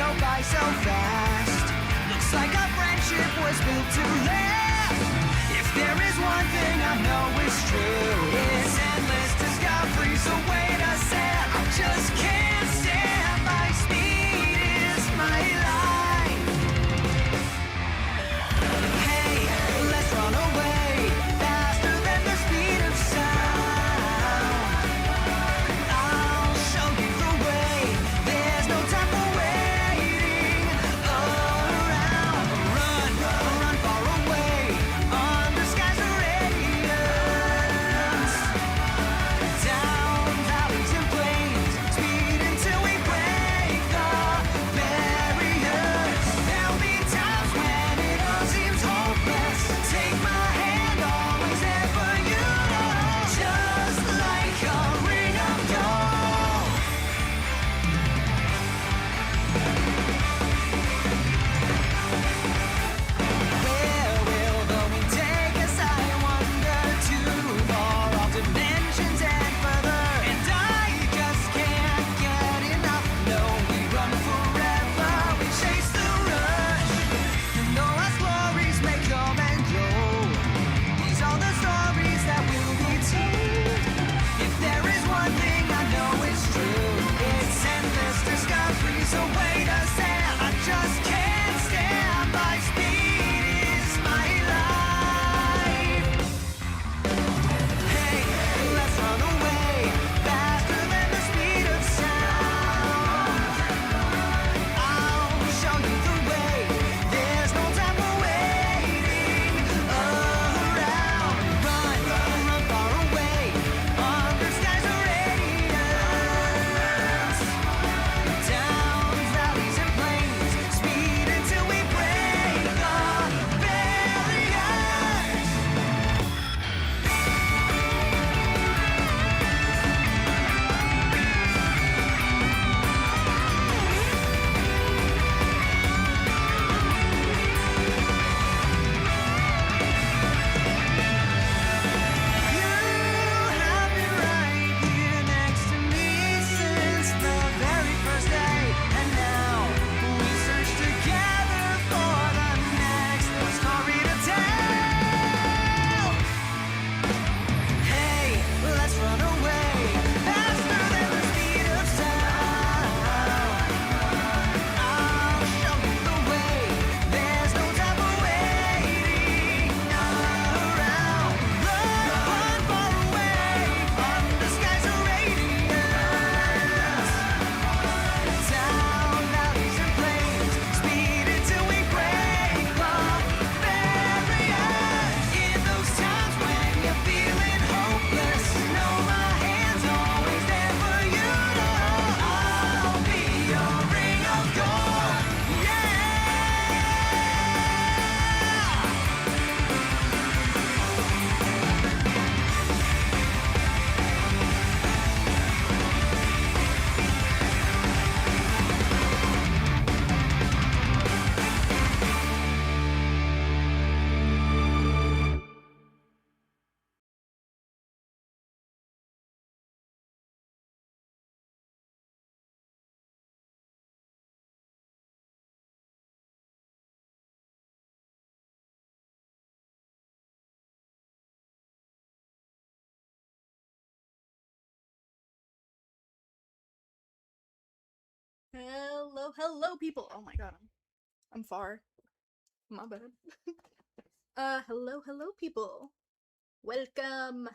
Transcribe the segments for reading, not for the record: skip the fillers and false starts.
go by so fast. Looks like our friendship was built to last. If there is one thing I know is true, it's endless discovery, so wait a sec. I just can't stand my speed is my life. Hey, let's run away faster than the speed of sound. I'll show you the way. There's no time for waiting around. Run, run far away under skies of radiance. Down valleys and plains, speed until we break the barriers. There'll be times when it all seems hopeless. Take my hand, always there for you. Just like a ring of gold. Where will the wind take us? I wonder. Too far off dimensions and further, and I just can't get enough. No, we run forever, we chase the rush. And all our stories may come and go. These are the stories that will be told. If there is one thing I know is true, it's endless discovery, so wait a sec. I just can't stand my speed is my life. Hey, let's run away faster than the speed of sound. I'll show you the way. There's no time for waiting around. Run, run far away under skies of radiance. Down valleys and plains, speed until we break the barriers. You have been right here next to me since the very first day, and now we search together for the next story to tell. Hey, let's run away faster than the speed of sound. I'll show you the way. There's no time for waiting around. Run far away under skies of radiance. Down valleys and plains, speed until we break the barriers. In those times when you're feeling hopeless, know my hand's always there for you. I'll be your ring of gold. Yeah. Hello, hello, people. Oh my god, I'm far. My bad. Hello, hello, people. Welcome.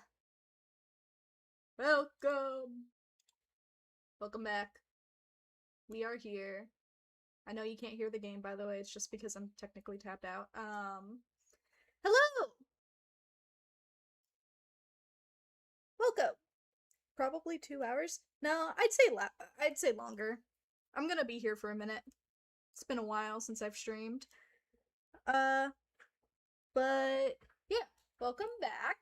Welcome. Welcome back. We are here. I know you can't hear the game, by the way. It's just because I'm technically tapped out. Hello. Welcome. Probably 2 hours. No, I'd say longer. I'm gonna be here for a minute. It's been a while since I've streamed. But yeah, welcome back.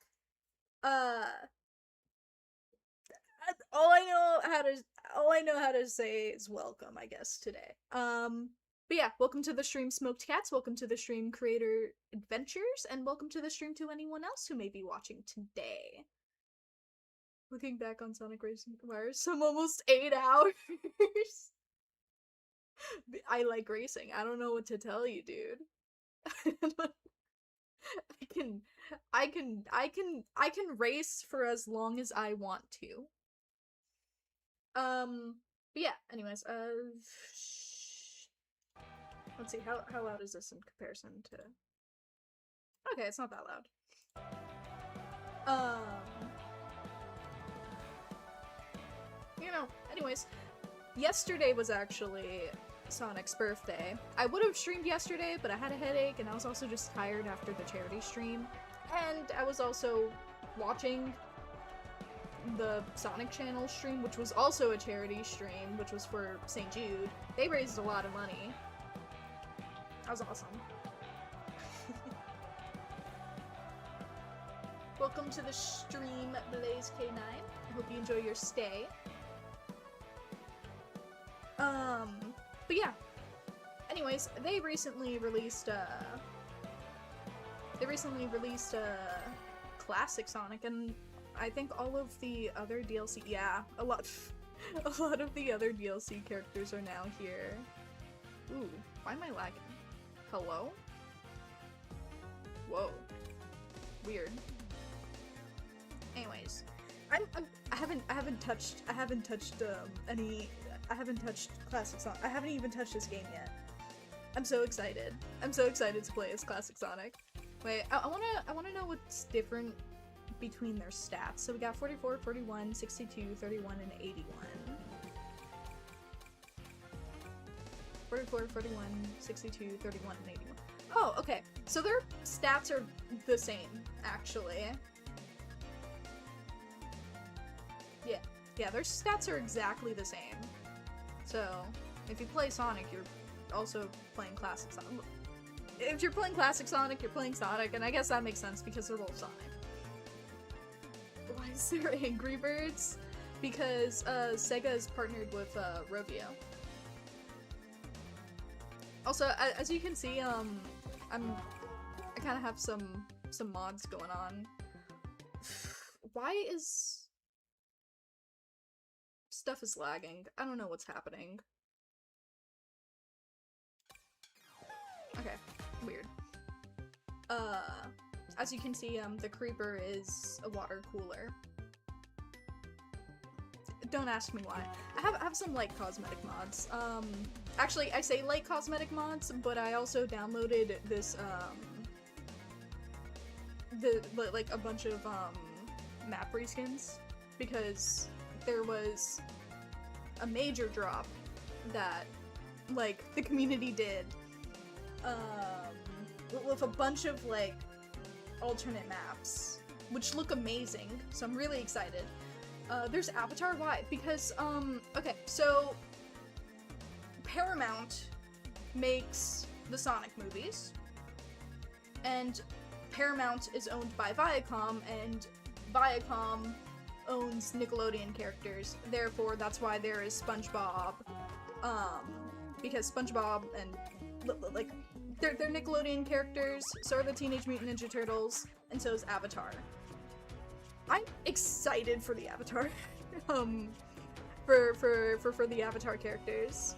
All I know how to say is welcome, I guess, today. But yeah, welcome to the stream Smoked Cats, welcome to the stream Creator Adventures, and welcome to the stream to anyone else who may be watching today. Looking back on Sonic Racing Wires, some almost 8 hours. I like racing. I don't know what to tell you, dude. I can race for as long as I want to. But yeah, anyways, let's see, how loud is this in comparison to... Okay, it's not that loud. You know, anyways, yesterday was actually Sonic's birthday. I would have streamed yesterday, but I had a headache, and I was also just tired after the charity stream. And I was also watching the Sonic channel stream, which was also a charity stream, which was for St. Jude. They raised a lot of money. That was awesome. Welcome to the stream, Blaze K9. I hope you enjoy your stay. But yeah. Anyways, they recently released Classic Sonic, and I think all of the other DLC, yeah, a lot of the other DLC characters are now here. Ooh, why am I lagging? Hello? Whoa. Weird. Anyways, I haven't touched Classic Sonic. I haven't even touched this game yet. I'm so excited. I'm so excited to play as Classic Sonic. Wait, I wanna know what's different between their stats. So we got 44, 41, 62, 31, and 81. 44, 41, 62, 31, and 81. Oh, okay. So their stats are the same, actually. Yeah, their stats are exactly the same. So, if you play Sonic, you're also playing Classic Sonic. If you're playing Classic Sonic, you're playing Sonic, and I guess that makes sense because they're both Sonic. Why is there Angry Birds? Because Sega is partnered with Rovio. Also, as you can see, I kind of have some mods going on. Why is stuff is lagging? I don't know what's happening. Okay, weird. As you can see, the creeper is a water cooler. Don't ask me why. I have some light cosmetic mods. Actually, I say light cosmetic mods, but I also downloaded this, like a bunch of, map reskins, because there was a major drop that, like, the community did, with a bunch of, like, alternate maps, which look amazing, so I'm really excited. There's Avatar. Why? Because, okay, so Paramount makes the Sonic movies, and Paramount is owned by Viacom, and Viacom owns Nickelodeon characters, therefore that's why there is SpongeBob, because SpongeBob and, like, they're Nickelodeon characters, so are the Teenage Mutant Ninja Turtles, and so is Avatar. I'm excited for the Avatar, for the Avatar characters.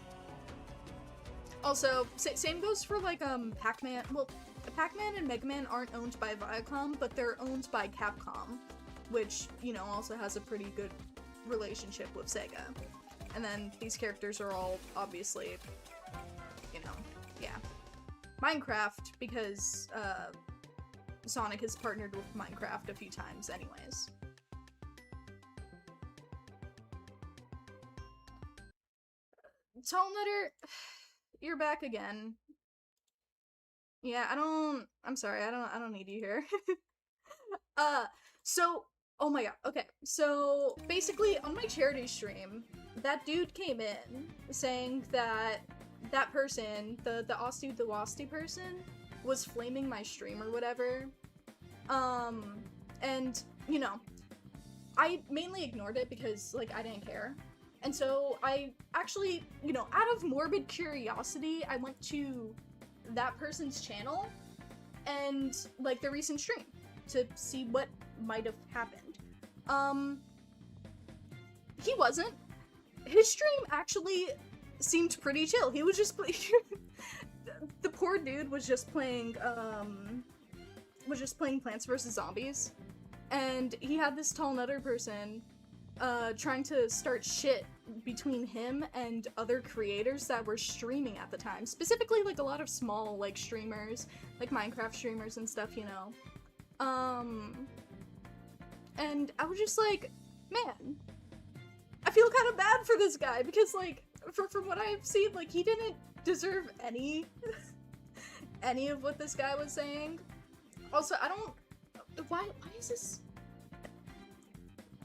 Also, same goes for, like, Pac-Man. Well, Pac-Man and Mega Man aren't owned by Viacom, but they're owned by Capcom, which, you know, also has a pretty good relationship with Sega. And then these characters are all, obviously, you know, yeah. Minecraft, because, Sonic has partnered with Minecraft a few times anyways. Tallnutter, you're back again. Yeah, I'm sorry, I don't need you here. So, oh my god, okay, so basically on my charity stream, that dude came in saying that that person, the Ostu the Wasty person, was flaming my stream or whatever, and, you know, I mainly ignored it because, like, I didn't care, and so I actually, you know, out of morbid curiosity, I went to that person's channel and, like, the recent stream to see what might have happened. He wasn't. His stream actually seemed pretty chill. He was just the poor dude was just playing Plants vs. Zombies, and he had this tall nutter person trying to start shit between him and other creators that were streaming at the time. Specifically, like, a lot of small, like, streamers, like Minecraft streamers and stuff, you know. And I was just like, man, I feel kind of bad for this guy, because, like, from what I've seen, like, he didn't deserve any of what this guy was saying. Also, I don't, why is this,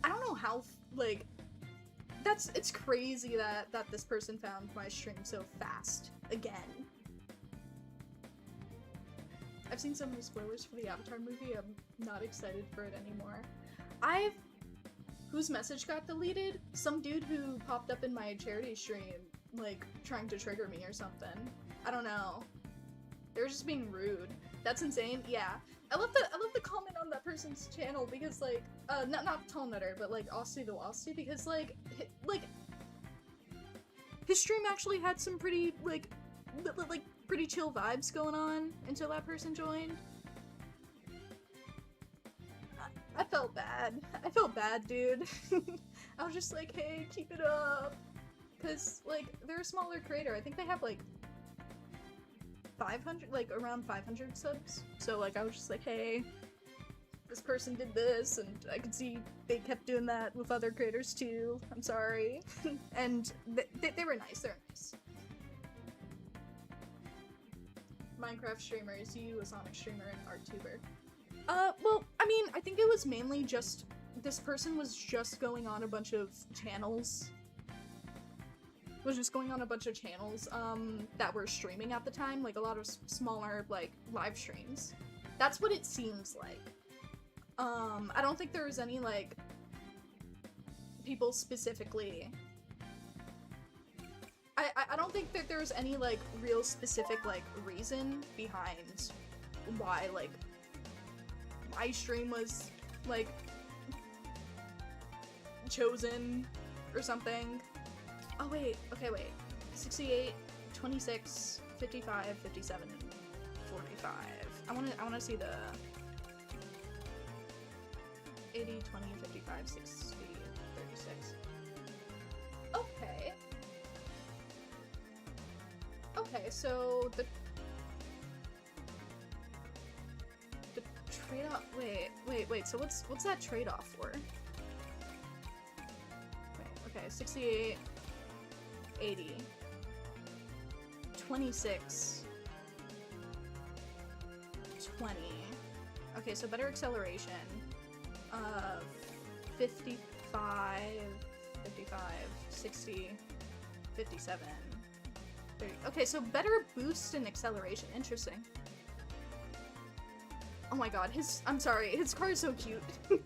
I don't know how, like, it's crazy that this person found my stream so fast, again. I've seen some of the spoilers for the Avatar movie. I'm not excited for it anymore. Whose message got deleted? Some dude who popped up in my charity stream, like, trying to trigger me or something. I don't know. They were just being rude. That's insane. Yeah. I love the comment on that person's channel, because, like, not Tall Nutter, but, like, Aussie the Wasty, because, like, his stream actually had some pretty, like, pretty chill vibes going on until that person joined. I felt bad. I felt bad, dude. I was just like, hey, keep it up. Because, like, they're a smaller creator. I think they have, like, 500, like, around 500 subs. So, like, I was just like, hey, this person did this, and I could see they kept doing that with other creators too. I'm sorry. And they were nice. They're nice. Minecraft streamers, you, a Sonic streamer, and ArtTuber. Well, I mean, I think it was mainly just, this person was just going on a bunch of channels. That were streaming at the time, like a lot of smaller, like, live streams. That's what it seems like. I don't think there was any, like, people specifically. I don't think that there was any, like, real specific, like, reason behind why, like, my stream was, like, chosen or something. Oh, wait. Okay, wait. 68, 26, 55, 57, and 45. I wanna see the 80, 20, 55, 60, 36. Okay. Okay, so the trade-off, wait, so what's that trade-off for? Wait, okay, 68, 80, 26, 20. Okay, so better acceleration. 55, 55, 60, 57, 30. Okay, so better boost and acceleration. Interesting. Oh my god, I'm sorry, his car is so cute. But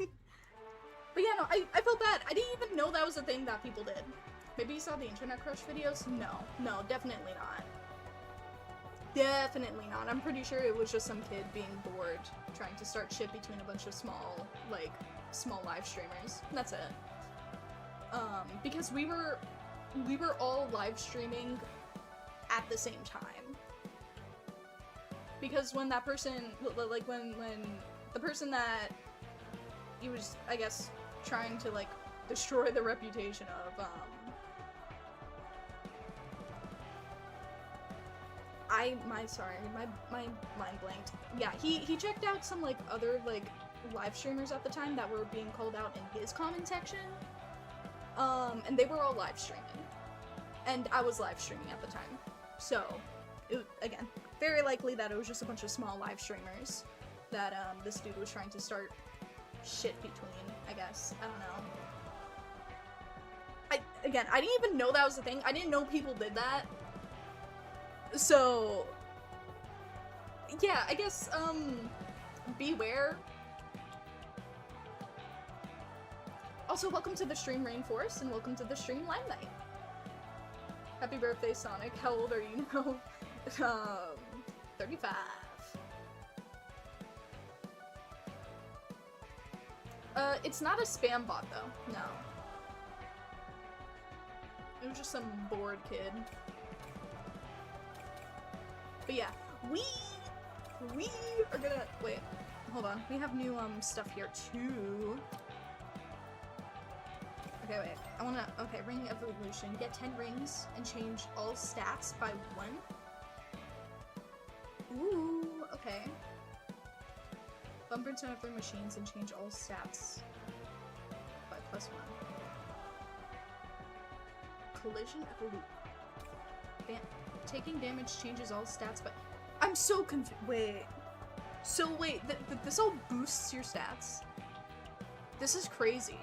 yeah, no, I felt bad. I didn't even know that was a thing that people did. Maybe you saw the Internet Crush videos? No, definitely not. Definitely not. I'm pretty sure it was just some kid being bored, trying to start shit between a bunch of small live streamers. That's it. Because we were all live streaming at the same time. Because when that person, like, when the person that he was, I guess, trying to, like, destroy the reputation of, my mind blanked. Yeah, he checked out some, like, other, like, live streamers at the time that were being called out in his comment section, and they were all live streaming, and I was live streaming at the time, so, again, very likely that it was just a bunch of small live streamers that, this dude was trying to start shit between, I guess. I don't know. I didn't even know that was a thing. I didn't know people did that. So, yeah, I guess, beware. Also, welcome to the stream, Rainforest, and welcome to the stream, Limelight. Happy birthday, Sonic. How old are you now? 35. It's not a spam bot, though. No. It was just some bored kid. But yeah, we are gonna, wait, hold on. We have new, stuff here too. Okay, wait, I wanna, okay, ring evolution. Get 10 rings and change all stats by 1. Ooh, okay. Bump into other machines and change all stats by +1. Collision evolution. Taking damage changes all stats, but I'm so confused. Wait. So wait, this all boosts your stats? This is crazy.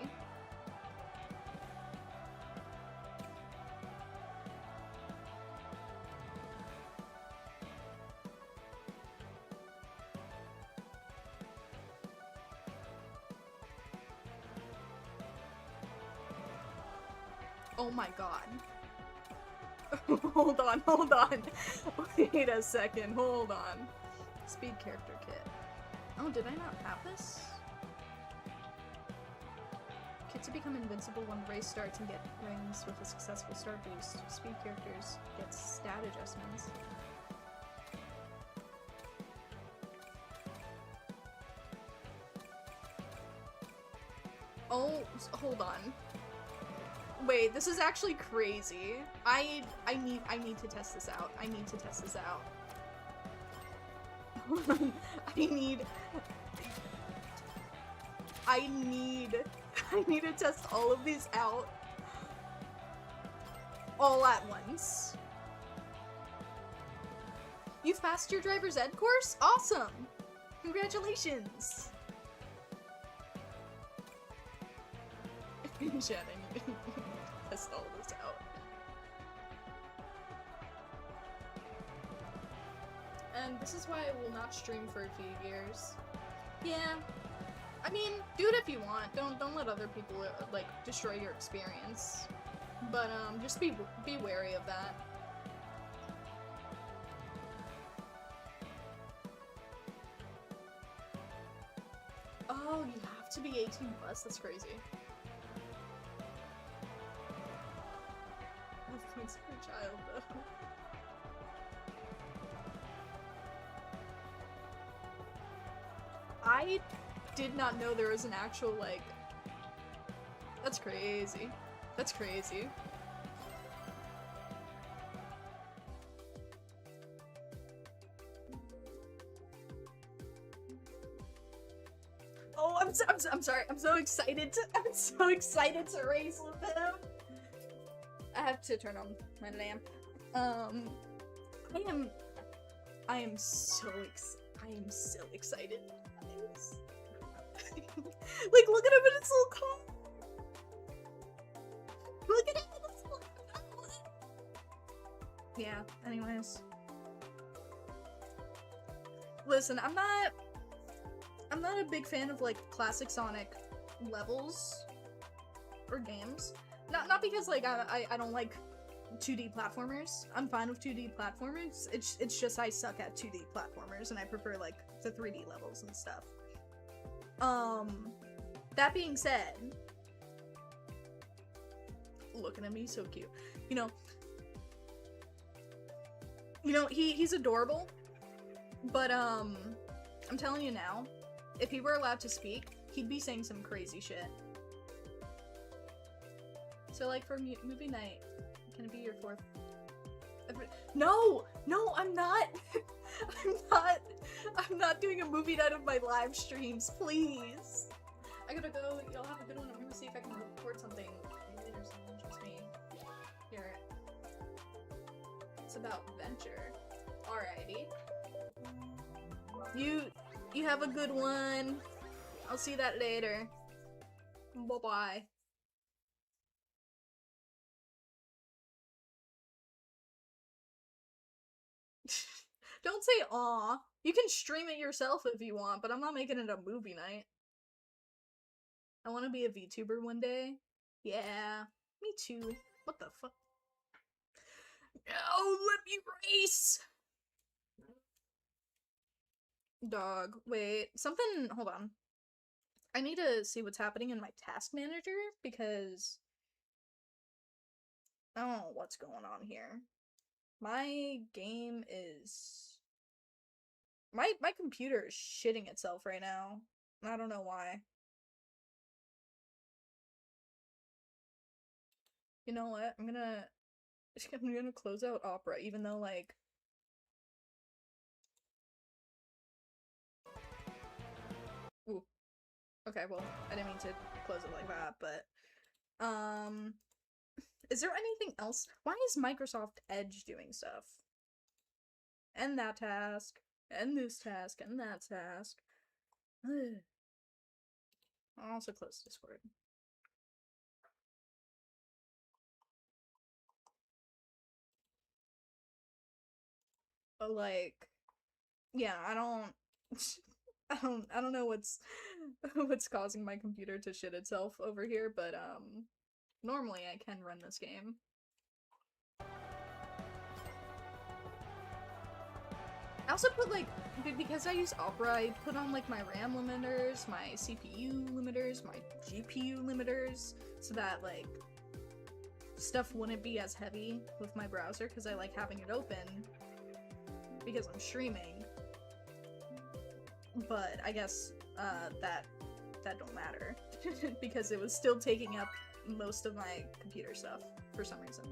Oh my god. Hold on. Wait a second, hold on. Speed character kit. Oh, did I not have this? Kit to become invincible when the race starts and get rings with a successful start boost. Speed characters get stat adjustments. Oh, hold on. Wait, this is actually crazy. I need to test this out. I need to test this out. I need to test all of these out. All at once. You've passed your driver's ed course? Awesome! Congratulations! In chat, I need to test all this out. And this is why I will not stream for a few years. Yeah. I mean, do it if you want. Don't let other people, like, destroy your experience. But, just be wary of that. Oh, you have to be 18 plus? That's crazy. Points for a child, though. I did not know there was an actual, like... That's crazy. That's crazy. Oh, I'm sorry. I'm so excited to race with him. I have to turn on my lamp. I am so excited. Like, look at him in his little car. Look at him in his little car. Yeah, anyways. Listen, I'm not a big fan of, like, classic Sonic levels or games. Not because, like, I don't like 2D platformers. I'm fine with 2D platformers. It's just I suck at 2D platformers and I prefer, like, the 3D levels and stuff. That being said, looking at me, so cute. You know, he's adorable, but, I'm telling you now, if he were allowed to speak, he'd be saying some crazy shit. So, like, for movie night, can it be your 4th? No, I'm not. I'm not doing a movie night of my live streams, please. I gotta go. Y'all have a good one. I'm gonna see if I can record something later. Someone just me. Here. It's about venture. Alrighty. You have a good one. I'll see that later. Bye-bye. Don't say aw. You can stream it yourself if you want, but I'm not making it a movie night. I want to be a VTuber one day. Yeah, me too. What the fuck? Oh, let me race! Dog, wait. Something, hold on. I need to see what's happening in my task manager, because... I don't know what's going on here. My game is... My computer is shitting itself right now. I don't know why. You know what? I'm gonna close out Opera, even though, like... Ooh. Okay, well, I didn't mean to close it like that, but... Is there anything else? Why is Microsoft Edge doing stuff? And that task, and this task, and that task. Ugh. I'll also close Discord. But like, yeah, I don't know what's what's causing my computer to shit itself over here, but normally I can run this game. I also put, like, because I use Opera, I put on, like, my RAM limiters, my CPU limiters, my GPU limiters, so that, like, stuff wouldn't be as heavy with my browser, because I like having it open, because I'm streaming. But I guess, that don't matter, because it was still taking up most of my computer stuff, for some reason.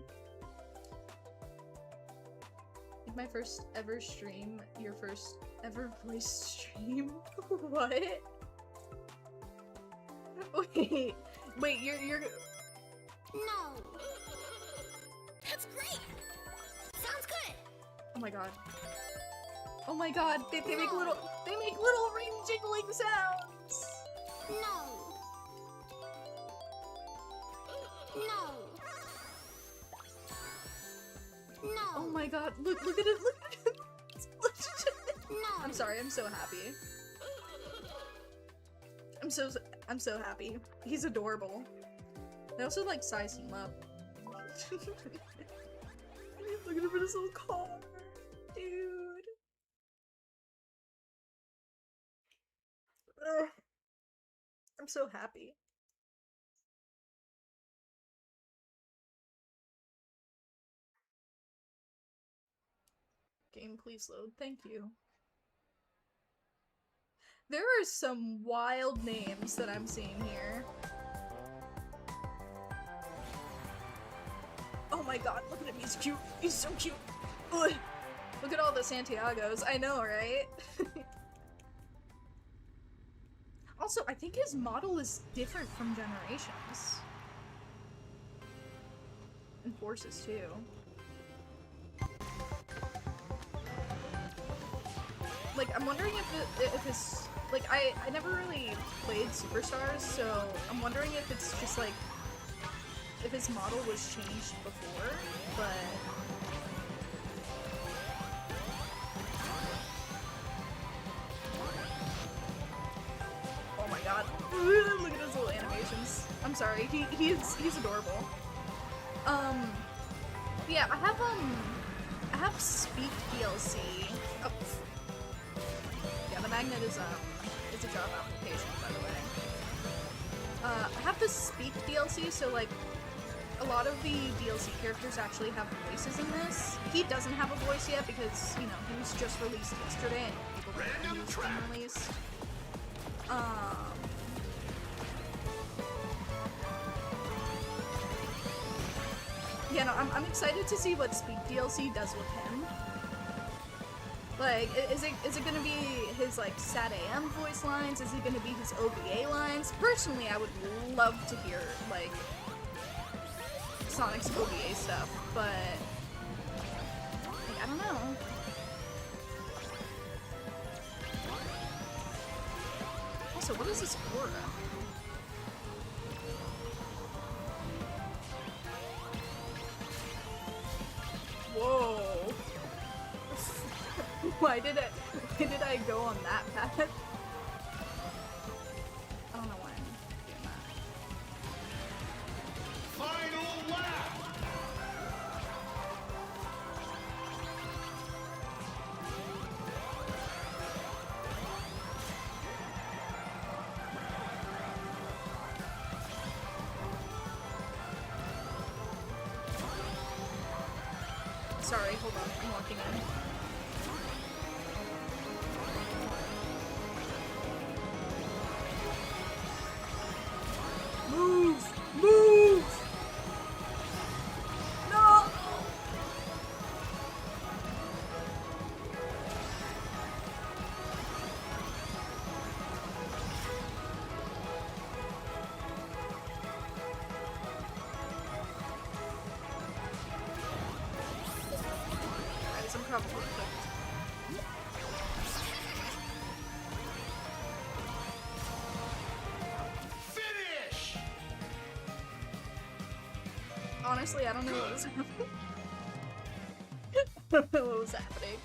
My first ever stream, your first ever voice stream? What? Wait, you're No. That's great. Sounds good. Oh my god. Oh my god, they make little ring jiggling sounds. No. No. No. Oh my god, look at it, look at it. No. I'm sorry, I'm so happy. I'm so happy. He's adorable. They also like size him up. Look at him in his little car, dude. Ugh. I'm so happy. Game, please load. Thank you. There are some wild names that I'm seeing here. Oh my god, look at him, he's cute. He's so cute. Ugh. Look at all the Santiagos. I know, right? Also, I think his model is different from Generations. And Forces, too. Like, I'm wondering if his... Like, I never really played Superstars, so I'm wondering if it's just, like... If his model was changed before, but... Oh my god. Look at his little animations. I'm sorry, he's adorable. Yeah, I have Speak DLC. Oh. Yeah, the magnet is a job application, by the way. I have the Speak DLC, so like a lot of the DLC characters actually have voices in this. He doesn't have a voice yet because, you know, he was just released yesterday and people didn't know he was being released. Yeah, no, I'm excited to see what Speak DLC does with him. Like, is it gonna be his, like, Sad AM voice lines? Is it gonna be his OVA lines? Personally, I would love to hear, like, Sonic's OVA stuff, but... like, I don't know. Also, what is this aura? Whoa! Why did I go on that path? I don't know why I'm doing that. Final lap! Sorry, hold on, I'm walking in. Move! Move! No! Guys, I'm probably cooked. Finish! Honestly, I don't know what was happening. I don't know what was happening.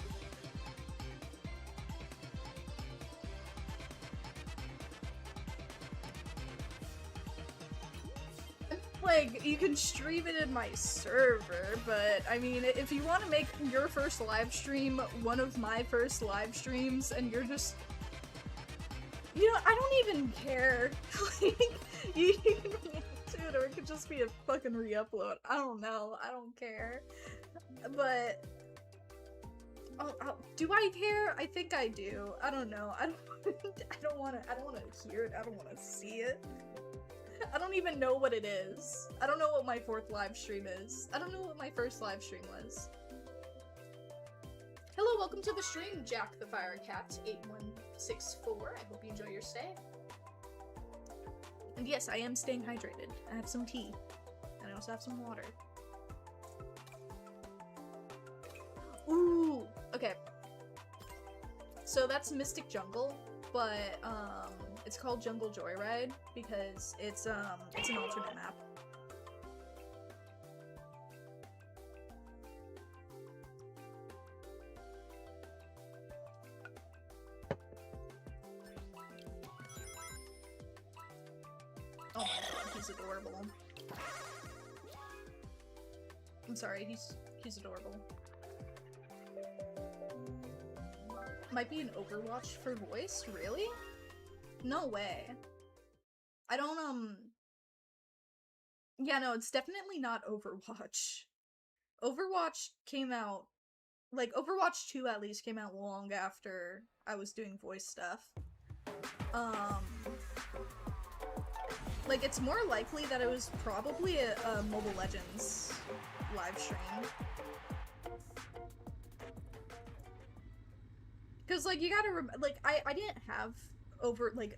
Like, you can stream it in my server, but I mean, if you want to make your first live stream one of my first live streams and you're just... You know, I don't even care. Like, you can do it, or it could just be a fucking re-upload. I don't know. I don't care. But... do I care? I think I do. I don't know. I don't want to hear it. I don't want to see it. I don't even know what it is. I don't know what my fourth live stream is. I don't know what my first live stream was. Hello, welcome to the stream, Jack the Fire Cat 8164. I hope you enjoy your stay. And yes, I am staying hydrated. I have some tea. And I also have some water. Ooh, okay. So that's Mystic Jungle, but it's called Jungle Joyride because it's an alternate map. Oh my god, he's adorable. I'm sorry, he's adorable. Might be an Overwatch for voice? Really? No way. I don't, yeah, no, it's definitely not Overwatch. Overwatch came out, like, Overwatch 2 at least came out long after I was doing voice stuff. Like, it's more likely that it was probably a Mobile Legends live stream. Cause, like, you gotta like, I didn't have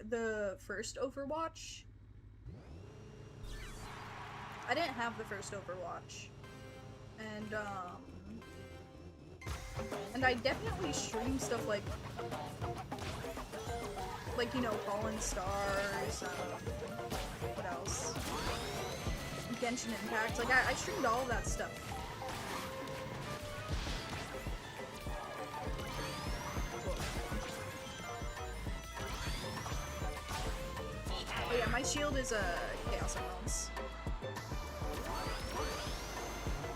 the first Overwatch. I didn't have the first Overwatch. And I definitely streamed stuff like, you know, Fallen Stars, what else? Genshin Impact, like, I streamed all of that stuff. Oh yeah, my shield is Chaos Emeralds.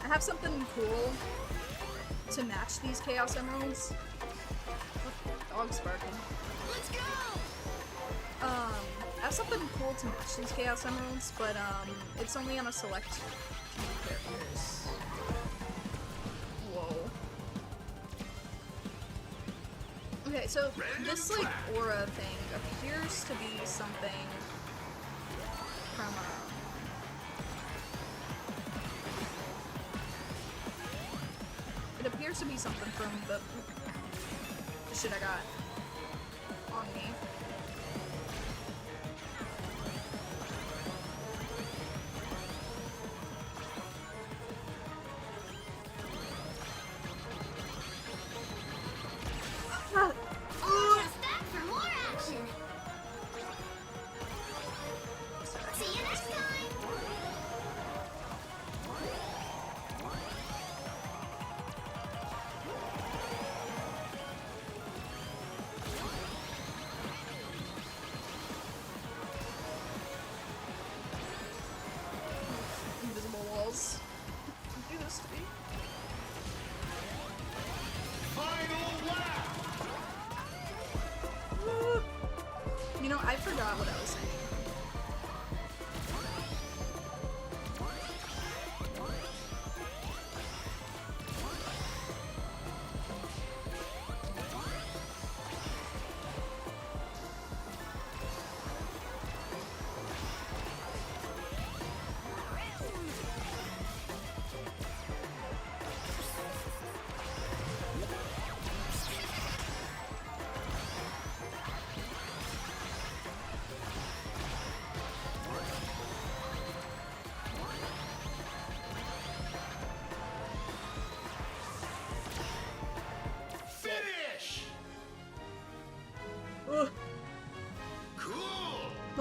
I have something cool to match these Chaos Emeralds. Oh, dog's barking. Let's go! I have something cool to match these Chaos Emeralds, but it's only on a select few characters. Whoa. Okay, so this, like, aura thing appears to be something from, it appears to be something from the shit I got on me. Just that for more action! See you next time! Invisible walls. Don't do this to me. Final lap! You know, I forgot what I was saying.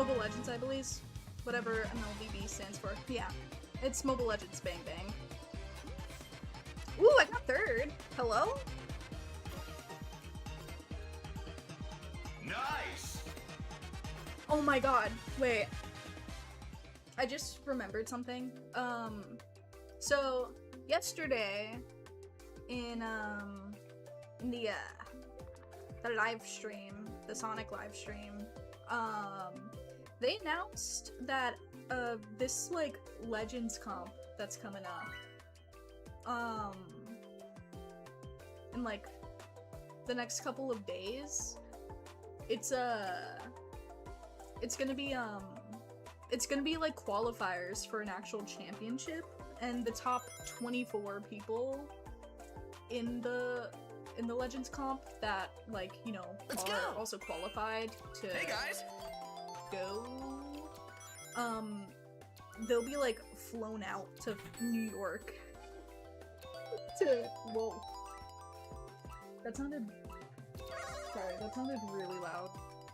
Mobile Legends, I believe. Whatever MLBB stands for. Yeah. It's Mobile Legends Bang Bang. Ooh, I got third. Hello? Nice! Oh my god. Wait. I just remembered something. So yesterday in the live stream, the Sonic live stream, they announced that this like Legends comp that's coming up in like the next couple of days, it's gonna be like qualifiers for an actual championship, and the top 24 people in the Legends comp that, like, you know, Let's are go! also qualified to Hey guys! go, they'll be like flown out to New York to, whoa, that sounded, sorry, that sounded really loud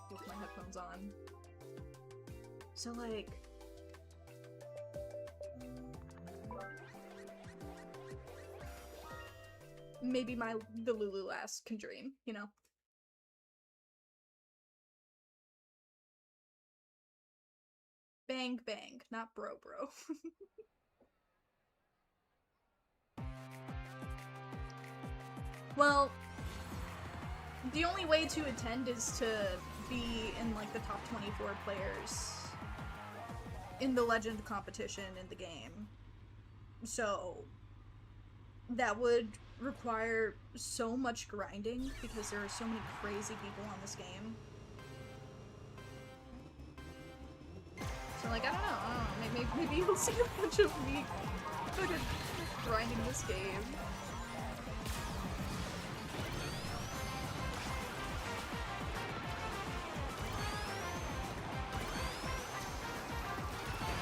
with my headphones on. So like, maybe the Lulu lass can dream, you know? Bang bang, not bro bro. Well, the only way to attend is to be in like the top 24 players in the Legend competition in the game. So that would require so much grinding because there are so many crazy people on this game. So like, I don't know, maybe you'll see a bunch of me fucking grinding this game.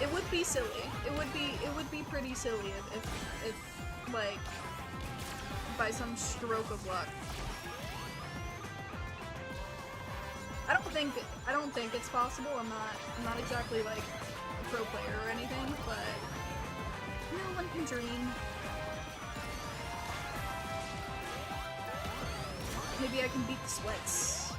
It would be silly. It would be pretty silly if like, by some stroke of luck. I don't think it's possible. I'm not exactly like a pro player or anything, but you know, one can dream. Maybe I can beat the sweats.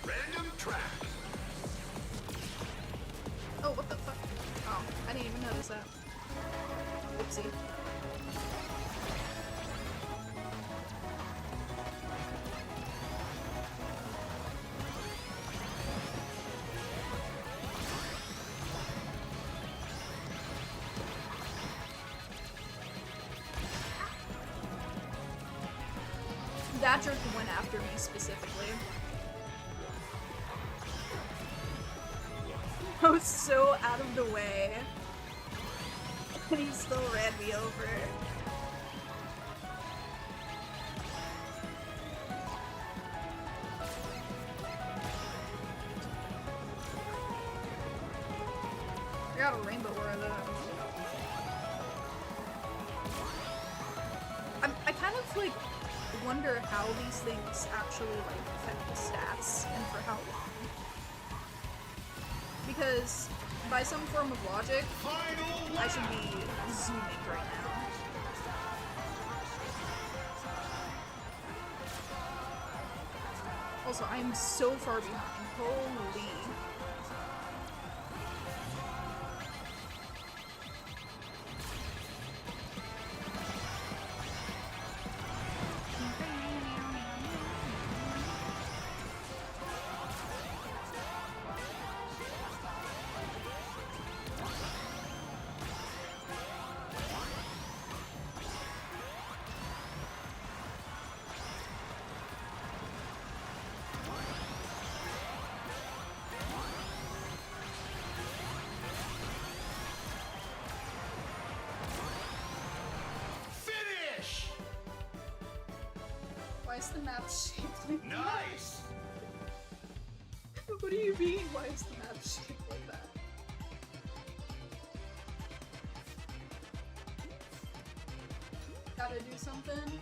Random track! Oh, what the fuck? Oh, I didn't even notice that. Oopsie. That jerk went after me specifically. I was so out of the way, and he still ran me over. I got a rainbow aura though. I kind of like wonder how these things actually like affect the stats and for how long. Because by some form of logic, I should be zooming right now. Also, I'm so far behind. Holy. Finish! Why is the map shaped like that? Nice! What do you mean, why is the map shaped like that? gotta do something.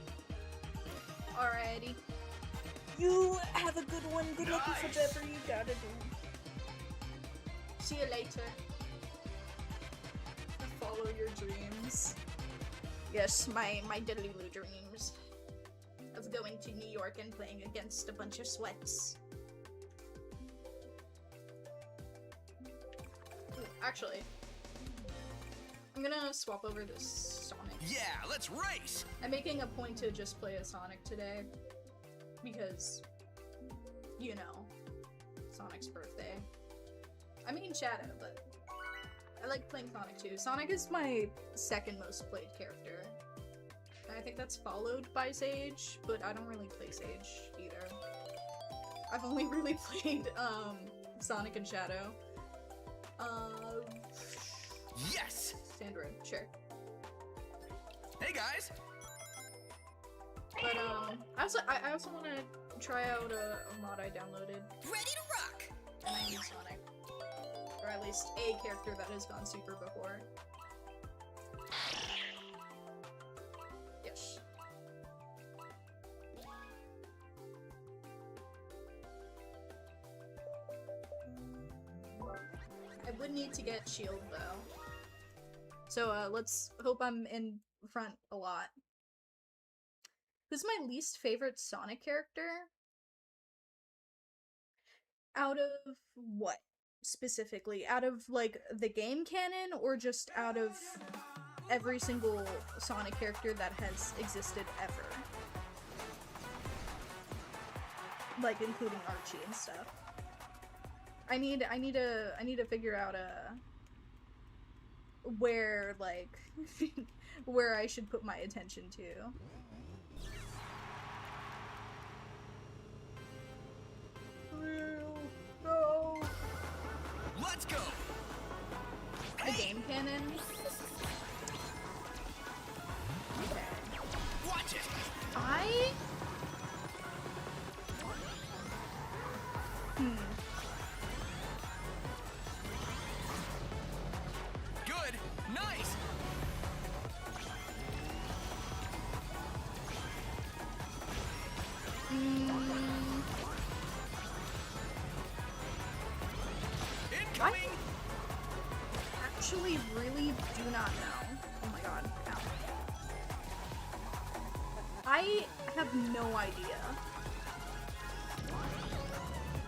Alrighty. You have a good one. Good luck with whatever you gotta do. See you later. Follow your dreams. Yes, my Delulu dreams of going to New York and playing against a bunch of sweats. Ooh, actually, I'm gonna swap over this Sonic. Yeah, let's race! I'm making a point to just play a Sonic today because, you know, Sonic's birthday. I mean Shadow, but I like playing Sonic too. Sonic is my second most played character. And I think that's followed by Sage, but I don't really play Sage either. I've only really played Sonic and Shadow. Yes! Sandra, sure. Hey guys! But I also want to try out a mod I downloaded. Ready to rock! And I use Sonic. Or at least a character that has gone super before. Yes. I would need to get shield though. So let's hope I'm in front a lot. Who's my least favorite Sonic character? Out of what? Specifically? Out of, like, the game canon, or just out of every single Sonic character that has existed ever? Like, including Archie and stuff. I need to figure out, where, like, where I should put my attention to. No! Let's go! The game canon? Okay. Watch it! Good! Nice! Incoming! Actually really do not know. Oh my god. Ow. I have no idea.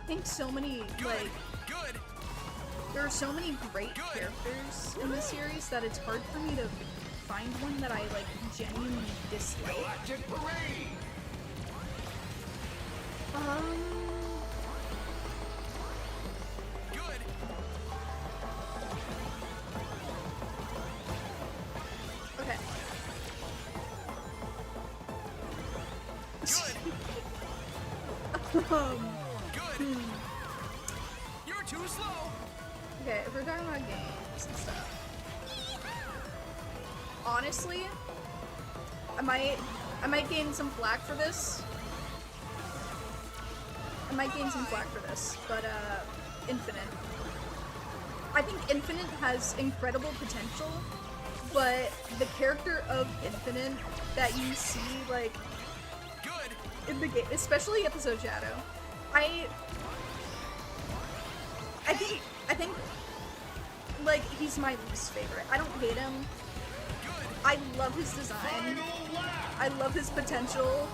I think so many, like, Good! there are so many great characters in this series that it's hard for me to find one that I, like, genuinely dislike. Galactic Parade! Good! Okay. Good! Good! You're too slow! Okay, if we're talking about games and stuff. Honestly, I might gain some flack for this. But Infinite. I think Infinite has incredible potential, but the character of Infinite that you see, like, Good! in the game, especially episode Shadow, I think, like, he's my least favorite. I don't hate him. Good! I love his design. I love his potential.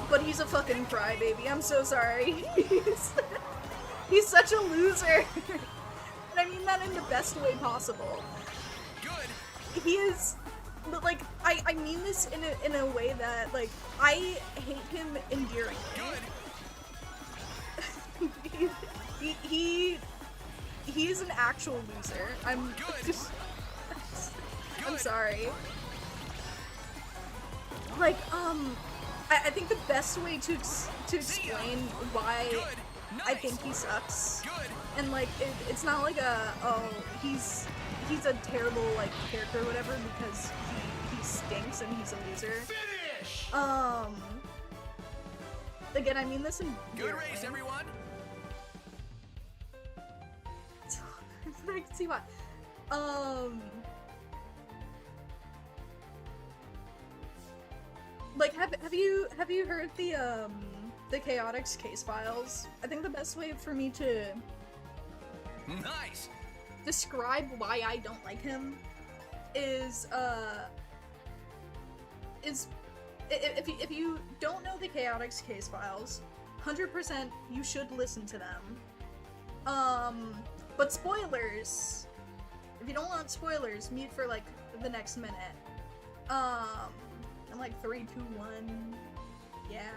But he's a fucking crybaby. I'm so sorry. He's such a loser. And I mean that in the best way possible. Good! He is, but like, I mean this in a way that, like, I hate him endearingly. Good! He is an actual loser. I'm Good. just, I'm Good. sorry. Like, I think the best way to explain why Good! Nice! I think he sucks, Good! and like it's not like he's a terrible, like, character or whatever because he stinks and he's a loser. Finish! Again, I mean this in Good race, everyone! I can see why. have you heard the Chaotix case files? I think the best way for me to Nice! describe why I don't like him is if you don't know the Chaotix case files, 100% you should listen to them. But spoilers, if you don't want spoilers, mute for like the next minute. I'm like 3, 2, 1. Yeah.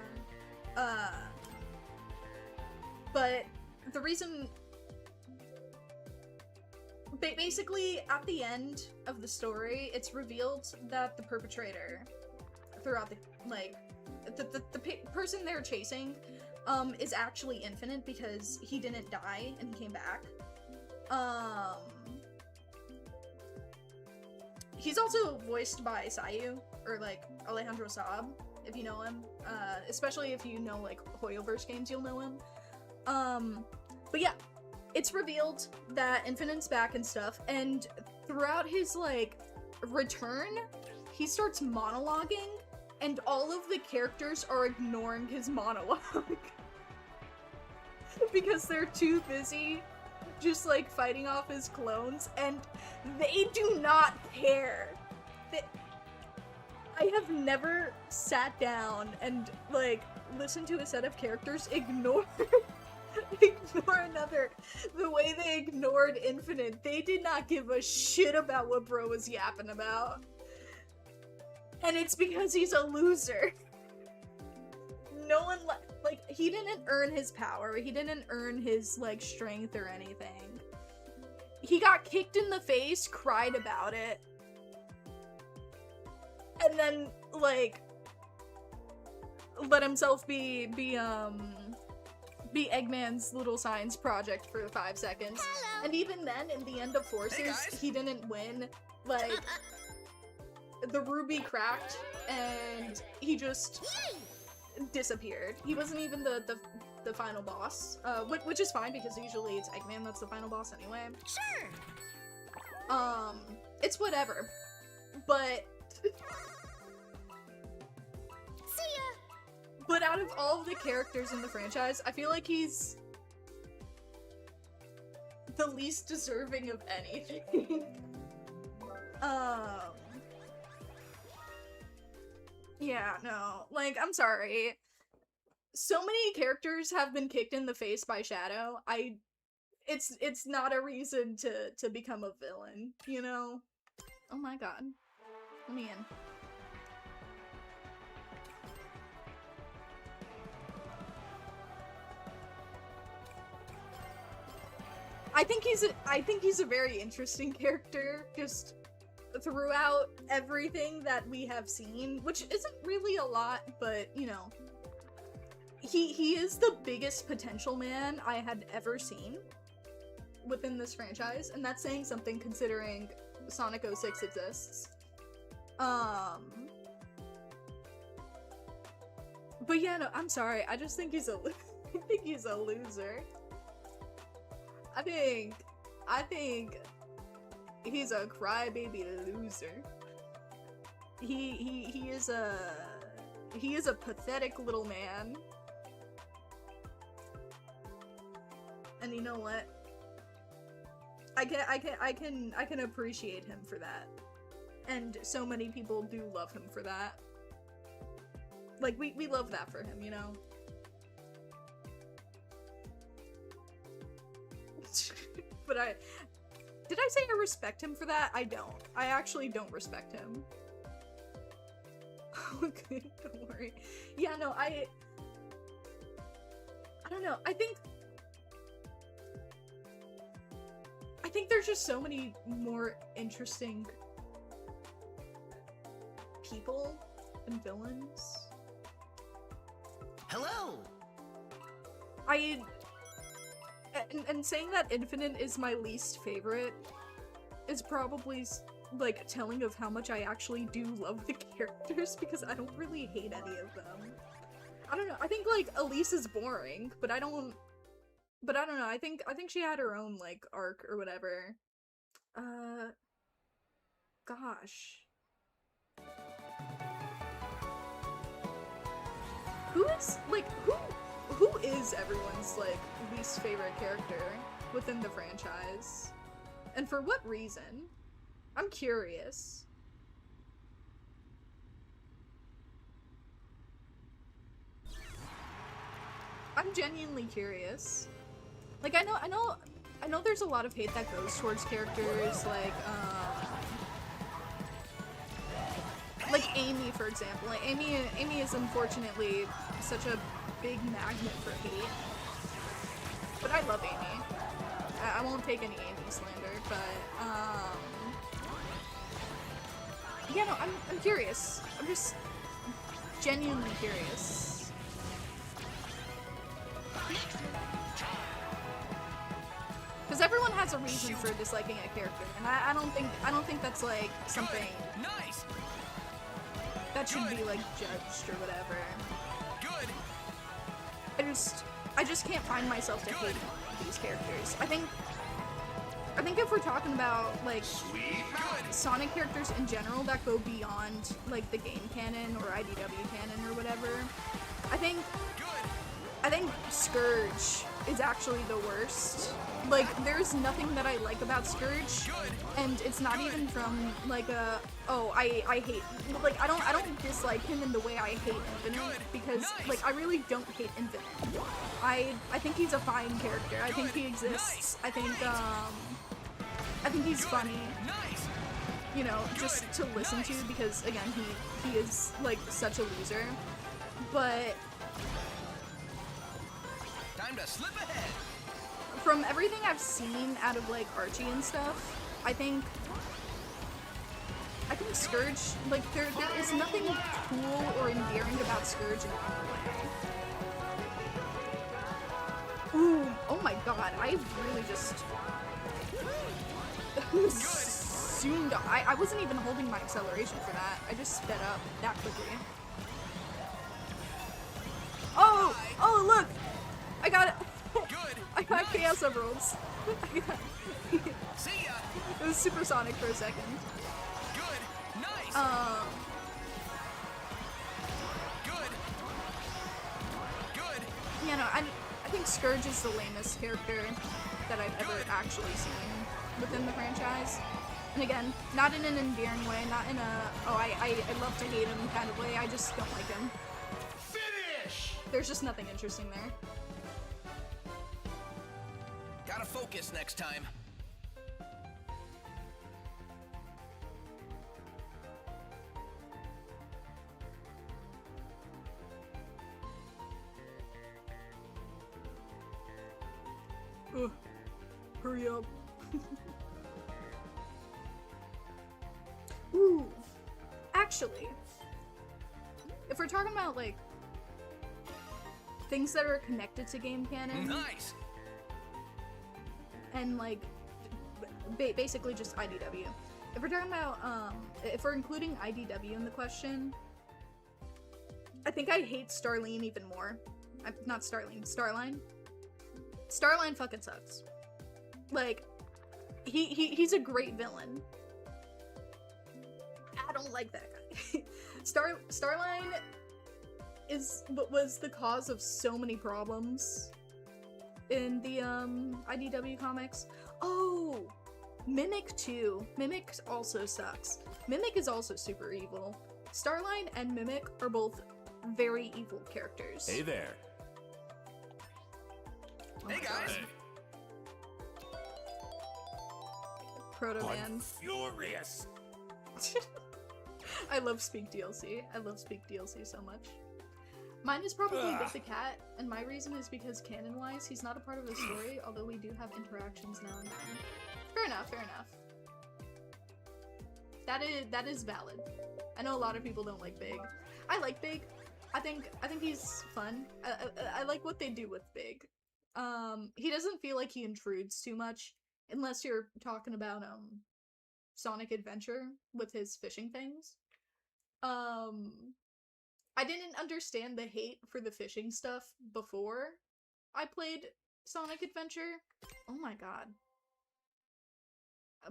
But the reason, basically at the end of the story, it's revealed that the perpetrator throughout the, like, the person they're chasing, is actually Infinite because he didn't die and he came back. He's also voiced by Sayu, or like Alejandro Saab, if you know him. Especially if you know like Hoyoverse games, you'll know him. But yeah, it's revealed that Infinite's back and stuff, and throughout his like return, he starts monologuing, and all of the characters are ignoring his monologue. Because they're too busy just like fighting off his clones, and they do not care. I have never sat down and like listened to a set of characters ignore another the way they ignored Infinite. They did not give a shit about what bro was yapping about. And it's because he's a loser. No one like, he didn't earn his power, he didn't earn his, like, strength or anything. He got kicked in the face, cried about it, and then, like, let himself be Eggman's little science project for 5 seconds. Hello. And even then, in the end of Forces, guys. he didn't win. Like, the ruby cracked, and he just disappeared. He wasn't even the final boss, which is fine because usually it's Eggman that's the final boss anyway. Sure. It's whatever. But See ya. but out of all of the characters in the franchise, I feel like he's the least deserving of anything. Yeah, no. Like, I'm sorry. So many characters have been kicked in the face by Shadow. It's not a reason to become a villain, you know? Oh my god. Let me in. I think he's a very interesting character, just throughout everything that we have seen, which isn't really a lot, but you know, he is the biggest potential man I had ever seen within this franchise, and that's saying something considering Sonic 06 exists. But yeah, no, I'm sorry, I just think he's a I think he's a loser. I think he's a crybaby loser. He is a pathetic little man. And you know what? I can appreciate him for that. And so many people do love him for that. Like, we love that for him, you know? But did I say I respect him for that? I don't. I actually don't respect him. Okay, don't worry. Yeah, no, I don't know. I think there's just so many more interesting people and villains. Hello! And saying that Infinite is my least favorite is probably, like, telling of how much I actually do love the characters, because I don't really hate any of them. I don't know, I think, like, Elise is boring, but I don't know, I think she had her own, like, arc or whatever. Gosh. Who is, like, who is everyone's, like, least favorite character within the franchise? And for what reason? I'm curious. I'm genuinely curious. Like, I know there's a lot of hate that goes towards characters like Amy, for example. Like, Amy is unfortunately such a big magnet for hate. But I love Amy. I won't take any Amy slander, but, yeah, no, I'm curious. I'm just genuinely curious. Because everyone has a reason for disliking a character, and I don't think that's, like, something Nice. that should be, like, judged or whatever. Good. I just can't find myself to hate these characters. I think if we're talking about, like, Sonic characters in general that go beyond, like, the game canon or IDW canon or whatever, I think Scourge is actually the worst. Like, there's nothing that I like about Scourge, and it's not even from, like, I hate, like, I don't dislike him in the way I hate Infinite, because, like, I really don't hate Infinite. I think he's a fine character. I think he exists. I think he's funny, you know, just to listen to, because, again, he is, like, such a loser. But Time to slip ahead. from everything I've seen out of, like, Archie and stuff, I think Scourge, like, there is nothing cool or endearing about Scourge in any way. Ooh, oh my god, I really just zoomed up. I wasn't even holding my acceleration for that. I just sped up that quickly. Oh, look! I got it! I got Chaos Emeralds. See ya. It was supersonic for a second. Good. Nice. Good. Yeah, no, I think Scourge is the lamest character that I've ever actually seen within the franchise. And again, not in an endearing way, not in a, I love to hate him kind of way, I just don't like him. Finish. There's just nothing interesting there. Gotta focus next time. Ugh, hurry up. Ooh, actually, if we're talking about, like, things that are connected to game canon, Nice. and, like, basically just IDW. If we're talking about, if we're including IDW in the question, I think I hate Starline even more. Not Starline, Starline. Starline fucking sucks. Like, he's a great villain. I don't like that guy. Starline was the cause of so many problems in the IDW comics. Oh, Mimic too. Mimic also sucks. Mimic is also super evil. Starline and Mimic are both very evil characters. Hey there. Oh Hey my guys. God. Proto I'm Man. furious. I love Speak DLC. I love Speak DLC so much. Mine is probably Ugh. with the cat, and my reason is because canon-wise, he's not a part of the story, although we do have interactions now and then. Fair enough, fair enough. That is valid. I know a lot of people don't like Big. I like Big. I think he's fun. I like what they do with Big. He doesn't feel like he intrudes too much, unless you're talking about Sonic Adventure with his fishing things. I didn't understand the hate for the fishing stuff before I played Sonic Adventure. Oh my god.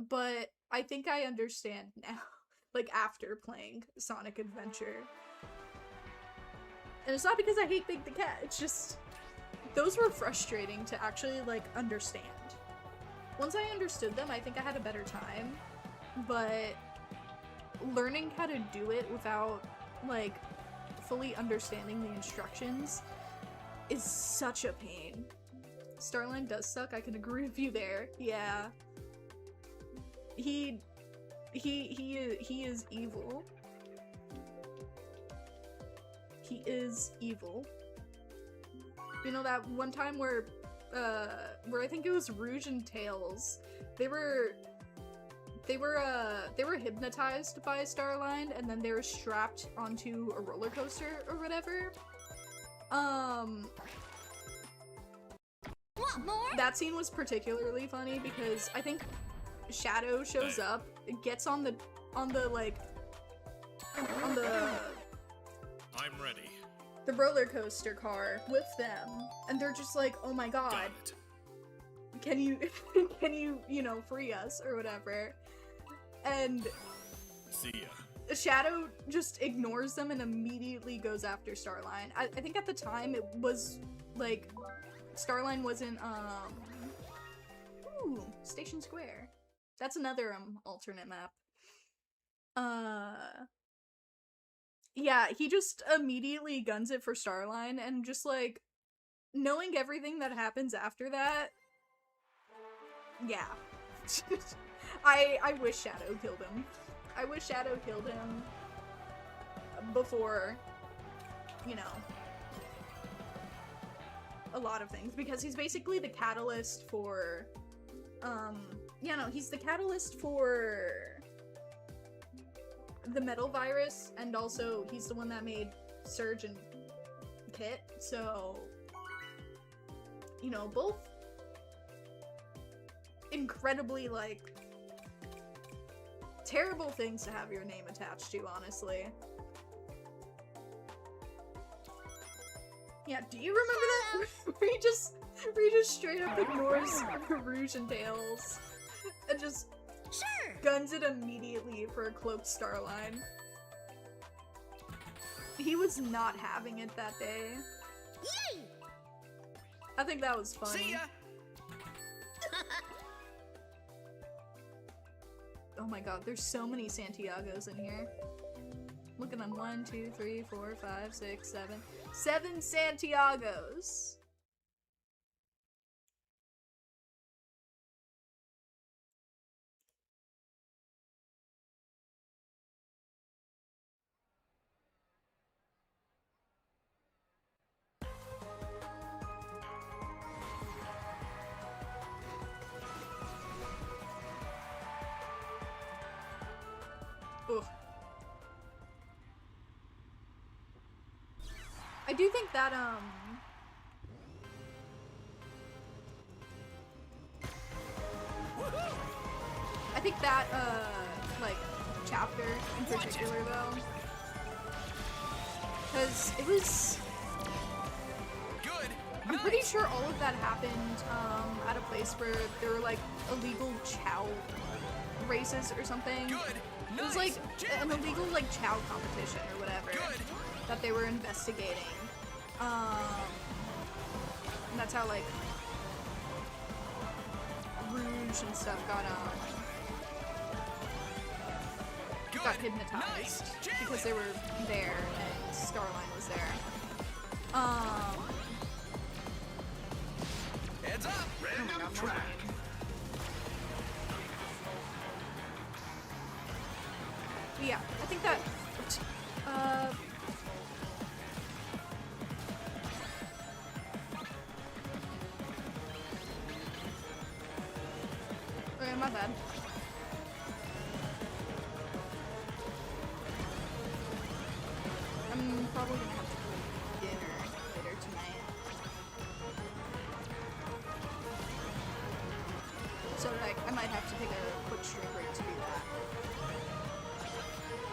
But I think I understand now, like after playing Sonic Adventure. And it's not because I hate Big the Cat, it's just, those were frustrating to actually, like, understand. Once I understood them, I think I had a better time, but learning how to do it without, like, fully understanding the instructions is such a pain. Starline does suck, I can agree with you there. Yeah. He is evil. He is evil. You know that one time where I think it was Rouge and Tails, they were hypnotized by Starline, and then they were strapped onto a roller coaster or whatever. Want more? That scene was particularly funny because I think Shadow shows up, gets on the I'm ready. the roller coaster car with them, and they're just like, oh my god, Got it. can you you know, free us or whatever. And See ya. Shadow just ignores them and immediately goes after Starline. I think at the time it was like Starline wasn't ooh, Station Square. That's another alternate map. Yeah, he just immediately guns it for Starline, and just like knowing everything that happens after that, yeah. I wish Shadow killed him. I wish Shadow killed him before, you know, a lot of things, because he's basically the catalyst for, yeah, no, he's the catalyst for the metal virus, and also he's the one that made Surge and Kit, so, you know, both incredibly, like, terrible things to have your name attached to, honestly. Yeah, do you remember that? where he just straight up ignores Rouge and Tails and just Sure. guns it immediately for a cloaked Starline. He was not having it that day. Yay! I think that was funny. See ya. Oh my god, there's so many Santiagos in here. Look at them. 1, 2, 3, 4, 5, 6, 7. 7 Santiagos! Ugh. I do think that, I think that, like, chapter in particular, though, because it was, Good. I'm pretty sure all of that happened, at a place where there were, like, illegal chow races or something. Good. It was Nice. like Jam an it. illegal like chow competition or whatever Good. that they were investigating. And that's how like Rouge and stuff got Good. hypnotized Nice. Jam because it. they were there and Starline was there. Heads up. Random track. But yeah, I think that okay, my bad. I'm probably gonna have to cook dinner later tonight. So like I might have to take a quick stream break to do that.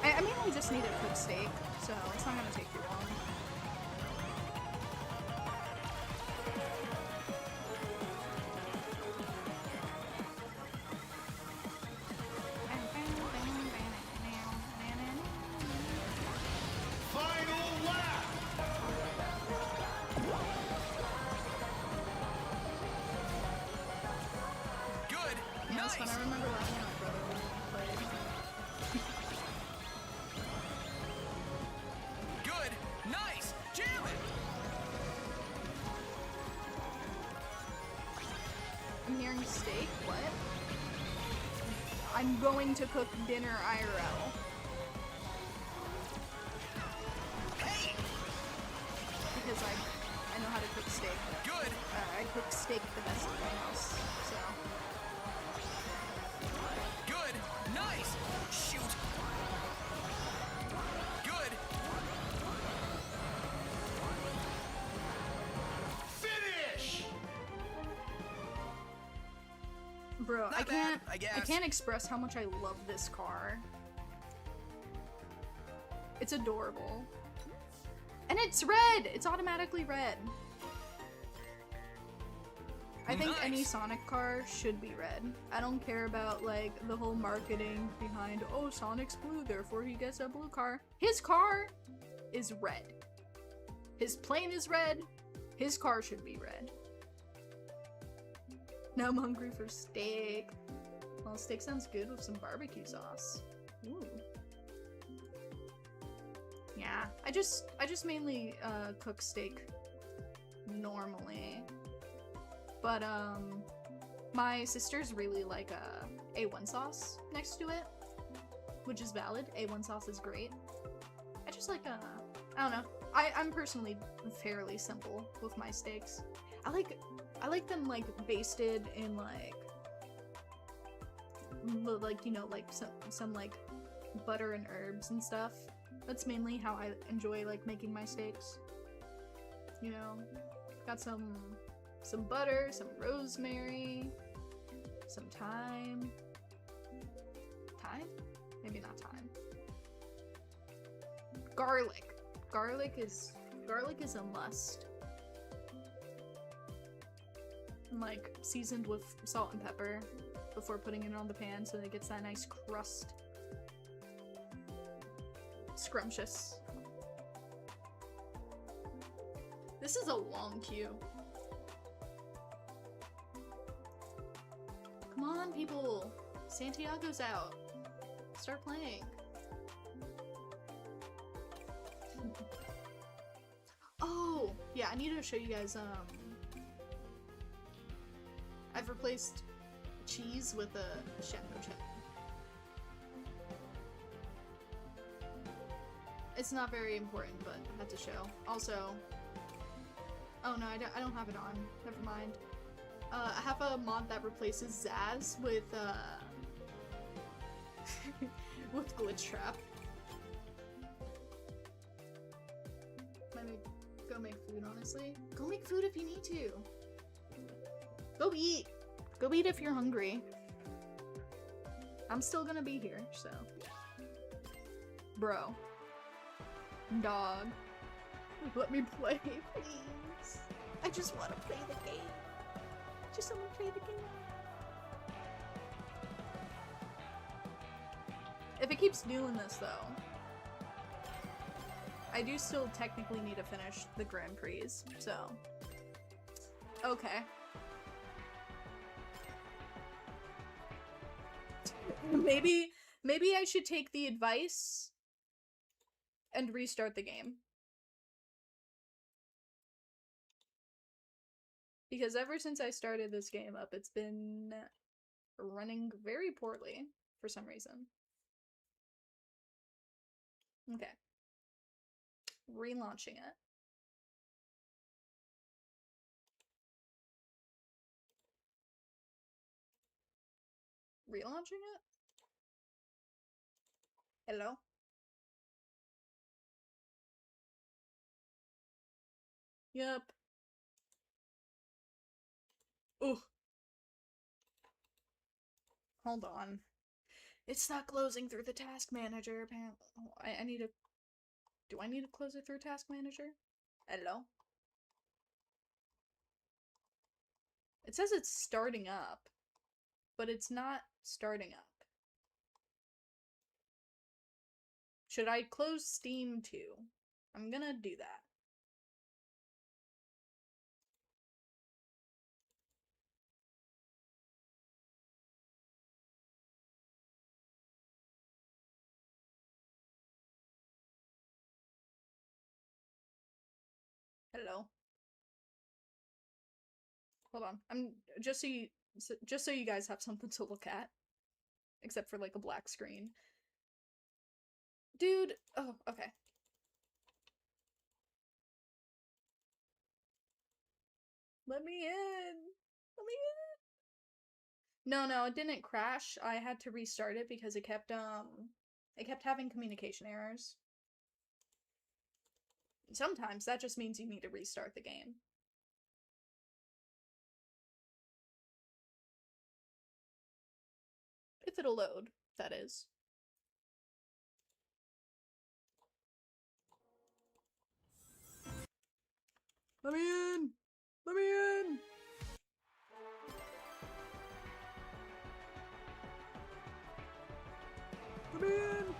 I mainly just need a quick steak, so it's not gonna take too long. Final lap. Yeah, that's when I remember laughing at my brother when he played. Good. Nice. Jam it. I'm hearing steak? What? I'm going to cook dinner IRL. Hey. Because I know how to cook steak. Good. I cook steak the best in my house, so. Good. Nice. Shoot. Good. Finish. Bro, Not bad, I guess. I can't express how much I love this car. It's adorable. And it's red! It's automatically red. I think any Nice. Sonic car should be red. I don't care about, like, the whole marketing behind, oh, Sonic's blue, therefore he gets a blue car. His car is red. His plane is red. His car should be red. Now I'm hungry for steak. Well, steak sounds good with some barbecue sauce. Ooh. Yeah, I just mainly cook steak normally. But my sisters really like A1 sauce next to it, which is valid. A1 sauce is great. I just like I don't know. I'm personally fairly simple with my steaks. I like them like basted in like you know, like some like butter and herbs and stuff. That's mainly how I enjoy like making my steaks. You know, got some butter, some rosemary, some thyme. Thyme? Maybe not thyme. Garlic. Garlic is a must. And, like, seasoned with salt and pepper before putting it on the pan so that it gets that nice crust. Scrumptious. This is a long queue. Come on, people! Santiago's out. Start playing. Oh! Yeah, I need to show you guys, I've replaced cheese with a chateau chip. It's not very important, but I had to show. Also, oh no, I don't have it on. Never mind. I have a mod that replaces Zaz with, with Glitch Trap. Maybe go make food, honestly. Go make food if you need to. Go eat! Go eat if you're hungry. I'm still gonna be here, so. Bro. Dog. Let me play, please. I just wanna play the game. Just wanna play the game. If it keeps doing this, though, I do still technically need to finish the Grand Prix, so. Okay. Maybe I should take the advice and restart the game. Because ever since I started this game up, it's been running very poorly for some reason. Okay. Relaunching it. Relaunching it? Hello? Yep. Ugh. Hold on. It's not closing through the task manager, apparently. Oh, I need to... Do I need to close it through task manager? Hello? It says it's starting up, but it's not starting up. Should I close Steam too? I'm gonna do that. Hello. Hold on. I'm just so you guys have something to look at. Except for like a black screen. Dude, oh, okay. Let me in. Let me in. No, it didn't crash. I had to restart it because it kept having communication errors. Sometimes that just means you need to restart the game. If it'll load, that is. Let me in! Let me in! Let me in!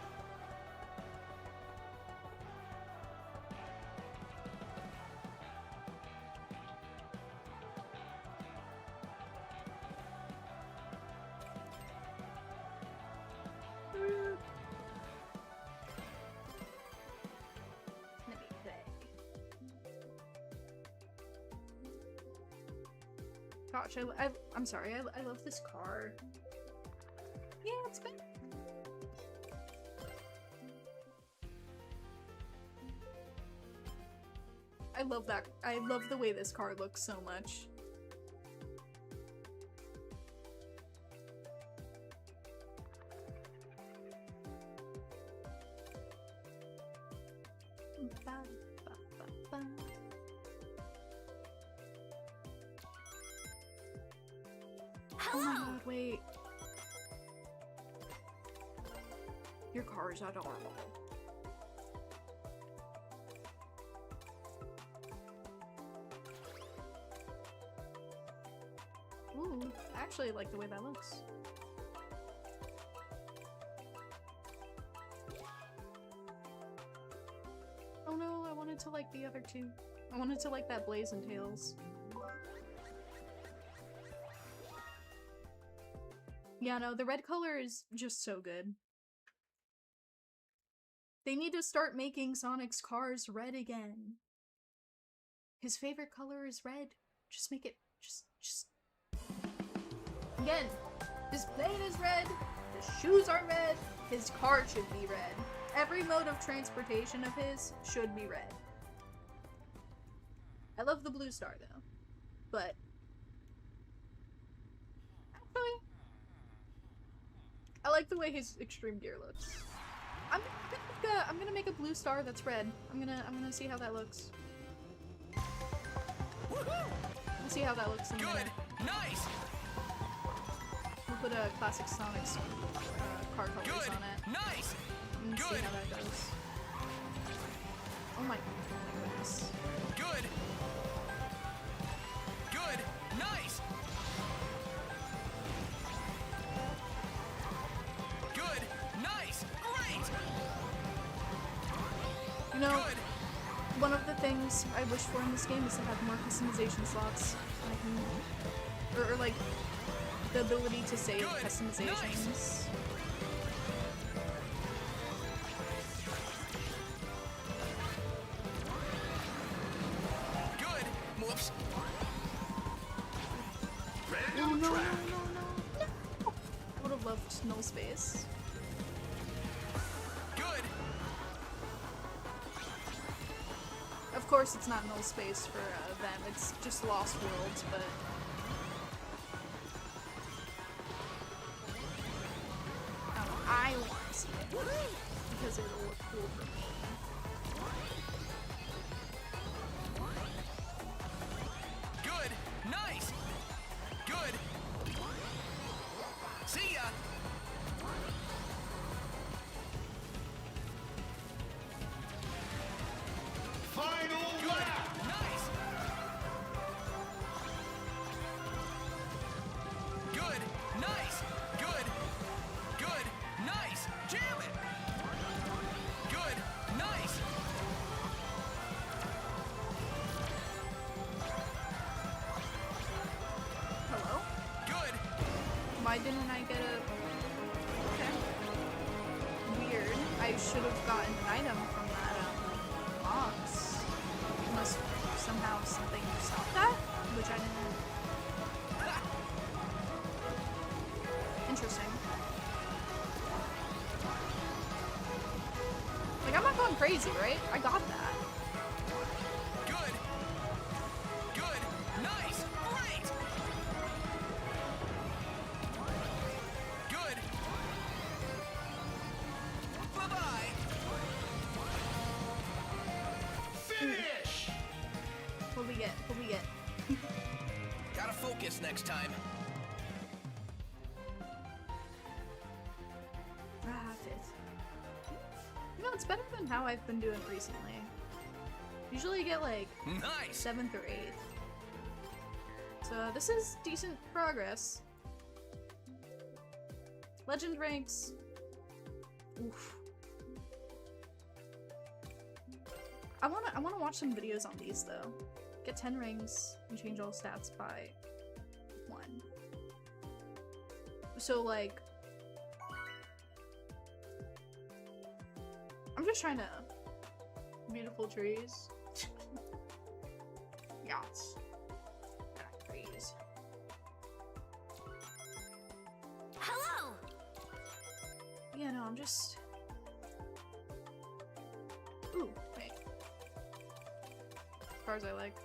Gosh, I'm sorry, I love this car. Yeah, it's good. I love that. I love the way this car looks so much. Oh my god, wait. Your car is adorable. Ooh, I actually like the way that looks. Oh no, I wanted to like the other two. I wanted to like that Blazing Tails. Yeah, no, the red color is just so good. They need to start making Sonic's cars red again. His favorite color is red. Just make it, just... Again, his plane is red, his shoes are red, his car should be red. Every mode of transportation of his should be red. I love the blue star though, but... Actually... I like the way his extreme gear looks. I'm gonna make a blue star that's red. I'm gonna see how that looks. We'll see how that looks in a minute. Good. Nice. We'll put a classic Sonic's car colors Good. on it. Nice. And see Good. how that goes. Oh my goodness. Good. Good. Nice. Good. Nice. Great. You know, Good. one of the things I wish for in this game is to have more customization slots. Or like, the ability to save Good. customizations. Nice. Good. Whoops. Oh no, no, no, no, no! I would have loved null space. Good. Of course it's not null space for them, it's just Lost Worlds, but... I want to see it, because it'll look cool for me. Good. Nice. Good. See ya. Final Good. lap. Nice. Good. Nice. Good. Good. Nice. Jam it. Good. Nice. Hello? Good. Why didn't I get a... Okay. Weird. I should have gotten an item from that, box. Unless somehow something stopped that, which I didn't. Interesting. Like, I'm not going crazy, right? I got that. Good. Good. Nice. Great. Good. Bye-bye. Finish! What we get? What we get? Gotta focus next time. Ah, fifth. You know, it's better than how I've been doing recently. Usually I get like Nice. 7th or 8th. So this is decent progress. Legend ranks. Oof. I wanna watch some videos on these though. Get 10 rings and change all stats by 1. So like, I'm just trying to beautiful trees. Yes. Trees. Hello! Yeah, no, I'm just. Ooh, wait. Cars I like.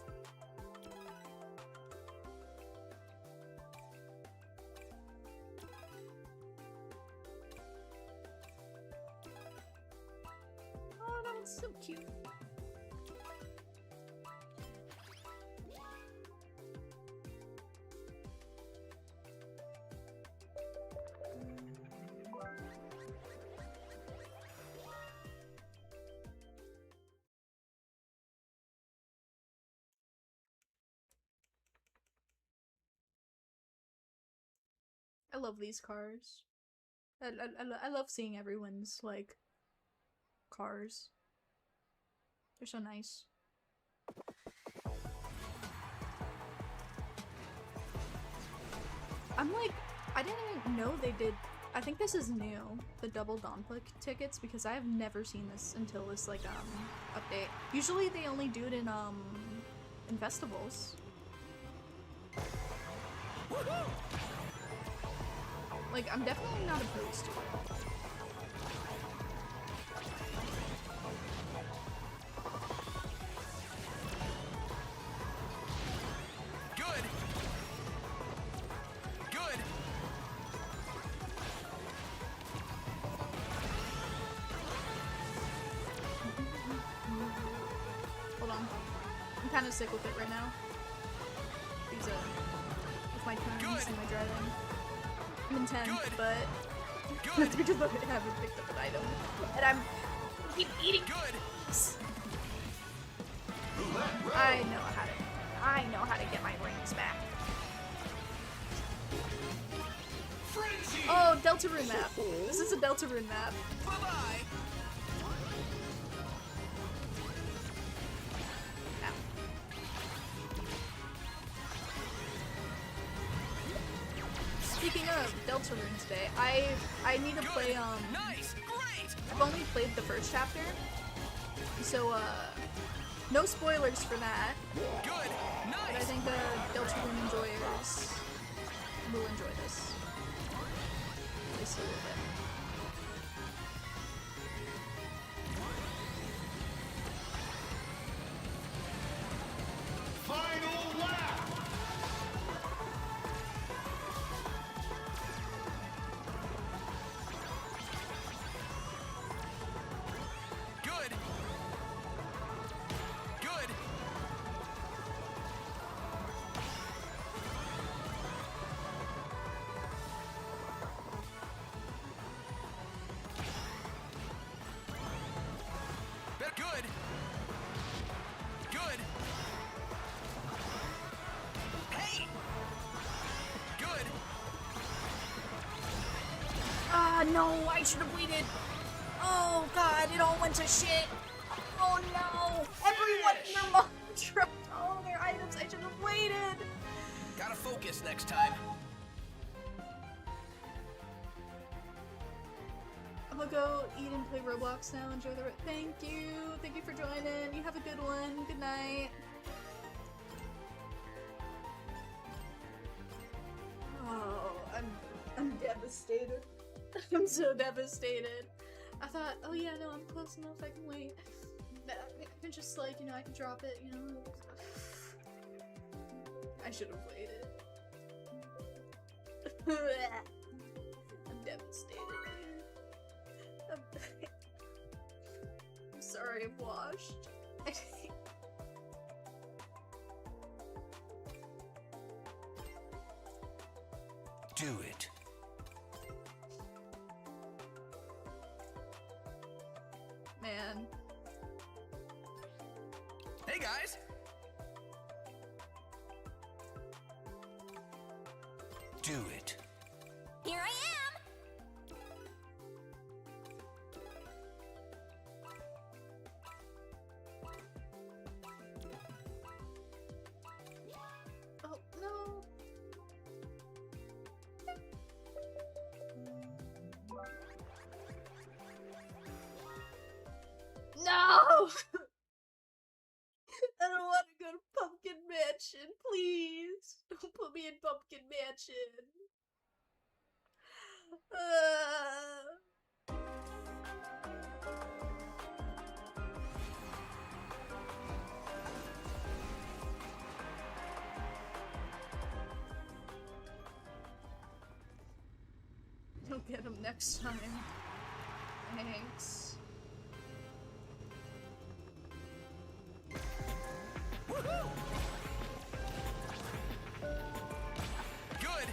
Oh, that one's so cute. I love these cars. I love seeing everyone's, like, cars. They're so nice. I'm like, I didn't know they did. I think this is new, the double Donpla tickets, because I have never seen this until this, like, update. Usually they only do it in festivals. Like, I'm definitely not opposed to it. Good. Good. Hold on. I'm kind of sick with it right now. These, with my turns Good. and my driving. I'm in 10th, Good. but Good. that's because I haven't picked up an item. And I'm keep eating. Good. I know how to get my rings back. Frenzy! Oh, Deltarune map. This is a Deltarune map. Bye-bye. Ow. Speaking of Deltarune today, I need to Good. play Nice. Great. I've only played the first chapter. So no spoilers for that. Good. But I Nice. think Deltarune enjoyers will enjoy this. At least a little bit. Final lap! Good. Good. Good. Good. Hey. Good. Ah, no, I should have waited. Oh god, it all went to shit. Oh no, everyone in their mom dropped all their items. I should have waited. Gotta focus next time. I'm gonna go eat and play Roblox now. Enjoy the. Thank you for joining. You have a good one. Good night. devastated. I'm so devastated. I thought, oh yeah, no, I'm close enough, I can wait. I can just, like, you know, I can drop it, you know. I should have waited. I'm devastated. I'm sorry I'm washed. Do it. Man. Hey guys! Do it. Here I am. Oh, no. No! I don't want to go to Pumpkin Mansion, please. Don't put me in Pumpkin Mansion. You'll get him next time. Thanks. Woohoo! Good.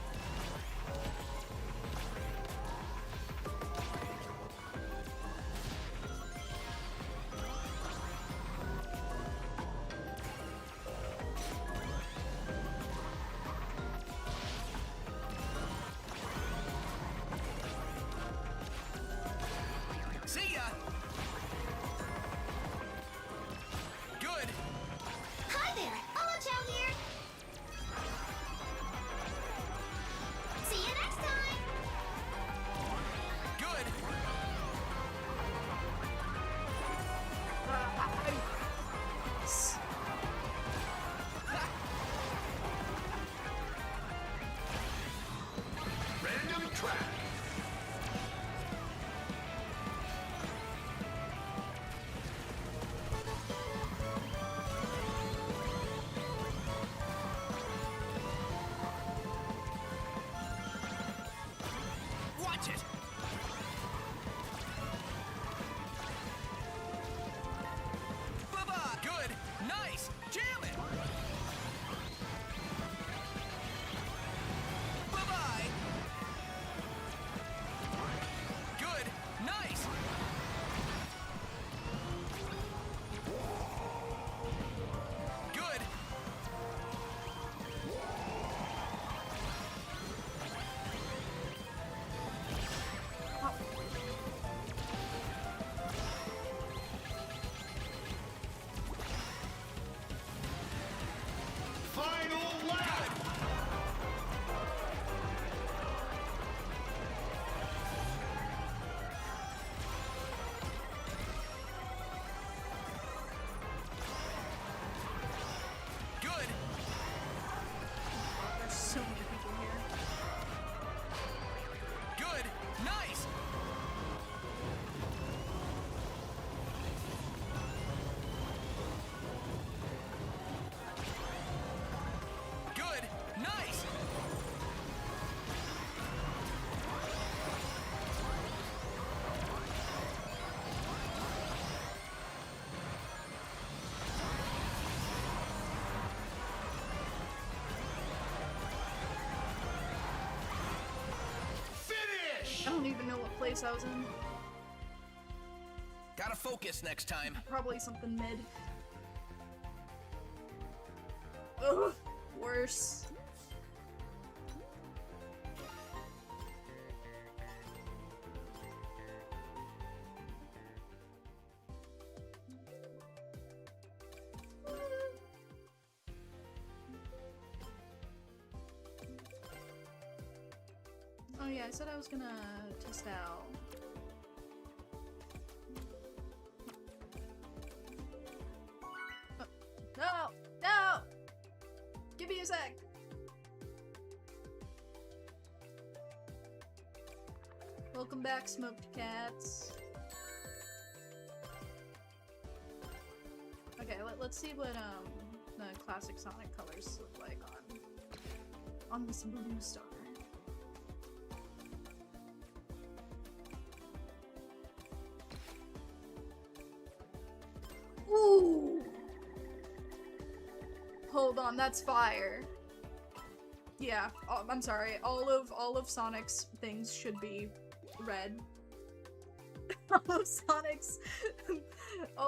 See ya. Good. Hi there. Hello, Chow here. See you next time. Good. Random track. Watch it. Bye-bye. Good. Nice. Jam it. Bye-bye. Good. Nice. Good. Final lap. Good. There's so many people here. Good. Nice. Good. Nice. Finish. I don't even know what place I was in. Gotta focus next time. Probably something mid. Ugh, worse. Oh yeah, I said I was gonna test out. Oh, no! No! Give me a sec! Welcome back, smoked cats. Okay, let's see what the classic Sonic colors look like on this blue star. Ooh! Hold on, that's fire. Yeah, I'm sorry. All of Sonic's things should be red. all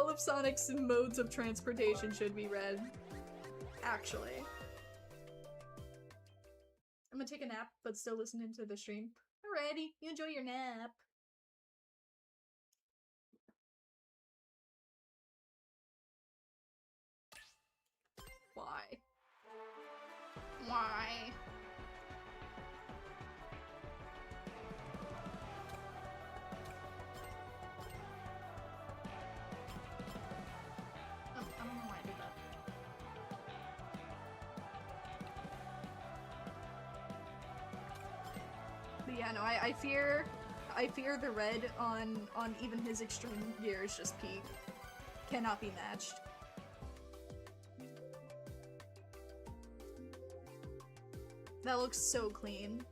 of Sonic's modes of transportation should be red. Actually. I'm gonna take a nap, but still listening to the stream. Alrighty, you enjoy your nap. Why? Why? Oh, I don't know why I did that. But yeah, no, I fear the red on even his extreme gear is just peak. Cannot be matched. That looks so clean.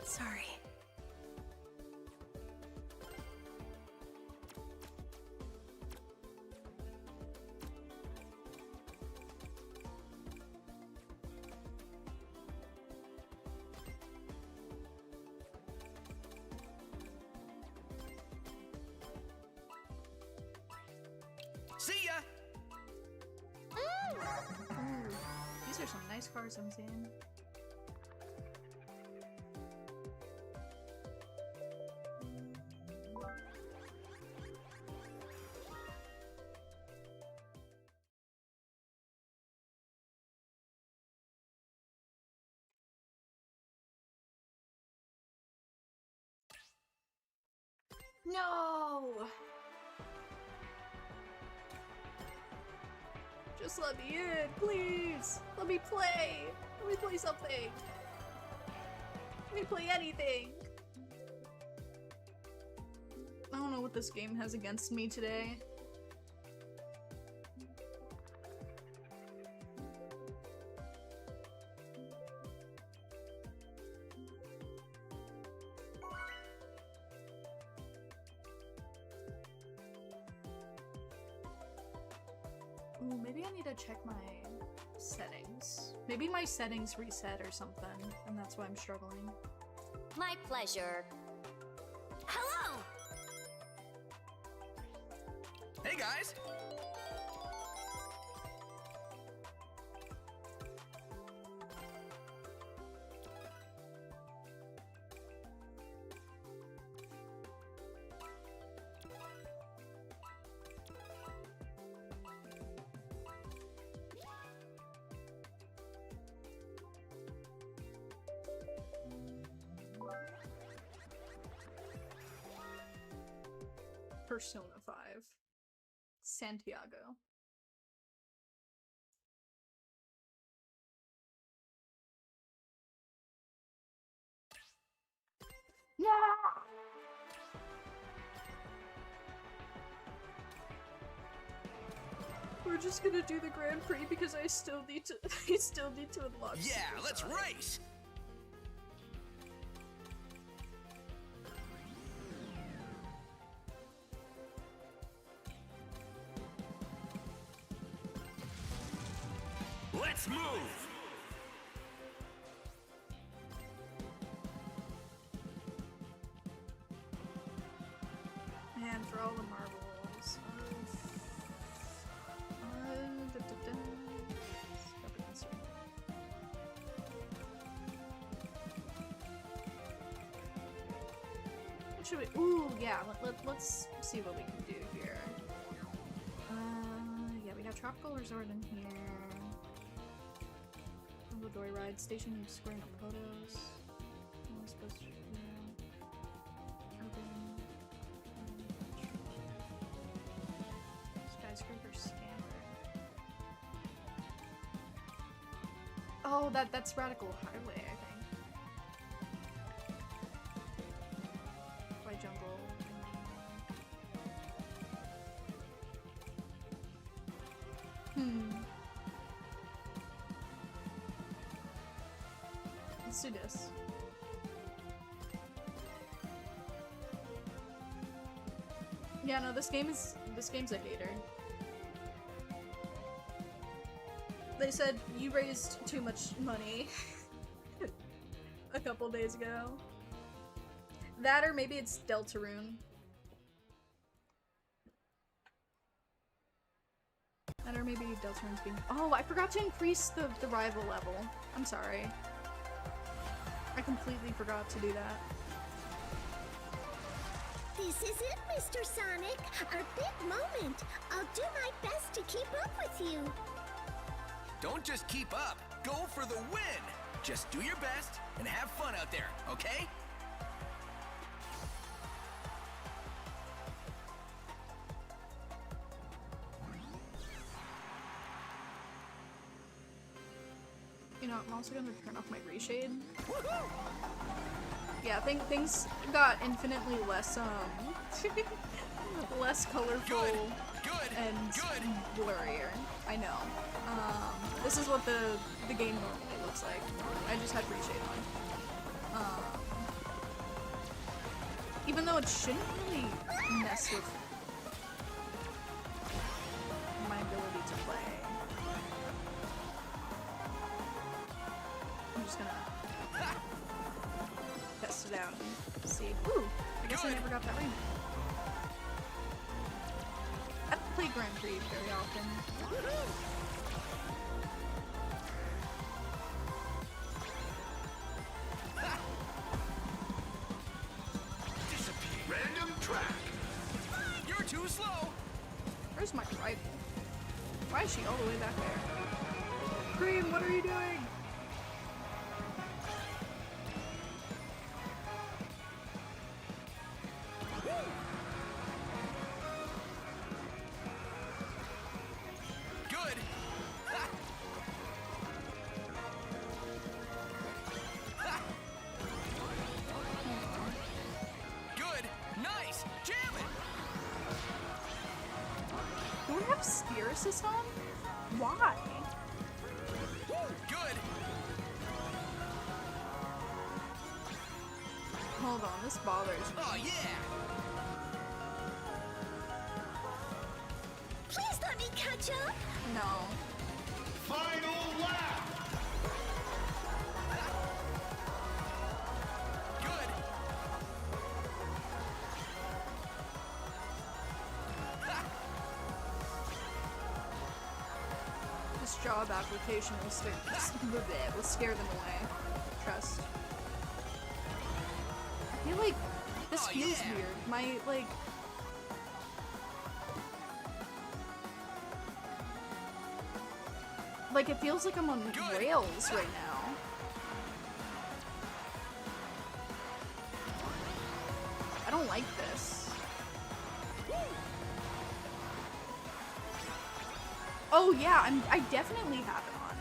Sorry. See ya! Ooh, these are some nice cars I'm seeing. No! Just let me in, please! Let me play! Let me play something! Let me play anything! I don't know what this game has against me today. Ooh, maybe I need to check my settings. Maybe my settings reset or something, and that's why I'm struggling. My pleasure. Hello! Hey guys! Persona 5. Santiago. No! We're just gonna do the Grand Prix because I still need to unlock. Yeah, Super let's Sonic. race! Let's move! Man, for all the marbles. It should we? Ooh, yeah. Let's see what we can do here. Yeah, we got Tropical Resort in here. Joy Ride Station, Square No Potos. What was supposed to Urban. Skyscraper Scamper. Oh, that's Radical Highway, I think. By Jungle. Let's do this. Yeah, no, this game's a hater. They said you raised too much money a couple days ago. That or maybe it's Deltarune. That or maybe Deltarune's being— oh, I forgot to increase the rival level. I'm sorry. I completely forgot to do that. This is it, Mr. Sonic. Our big moment. I'll do my best to keep up with you. Don't just keep up. Go for the win. Just do your best and have fun out there, okay? You know, I'm also gonna turn off my reshade. Yeah, things got infinitely less, less colorful and blurrier. I know. This is what the game normally looks like. I just had reshade on. Even though it shouldn't really mess with my ability to play. I'm just gonna test it out and see. Ooh, I guess I never got that ring. I don't play Grand Prix very often. Random track. You're too slow. Where's my rifle? Why is she all the way back there? Cream, what are you doing? Good. Good. Nice. Jam it. Do we have spear assist on? Why? Good. Hold on, this bothers me. Oh yeah. Please let me catch up. No. Final lap. Good. This job application will scare them away. Trust. I feel like this Oh, feels yeah. weird. My, like... Like, it feels like I'm on Good. rails right now. I don't like this. Oh yeah, I definitely have it on.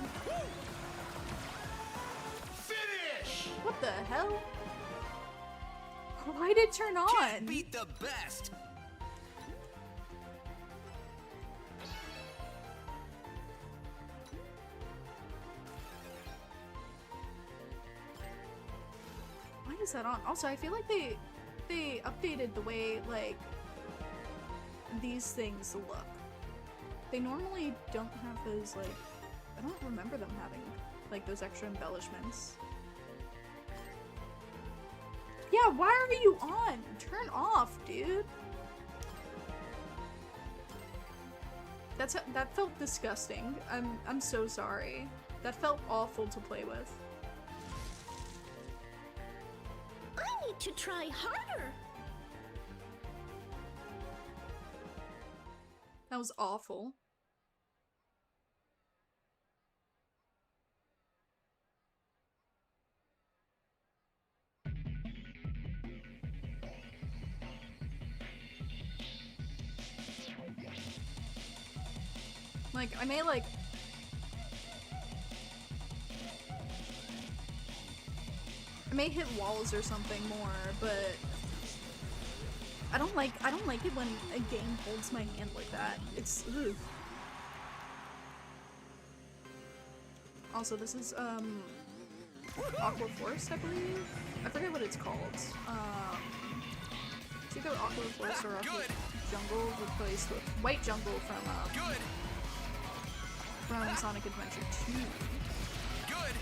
Finish. What the hell? Why did it turn on? Can't beat the best. Why is that on? Also, I feel like they updated the way, like, these things look. They normally don't have those, like, I don't remember them having, like, those extra embellishments. Yeah, why are you on? Turn off, dude. That felt disgusting. I'm so sorry. That felt awful to play with. I need to try harder. That was awful. Like, I may like... I may hit walls or something more, but... I don't like it when a game holds my hand like that. It's... ugh. Also, this is, Aqua Forest, I believe? I forget what it's called. It's either Aqua Forest or Aqua Jungle, replaced with White Jungle from Sonic Adventure 2. Good.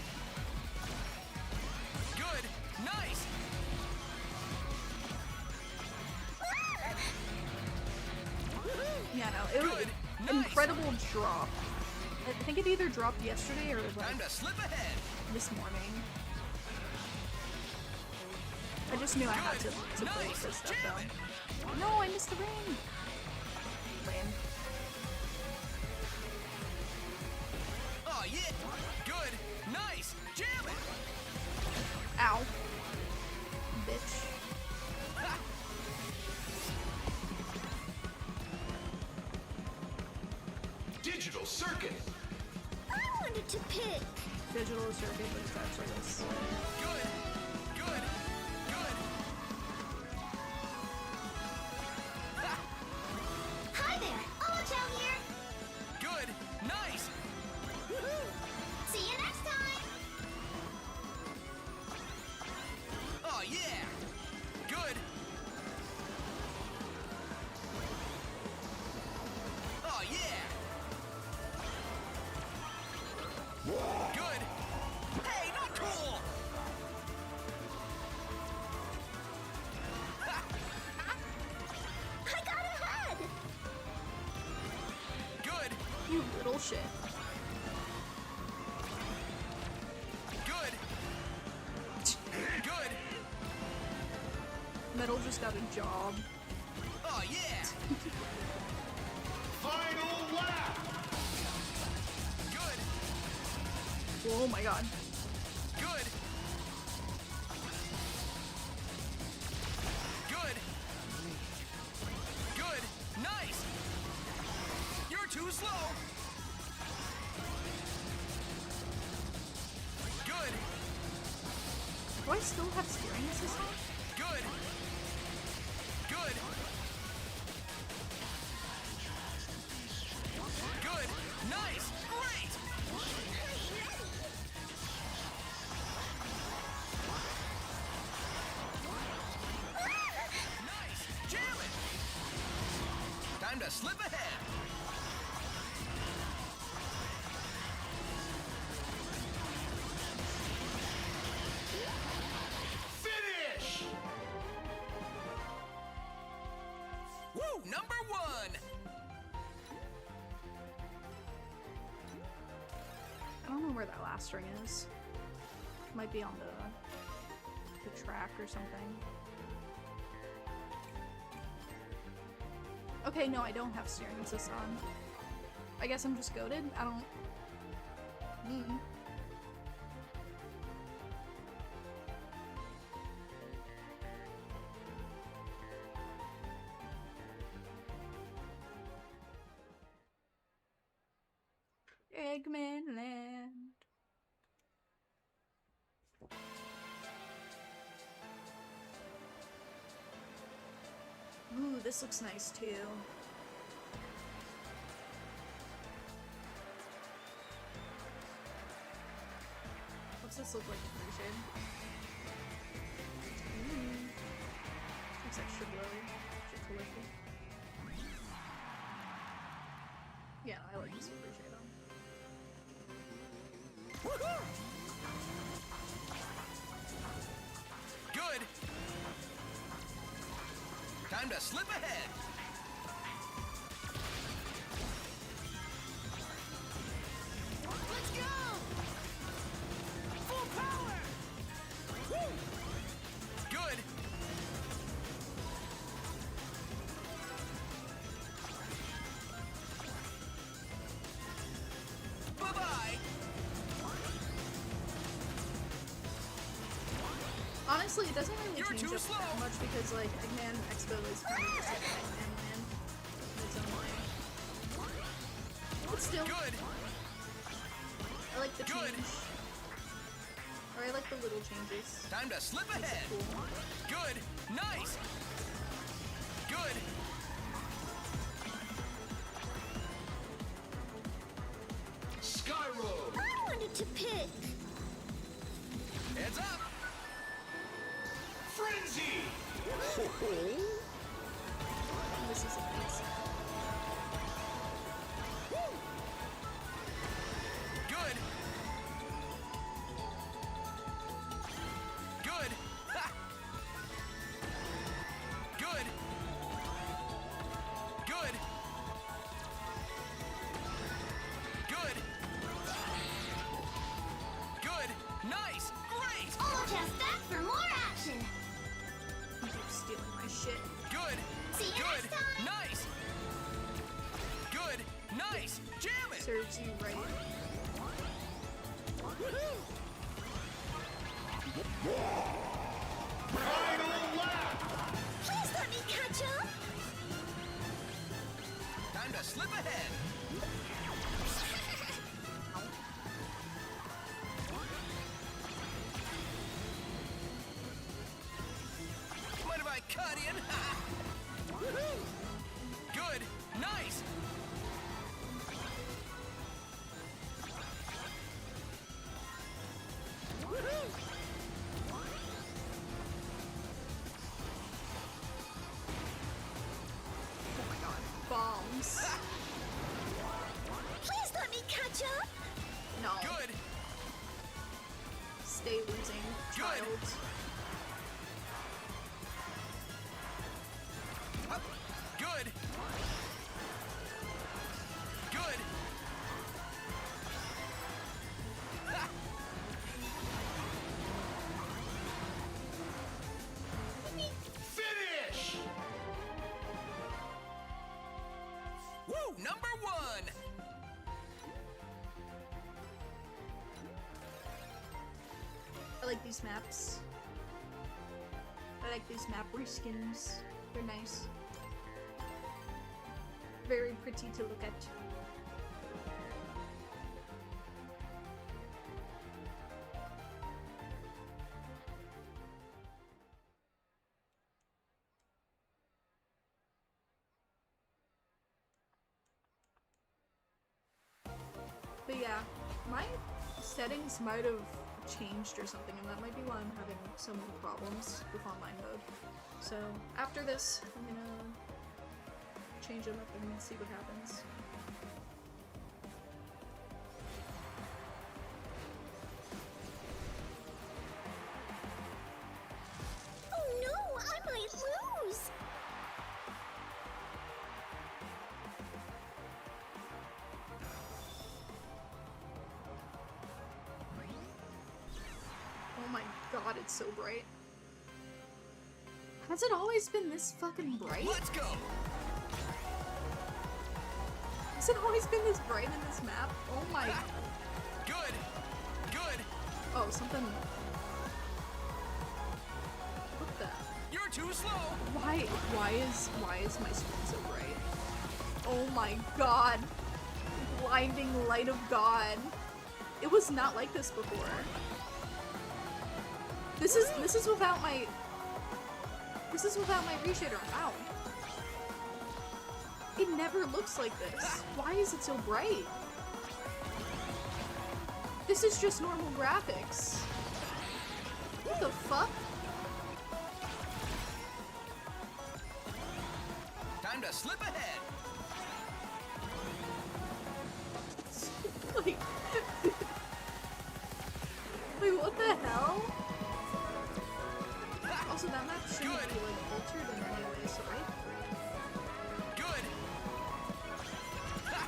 Good. Nice. Yeah, no, it was incredible drop. I think it either dropped yesterday or like Time to slip ahead. this morning. I just knew I had to play this stuff though. No, I missed the ring! Lame. Oh yeah. Good. Nice. Jam it. Ow. Bitch. Digital circuit. I wanted to pick. Digital circuit, but it's actually this. Good. Good. Good. Hi there, Ocho here. Good. Nice. See you next time. Oh yeah. Good. Oh yeah. Good. Hey, not cool. I got ahead. Good. You little shit. Good. Good. Metal just got a job. Oh yeah. Final lap. Good. Oh my god. Good. Good. Good. Nice. You're too slow. Good. Do I still have steering assist on? Good. Good. Good. Nice. Great. Nice. Jam it. Time to slip ahead. Finish. Woo! Number one. I don't know where that last ring is. Might be on the track or something. Okay, no, I don't have steering assist on. I guess I'm just goated. I don't. Eggman Land. Ooh, this looks nice too. What's this look like in shade? Looks extra glowy. Extra colorful. Yeah, I like this super shade on. Woohoo! Good. Time to slip ahead. Let's go! Full power! Woo! Good. honestly, it doesn't really You're change too up slow. that much because, like, Eggman Expo is kind of just like Eggman Land in its own way. But still, Good. I like the Good. change. Or I like the little changes. Time to slip Makes it ahead. cool. Good. Nice. Good. Skyroad. I wanted to pick. Heads up. Frenzy. This is amazing. Good. Good. Ha. Good. Good. Good. Good. Nice. Great. I'll just back for more action. You keep stealing my shit. Good. See you Good. next time. Nice. Good. Nice. Jam it. Serves you right. Final lap. Please let me catch up. Time to slip ahead. Mind if I cut in? Good. Nice. Oh my god. Bombs. Please let me catch up. No. Good. Stay losing, child. Up. Good. Good. Ha. Finish. Woo! Number one. I like these maps. I like these map reskins. They're nice. Very pretty to look at. But yeah, my settings might have changed or something, and that might be why I'm having so many problems with online mode. So after this, I'm gonna change them up and see what happens. Oh no, I might lose. Oh my god, it's so bright. Has it always been this fucking bright? Let's go. Has it always been this bright in this map? Oh my... Good. Good. Oh, something... What the... You're too slow. Why is my screen so bright? Oh my god. Blinding light of God. It was not like this before. This is without my reshader. Ow. It never looks like this. Why is it so bright? This is just normal graphics. What the fuck? Time to slip ahead. Like, wait, what the hell? Also, that map shouldn't Good. be like altered in any way, so right? Good. Ha.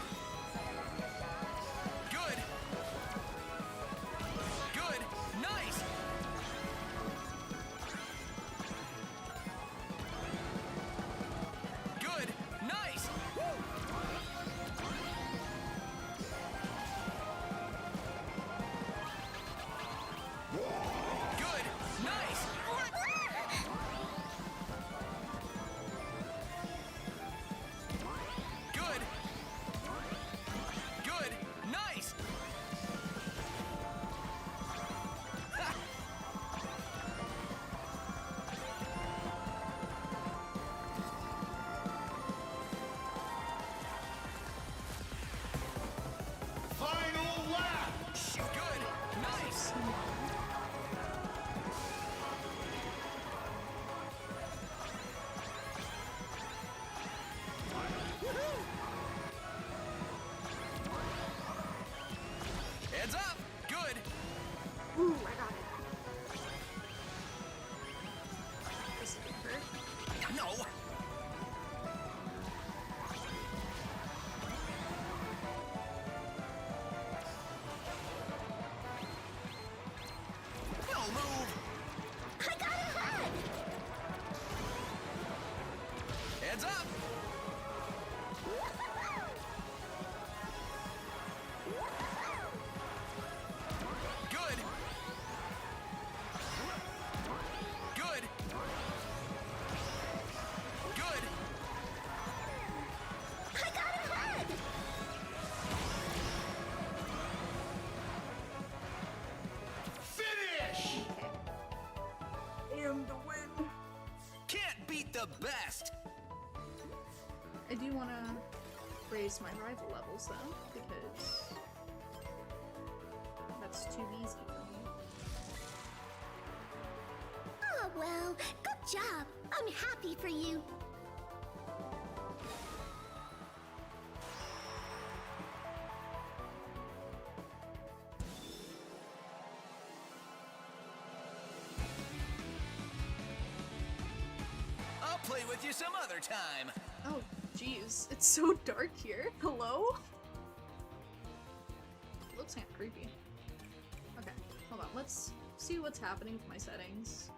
Good. Good. Nice. Good. Nice. Good. Nice. up! Good! Good! Good! I got ahead! Finish! Okay. And the win. Can't beat the best! I do want to raise my rival levels though, because that's too easy for me. Oh, well, good job. I'm happy for you. I'll play with you some other time. Oh, jeez. It's so dark here. Hello? Looks kind of creepy. Okay, hold on. Let's see what's happening with my settings.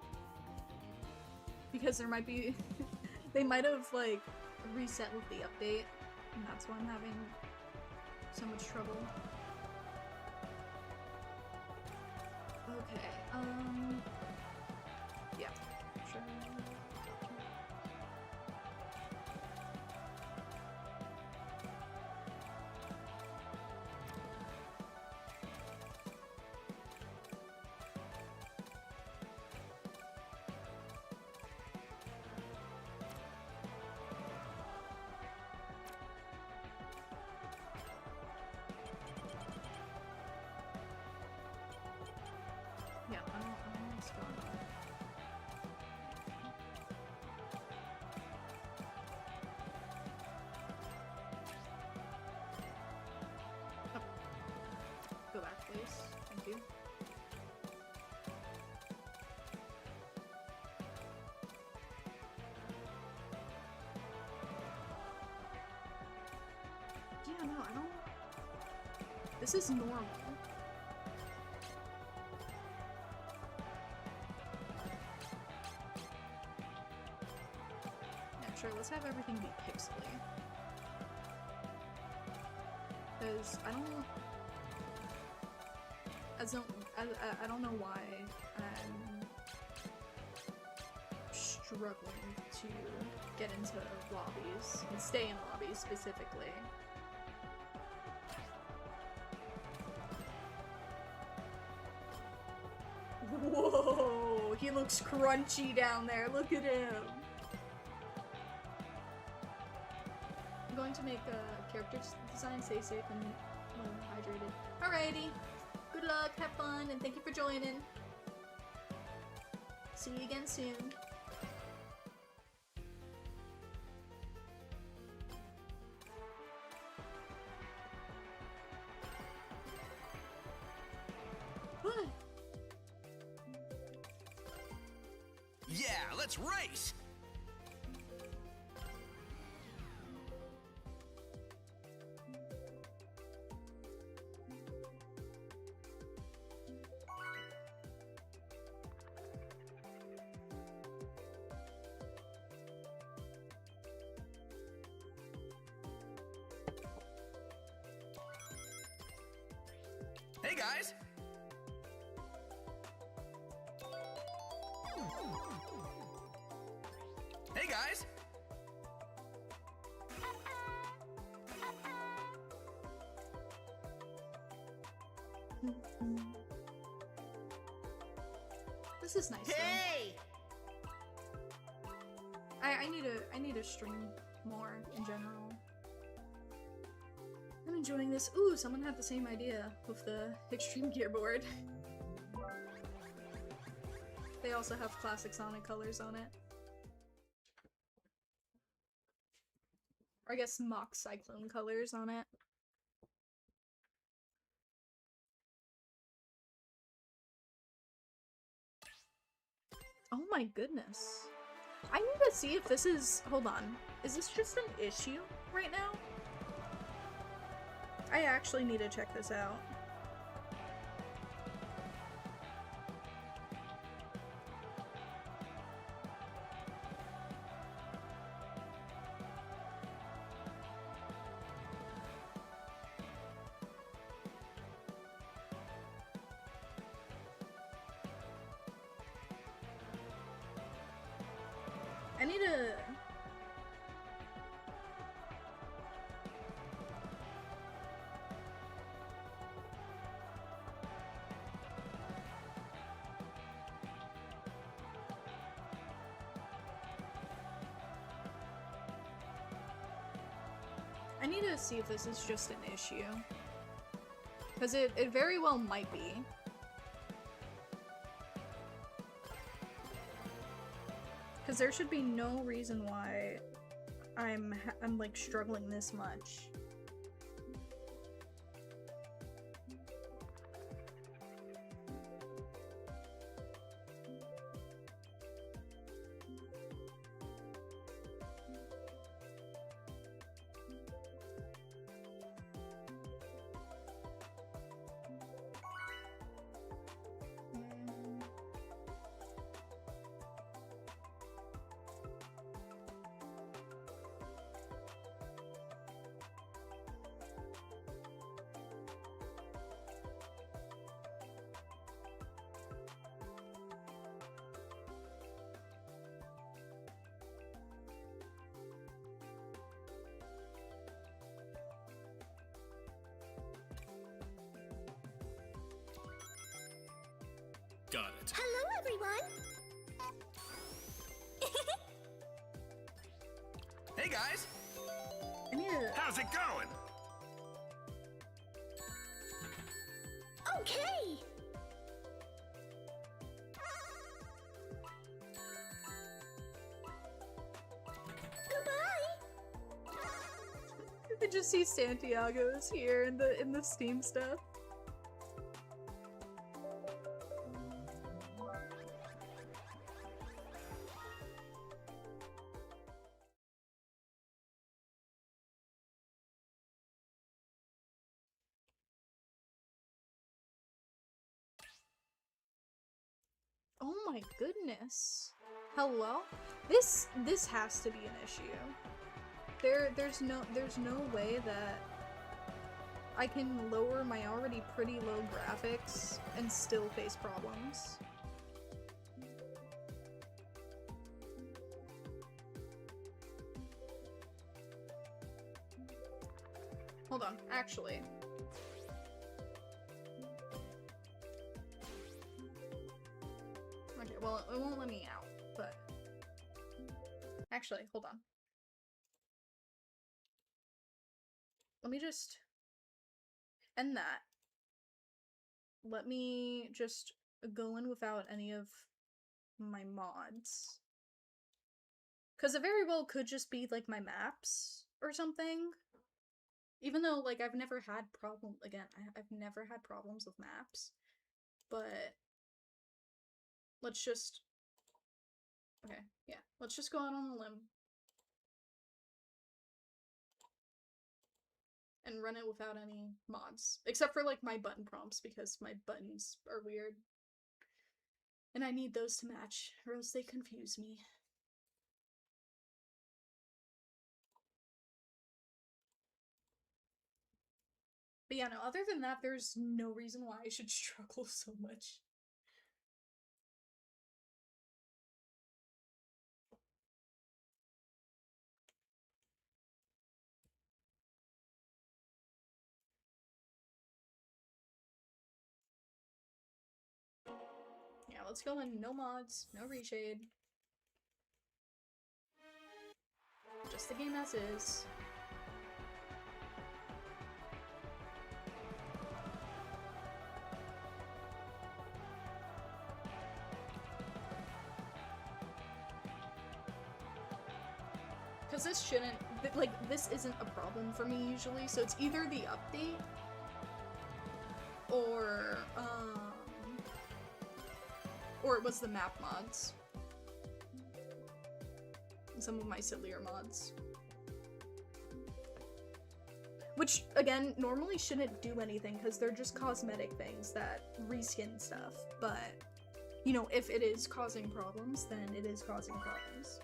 Because there might be... they might have, like, reset with the update, and that's why I'm having so much trouble. Okay, yeah, sure. Yeah, I don't know what's going on. Oh. Go back, please. Thank you. Yeah, no, I don't... This is normal. Yeah, sure, let's have everything be pixely. Because I don't... I don't know why I'm struggling to get into lobbies and stay in lobbies specifically. Whoa, he looks crunchy down there. Look at him. I'm going to make a character design, stay safe and hydrated. Alrighty. Good luck, have fun, and thank you for joining. See you again soon. What? Yeah, let's race! Hey guys! Hey guys! This is nice. Hey! I need to stream more in general. I'm enjoying this. Ooh, someone had the same idea with the extreme gear board. They also have classic Sonic colors on it. Or I guess mock Cyclone colors on it. Oh my goodness. I need to see if this is... Hold on. Is this just an issue right now? I actually need to check this out. I need to... I need to see if this is just an issue. Because it very well might be. Because there should be no reason why I'm like struggling this much. Got it. Hello, everyone. Hey guys! I need to... How's it going? Okay. Goodbye. I just see Santiago's here in the Steam stuff. Oh my goodness. Hello? This has to be an issue. There's no way that I can lower my already pretty low graphics and still face problems. Hold on, actually. Okay, well, it won't let me out, but... Actually, hold on. Let me just end that. Let me just go in without any of my mods. Because it very well could just be, like, my maps or something. Even though, like, I've never had I've never had problems with maps. But... let's just... okay, yeah. Let's just go out on a limb. And run it without any mods. Except for, like, my button prompts, because my buttons are weird. And I need those to match, or else they confuse me. But yeah, no, other than that, there's no reason why I should struggle so much. Yeah, let's go in no mods, no reshade. Just the game as is. Because this shouldn't, like, this isn't a problem for me usually, so it's either the update or it was the map mods. Some of my sillier mods. Which, again, normally shouldn't do anything because they're just cosmetic things that reskin stuff, but, you know, if it is causing problems, then it is causing problems.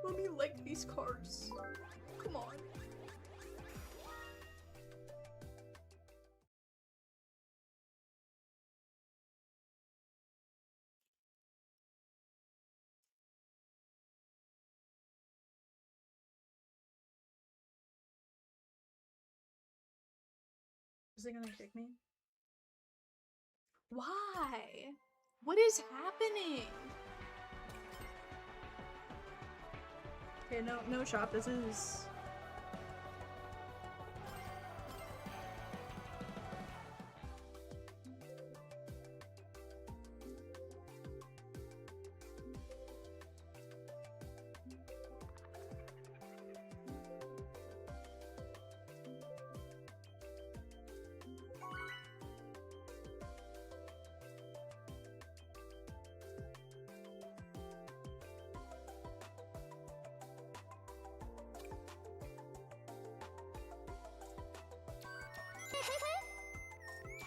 Let me like these cars. Come on. Is it gonna kick me? Why? What is happening? Okay, no shop. This is...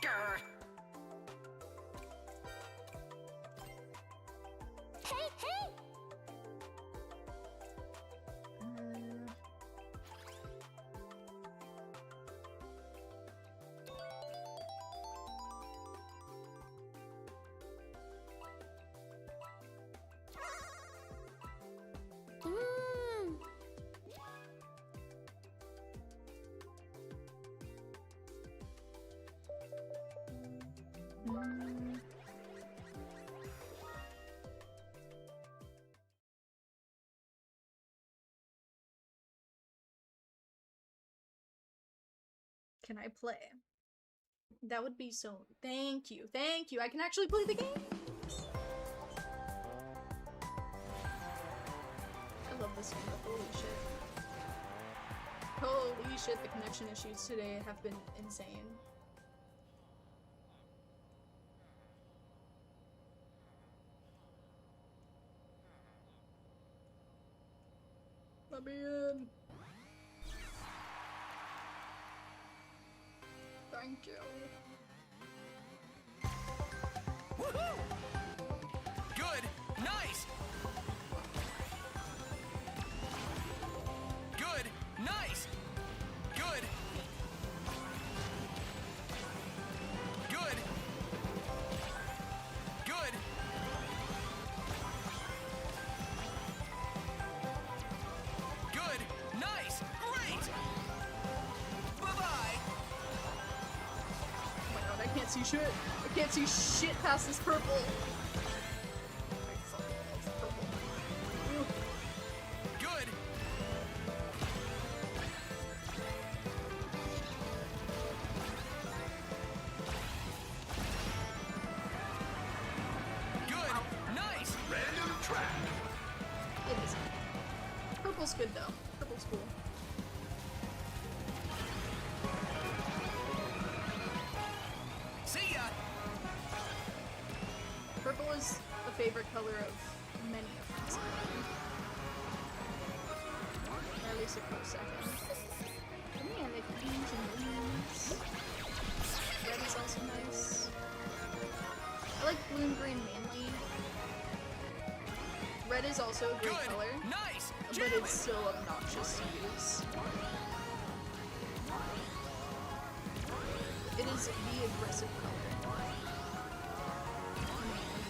Grr. Hey, hey! Mm. Can I play? That would be so... Thank you. Thank you. I can actually play the game. I love this game, but holy shit. Holy shit, the connection issues today have been insane. Let me in. Thank you. Woohoo! Good. Nice. Good. Nice. Good. Good. Good. Good. Nice. Great. Bye-bye. Oh my god, I can't see shit. I can't see shit past this purple. It's purple. Ew. Good. Good. Nice. Random track. It is. Purple's good though. Purple's cool. See ya. Purple is a favorite color of many of us. Or at least a close second. For me, I like greens and blues. Red is also nice. I like blue and green mainly. Red is also a great Good. color, Nice. but Jam it's it. still obnoxious to use. It is the aggressive color.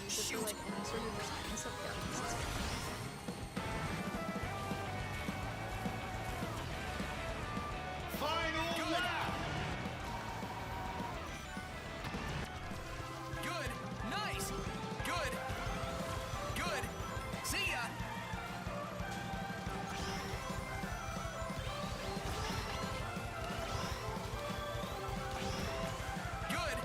Shoot. Like any sort of design and stuff. Yeah, this is Final lap! Good. Nice. Good. Good. See ya. Good.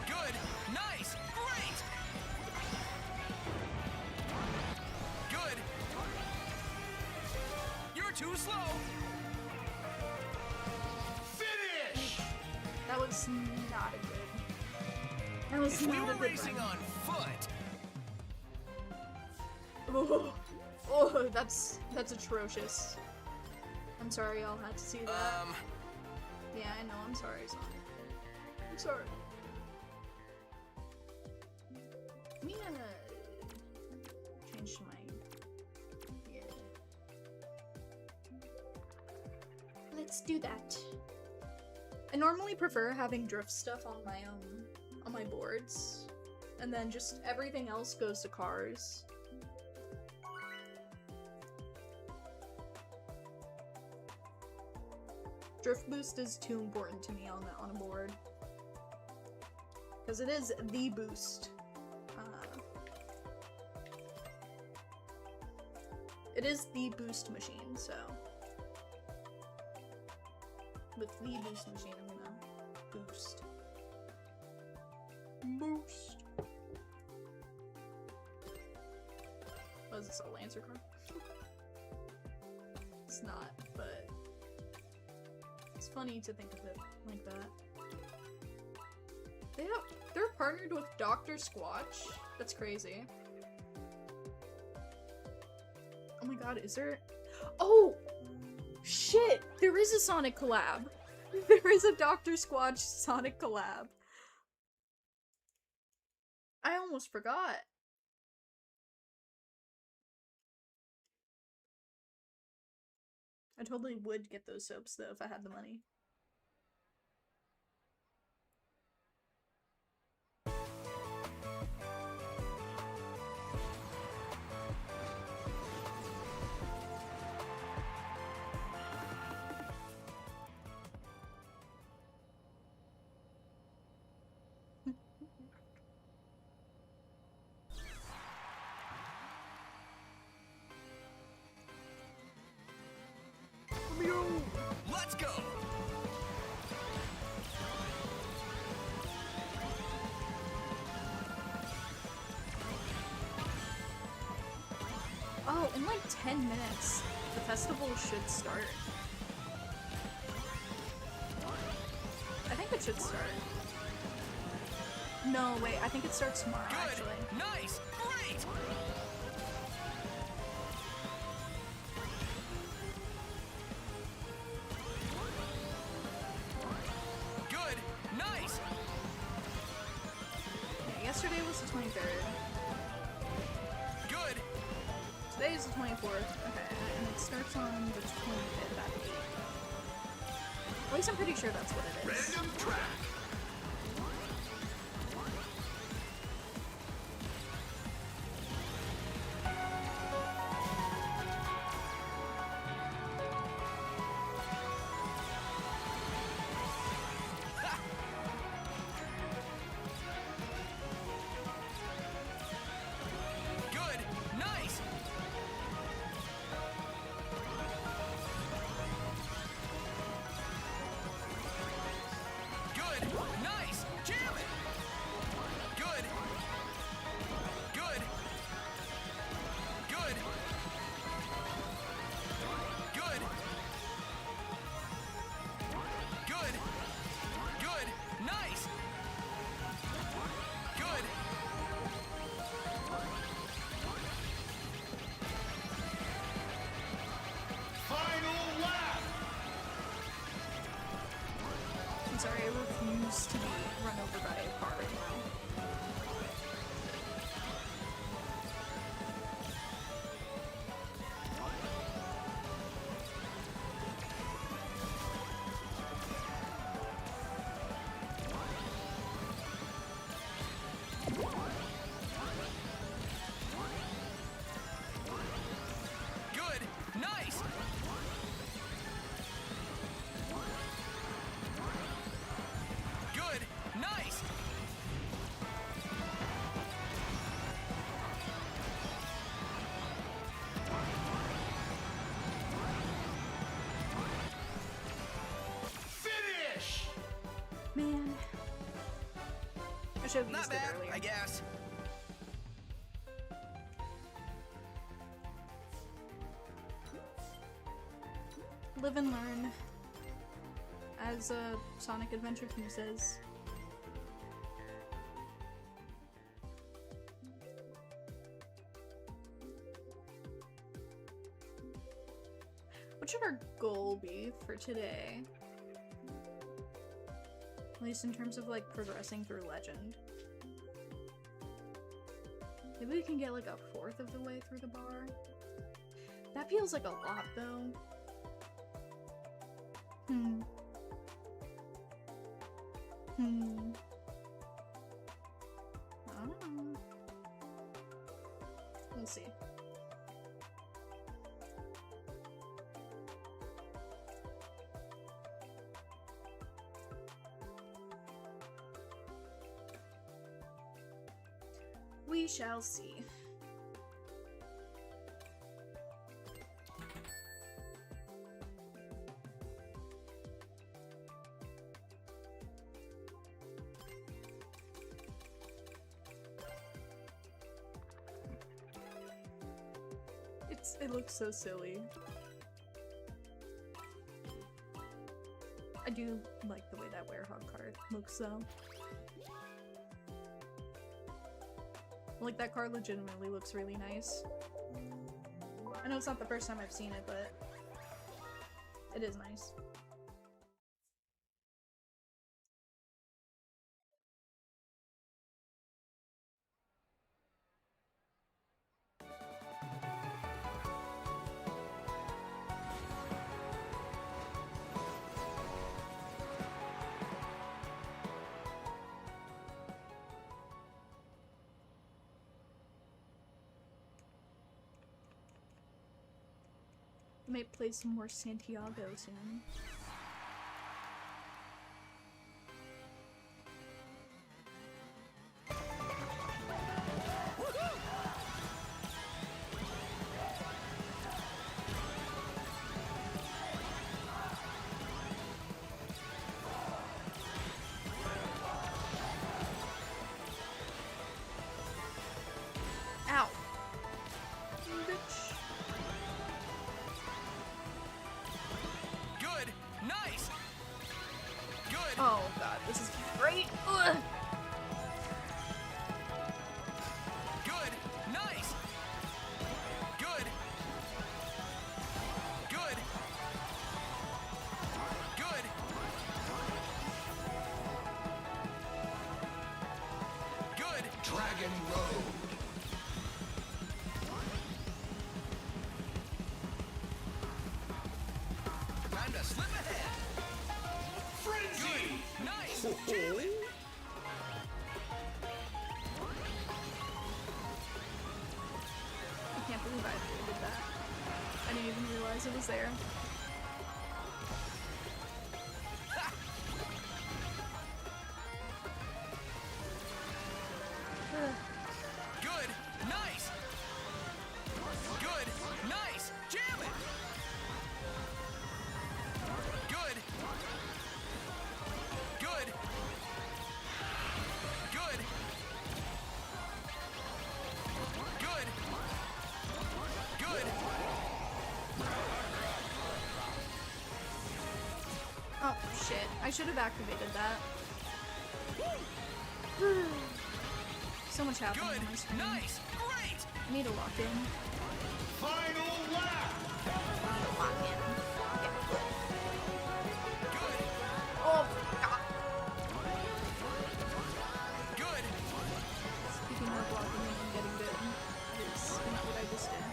Good. Nice. Great. Good. You're too slow. Finish! That was not a good. That was If we not were a good racing run. on foot, Oh, that's atrocious. I'm sorry y'all had to see that. Yeah, I know, I'm sorry, Sonic. I'm sorry. Let me change my... Yeah. Let's do that. I normally prefer having drift stuff on my boards, and then just everything else goes to cars. Drift boost is too important to me on a board, because it is the boost. It is the boost machine, so with the boost machine, I'm gonna boost. Boost. Oh, is this a Lancer car? It's not, but it's funny to think of it like that. They're partnered with Dr. Squatch? That's crazy. Oh my god, is there... Oh! Shit! There is a Sonic collab! There is a Dr. Squatch Sonic collab. I almost forgot. I totally would get those soaps though if I had the money. let's go! Oh, in like 10 minutes, the festival should start. I think it should start. No, wait, I think it starts tomorrow, Good! actually. Nice! Great! Good! Nice! Yeah, yesterday was the 23rd. Good! Today is the 24th. Okay, and it starts on the 25th at 8. At least I'm pretty sure that's what it is. Random track! Good! Nice! Good! Nice! Jam it! Good! Good! Good! Good! Good! Good! Nice! Good! Final lap! I'm sorry, I refuse to be run over by a car right now. Good! Nice! Good! Nice! Finish! Man. I should have Not used it bad, earlier. I guess. Live and learn. as Sonic Adventure 2 says. What should our goal be for today? At least in terms of like progressing through Legend. Maybe we can get like a fourth of the way through the bar. That feels like a lot though. I don't know. We'll see. We shall see. It looks so silly. I do like the way that Werehog card looks though. Like, that card legitimately looks really nice. I know it's not the first time I've seen it, but it is nice. Might play some more Santiago soon. Ow! Bitch. Good. Nice. Good. Oh god, this is great! Ugh. Good. Nice. Good. Good. Good. Good. Dragon Road. Time to slip ahead. Frenzy. Good. Nice. Jam it. I can't believe I did that. I didn't even realize it was there. Ugh. Good. Nice. Good. Nice. Jam it. Good. Good. Good. Good. Good. Oh shit, I should have activated that. So much happening Good. on my screen. Nice. Great. I need to lock in. Final lap. Lock in. Okay, good. Good. Oh god. Good. Speaking of locking in and getting bitten, is not what I just did.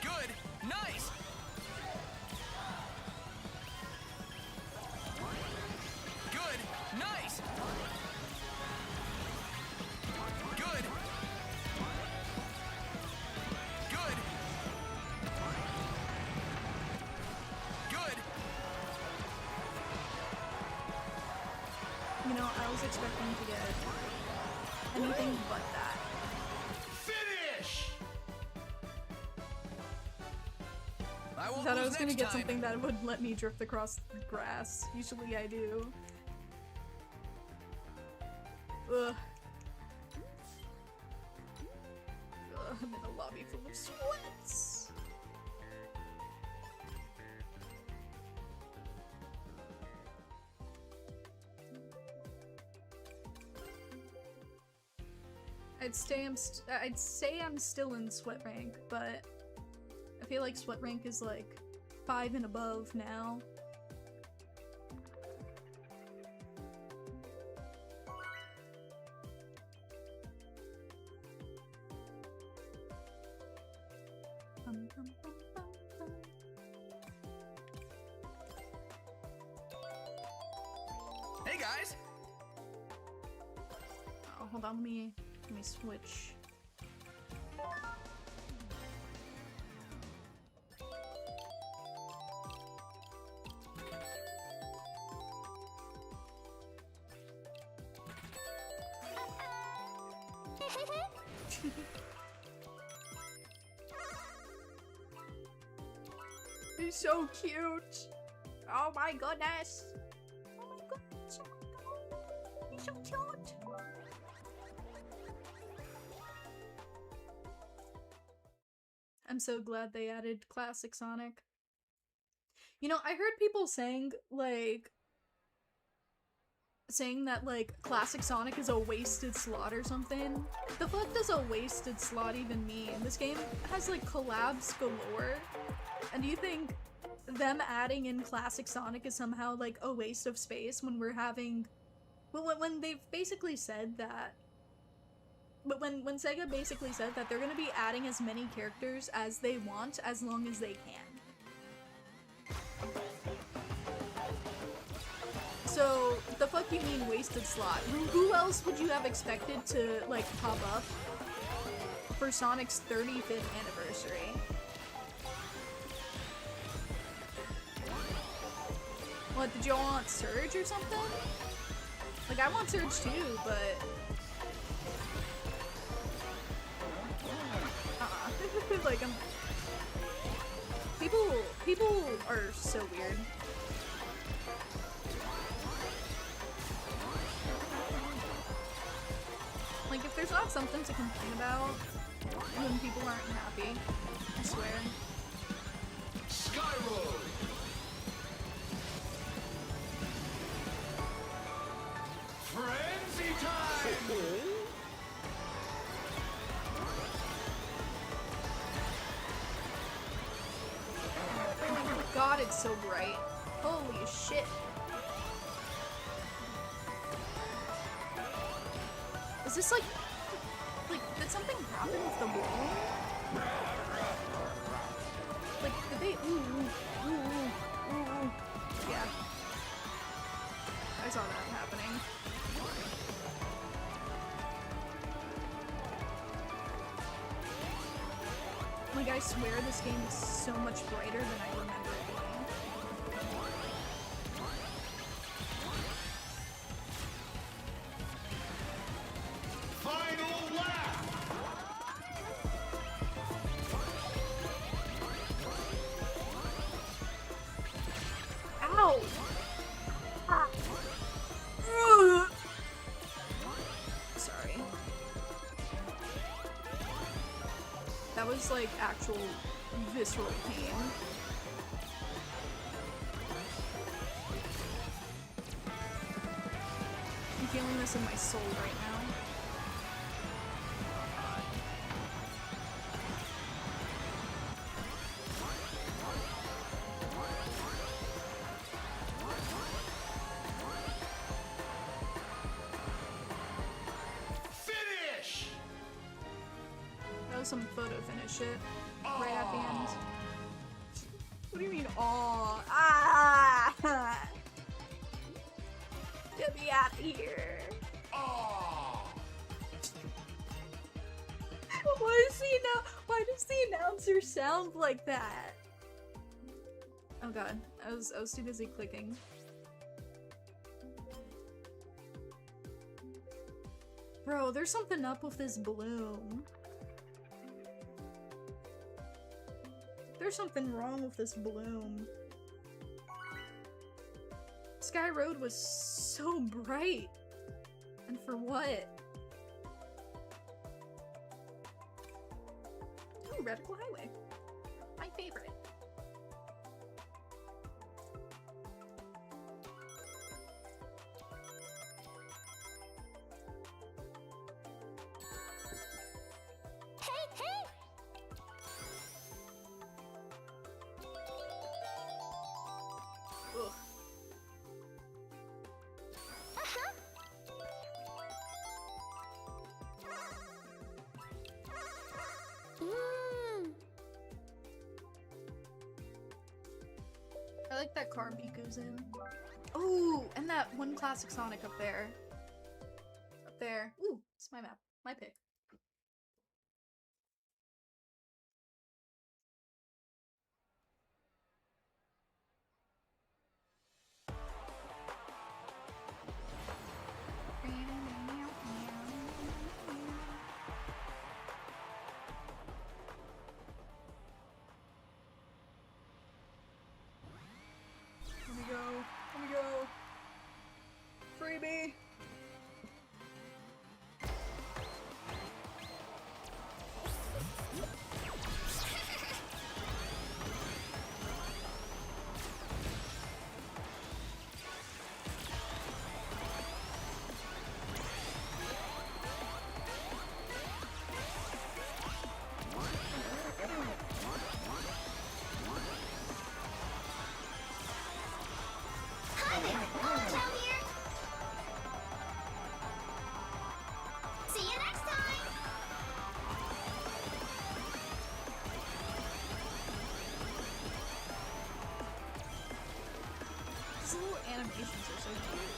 Good. Nice. Good. Nice. Good. Good. Good. You know, I was expecting to get anything but that. Finish. I I won't thought I lose was gonna next get time. something that would let me drift across the grass. Usually I do. Ugh. Ugh, I'm in a lobby full of sweats. I'd say I'm still in sweat rank, but I feel like sweat rank is like 5 and above now. Bum, bum, bum, bum, bum. Hey guys! Oh, hold on, let me switch. He's so cute. Oh my goodness. Oh my goodness. Oh my god. He's so cute. I'm so glad they added Classic Sonic. You know, I heard people saying that like Classic Sonic is a wasted slot or something. The fuck does a wasted slot even mean? This game has like collabs galore. And do you think them adding in Classic Sonic is somehow like a waste of space when we're having, well, when they've basically said that, but when Sega basically said that they're gonna be adding as many characters as they want as long as they can. So, the fuck you mean wasted slot? Who else would you have expected to, like, pop up for Sonic's 35th anniversary? What, did y'all want Surge or something? Like, I want Surge too, but... like, people are so weird. Like, if there's not something to complain about, when people aren't happy, I swear. Skyroad. Frenzy time. Oh my god, it's so bright. Holy shit. Is this like, did something happen with the balloon? Like, did they, ooh. Yeah. I saw that happening. Like, I swear this game is so much brighter than I remember it being. Final lap. Ow! Ah. Ugh. Sorry. That was like actual visceral pain. I'm feeling this in my soul right now. Finish. That was some photo finish shit right at the end. What do you mean, aw? Ah! Get me out of here. Oh. Why does the announcer sound like that? Oh god, I was too busy clicking. Bro, there's something up with this bloom. There's something wrong with this bloom. Sky Road was so bright. And for what? Ooh, Radical Highway. My favorite. like that car Miku's in. Oh, and that one classic Sonic up there. Up there. Ooh, it's my map. My pick. Let me go. Let me go. Freebie. Hi there, Orange out here. See you next time. These little animations are so cute.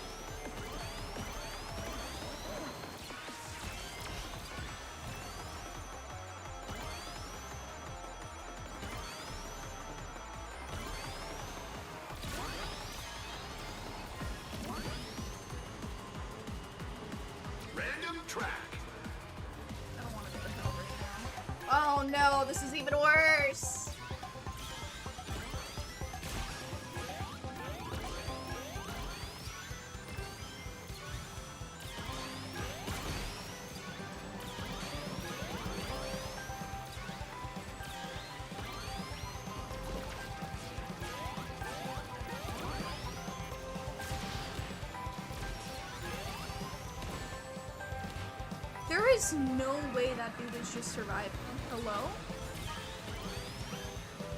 Random track. I don't want to go to hell right now. Oh no, this is even worse! There is no way that dude is just surviving. Hello?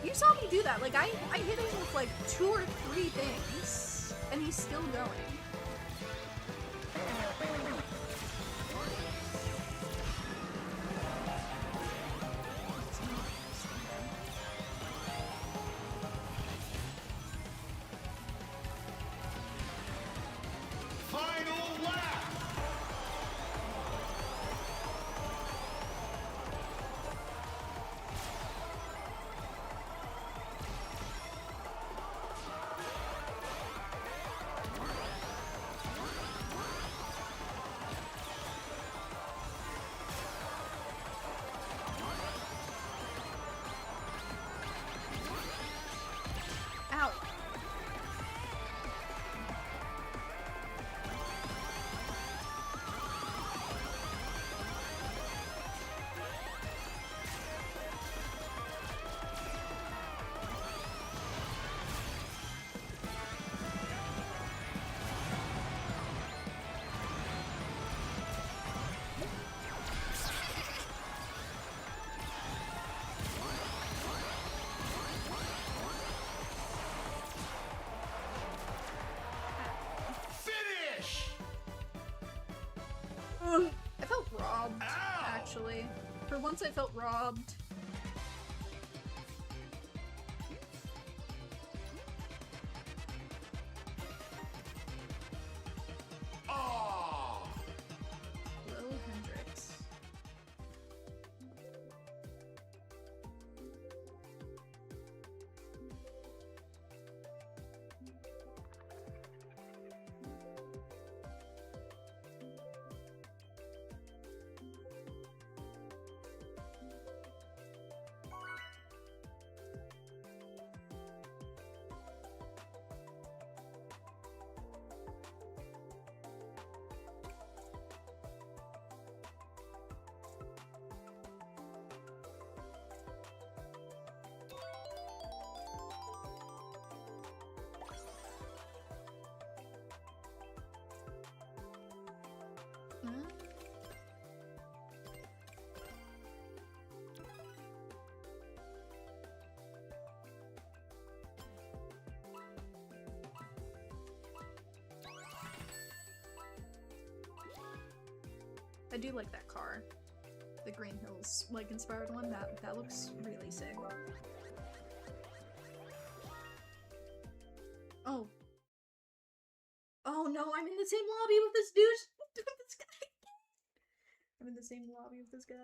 You saw me do that. Like, I hit him with like 2 or 3 things, and he's still going. Final lap. Ow. Finish. Ugh. I felt robbed, Ow. actually. For once I felt robbed. Ah. Hello, Hendrix. Huh? I do like that car. The Green Hills like inspired one. That looks really sick. Oh. Oh no, I'm in the same lobby with this dude! With this guy! I'm in the same lobby with this guy.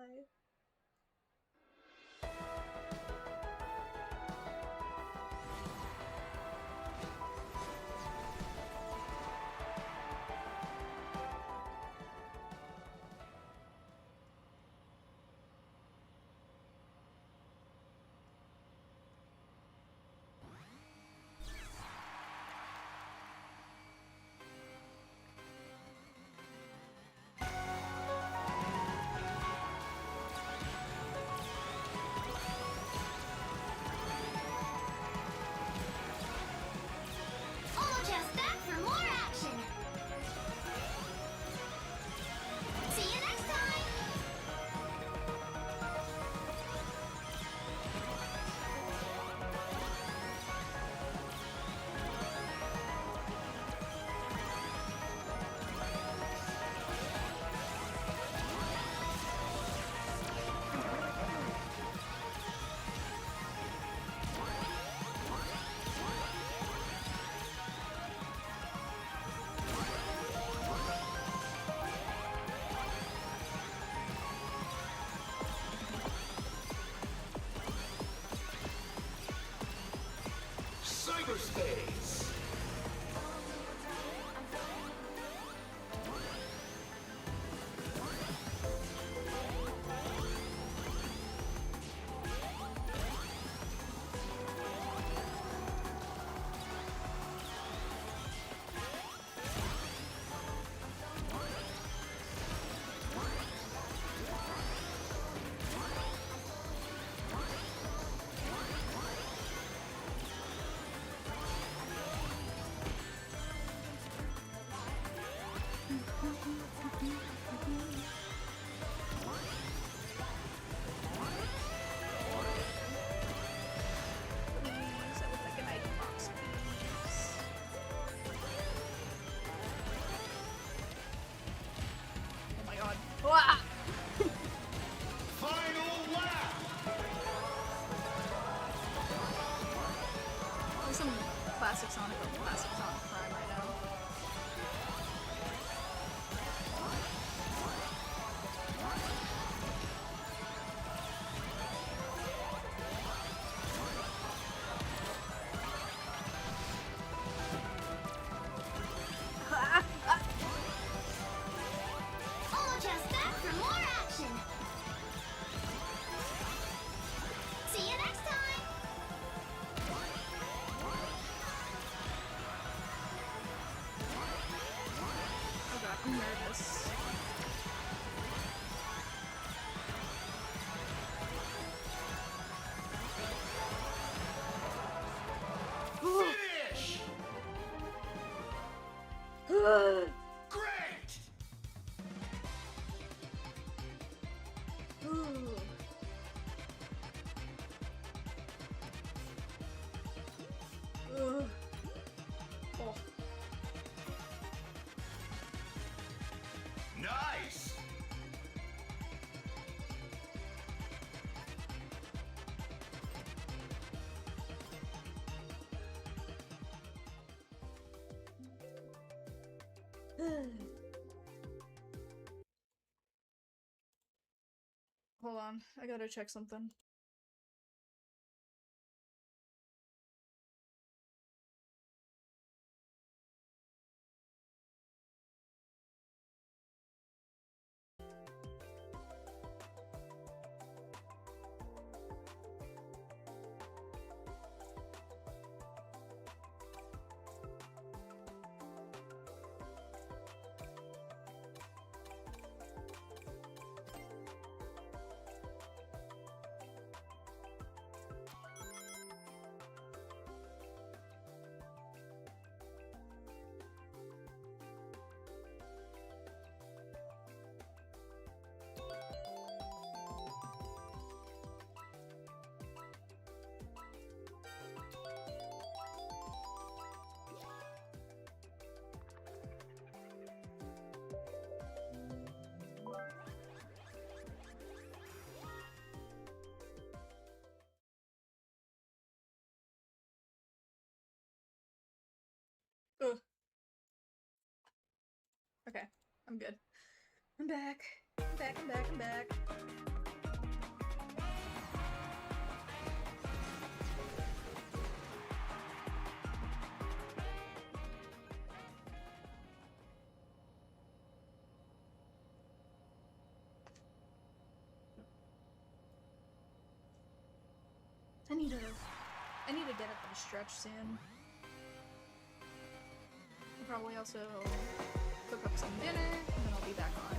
All just back for more action. See you next time. Cyberspace. Please, I would like an item box, please. Oh my god. Wah! Final lap. There's some classic Sonic or classic Sonic Prime right now. All just back for more action. See you next time. Oh god, I'm nervous. Finish. Ugh. Great. Ooh. Ugh. Oh. Nice. Hold on, I gotta check something. I'm good. I'm back. I'm back, I'm back, I'm back. I need to get up and stretch soon. I'll probably also cook up some dinner, and then I'll be back on.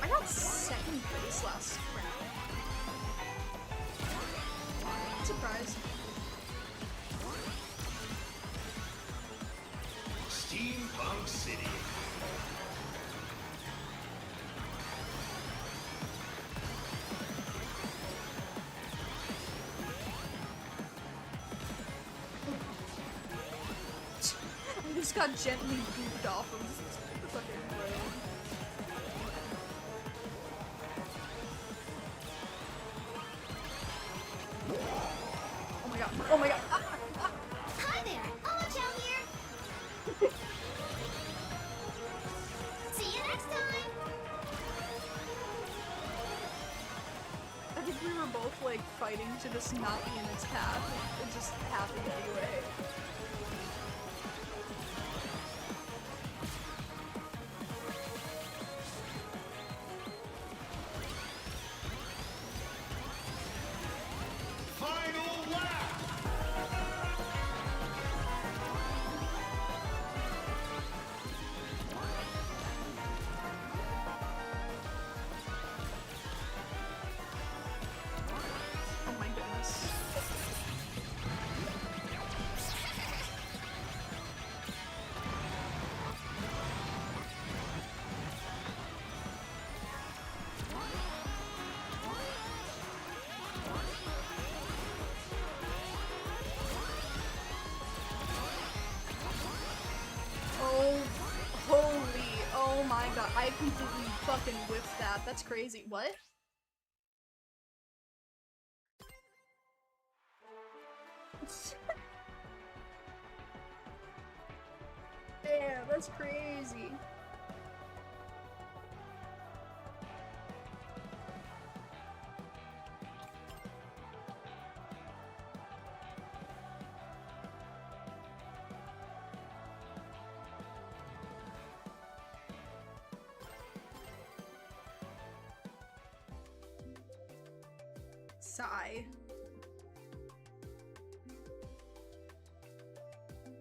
I got second place last round. I'm surprised. Steampunk City. I just got gently booped off of the fucking road. Oh my god. Hi there! I'll watch out here! See you next time! I think we were both like fighting to just not be in its path. It just happened anyway. Final lap! Oh my goodness. Oh, holy, oh my god, I completely fucking whiffed that. That's crazy. What? Damn, that's crazy. Sigh.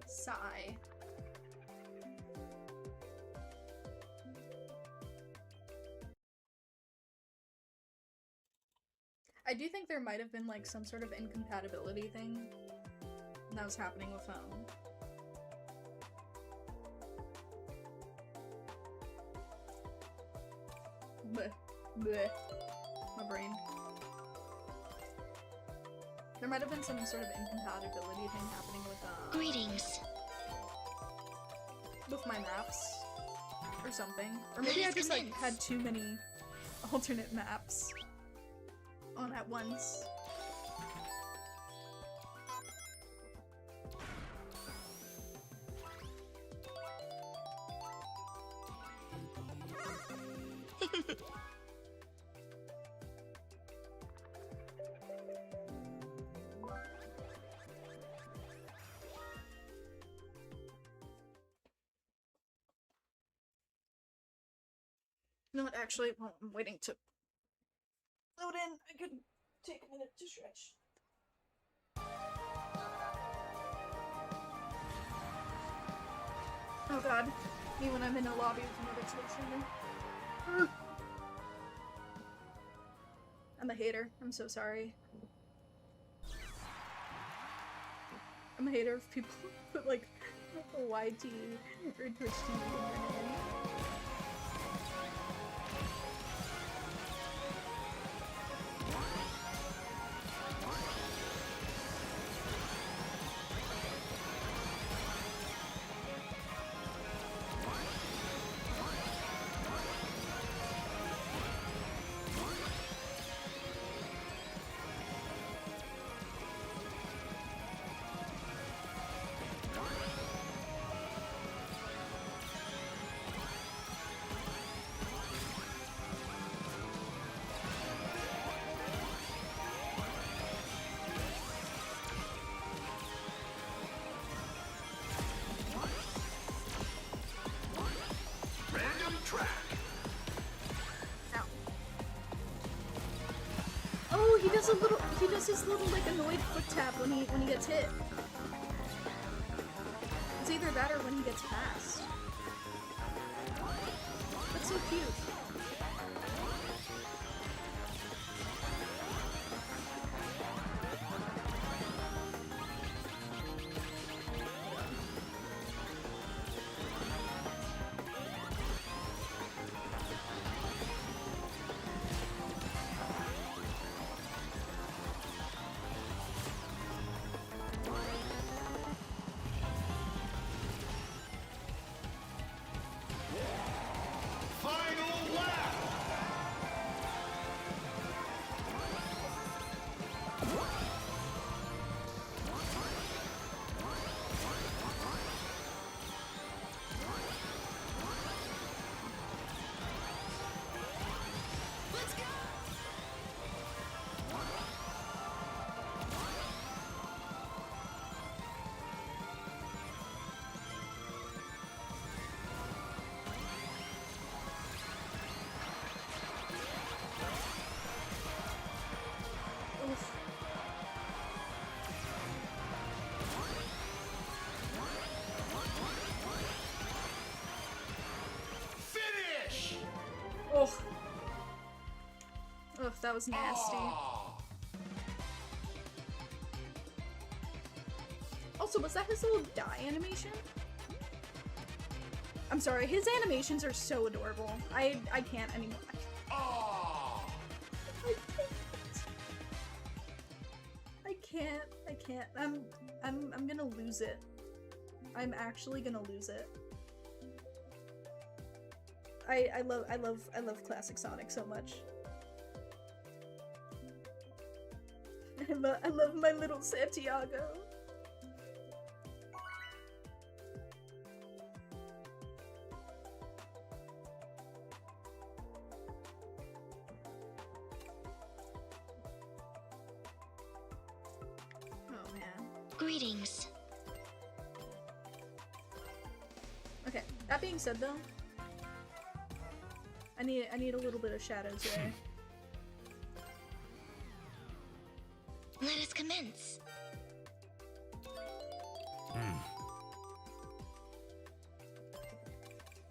Sigh. I do think there might have been like some sort of incompatibility thing that was happening with phone. Bleh. Bleh. My brain. There might have been some sort of incompatibility thing happening with Greetings. with my maps or something. Or maybe I just like had too many alternate maps on at once. You know what, actually, while I'm waiting to load in, I could take a minute to stretch. Oh god, me when I'm in a lobby with another Twitch streamer. I'm a hater, I'm so sorry. I'm a hater of people who put like YT or Twitch TV in their name. does his little like annoyed foot tap when he gets hit. It's either that or when he gets passed. That's so cute. Final lap. Let's go! Oof. Finish. Oh. Ugh, that was nasty. Aw. Also, was that his little die animation? I'm sorry, his animations are so adorable. I can't anymore. Aw. I can't. I'm gonna lose it. I'm actually gonna lose it. I love classic Sonic so much. I love my little Santiago. Oh man. Greetings. Okay, that being said though, I need a little bit of shadows here. Let us commence.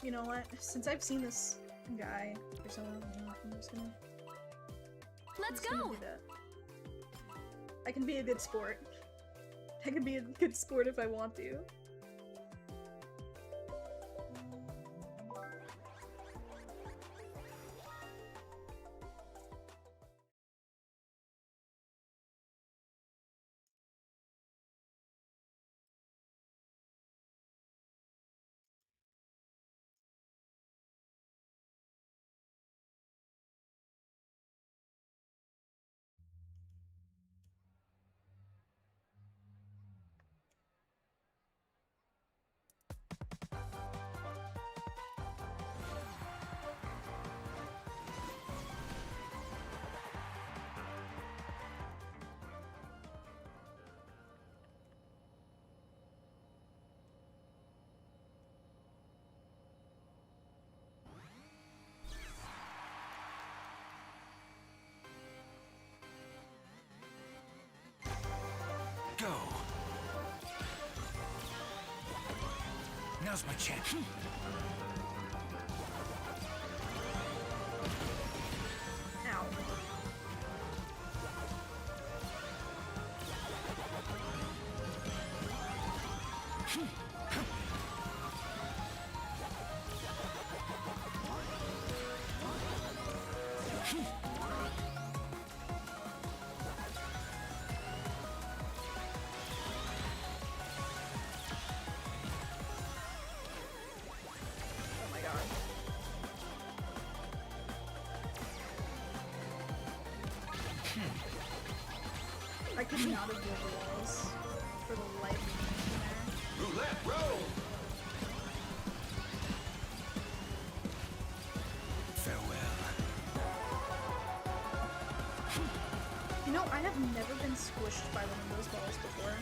You know what? Since I've seen this guy for so long, I'm just gonna Let's do go! that. I can be a good sport. I can be a good sport if I want to. Go. Now's my chance. Ow. Oh my god. I could not have built the walls for the life of me there. Roulette roll. Farewell. You know, I have never been squished by one of those balls before.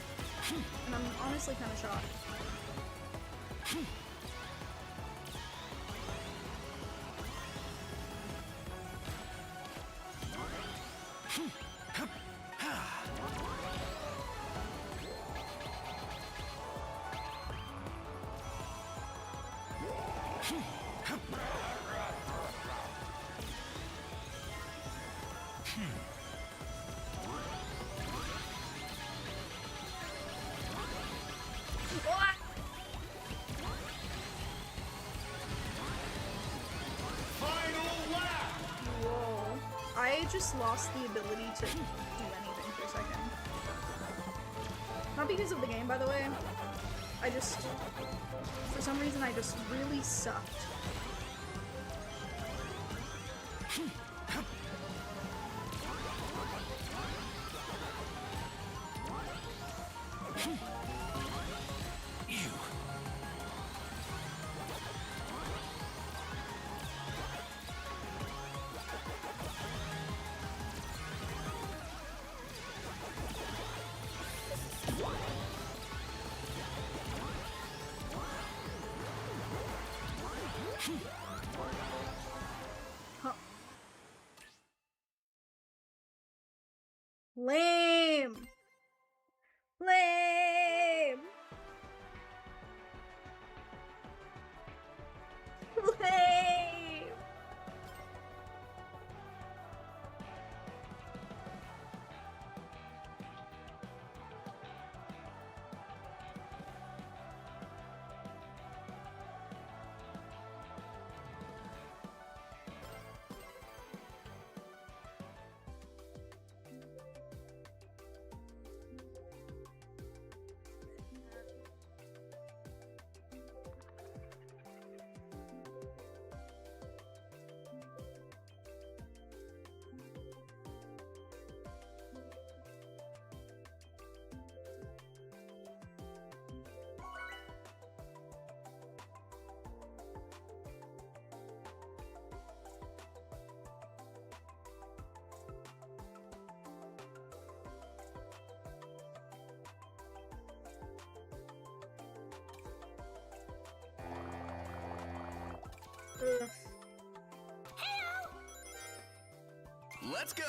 And I'm honestly kind of shocked. Final lap! Whoa. I just lost the ability to do anything for a second. Not because of the game, by the way. I just... For some reason, I just really sucked. Huh. Lame! Lame! Lame! Ugh. Let's go.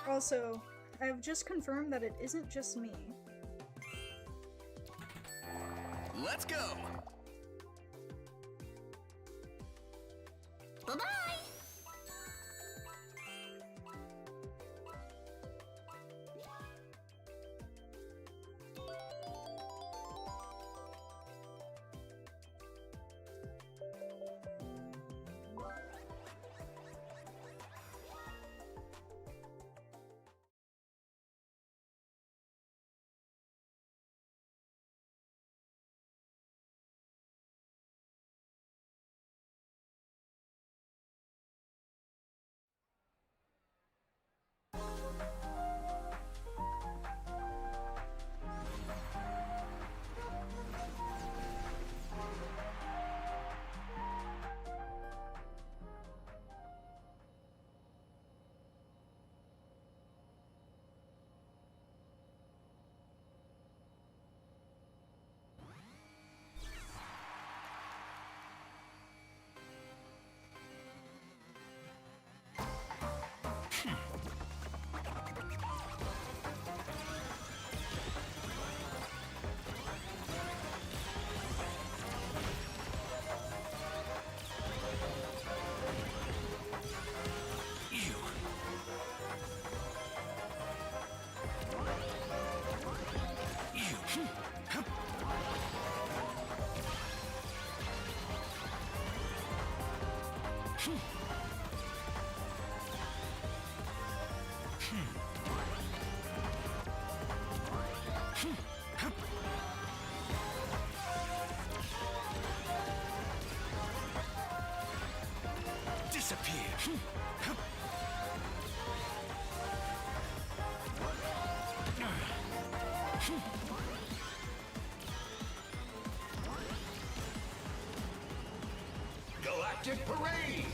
Also, I've just confirmed that it isn't just me. Let's go. Bye-bye. Disappear. Galactic Parade!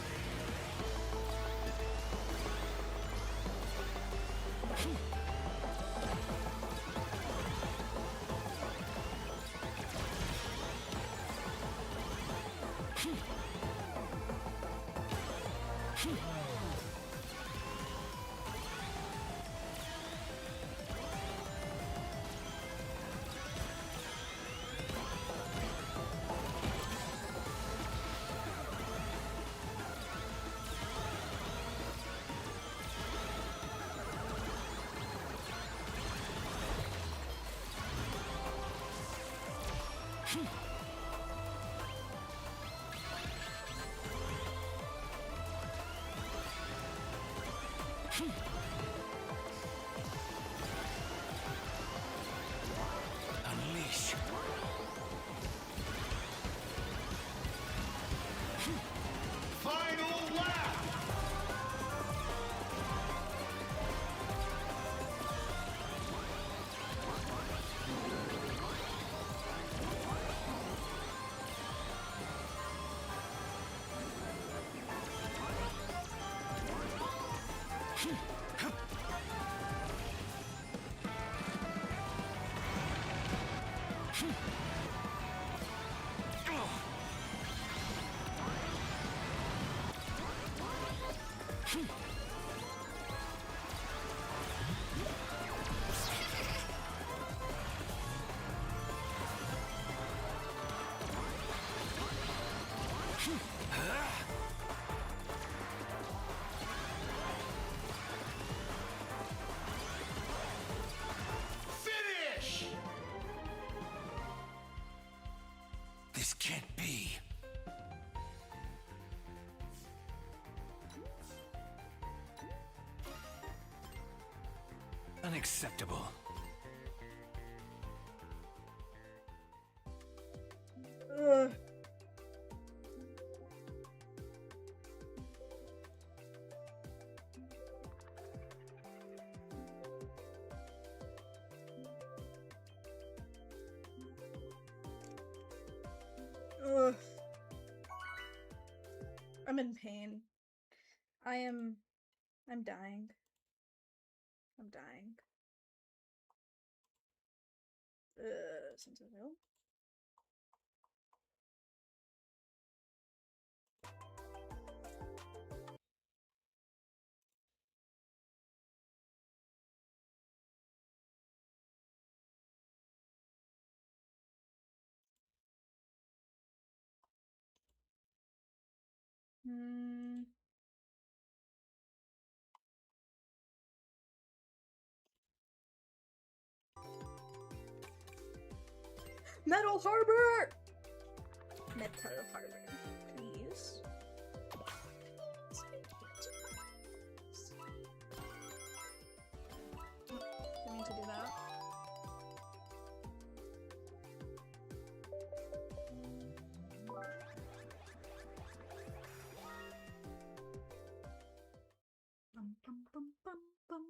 Unleash. Final lap! Finish! This can't be. Unacceptable. Ugh. Ugh. I'm in pain. I'm dying. I'm dying. Sense of ill? Metal Harbor! Metal Harbor, please. I need to do that. Bum bum bum bum bum.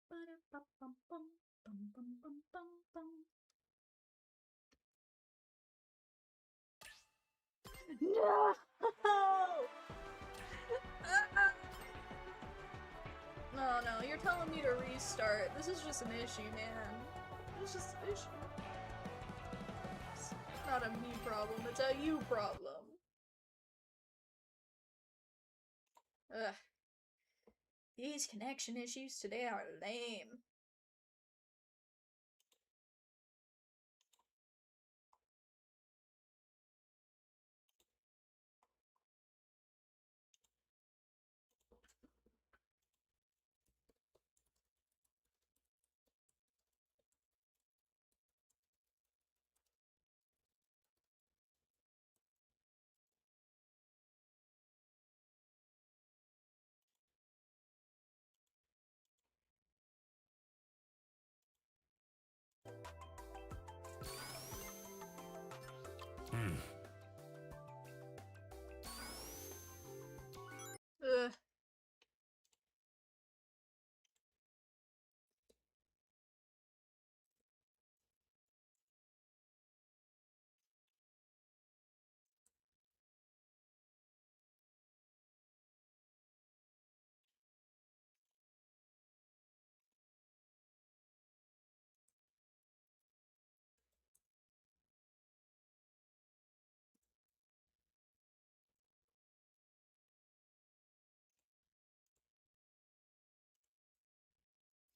Ba-da-ba-bum bum bum bum bum bum bum. No! No, no, you're telling me to restart. This is just an issue, man. It's just an issue. It's not a me problem, it's a you problem. Ugh. These connection issues today are lame. Ugh.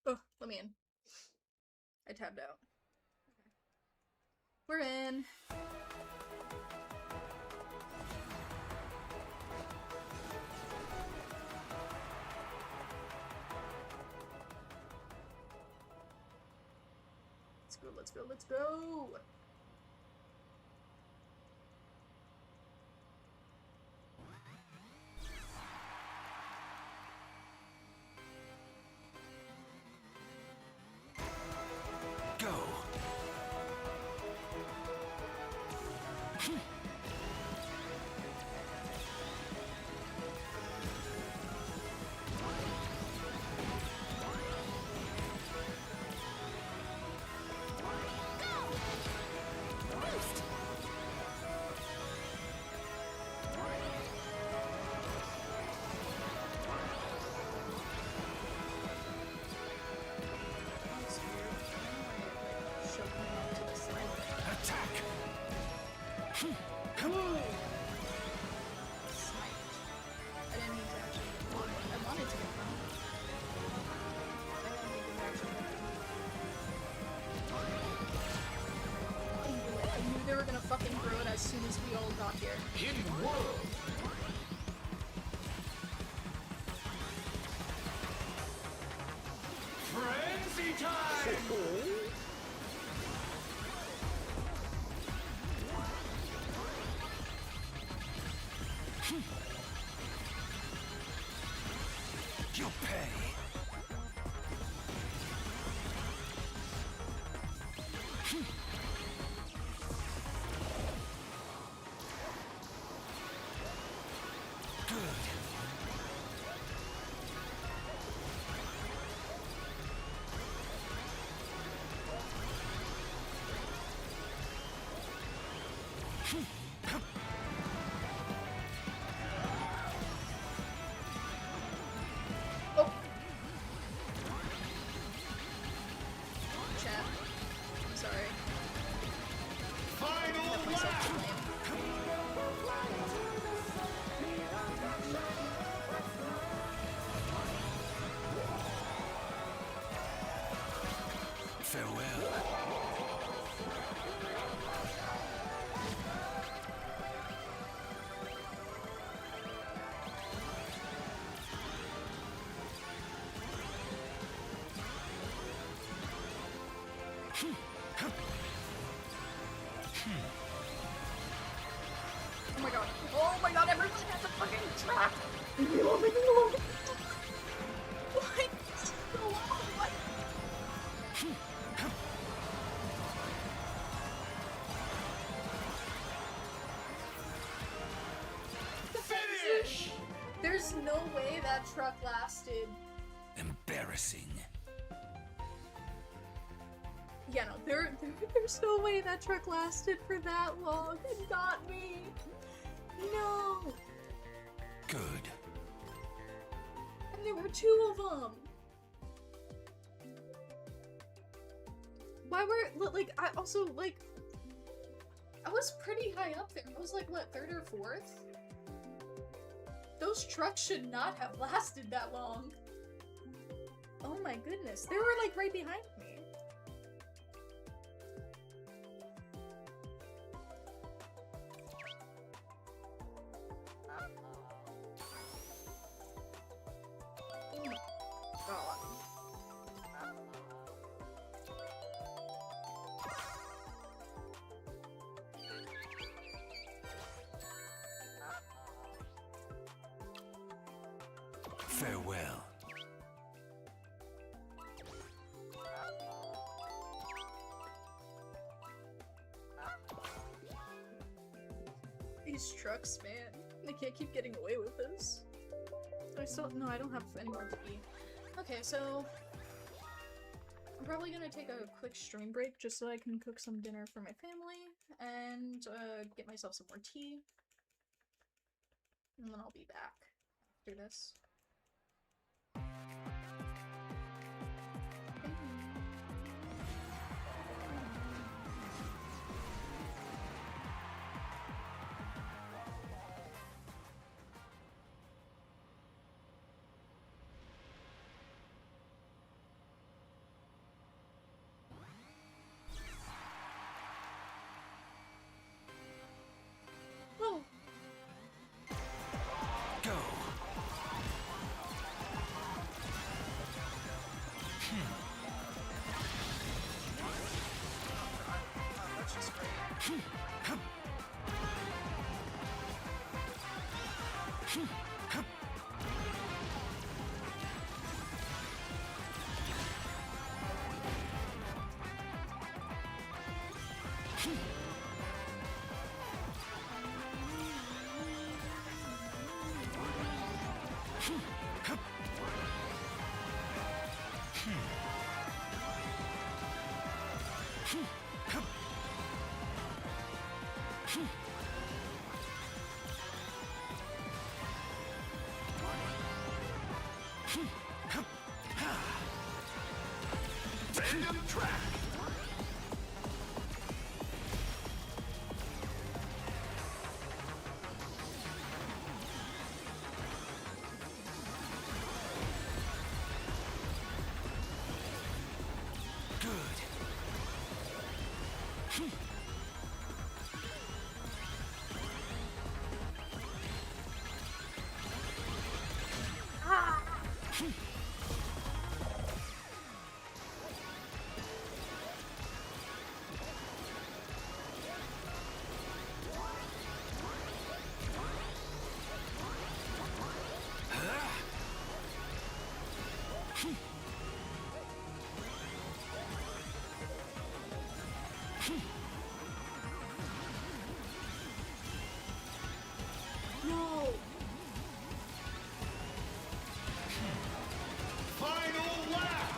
Oh, let me in. I tabbed out. Okay. We're in. Let's go, let's go, let's go! Attack! I didn't mean to actually get one. I wanted to get one. I don't need to actually get one. I knew it. I knew they were gonna fucking throw it as soon as we all got here. Hidden world. Frenzy time. You'll pay. Good. Oh! Chat. I'm sorry. Final Got myself lap. to blame. Farewell. Oh my god. Oh my god, everyone has a fucking track! Leave me alone, leave me alone! Why? So long, why? Finish. There's no way that truck lasted. Embarrassing. Yeah, no, there's no way that truck lasted for that long. It got me. No. Good. And there were two of them. Why were, like, I also, like, I was pretty high up there. I was like, what, third or fourth? Those trucks should not have lasted that long. Oh my goodness. They were, like, right behind me. Oh my god. Farewell. These trucks, man. They can't keep getting away with this. No, I don't have any more to eat. Okay, so I'm probably gonna take a quick stream break just so I can cook some dinner for my family and get myself some more tea. And then I'll be back after this. Oh, Go. that's just great. Random track. No! Final lap.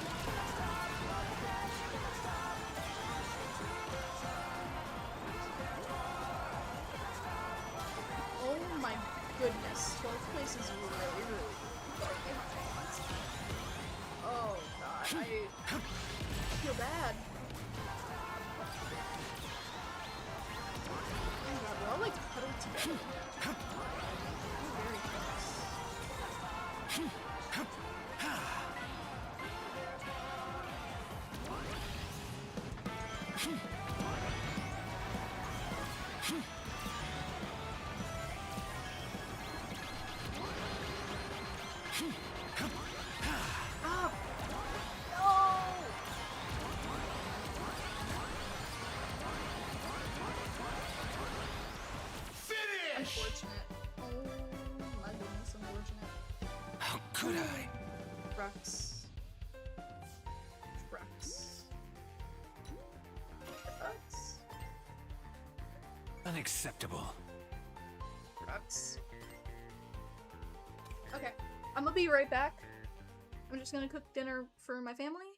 Oh my goodness. 12th place is really, really far behind. Oh god, I feel bad. Oh god, we're all like huddled together. Very close. Ah! No! Finish. Unfortunate. Oh my goodness, unfortunate. How could I? Rux. Rux. Rux. Unacceptable. Rux. Okay, I'm gonna be right back. I'm just gonna cook dinner for my family,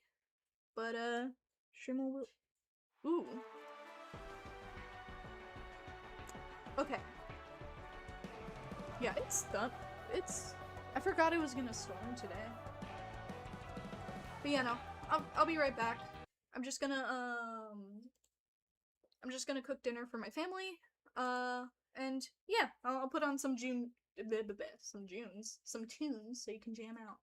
but stream will. Ooh. Okay. Yeah, it's done. I forgot it was gonna storm today. But yeah, no, I'll be right back. I'm just gonna cook dinner for my family. And yeah, I'll put on some tunes so you can jam out.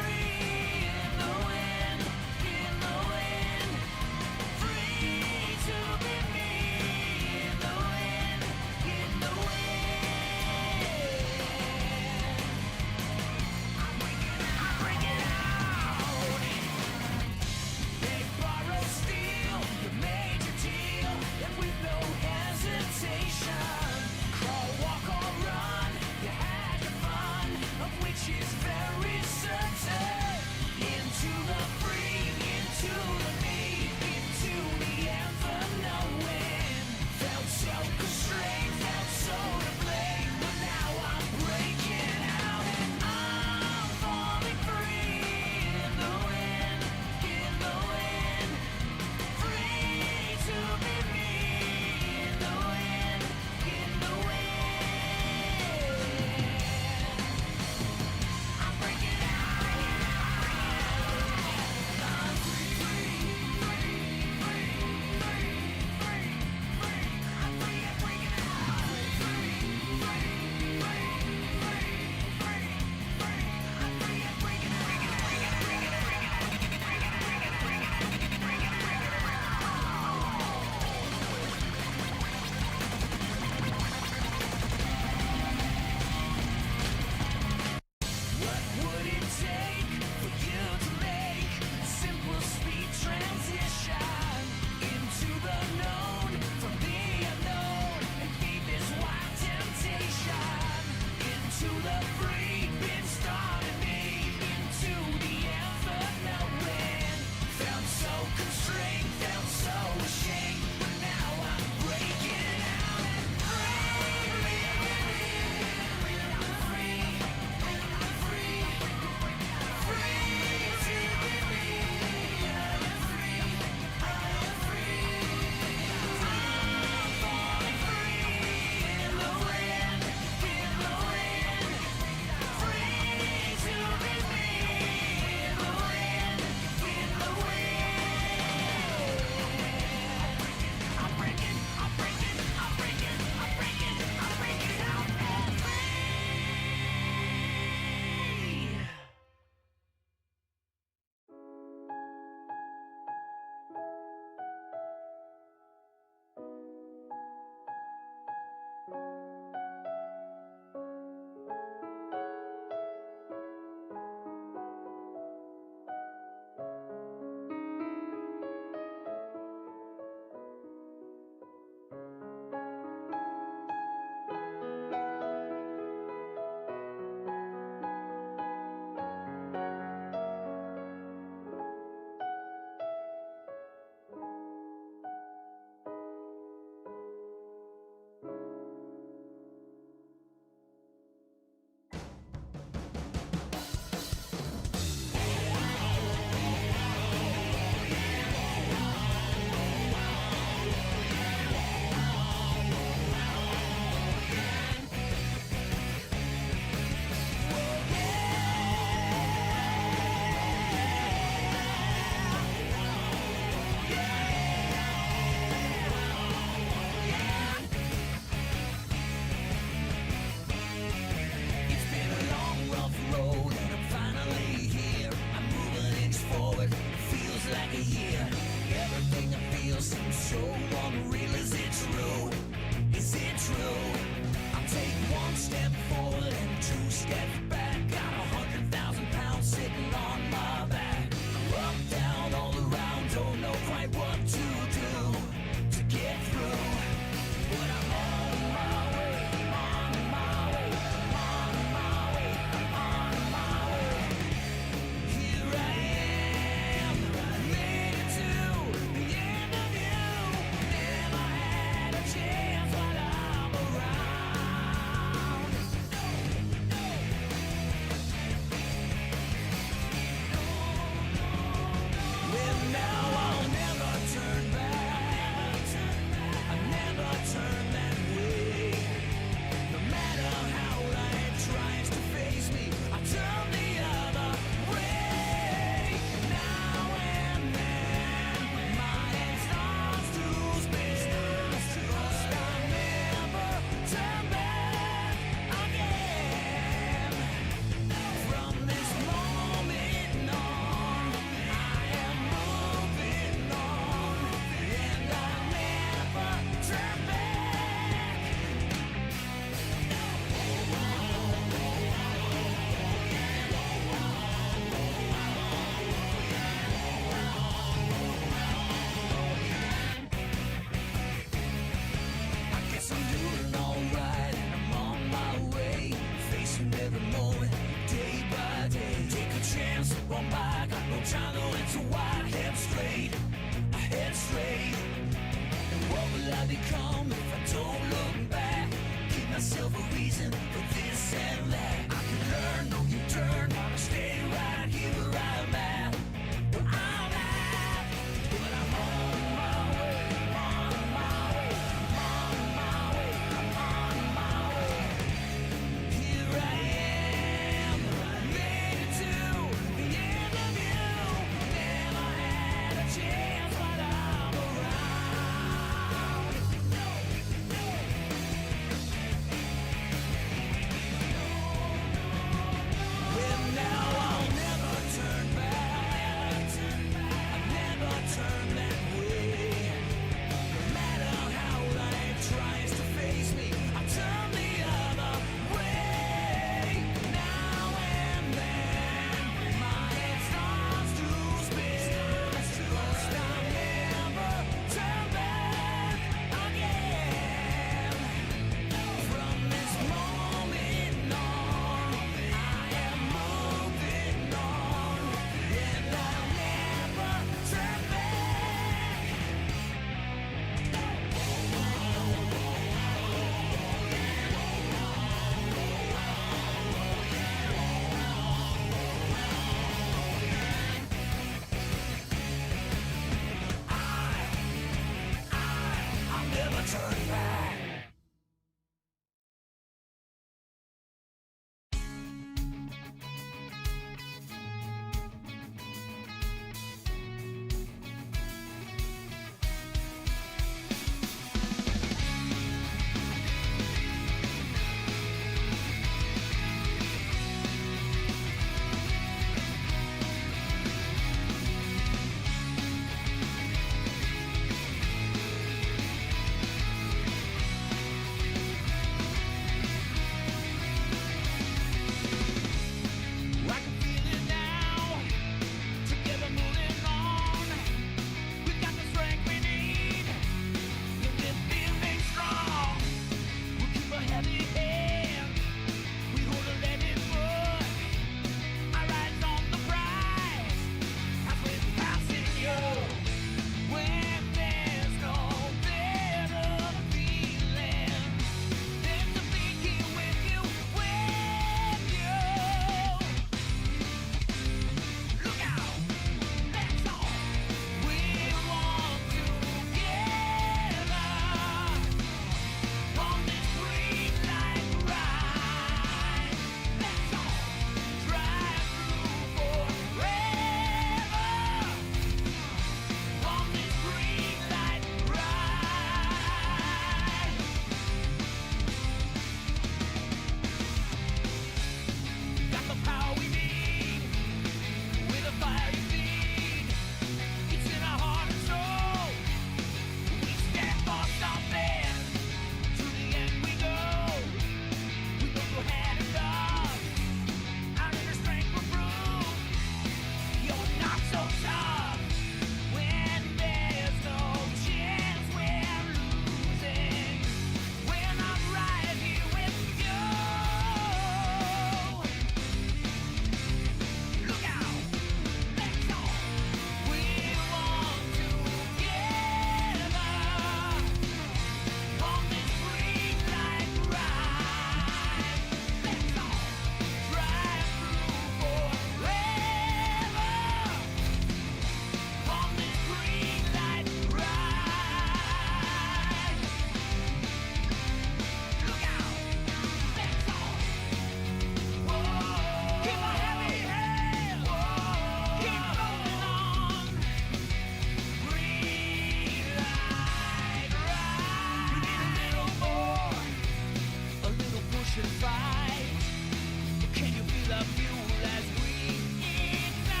fuel as we ignite.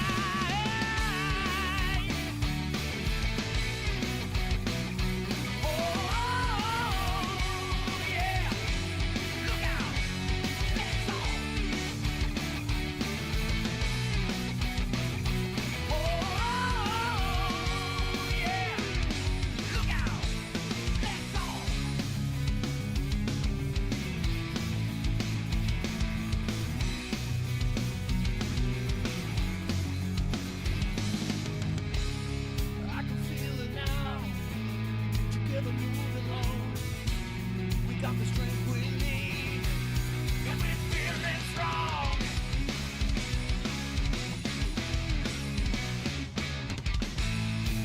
Oh, yeah. Look out. Let's go. Oh, yeah. Look out. Let's go. I can feel it now. Together moving along. We got the strength we need. And we're feeling strong.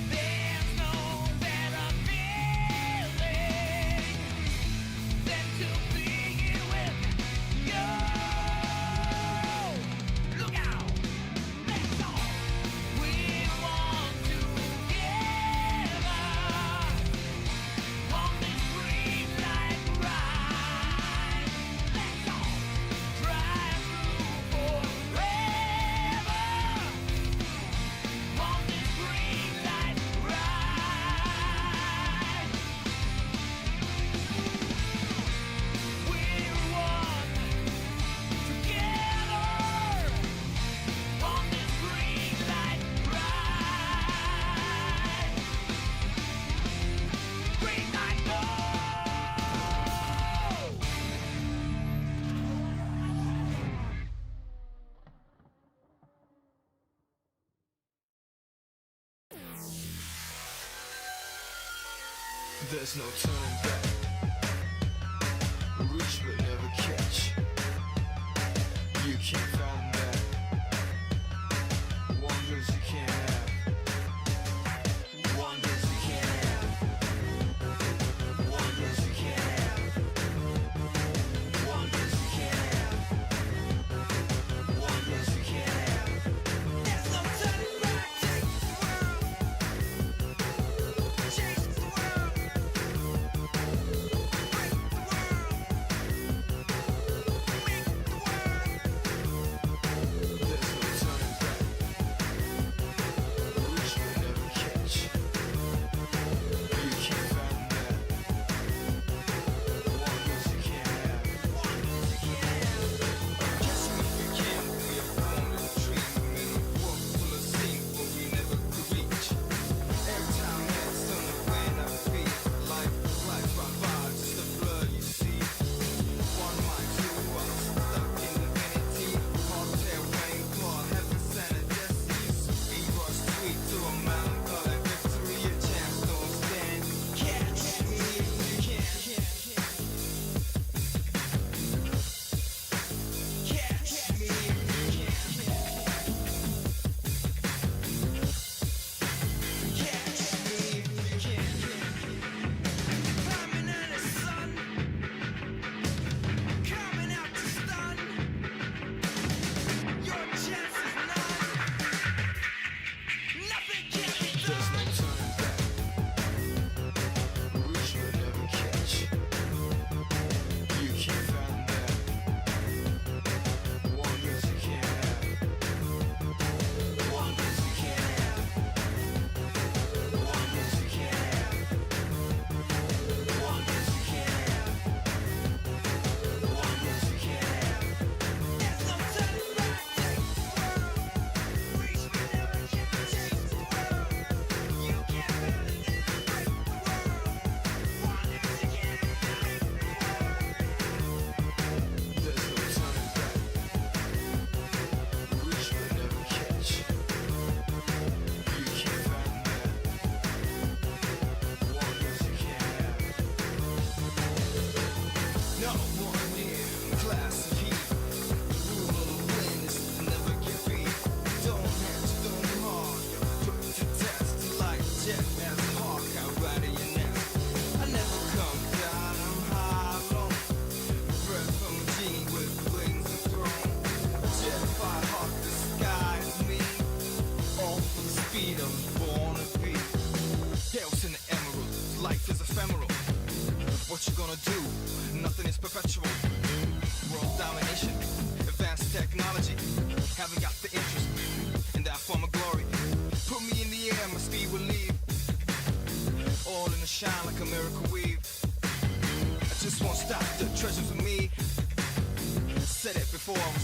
There's no better feeling than to be here with you. Look out. Let's go. We want together on this green light ride. Let's go. Drive through forever on this green light ride. We're one together on this green light ride. Green light, go! There's no turning back. Reach but never catch. You can't find that. Wonders you can't have. Wonders you can't have. Wonders you can't have. Wonders you can't have. Wonders you can't have. There's no turning back. Change the world. Break the world. Make the world.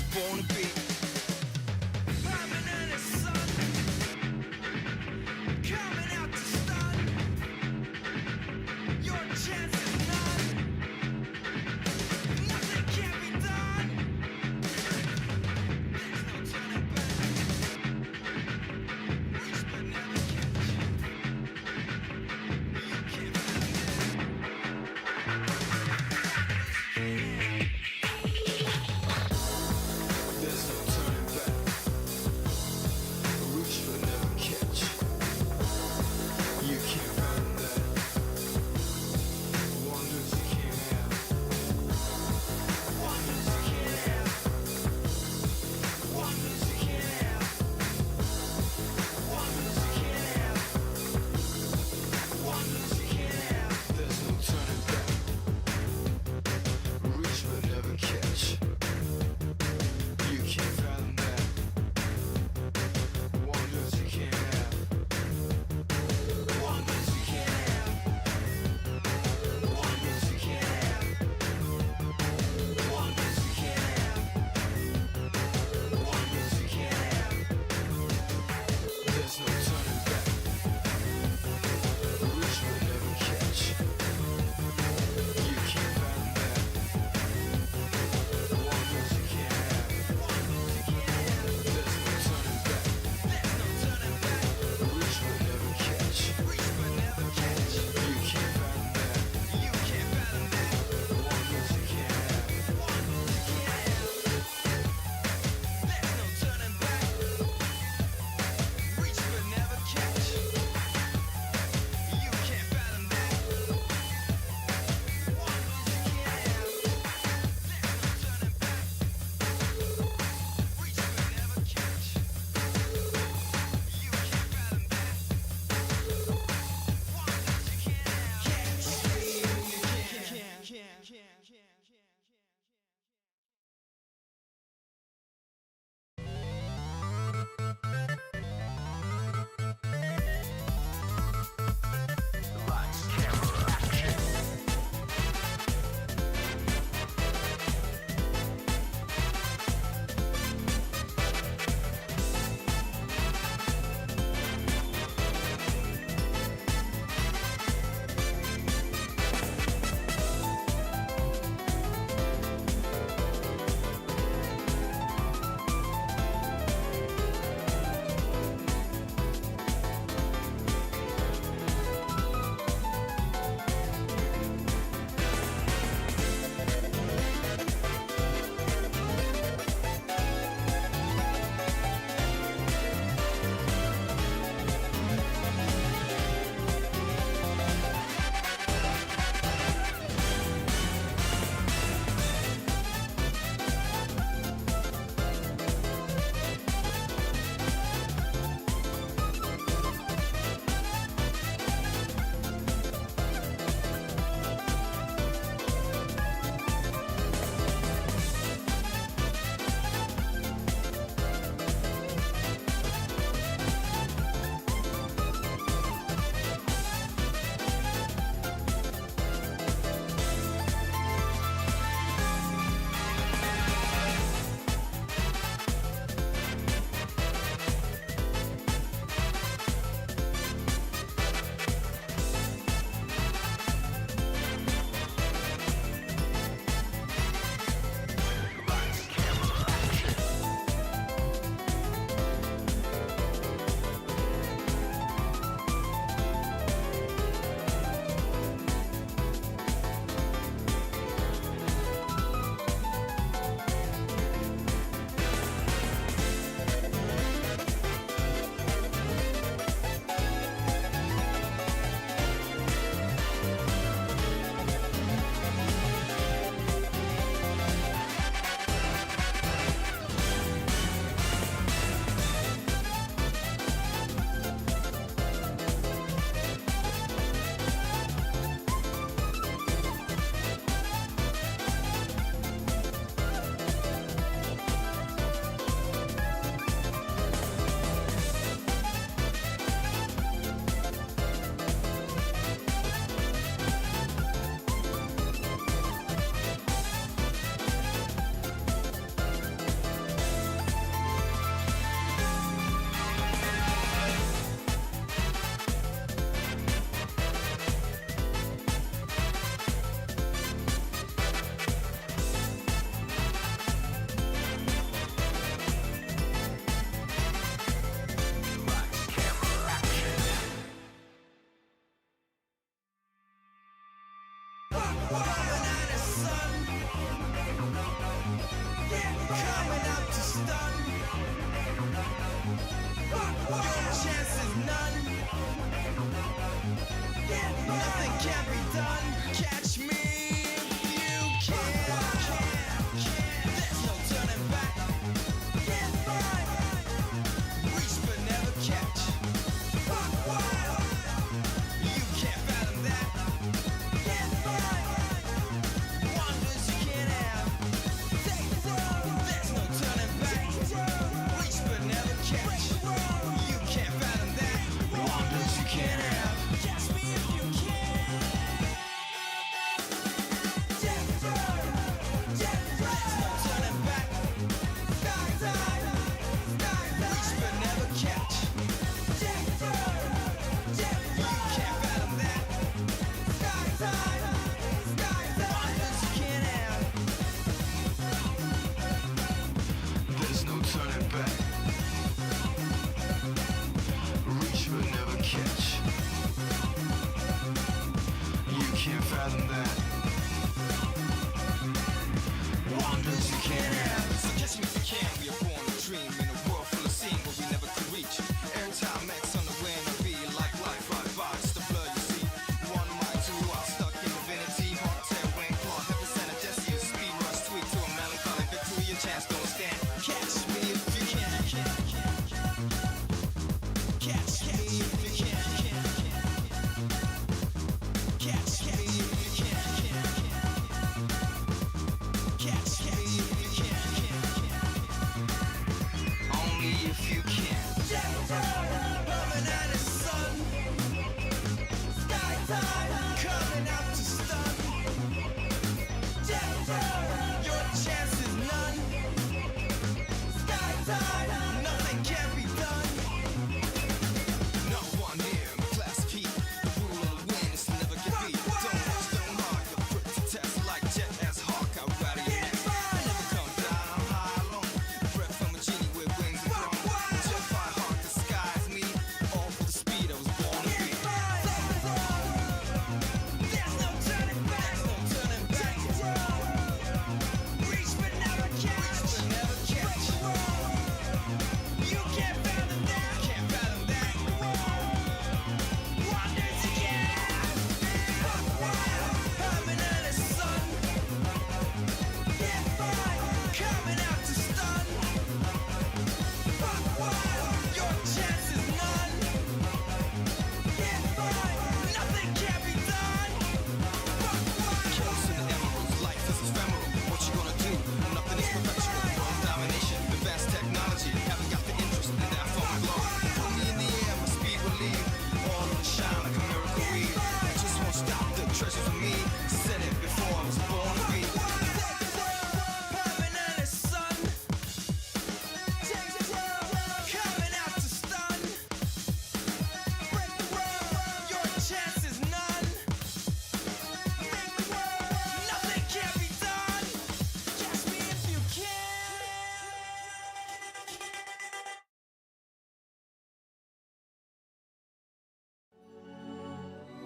was born to be. I'm an earnest son, coming out to stun. Your chance is none. Nothing can be done. There's no turning back. Reach but never catch. You can't find it. There's no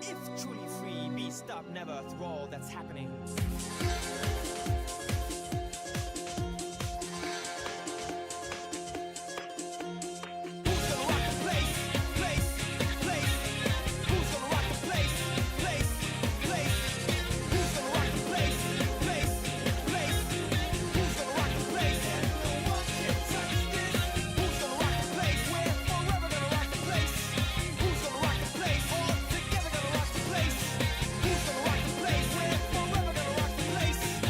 If truly free, be stopped never through all that's happening. Who's gonna rock the place? Place, place. Who's gonna rock the place? Place, place. Who's gonna rock the place? Place, place. Who's gonna rock the place? No one can touch this. Who's gonna rock the place? We're forever gonna rock the place. Who's gonna rock the place? All together gonna rock the place. Who's gonna rock the place? We're forever gonna rock the place.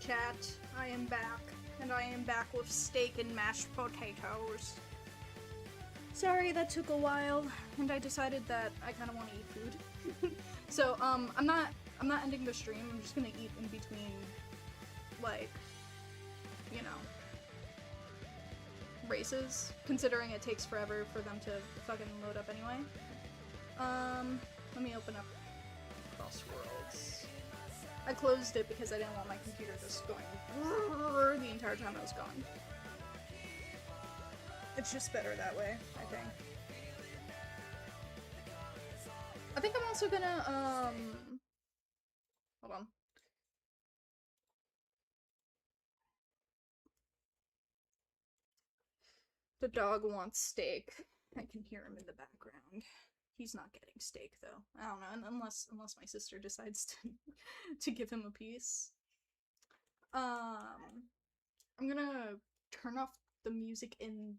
chat. I am back, and I am back with steak and mashed potatoes. Sorry that took a while, and I decided that I kind of want to eat food. So, I'm not ending the stream. I'm just gonna eat in between, like, you know, races, considering it takes forever for them to fucking load up anyway. Let me open up CROSSWORLDS. I closed it because I didn't want my computer just going the entire time I was gone. It's just better that way, I think. I think I'm also gonna, hold on. The dog wants steak. I can hear him in the background. He's not getting steak though. I don't know, unless my sister decides to give him a piece. I'm gonna turn off the music in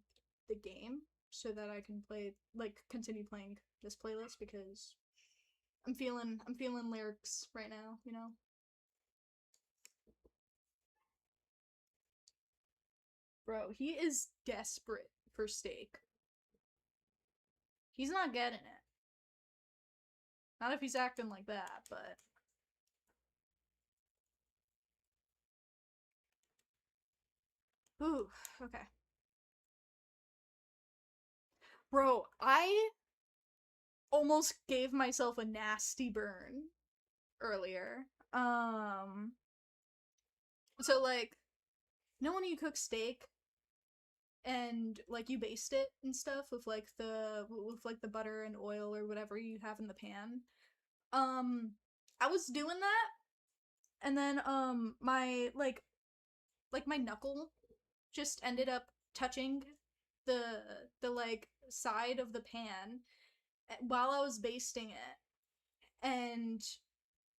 the game so that I can continue playing this playlist because I'm feeling lyrics right now, you know? Bro, he is desperate for steak. He's not getting it. Not if he's acting like that, but... Ooh, okay. Bro, I almost gave myself a nasty burn earlier. So like, you know when you cook steak and like you baste it and stuff with like the butter and oil or whatever you have in the pan? I was doing that and then my my knuckle just ended up touching the like side of the pan while I was basting it, and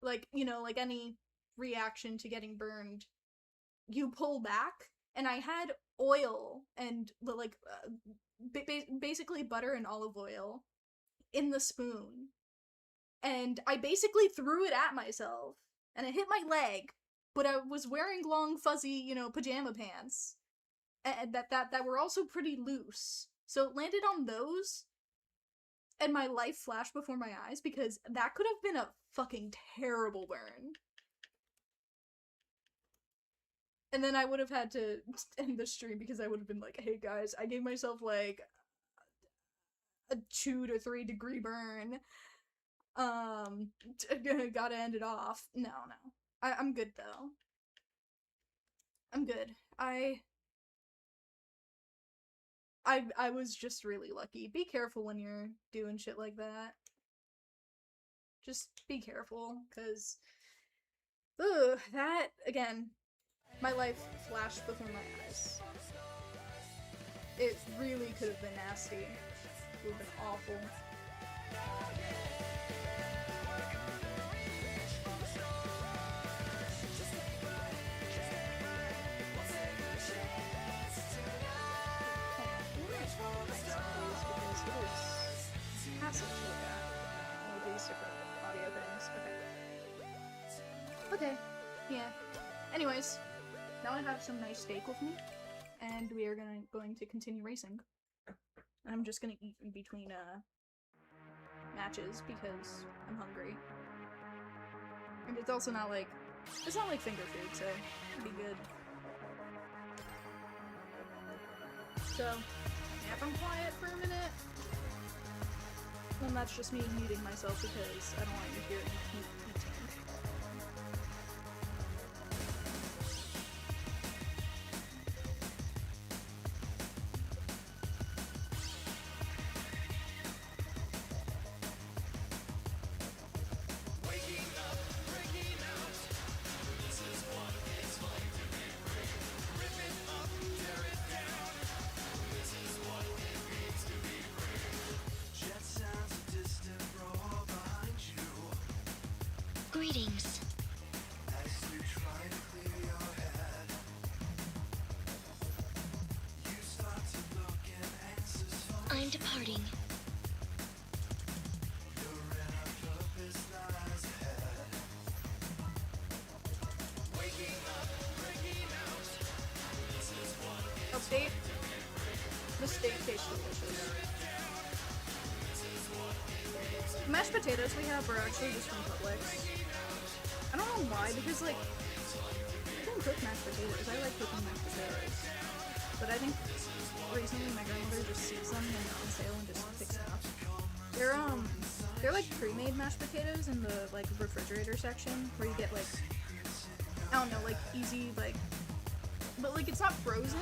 like, you know, like any reaction to getting burned, you pull back, and I had oil and like basically butter and olive oil in the spoon, and I basically threw it at myself, and it hit my leg, but I was wearing long fuzzy, you know, pajama pants and that were also pretty loose, so it landed on those, and my life flashed before my eyes because that could have been a fucking terrible burn. And then I would have had to end the stream because I would have been like, hey guys, I gave myself like a 2 to 3 degree burn. Gotta end it off. No. I'm good though. I'm good. I was just really lucky. Be careful when you're doing shit like that. Just be careful, cause that, again, my life flashed before my eyes. It really could have been nasty. It would have been awful. Passive to look at all these different audio things. Okay, yeah. Anyways, now I have some nice steak with me, and we are going to continue racing. I'm just gonna eat in between matches because I'm hungry, and it's also not like finger food, so it'll be good. So yeah, if I'm quiet for a minute, then that's just me muting myself because I don't want you to hear me eating. Greetings. I'm departing. steak. The steak tastes delicious. The mashed potatoes we have are actually just from Publix. I don't know why, because like, I don't cook mashed potatoes. I like cooking mashed potatoes. But I think recently my grandmother just sees them and they're on sale and just picks them up. They're like pre-made mashed potatoes in the like refrigerator section where you get like, I don't know, like easy like, but like it's not frozen,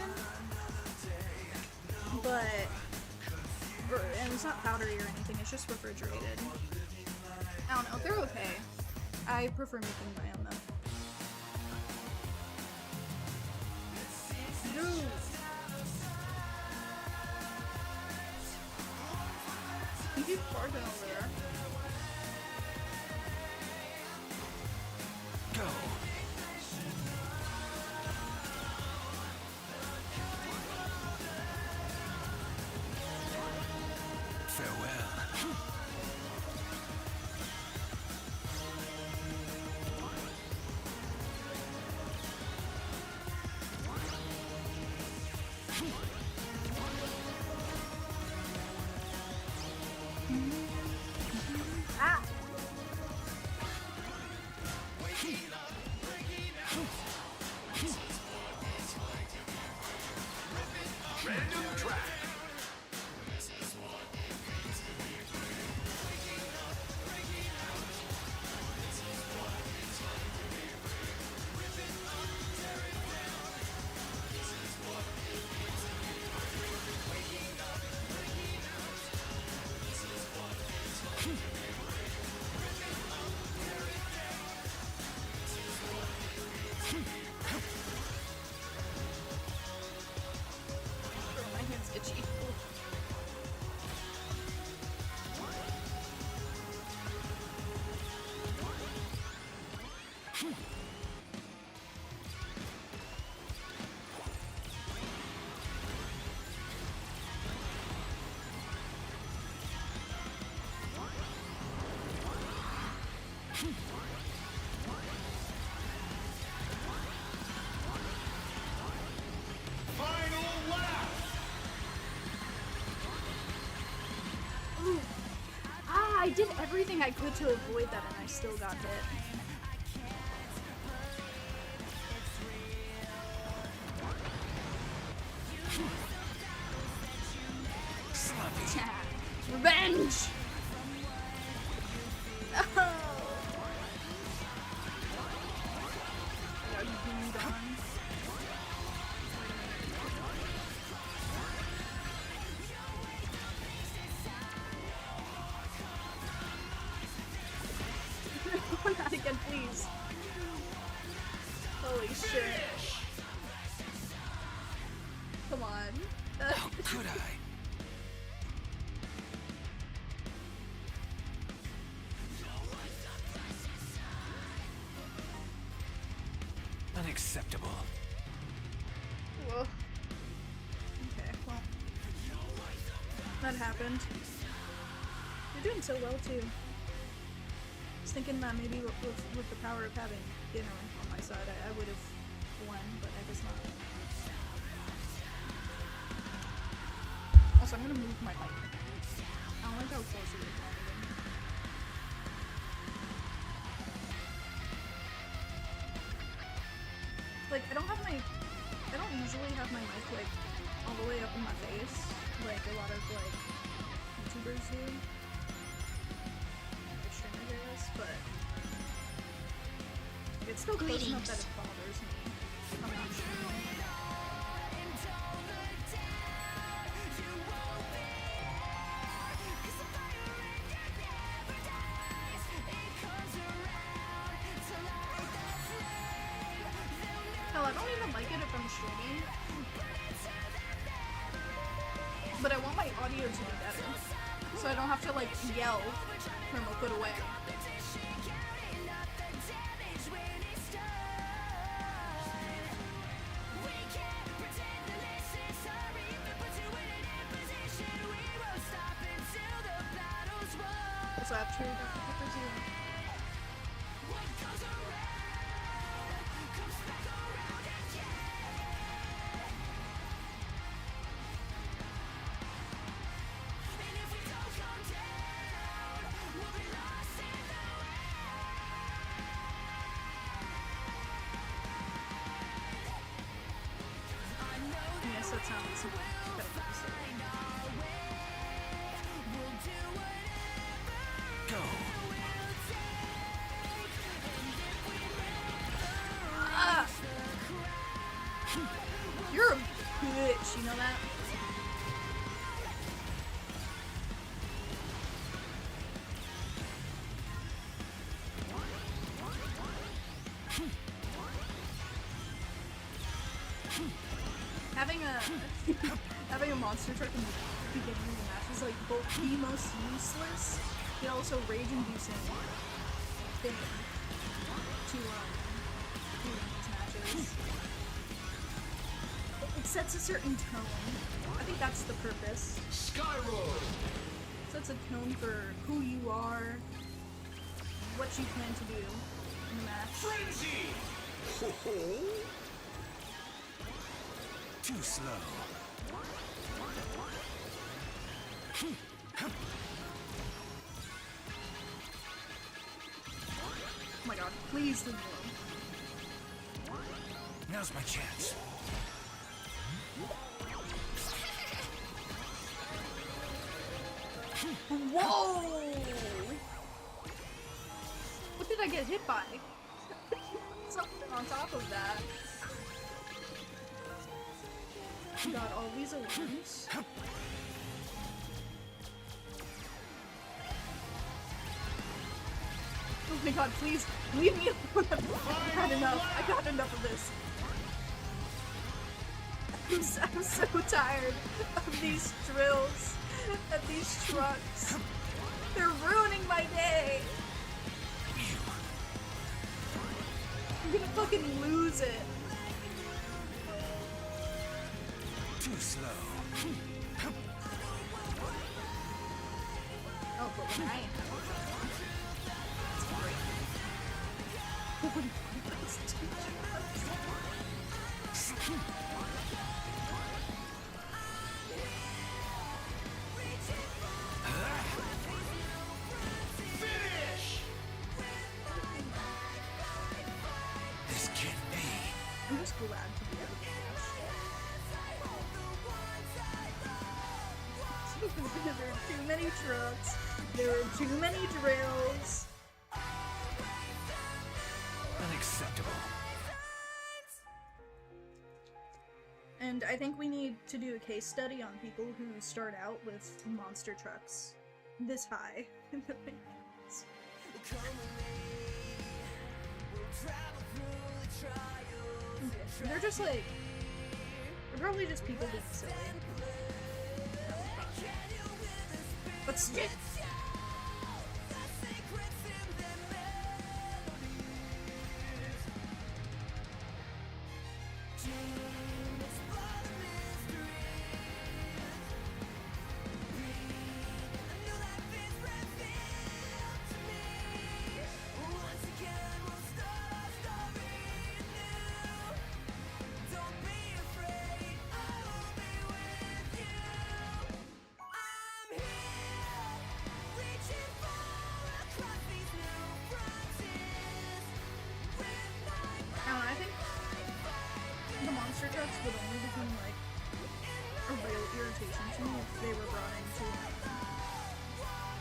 but and it's not powdery or anything. It's just refrigerated. I don't know. They're okay. I prefer making my own though. Dude. You keep barking over there. Go. Farewell. Ah! Random track. My hand's itchy. Final lap. Ooh. Ah, I did everything I could to avoid that and I still got hit. Sloppy. Revenge! No! I got beat on. Not again, please. Holy shit. Come on. How could I? Unacceptable. Whoa. Okay, well. That happened. You're doing so well, too. I was thinking that maybe with the power of having dinner on my side, I would have won, but I guess not. Also, I'm gonna move my mic. I don't like how close it is. Like, I don't usually have my mic, like, all the way up in my face, like a lot of, like, YouTubers do. Like, streamers, I guess, but it's still close enough that it bothers me. I'm not sure. Hell, I don't even like it if I'm streaming. But I want my audio to be better. So I don't have to, like, yell remote away. Is that true? guess that sounds kind of interesting. Go. Ah! You're a bitch, you know that? Having a monster truck in the beginning of the match is like both the most useless, yet also rage-inducing thing to do in these matches. It sets a certain tone. I think that's the purpose. Skyroll. Sets a tone for who you are, what you plan to do in the match. Frenzy. Ho ho. Too slow. Oh my god, please leave me alone. Now's my chance. Whoa! What did I get hit by? Something on top of that. Got all these alarms. Oh my god, please leave me alone. I've had enough. I got enough of this. I'm so tired of these drills and these trucks. They're ruining my day. I'm gonna fucking lose it. Too slow. Oh, but when I am. It's great. Oh my god, that's too much. Finish. This can't be. I'm just glad to be out of the match. There are too many trucks. There are too many drills. Unacceptable. And I think we need to do a case study on people who start out with monster trucks this high in the ranks. They're just like, they're probably just people being silly. But still. I think the monster trucks would only become like a real irritation to me if they were brought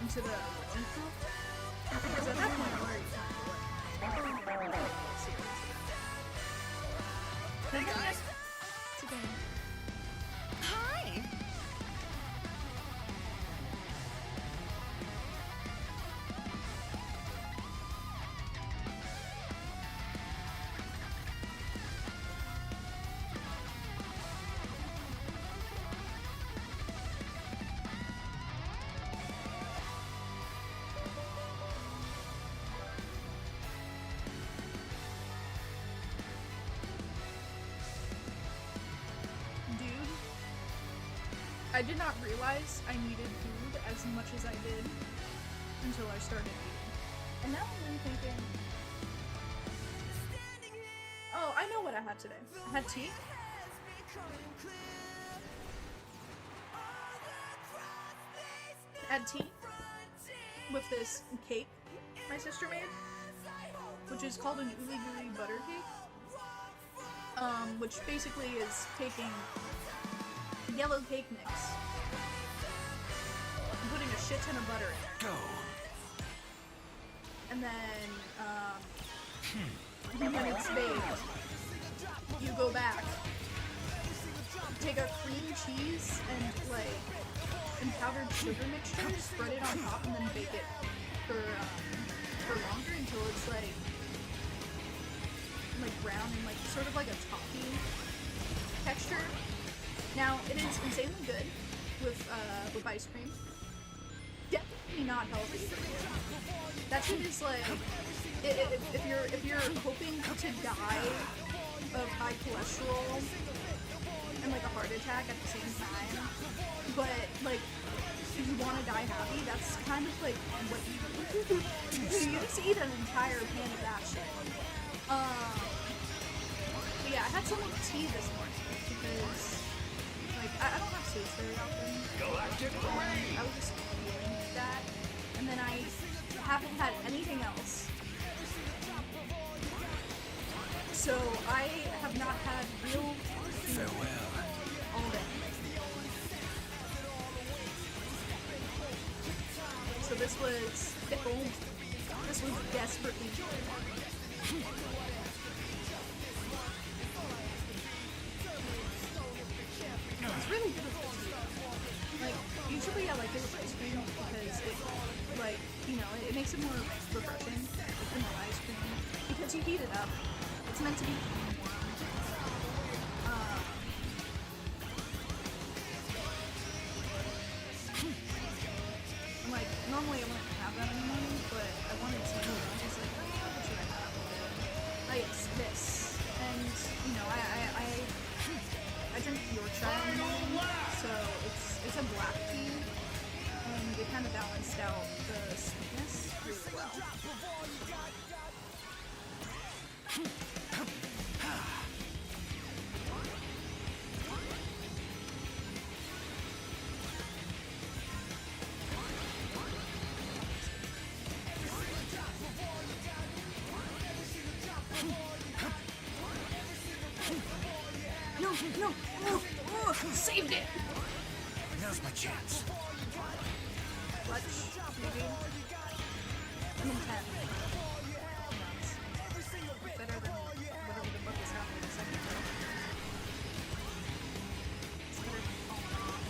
into the link group. Because at that point, where are you trying to like hey guys, it's a game. Hi. I did not realize I needed food as much as I did until I started eating. And now I'm really thinking, oh, I know what I had today. I had tea. I had tea with this cake my sister made, which is called an ooey gooey butter cake. Which basically is taking yellow cake mix. I'm putting a shit ton of butter in it. Go. And then, when it's baked, you go back, take a cream cheese and powdered sugar mixture, spread it on top, and then bake it for longer until it's like brown and sort of like a toffee texture. Now, it is insanely good with ice cream. Definitely not healthy for you. That shit is like, if you're hoping to die of high cholesterol and a heart attack at the same time, but if you want to die happy, that's kind of what you do. You just eat an entire pan of that shit. But yeah, I had some tea this morning because I don't have sweets very often. Galactic Parade! I was just feeling that, and then I haven't had anything else. So I have not had real food all day. So this was desperately good. It's really good with tea. Usually I like it with ice cream because it, it makes it more refreshing than the ice cream because you heat it up. It's meant to be warm. Normally I wouldn't have that in the morning, but I wanted to. I was like, what should I have? Yes, this. And, I drink Yorkshire in the morning, so it's a black tea, and it kind of balanced out the sweetness really well. No! Oh, saved it! Now's my chance. Clutch, maybe. I'm in 10. Better than whatever the fuck is happening a second ago. It's better than falling off.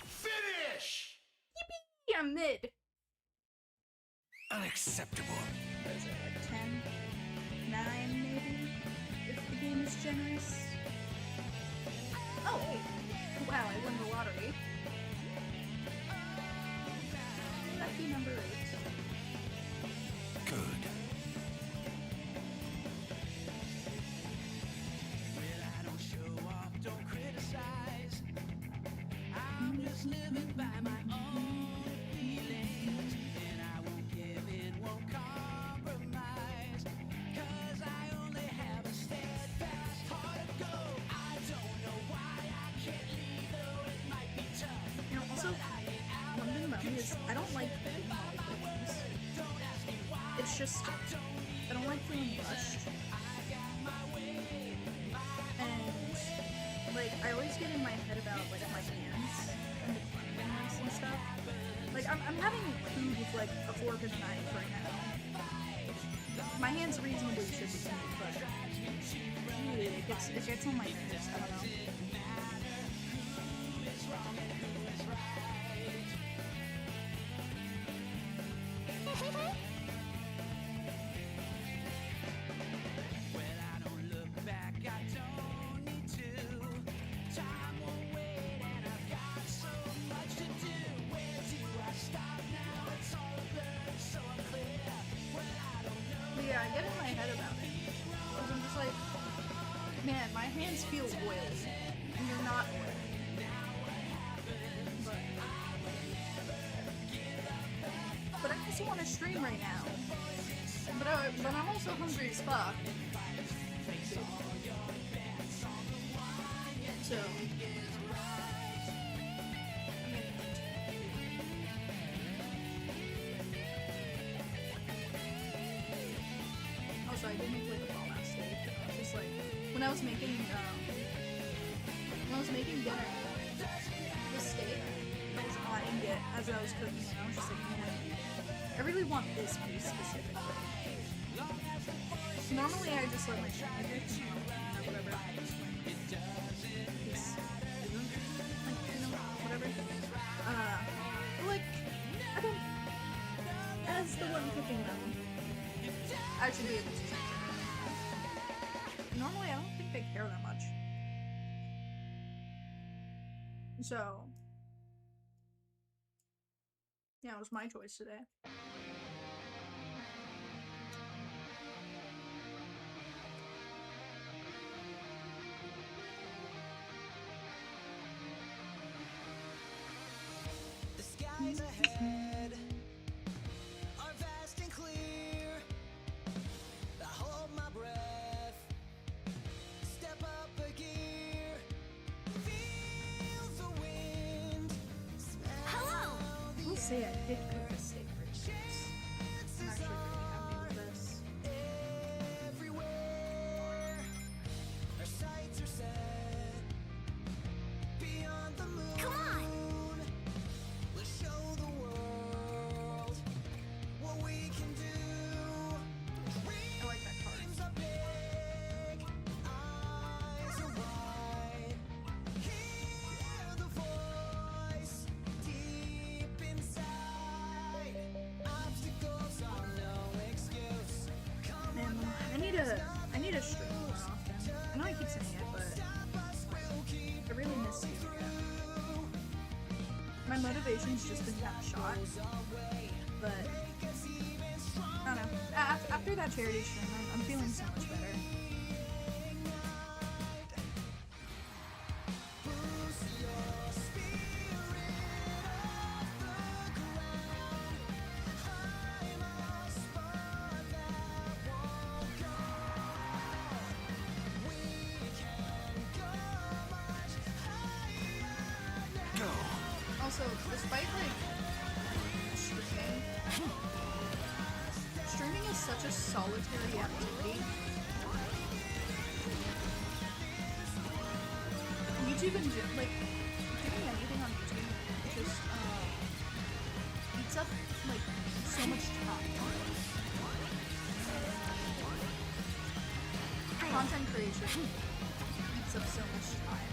Finish! Yeah, mid. Unacceptable. What is it, 10? 9 maybe? If the game is generous. Oh, wait. Wow, I won the lottery. Lucky number 8. Good. Living by my own feelings, and I won't give in, won't compromise, 'cause I only have a steadfast heart of gold. I don't know why I can't leave, though it might be tough. Also, one thing about me is I don't like being things. It's just, I don't like feeling rushed. And, I always get in my head about, my hands and the cleanliness and stuff. I'm having food with, a fork and knife right now. My hands reasonably should be clean, but it gets on my nerves, I don't know. Yeah, I get in my head about it. Because I'm just man, my hands feel oily. And they're not oily. But I also want to stream right now. But I'm also hungry as fuck. So... so I did make like a bomb ass steak. Just like when I was making dinner, the steak, I was eyeing it as I was cooking it. I was just like, man, I really want this piece specifically. Normally I just let my chef make it, you know, or whatever. Piece. Like, you know, whatever. But like, I don't, as the one cooking them, I should be able to change it. Normally I don't think they care that much. So, yeah, it was my choice today. The skies ahead are vast and clear. I hold my breath, step up a gear, feel the wind, Hello! I will say I did cook a steak for chips. I'm actually pretty happy with this. everywhere. Our sights are set beyond the moon. Come on! Let's show the world what we can do. I like that card. Dreams are big, eyes are wide. Hear the voice deep inside. Obstacles are no excuse. Come Man, I need a stream more often. I know I keep saying it, but I really miss doing it. My motivation's just been kind of shot, but I don't know. After that charity stream, I'm feeling so much better. Go. Also, despite like streaming is such a solitary activity. YouTube and like doing anything on YouTube just eats up like so much time. Content creation eats up so much time.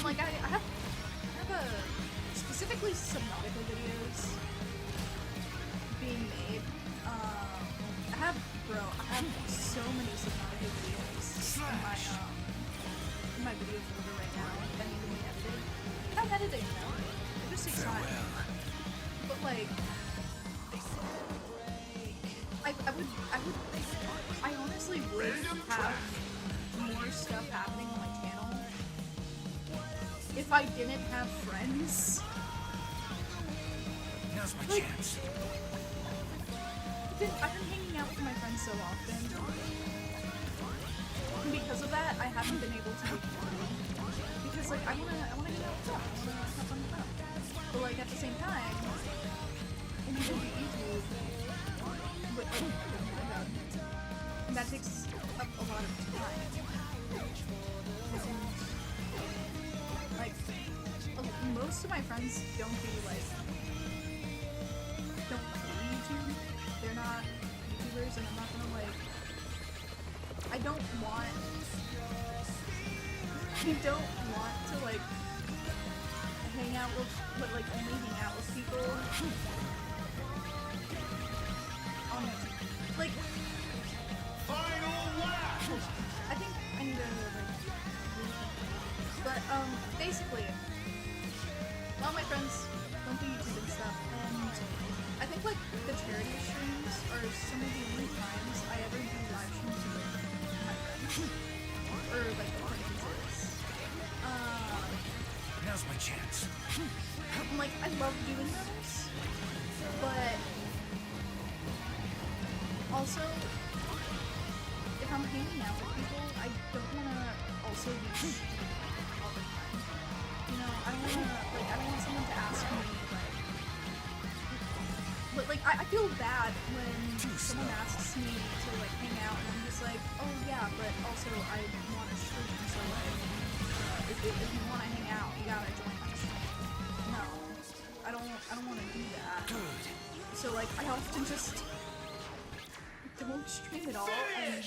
Like I have specifically Subnautica videos being made. I have so many Subnautica videos in my video folder right now that need to be edited. I'm editing them. It just takes time. But like, I honestly would have more stuff happening on my channel if I didn't have friends. Now's my Like- chance. I've been hanging out with my friends so often. And because of that, I haven't been able to make fun. Because like I wanna hang out with them. I wanna have fun with them. But like at the same time, I need to do YouTube. But oh my god. And that takes up a lot of time. And, like most of my friends don't do YouTube. They're not YouTubers, and I'm not gonna like. I don't want to like hang out with, but like only hang out with people on YouTube. Like, Final lap! I think I need to like. But basically, a lot of my friends don't do YouTube and stuff, and I think like the charity streams are some of the only times I ever do live streams with my friends, or like acquaintances. Now's my chance. Like I love doing those, but also if I'm hanging out with people, I don't want to also be streaming all the time. You know, I don't want someone to ask me like, But like, I feel bad when someone asks me to like hang out, and I'm just like, oh yeah, but also I want to stream, so like, if you want to hang out, you gotta join my stream. No, I don't want to do that. Good. So like, I often just don't stream at all, and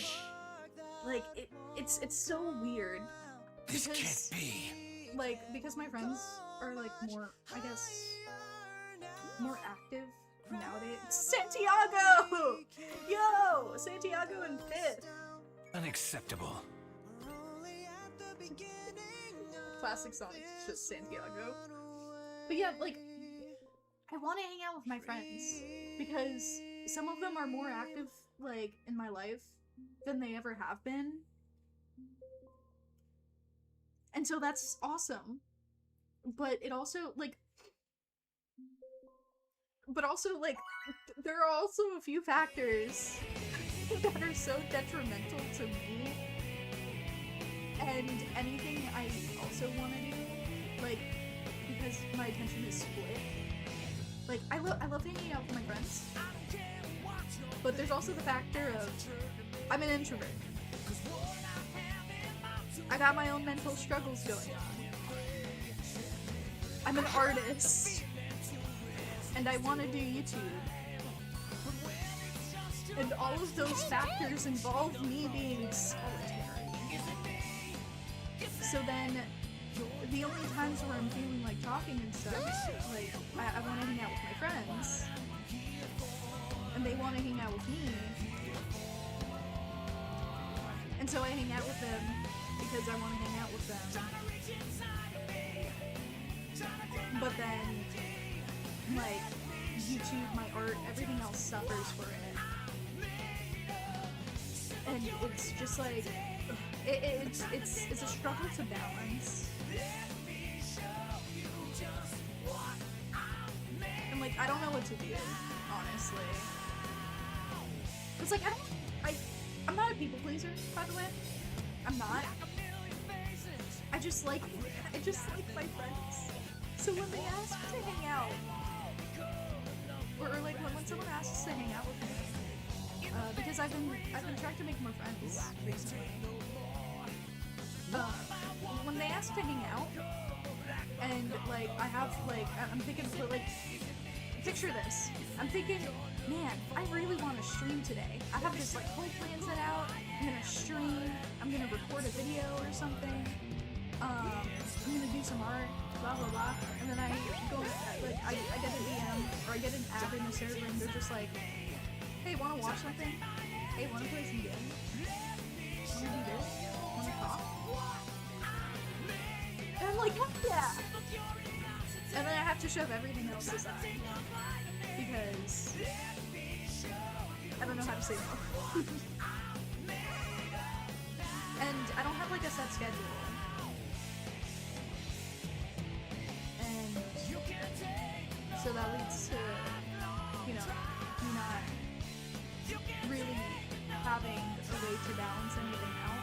like, it's so weird. This Because, can't be. like, because my friends are like more, I guess, more active nowadays. Santiago! Yo! Santiago in 5th! Unacceptable. Classic song, it's just Santiago. But yeah, like, I want to hang out with my friends because some of them are more active, like, in my life than they ever have been. And so that's awesome. But it also, like, there are also a few factors that are so detrimental to me and anything I also want to do, like, because my attention is split. Like, I love hanging out with my friends, but there's also the factor of I'm an introvert. I got my own mental struggles going on. I'm an artist. And I want to do YouTube. And all of those factors involve me being solitary. So then, the only times where I'm feeling like talking and stuff, like, I want to hang out with my friends. And they want to hang out with me. And so I hang out with them because I want to hang out with them. But then, like, YouTube, my art, everything else suffers for it. And it's just like, it's a struggle to balance. And like, I don't know what to do, honestly. It's like, I'm not a people pleaser, by the way. I'm not. I just like my friends. So when they ask to hang out, or like when someone asks to hang out with me, because I've been trying to make more friends recently. When they ask to hang out, and like I have like I'm thinking, like, picture this. I'm thinking, man, I really want to stream today. I have this like whole plan set out. I'm gonna stream. I'm gonna record a video or something. I'm gonna do some art. Blah blah blah, and then I go like I get a DM or I get an ad in the server and they're just like, hey, wanna watch something? Hey, wanna play some games? Wanna do this? Wanna talk? And I'm like, heck yeah! And then I have to shove everything else aside because I don't know how to say no. And I don't have like a set schedule. So that leads to, you know, me not really having a way to balance anything out.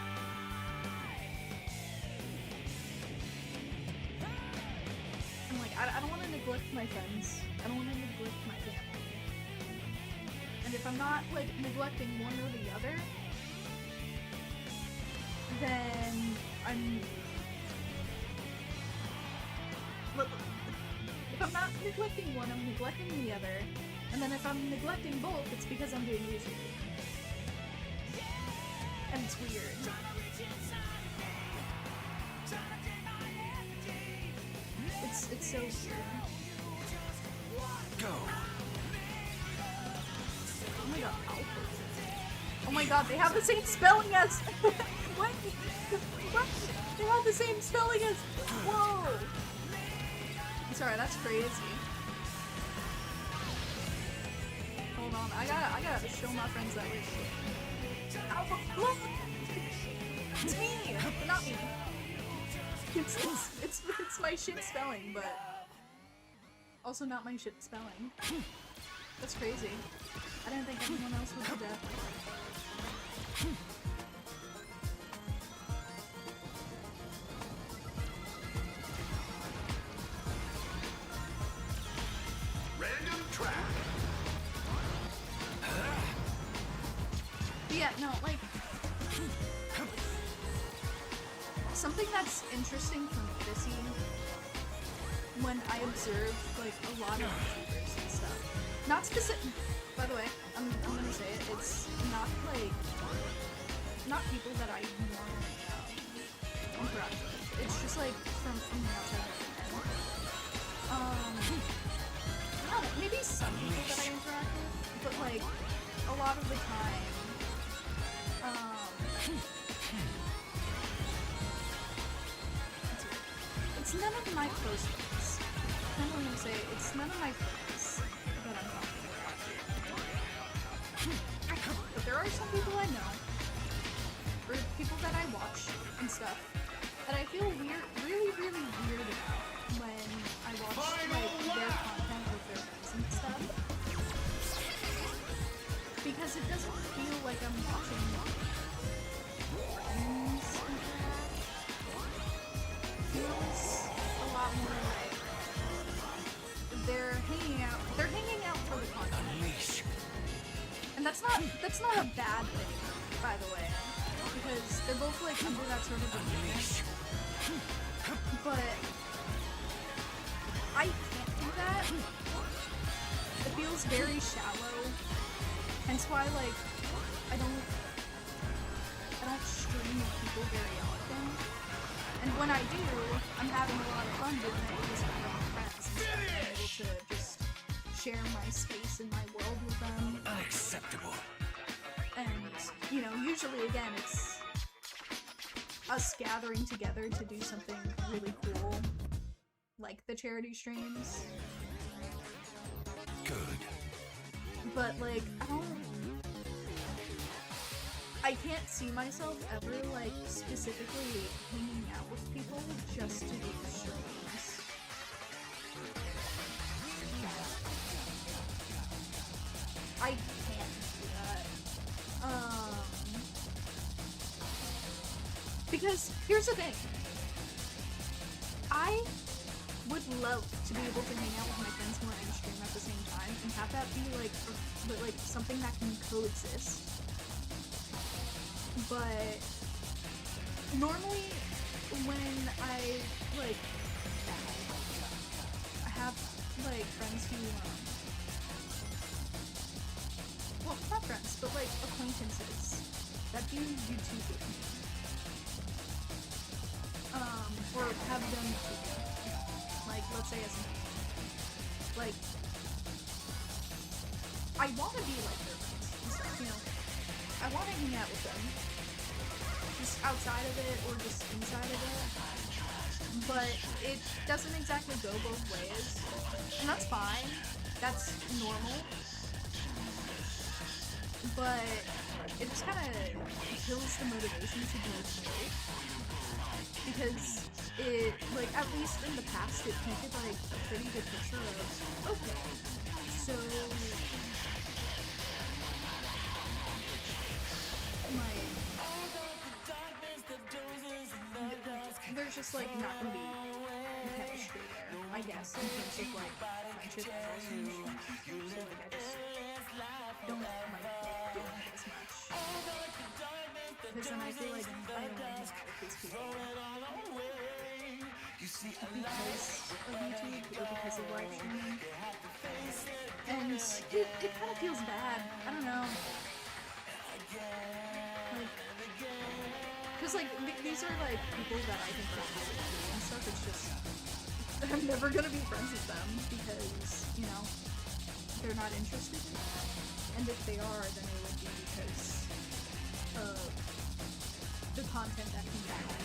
And like, I don't want to neglect my friends. I don't want to neglect my family. And if I'm not like neglecting one or the other, then I'm... If I'm not neglecting one, I'm neglecting the other. And then if I'm neglecting both, it's because I'm doing YouTube. And it's weird. It's so weird. Go. Oh my god, Alpha. Oh my god, they have the same spelling as... What? What? They have the same spelling as... Whoa! Sorry, that's crazy. Hold on, I gotta show my friends that way. Alpha, look! It's me! Not me. It's my shit spelling, but also not my shit spelling. That's crazy. I didn't think anyone else would do that. Random track. Yeah, no, like, something that's interesting for me to see when I observe, like, a lot of YouTubers and stuff. Not specific, by the way, I'm gonna say it, it's not, like, not people that I normally interact with. It's just, like, from the outside looking in. I don't know, maybe some people that I interact with, but, like, a lot of the time, it's none of my close friends. I'm going to say it's none of my friends that I'm talking about. But there are some people I know, or people that I watch and stuff, that I feel weird, really weird about when I watch like their content with their friends and stuff. Because it doesn't feel like I'm watching friends interact. It feels a lot more like they're hanging out for the content. And that's not a bad thing, by the way. Because they're both like under that sort of agreement. But I can't do that. It feels very shallow. Hence why, like, I don't stream with people very often. And when I do, I'm having a lot of fun doing it because I'm with friends. And stuff. I'm able to just share my space and my world with them. Unacceptable. And, you know, usually, again, it's us gathering together to do something really cool. Like the charity streams. Good. But, like, I can't see myself ever, like, specifically hanging out with people just to do streams. I can't do that. Because, here's the thing. I would love to be able to hang out with my friends who are in stream at the same time and have that be like something that can coexist. But normally when I have like friends who well, not friends, but like acquaintances that do YouTube with me. Or have done YouTube. Like, let's say as an like, I want to be like their friends and stuff, you know. I want to hang out with them. Just outside of it or just inside of it. But it doesn't exactly go both ways. And that's fine. That's normal. But it just kind of kills the motivation to do it. Because it, like, at least in the past, it painted, like, a pretty good picture of, okay, so, like, there's just, like, not gonna be chemistry there, I guess, in terms of, like, friendship and relationship. So, like, I just don't like doing it as much. Because then I feel like I'm fighting with these people. Because of YouTube or because of live streaming. And it kind of feels bad. I don't know. Like, because like these are like people that I think are really cool and stuff. It's just I'm never gonna be friends with them because, you know, they're not interested in it. And if they are, then it would be because of the content that can be made.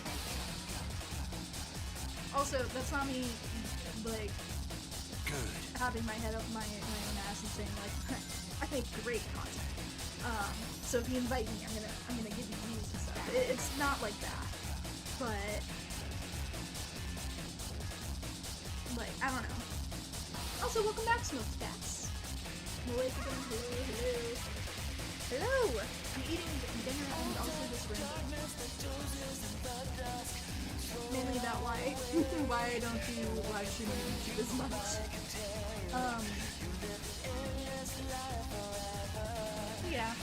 Also, that's not me, like, having my head up my own ass and saying, like, I make great content. So if you invite me, I'm gonna give you views and stuff. It's not like that. But, like, I don't know. Also, welcome back, Smoked Cats. Hello. I'm eating dinner and also this room. Mainly about why I don't do live streaming on YouTube as much. Yeah.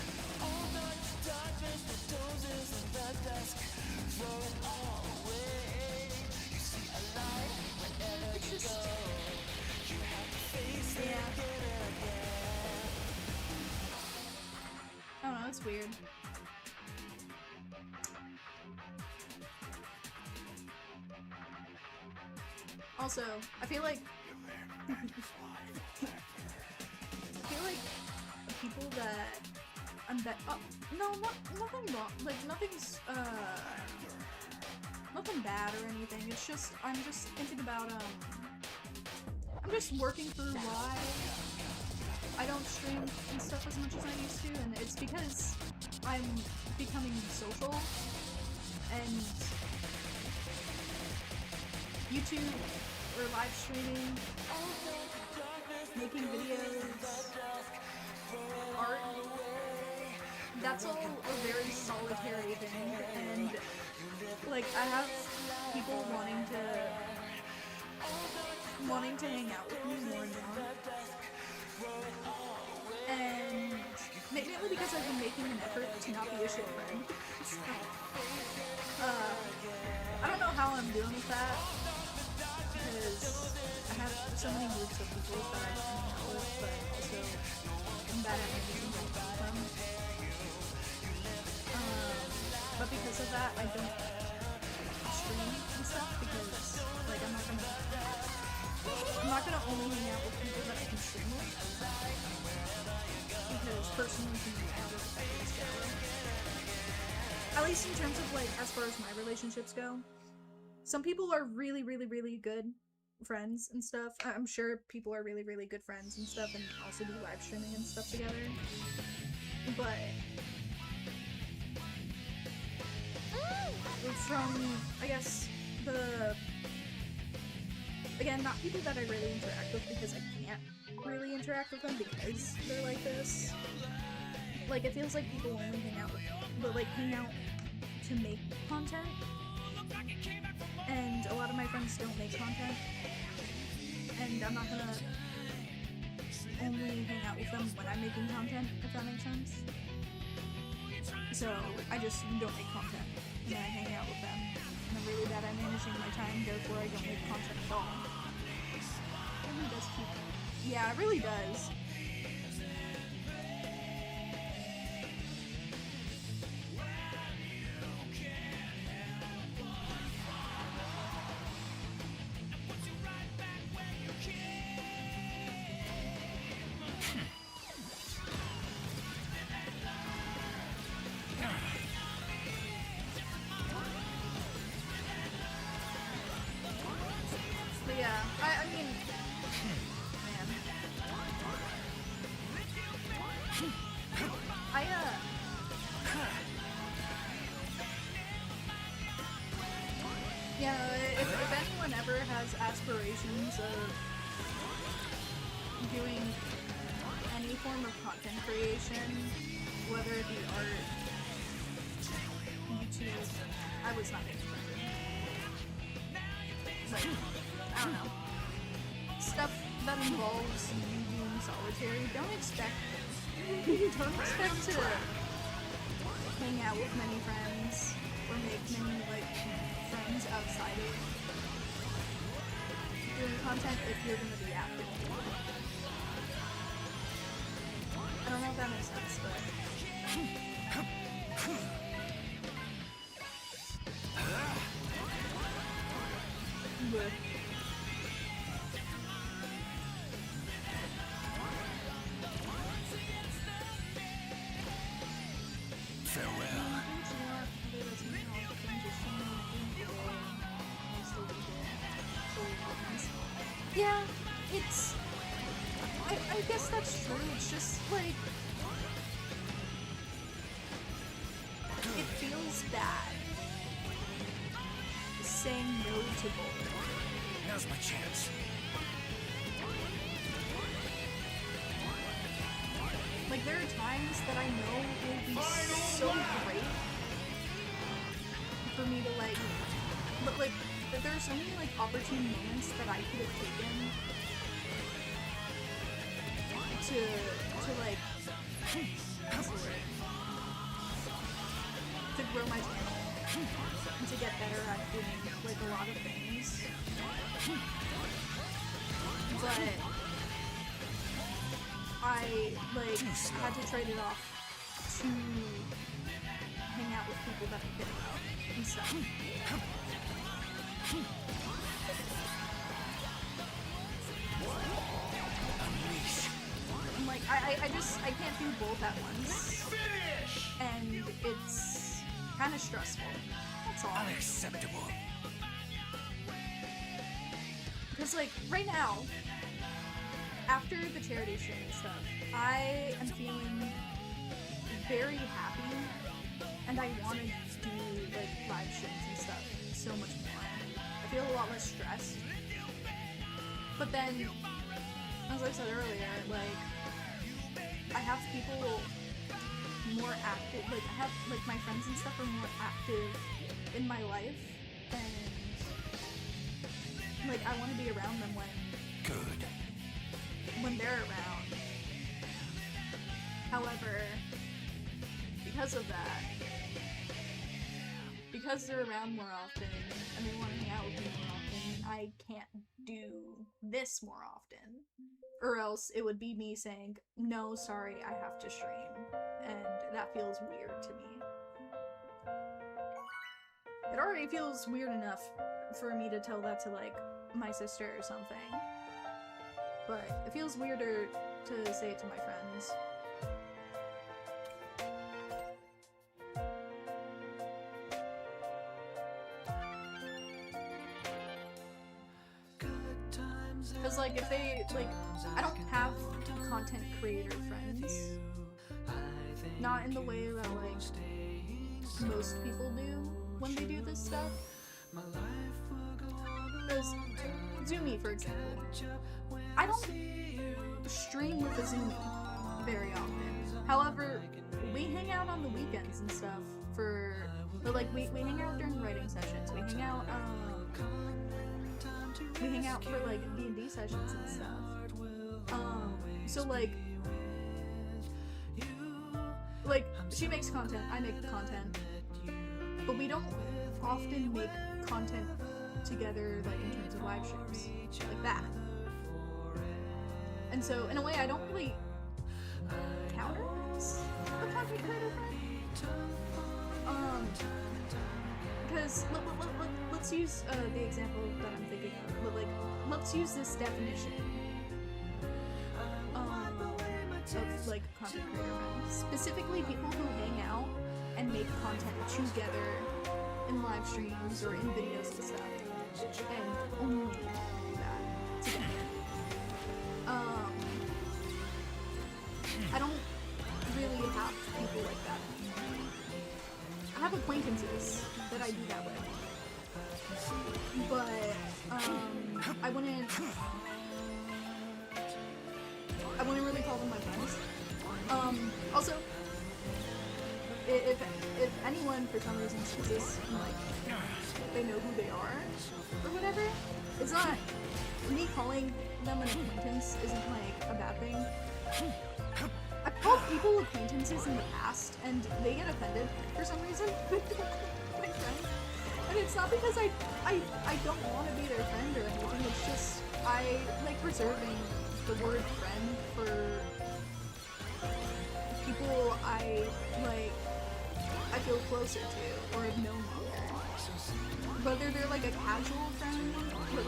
That's weird. Also, I feel like people that no, nothing wrong. Like nothing's nothing bad or anything. It's just I'm just thinking about I'm just working through why I don't stream and stuff as much as I used to, and it's because I'm becoming social and YouTube or live streaming, making videos, art, that's all a very solitary thing, and like I have people wanting to hang out with me more and more, and mainly because I've been making an effort to not be a shit friend. I don't know how I'm doing with that, because I have so many groups of people that I hang out with, but also I'm bad at managing both of them. But because of that, I don't stream and stuff, because like I'm not gonna only hang out with people that I can stream with, because personally can be kind of effective. At least in terms of like as far as my relationships go. Some people are really, really, really good friends and stuff. I'm sure people are really, really good friends and stuff and also do live streaming and stuff together. But from, I guess, again, not people that I really interact with because I can't really interact with them because they're like this. Like, it feels like people only hang out with them, but like hang out to make content. And a lot of my friends don't make content, and I'm not gonna only hang out with them when I'm making content, if that makes sense. So I just don't make content, and then I hang out with them, and I'm really bad at managing my time, therefore I don't make content at all. It really does keep... Yeah, it really does. Yeah, I mean, man. Yeah, if anyone ever has aspirations of doing any form of content creation, whether it be art, YouTube, I was not expecting. Like, I don't know. Stuff that involves you being solitary, don't expect to hang out with many friends or make many, like, friends outside of doing content if you're gonna be active. I don't know if that makes sense, but... but yeah, it's... I guess that's true, it's just, like... It feels bad saying no to both. Now's my chance. Like, there are times that I know will be so great for me to, like... But, like, there are so many, like, opportune moments that I could have taken to like... what's the word? To grow my channel and to get better at doing, like, a lot of things. But I, like, had to trade it off to hang out with people that I care about and stuff. I'm like, I can't do both at once. And it's kind of stressful. That's all. Unacceptable. Because, like, right now, after the charity stream and stuff, I am feeling very happy, and I want to do, like, live streams and stuff so much more. I feel a lot less stressed. But then, as I said earlier, like, I have people more active, like, I have, like, my friends and stuff are more active in my life, and, like, I want to be around them when they're around. However, because of that, because they're around more often, and they want to hang out with me more often, I can't do this more often. Or else it would be me saying, no, sorry, I have to stream. And that feels weird to me. It already feels weird enough for me to tell that to, like, my sister or something. But it feels weirder to say it to my friends. Because, like, if they, like, I don't have content creator friends. Not in the way that, like, most people do when they do this stuff. Because, Zoomy, for example, I don't stream with a Zoomy very often. However, we hang out on the weekends and stuff but like, we hang out during writing sessions. We hang out for, like, D&D sessions and stuff. So, like, she makes content, I make content, but we don't often make content together, like, in terms of live streams, like that. And so, in a way, I don't really count as a content creator friend. Because, let's use the example that I'm thinking of, but, like, let's use this definition of, like, content creator friends. Specifically, people who hang out and make content together in live streams or in videos and stuff, and only do that together. I don't really have people like that. I have acquaintances that I do that with, but I wouldn't really call them my friends. Also, if anyone for some reason sees this, like, they know who they are or whatever, it's not, me calling them an acquaintance isn't, like, a bad thing. I've called people acquaintances in the past, and they get offended for some reason. My friend. And it's not because I don't want to be their friend or anything, it's just I like reserving the word friend for people I feel closer to or have known longer. Whether they're, like, a casual friend, like a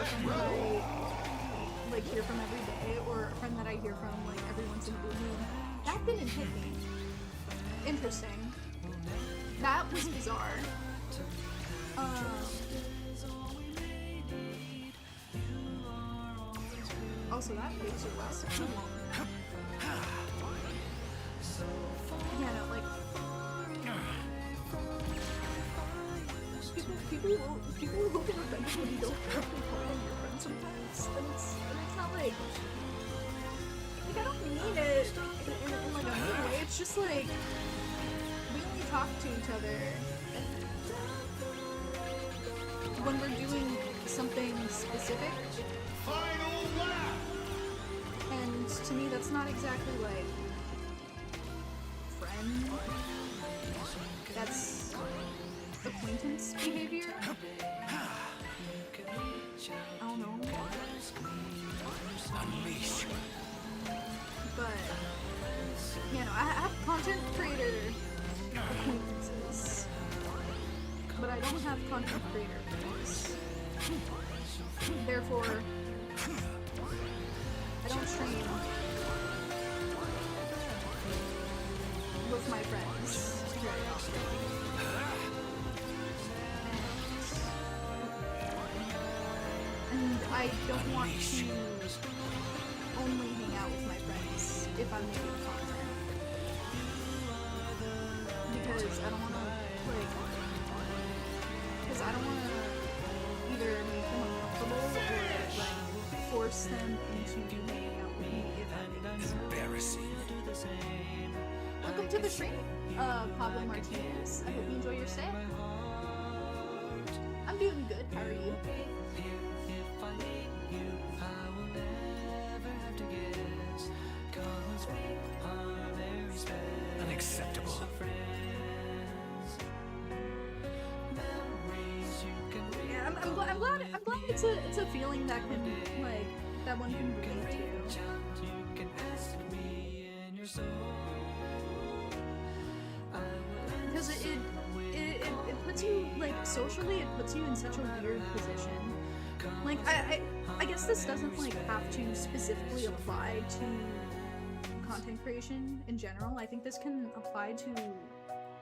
friend that I, like, hear from every day, or a friend that I hear from, like, every once in a blue moon. That didn't hit me. Interesting. That was bizarre. Also, that laser lasted too long. Yeah, no, like, people will get offended when you don't directly call them your friend sometimes, and it's not like I don't mean it in like a mean way, it's just like, we only talk to each other when we're doing something specific. Final lap! And to me, that's not exactly, like, friend. That's acquaintance behavior. I don't know. Unleash. But, you know, I have content creator acquaintances, but I don't have content creator friends. Therefore, I don't stream with my friends very often. And I don't want to only hang out with my friends if I'm making content. Because I don't want to, like, because I don't want to either make them uncomfortable or, like, force them into hanging out with me if I'm making content. Embarrassing. Welcome to the stream, Pablo Martinez. I hope you enjoy your stay. I'm doing good. How are you? Unacceptable. Yeah, I'm glad it's a feeling that can, like, that one can relate to. Because it puts you, like, socially, it puts you in such a weird position. Like, I guess this doesn't, like, have to specifically apply to content creation in general. I think this can apply to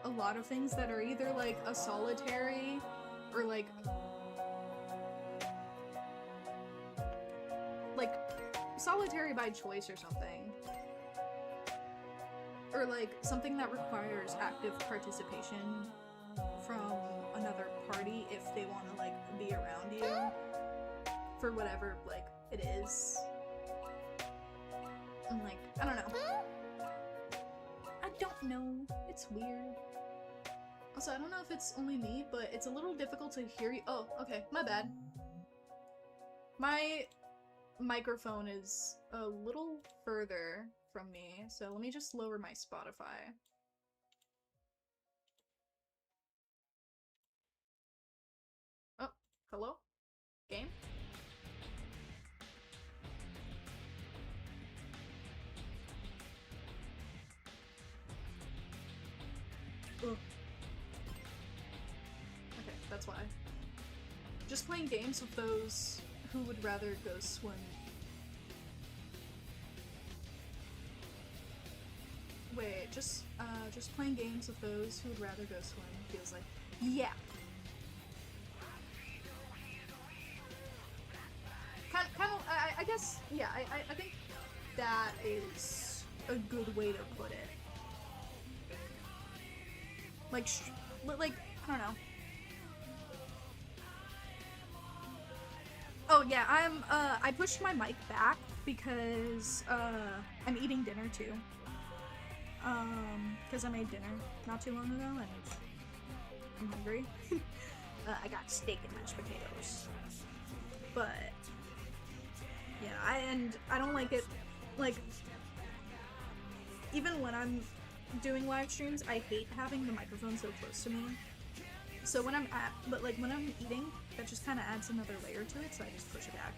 a lot of things that are either, like, a solitary or, like, solitary by choice or something. Or, like, something that requires active participation from another party if they want to, like, be around you for whatever, like, it is. And, like, I don't know. I don't know. It's weird. Also, I don't know if it's only me, but it's a little difficult to hear you. Oh, okay. My bad. My microphone is a little further from me, so let me just lower my Spotify. Oh, hello? Game? Ugh. Okay, that's why. Just playing games with those who would rather go swim. Wait, just playing games with those who would rather go swim feels like, yeah. Kind of, I guess, yeah, I think that is a good way to put it. Like, I don't know. Oh yeah, I pushed my mic back because, I'm eating dinner too. Because I made dinner not too long ago and I'm hungry. I got steak and mashed potatoes. But, yeah, I don't like it, like, even when I'm doing live streams, I hate having the microphone so close to me. So when I'm when I'm eating, that just kind of adds another layer to it, so I just push it back.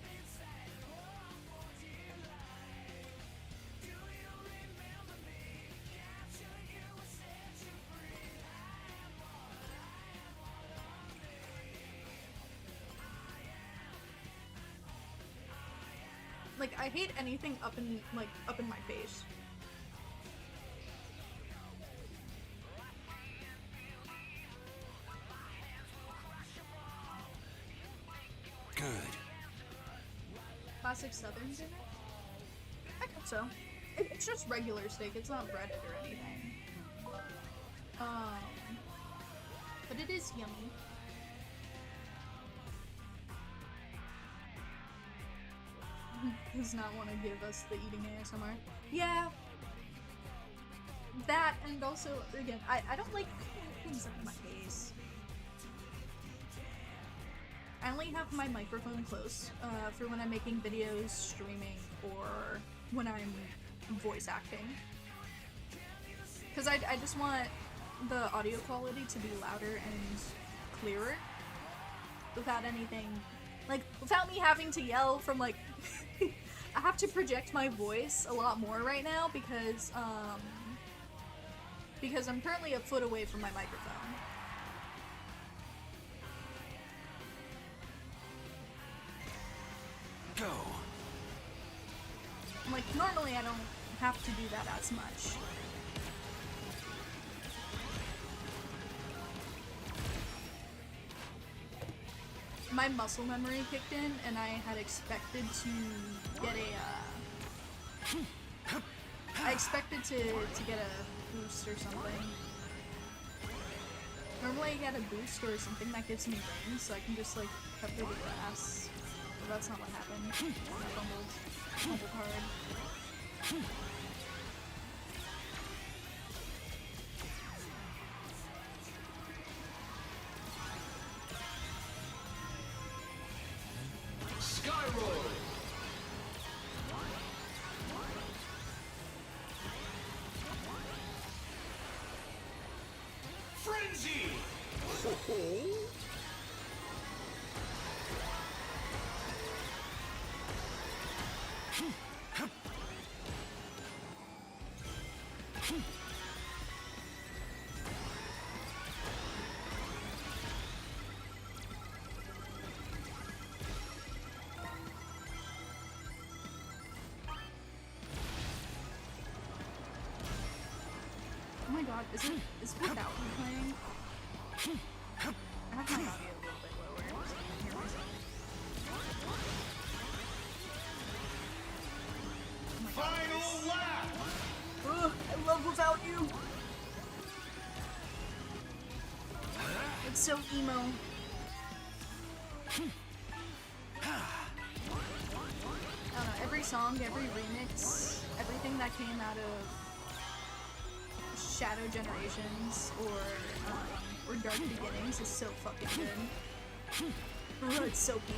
Like, I hate anything up in my face. Good. Classic Southern dinner? I think so. It's just regular steak, it's not breaded or anything. But it is yummy. Does not want to give us the eating ASMR. Yeah. That, and also, again, I don't like things up in my face. I only have my microphone close for when I'm making videos, streaming, or when I'm voice acting. Because I just want the audio quality to be louder and clearer without anything, like, without me having to yell from, like, I have to project my voice a lot more right now because, because I'm currently a foot away from my microphone. Go. Like, normally I don't have to do that as much. My muscle memory kicked in, and I had expected to get I expected to get a boost or something. Normally I get a boost or something that gives me range, so I can just, like, cut through the grass. But that's not what happened. I fumbled hard. Skyroll. Frenzy. Oh my god, is without me playing? I have my audio a little bit lower so I can hear myself. Oh my god, Final lap. ugh, I love Without You! It's so emo. I don't know, every song, every remix, everything that came out of Shadow Generations or Dark Beginnings is so fucking good. Oh, it's so peak.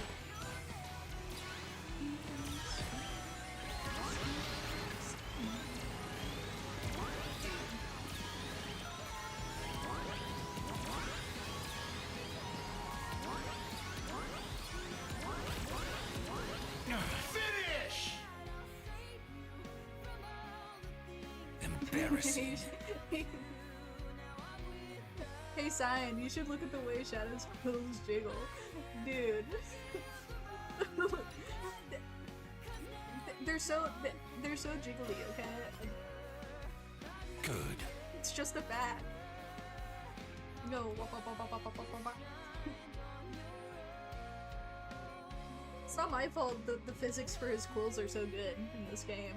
Finish. Embarrassing. Hey Cyan, you should look at the way Shadow's pose jiggle. Dude. They're so jiggly, okay? Good. It's just a bat. Go. Wop, wop, wop, wop, wop, wop, wop, wop. It's not my fault that the physics for his quills are so good in this game.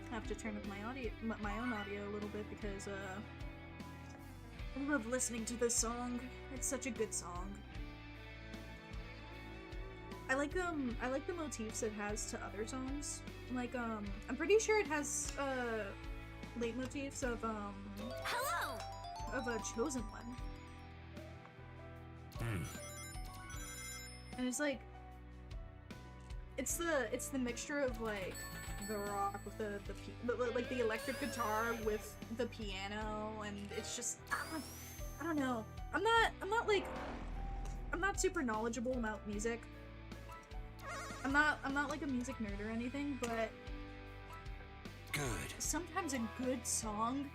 I have to turn up my own audio a little bit because I love listening to this song. It's such a good song. I like the motifs it has to other songs. Like I'm pretty sure it has leitmotifs of Hello! of a Chosen One. And it's like it's the mixture of like the rock with like the electric guitar with the piano, and it's just I don't know. I'm not super knowledgeable about music. I'm not like a music nerd or anything, but Good. sometimes a good song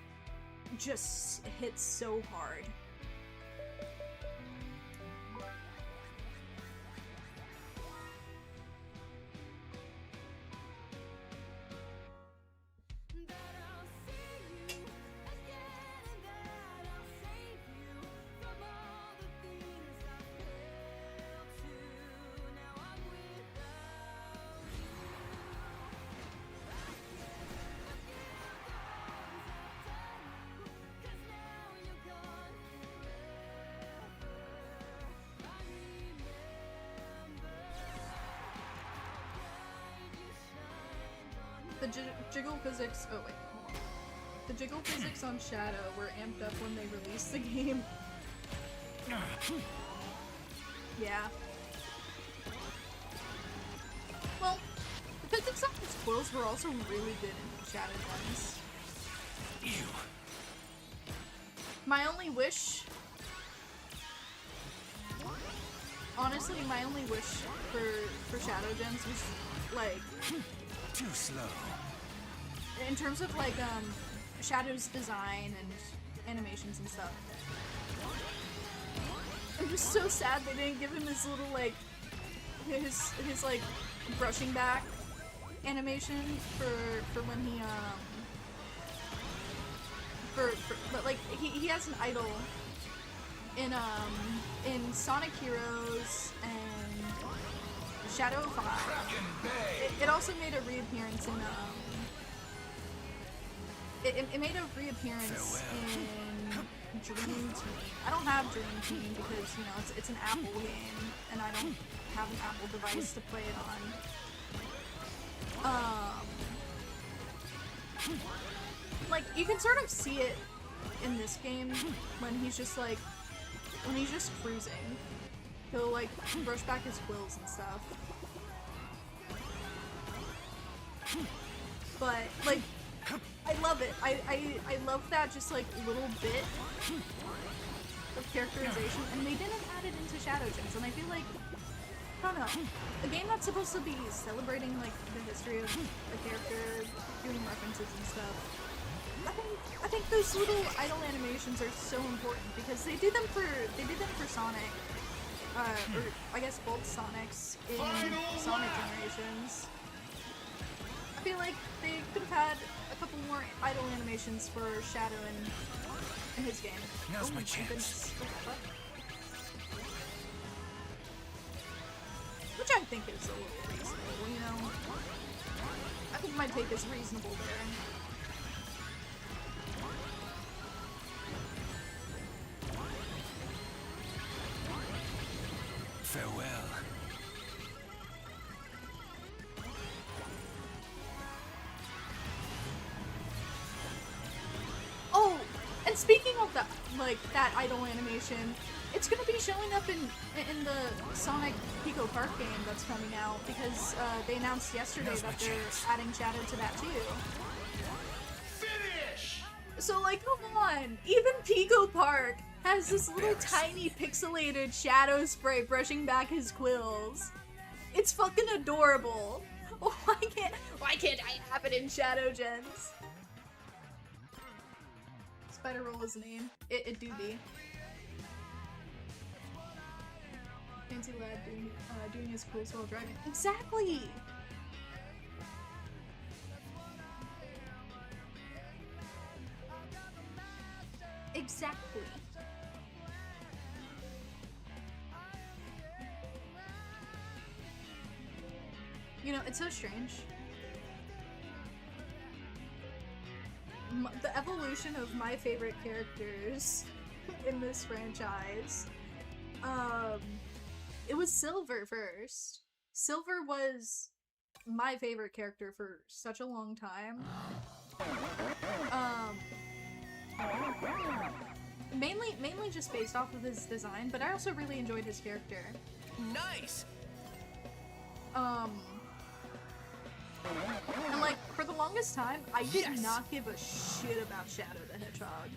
just hits so hard. The jiggle physics. Oh wait, hold on. The jiggle physics on Shadow were amped up when they released the game. Yeah. Well, the physics on his quills were also really good in Shadow ones. Ew. My only wish. honestly, my only wish for Shadow Gems was, like, Too slow. in terms of, like, Shadow's design and animations and stuff. I'm just so sad they didn't give him his little, like, his like, brushing back animation for when he, but, like, he has an idol in Sonic Heroes and Shadow of 5. It also made a reappearance in, it made a reappearance in Dream Team. I don't have Dream Team because, you know, it's an Apple game, and I don't have an Apple device to play it on. Like, you can sort of see it in this game when he's just cruising. He'll, like, brush back his quills and stuff. But, like, I love it. I love that just, like, little bit of characterization, and they didn't add it into Shadow Gems, and I feel like, I don't know, a game that's supposed to be celebrating, like, the history of a character, doing references and stuff, I think those little idle animations are so important, because they did them for Sonic, or I guess both Sonics in Sonic Generations. I feel like they could have had a couple more idle animations for Shadow in his game. Now's my my chance. goodness. What the fuck? Which I think is a little reasonable, you know? I think my take is reasonable there. Farewell. Oh, and speaking of that, like, that idle animation, it's gonna be showing up in the Sonic Pico Park game that's coming out, because they announced yesterday that they're adding Shadow to that too. Finish! So, like, come on! Even Pico Park has this little tiny pixelated Shadow spray brushing back his quills. It's fucking adorable. Why can't I have it in Shadow Gems? Spider Roll is the name. It do be. Fancy lad doing his quills while driving. Exactly! Exactly. You know, it's so strange. The evolution of my favorite characters in this franchise. It was Silver first. Silver was my favorite character for such a long time. Mainly just based off of his design, but I also really enjoyed his character. Nice. And, like, for the longest time, I did not give a shit about Shadow the Hedgehog.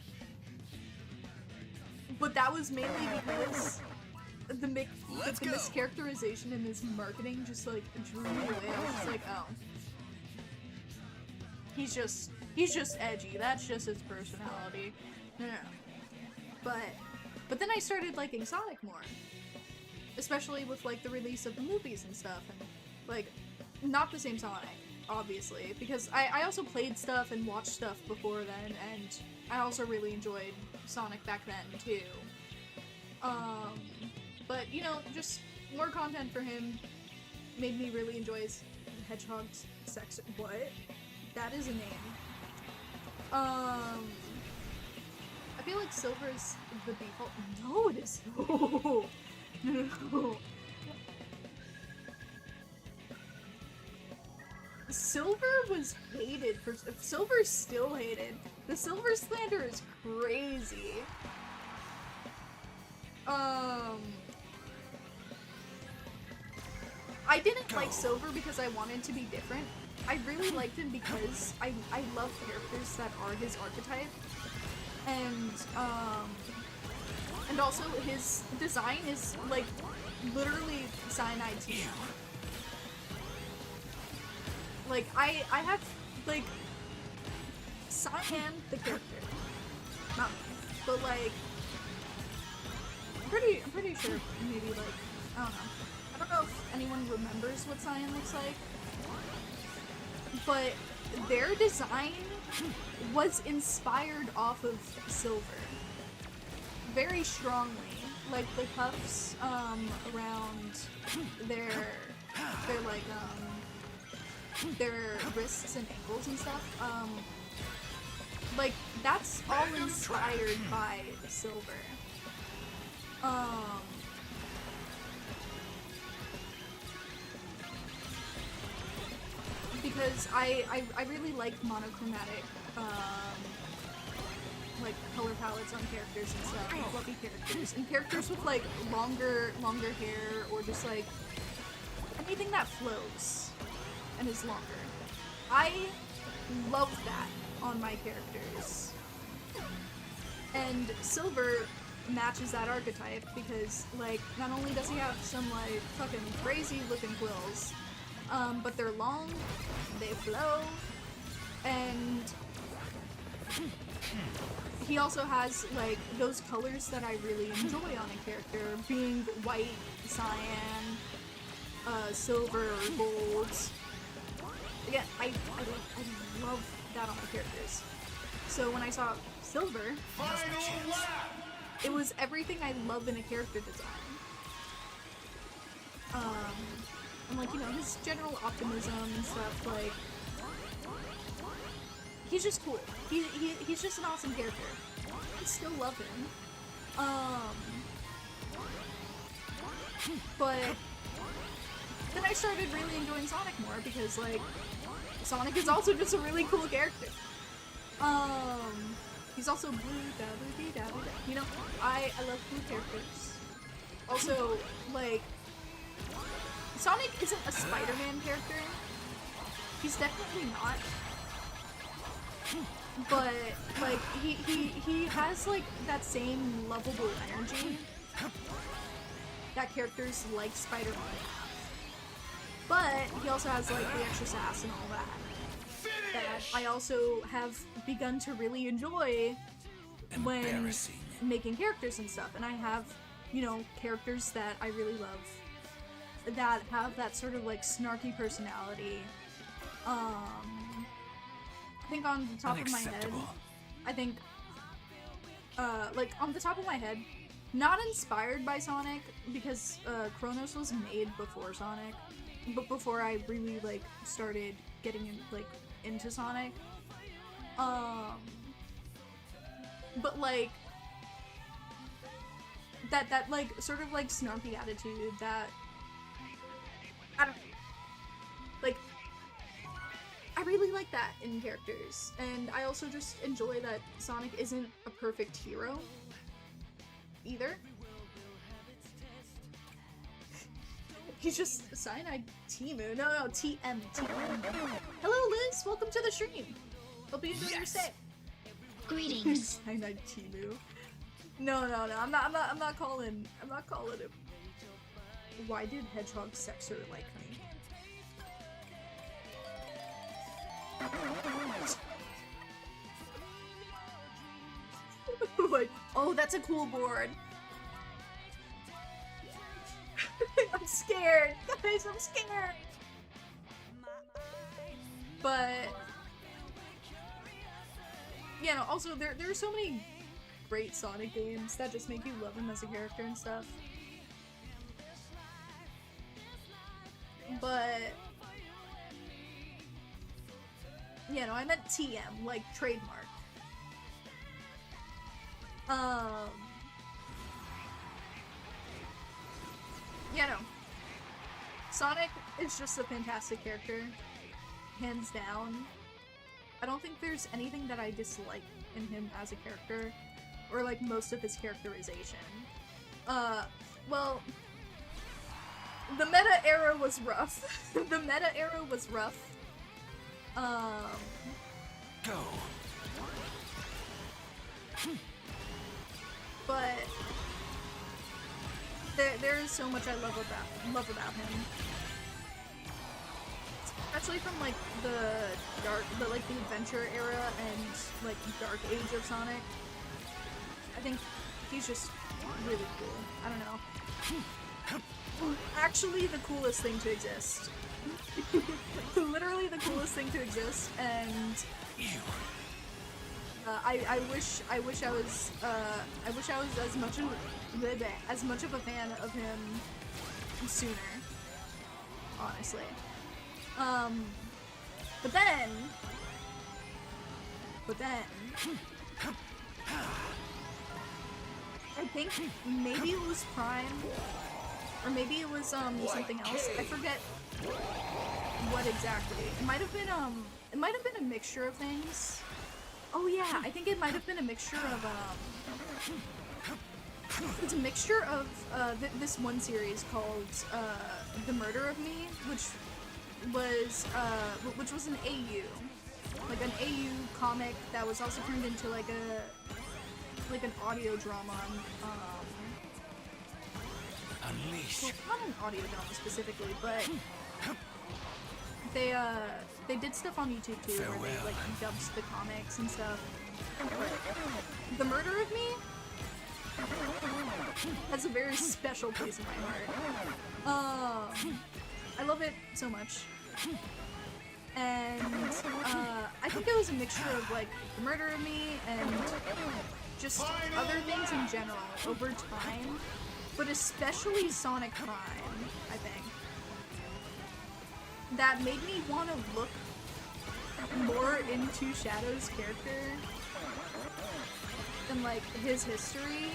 But that was mainly because the mischaracterization in his marketing just, like, drew me away. I was just like, oh. He's just edgy. That's just his personality. No. But then I started liking Sonic more. Especially with, like, the release of the movies and stuff, and, like, not the same Sonic, obviously, because I also played stuff and watched stuff before then, and I also really enjoyed Sonic back then, too. But, you know, just more content for him made me really enjoy his Hedgehog's sex- what? That is a name. I feel like Silver is the default- no, it is- No. Silver was hated for- Silver's still hated. The Silver slander is crazy. I didn't like Silver because I wanted to be different. I really liked him because I love characters that are his archetype. And also his design is, like, literally cyanide team. Like, I have, like, Cyan, the character. Not me, but, like, I'm pretty sure maybe, like, I don't know. I don't know if anyone remembers what Cyan looks like, but their design was inspired off of Silver. Very strongly. Like, the cuffs, around their like, their wrists and ankles and stuff, like, that's all inspired by Silver. Because I really like monochromatic, like, color palettes on characters and stuff, and fluffy characters, and characters with, like, longer hair, or just, like, anything that flows and is longer. I love that on my characters. And Silver matches that archetype because, like, not only does he have some, like, fucking crazy looking quills, but they're long, they flow, and he also has, like, those colors that I really enjoy on a character, being white, cyan, silver, gold. Again, I love that on my characters. So when I saw Silver, it was everything I love in a character design. And, like, you know, his general optimism and stuff, like, he's just cool. He's just an awesome character. I still love him. But then I started really enjoying Sonic more because, like, Sonic is also just a really cool character. He's also blue, you know, I love blue characters. Also, like, Sonic isn't a Spider-Man character. He's definitely not. But, like, he has, like, that same lovable energy that characters like Spider-Man have. But he also has, like, the extra sass and all that. That I also have begun to really enjoy when making characters and stuff. And I have, you know, characters that I really love that have that sort of, like, snarky personality. I think on the top of my head, I think, like, on the top of my head, not inspired by Sonic, because, Chronos was made before Sonic, but before I really, like, started getting, into Sonic. But, like, that, like, sort of, like, snarky attitude that, I don't know, like, I really like that in characters, and I also just enjoy that Sonic isn't a perfect hero, either. He's just Cyanide Timu. No, TM. Hello, Liz! Welcome to the stream! Hope you enjoy your stay. Greetings. Cyanide Timu. No, I'm not calling him. Why did Hedgehog sex her like me? Like, oh, that's a cool board. I'm scared, guys. I'm scared. But yeah, no. Also, there are so many great Sonic games that just make you love him as a character and stuff. But yeah, no, I meant TM, like trademark. Yeah, no. Sonic is just a fantastic character, hands down. I don't think there's anything that I dislike in him as a character, or like most of his characterization. Well, the meta era was rough. The meta era was rough. Go. But there is so much I love about him. Especially from like the adventure era and like dark age of Sonic. I think he's just really cool. I don't know. Actually, the coolest thing to exist. Literally the coolest thing to exist, and I wish I was as much of a fan of him sooner. Honestly. But then I think maybe it was Prime, or maybe it was something else. I forget what exactly. It might have been a mixture of things. Oh yeah, I think it might have been a mixture of it's a mixture of this one series called The Murder of Me, which was an AU, like an AU comic that was also turned into like an audio drama. Unleash. Well, not an audio drama specifically, but they did stuff on YouTube too, where they like dubbed the comics and stuff. The Murder of Me has a very special place in my heart. I love it so much. And I think it was a mixture of like The Murder of Me and just other things in general over time, but especially Sonic Prime, I think, that made me want to look more into Shadow's character and like his history.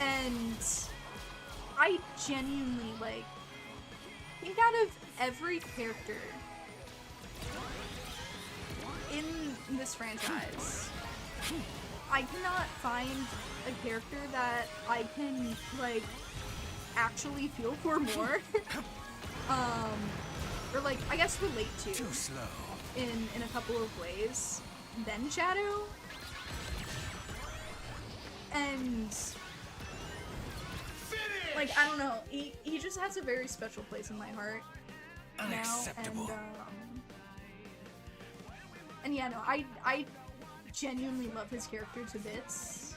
And I genuinely, like, think out of every character in this franchise, I cannot find a character that I can, like, actually feel for more. Or, like, I guess relate to. Too slow. In a couple of ways than Shadow. And like, I don't know, he just has a very special place in my heart Unacceptable. now, and yeah, no, I genuinely love his character to bits.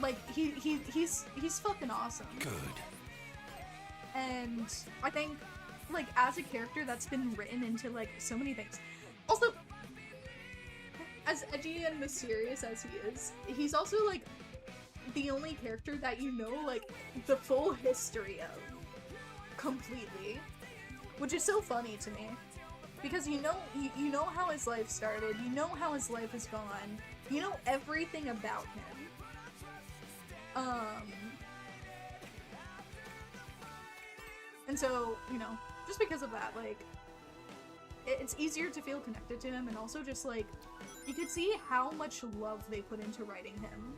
Like, he's fucking awesome. Good. And I think, like, as a character that's been written into, like, so many things. Also, as edgy and mysterious as he is, he's also, like, the only character that you know, like, the full history of. Completely. Which is so funny to me. Because you know how his life started, you know how his life has gone, you know everything about him. And so, you know, just because of that, like, it's easier to feel connected to him, and also just, like, you could see how much love they put into writing him.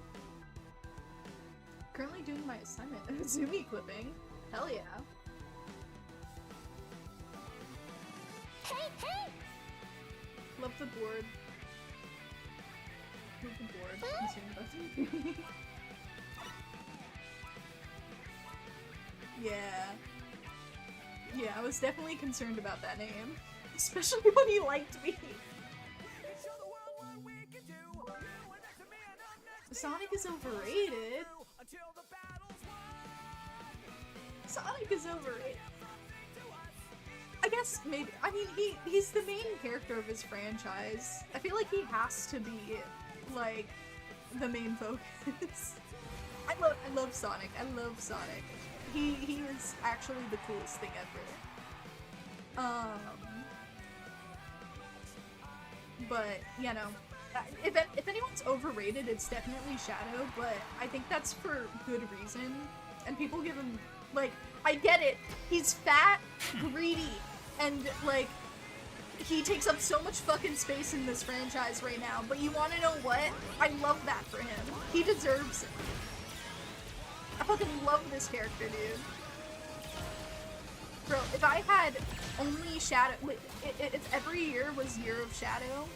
Currently doing my assignment, Zoomy clipping. Hell yeah. Hey, hey! Love the board. Love the board. Concerned about the Yeah. Yeah, I was definitely concerned about that name. Especially when he liked me. Sonic is overrated. Sonic is overrated. I guess maybe, I mean, he's the main character of his franchise. I feel like he has to be, like, the main focus. I love Sonic. I love Sonic. He is actually the coolest thing ever. But, you know, if anyone's overrated, it's definitely Shadow, but I think that's for good reason. And people give him, like, I get it. He's fat, greedy, and, like, he takes up so much fucking space in this franchise right now. But you wanna know what? I love that for him. He deserves it. I fucking love this character, dude. Bro, if I had only Shadow, it's every year was Year of Shadow.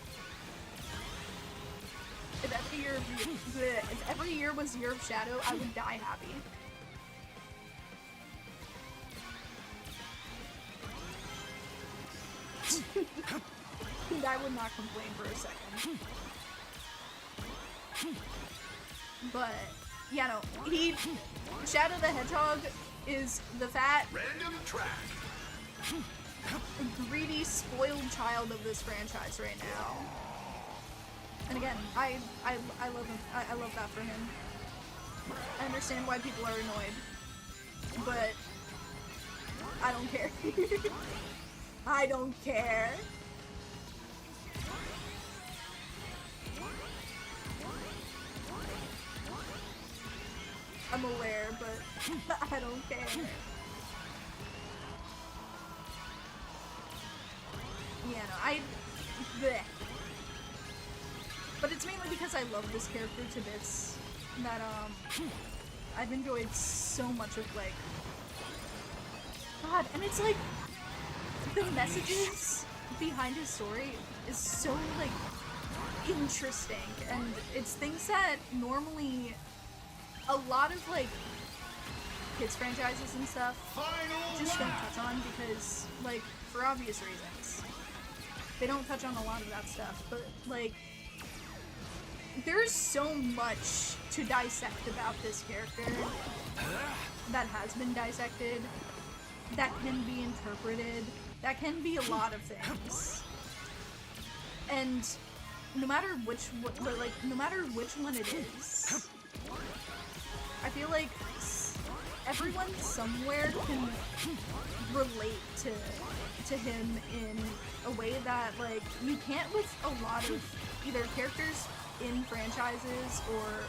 if every year was Year of Shadow, I would die happy. I would not complain for a second. But, yeah, no, Shadow the Hedgehog is the fat, Random track. greedy, spoiled child of this franchise right now. And again, I love him. I love that for him. I understand why people are annoyed, but I don't care. I don't care. I'm aware, but I don't care. Yeah, no, bleh. But it's mainly because I love this character to bits that, I've enjoyed so much of, like, God, and it's like, the messages behind his story is so, like, interesting, and it's things that normally a lot of, like, kids franchises and stuff just don't touch on because, like, for obvious reasons. They don't touch on a lot of that stuff, but, like, there's so much to dissect about this character that has been dissected, that can be interpreted, that can be a lot of things. And no matter which one it is, I feel like everyone somewhere can relate to him in a way that, like, you can't with a lot of either characters in franchises or,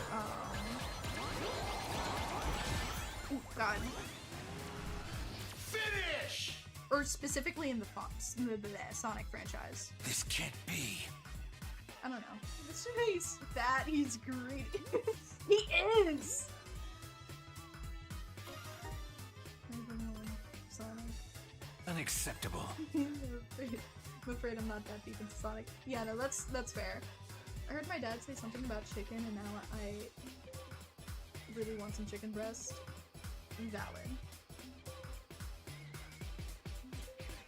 oh god. Finish! Or specifically in the Sonic franchise. This can't be. I don't know. He's fat, he's greedy. He is! Sonic. Unacceptable. I'm afraid I'm not that deep into Sonic. Yeah, no, that's fair. I heard my dad say something about chicken, and now I really want some chicken breast. Valid.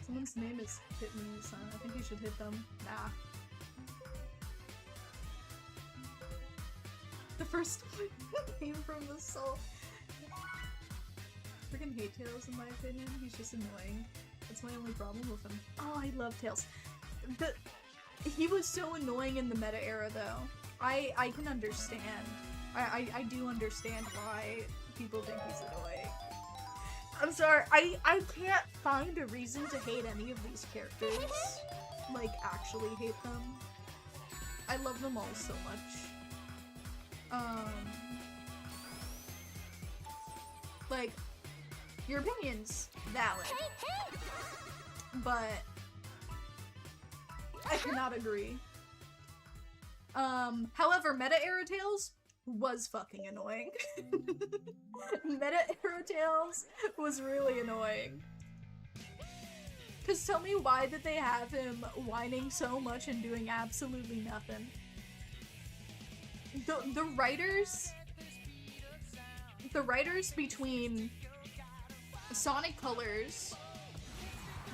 Someone's name is Hit Me, son. I think you should hit them. Nah. The first one came from the soul. Freaking hate Tails, in my opinion. He's just annoying. That's my only problem with him. Oh, I love Tails. He was so annoying in the meta era, though. I can understand. I do understand why people think he's annoying. I'm sorry, I can't find a reason to hate any of these characters. Like, actually hate them. I love them all so much. Like, your opinion's valid, but I cannot agree. However, Meta Era Tails was fucking annoying. Meta Era Tails was really annoying. Cause tell me, why did they have him whining so much and doing absolutely nothing? The writers between Sonic Colors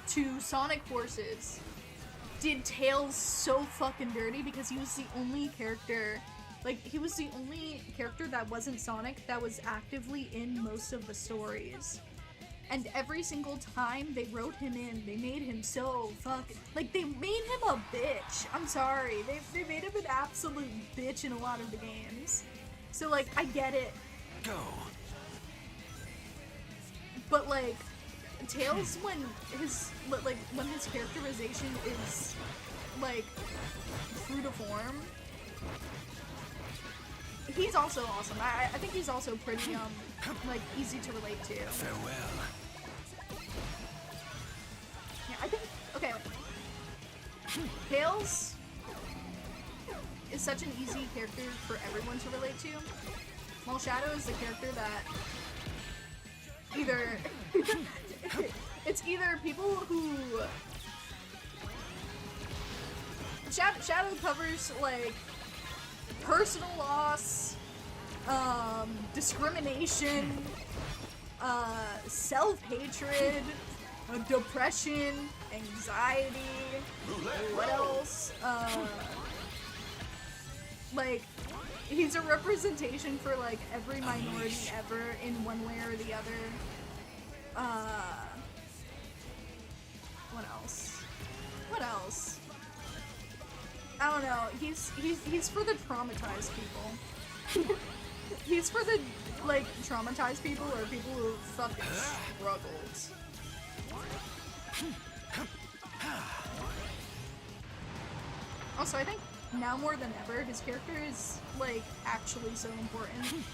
to Sonic Forces did Tails so fucking dirty because he was the only character, like, he was the only character that wasn't Sonic that was actively in most of the stories. And every single time they wrote him in, they made him so fucking, like, they made him a bitch. I'm sorry. They made him an absolute bitch in a lot of the games. So, like, I get it. Go. But, like, Tails, when his characterization is, like, true to form, he's also awesome. I think he's also pretty, like, easy to relate to. Farewell. Yeah, I think, okay, Tails is such an easy character for everyone to relate to, while Shadow is the character that either it's either people who Shadow covers, like, personal loss, discrimination, self-hatred, depression, anxiety, what else? Like, he's a representation for, like, every minority ever in one way or the other. What else? What else? I don't know. He's for the traumatized people. He's for the, like, traumatized people or people who fucking struggled. Also, I think now more than ever, his character is, like, actually so important.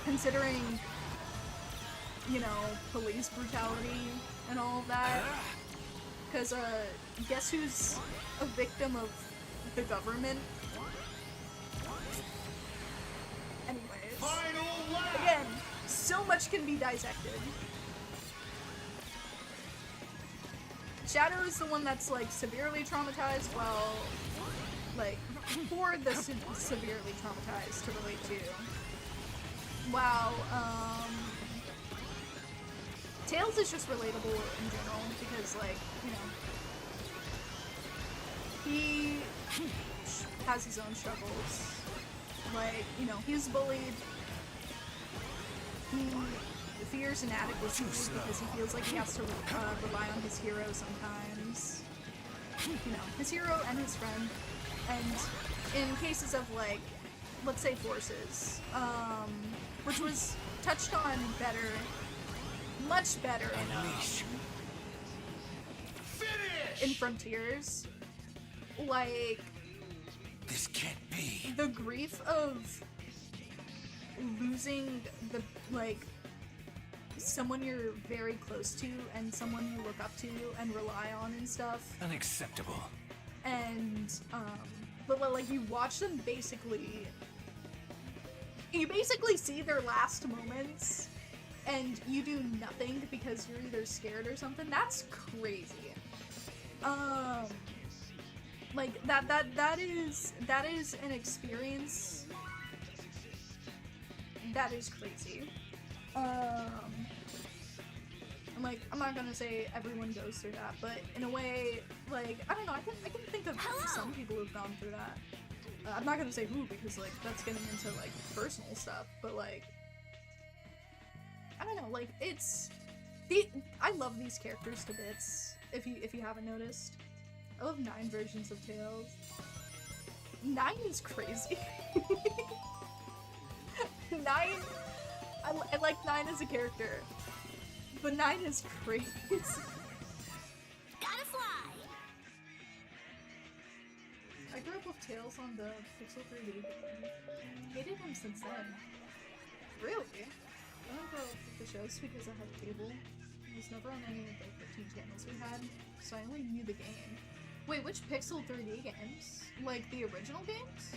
Considering, you know, police brutality and all of that. Because, guess who's a victim of the government? Anyways. Again, so much can be dissected. Shadow is the one that's, like, severely traumatized, while, like, for the severely traumatized to relate to. While, Tails is just relatable in general, because, like, you know, he has his own struggles. Like, you know, he's bullied. He fears inadequacy because he feels like he has to rely on his hero sometimes. You know, his hero and his friend. And in cases of, like, let's say forces, which was touched on better, much better in Frontiers. Like, This can't be. the grief of losing the, like, someone you're very close to and someone you look up to and rely on and stuff. Unacceptable. And, but, like, you watch them basically, you basically see their last moments and you do nothing because you're either scared or something. That's crazy. Like, that is an experience that is crazy. I'm like, I'm not gonna say everyone goes through that, but in a way, like, I don't know, I can think of some people who've gone through that. I'm not gonna say who, because, like, that's getting into, like, personal stuff, but, like, I don't know, like, I love these characters to bits, if you haven't noticed. I love 9 versions of Tails. 9 is crazy. 9, I like 9 as a character, but 9 is crazy. Gotta fly. I grew up with Tails on the Pixel 3D game. Hated him since then. Really? I don't grow up with the shows because I had cable. It was never on any of the 15 channels we had, so I only knew the game. Wait, which Pixel 3D games? Like, the original games?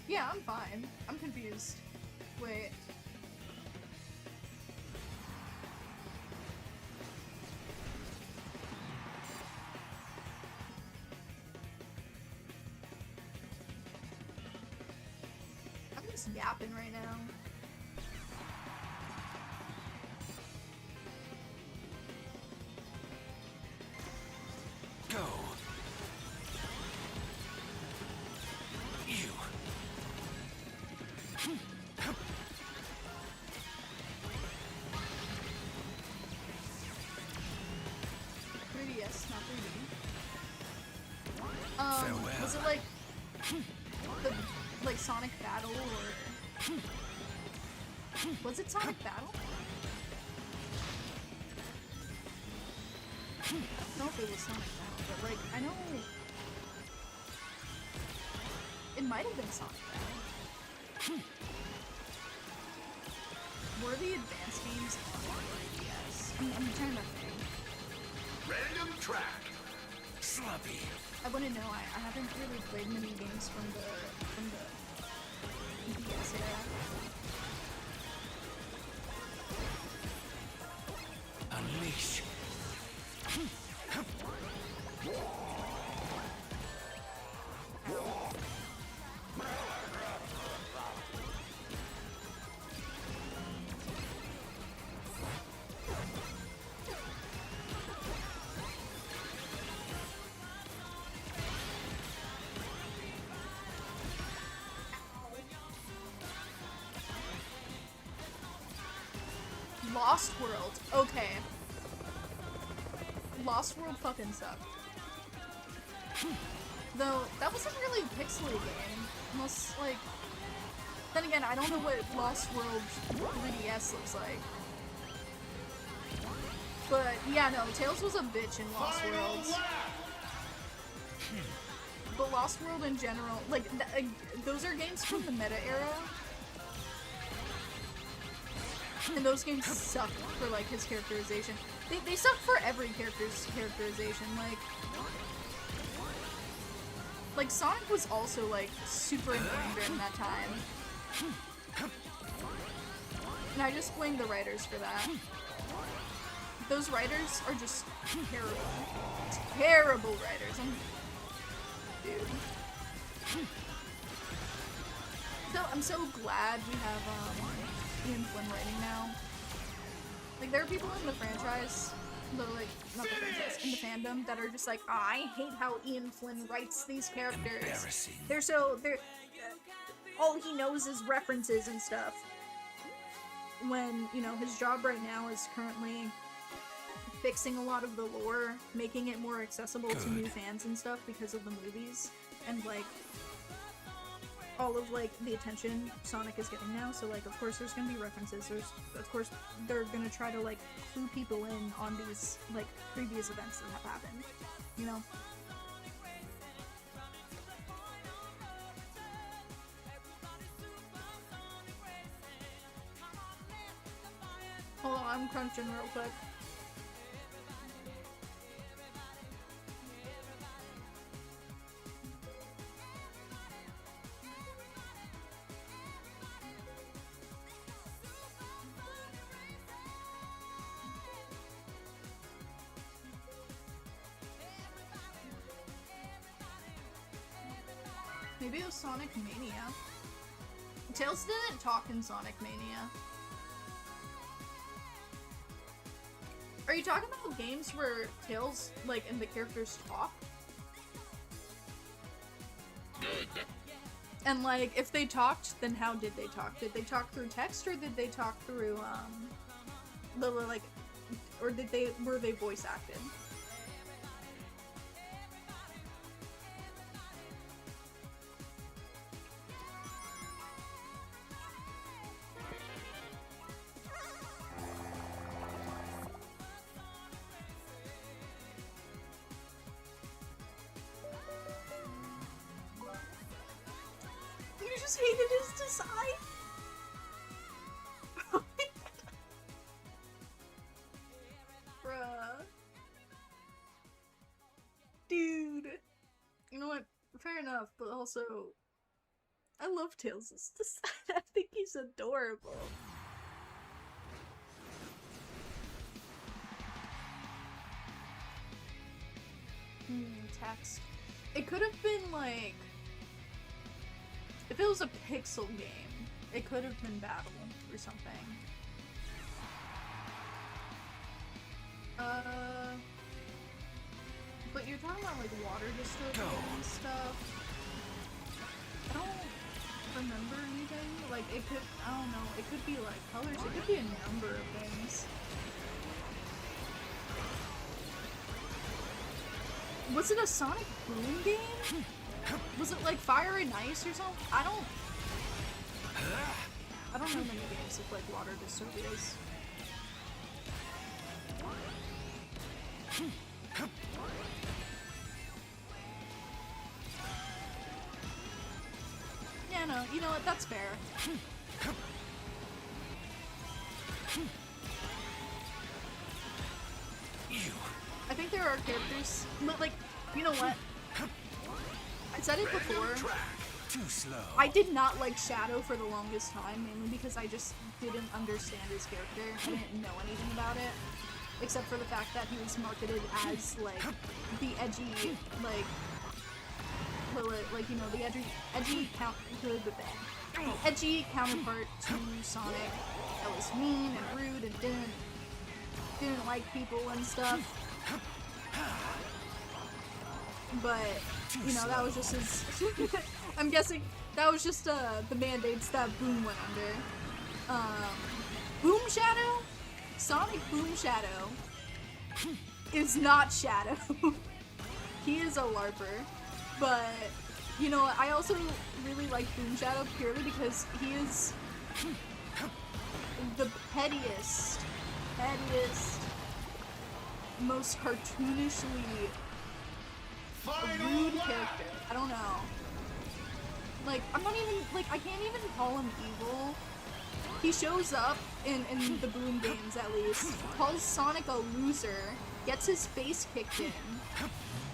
Yeah, I'm fine. I'm confused. Wait. I'm just yapping right now. Go. You. 3DS, not 3D. Farewell. Was it like the Sonic Battle or was it Sonic Battle? I don't know if it was Sonic Battle, but like I know it might have been Sonic Battle. Were the advanced games on 3DS? I'm trying to think. Random track. Sloppy. I wouldn't know. I haven't really played many games from the DS era. Unleash. Lost World. Okay. Lost World fucking sucked. Though, that wasn't really a pixely game. Unless, like... Then again, I don't know what Lost World 3DS looks like. But, yeah, no, Tails was a bitch in Lost Worlds. But Lost World in general, like, those are games from the meta era. And those games suck for, like, his characterization. They suck for every character's characterization, like, Sonic was also, like, super annoying during that time. And I just blame the writers for that. Those writers are just terrible. Terrible writers. Dude. So, I'm so glad we have, Ian Flynn writing now. Like, there are people in the franchise, not the franchise, in the fandom, that are just like, oh, I hate how Ian Flynn writes these characters. They're all he knows is references and stuff. When, you know, his job right now is currently fixing a lot of the lore, making it more accessible to new fans and stuff because of the movies, and, like, all of, like, the attention Sonic is getting now, so, like, of course there's gonna be references, of course they're gonna try to, like, clue people in on these, like, previous events that have happened, you know? Hold on, I'm crunching real quick. Maybe it was Sonic Mania. Tails didn't talk in Sonic Mania. Are you talking about games where Tails, like, and the characters talk? And, like, if they talked, then how did they talk? Did they talk through text, or did they talk through, or were they voice acted? Hated his design. Bruh. Dude. You know what? Fair enough, but also, I love Tails' design. I think he's adorable. Text. It could have been like, if it was a pixel game, it could have been Battle or something. But you're talking about, like, water dystopia and stuff. I don't remember anything. Like, it could, I don't know, it could be, like, colors, it could be a number of things. Was it a Sonic Boom game? Was it like Fire and Ice or something? I don't know many games with like water dystopias. Yeah, no, you know what, that's fair. I think there are characters, but like, you know what? I said it before, I did not like Shadow for the longest time, mainly because I just didn't understand his character. I didn't know anything about it, except for the fact that he was marketed as, like, the edgy, like, you know, the edgy counterpart to Sonic that was mean and rude and didn't like people and stuff. But, you know, that was just his... I'm guessing that was just the band-aids that Boom went under. Boom Shadow? Sonic Boom Shadow is not Shadow. He is a LARPer, but you know, I also really like Boom Shadow purely because he is the pettiest, most cartoonishly rude character. I don't know. Like, I'm not even, like, I can't even call him evil. He shows up in the Boom games, at least, calls Sonic a loser, gets his face kicked in,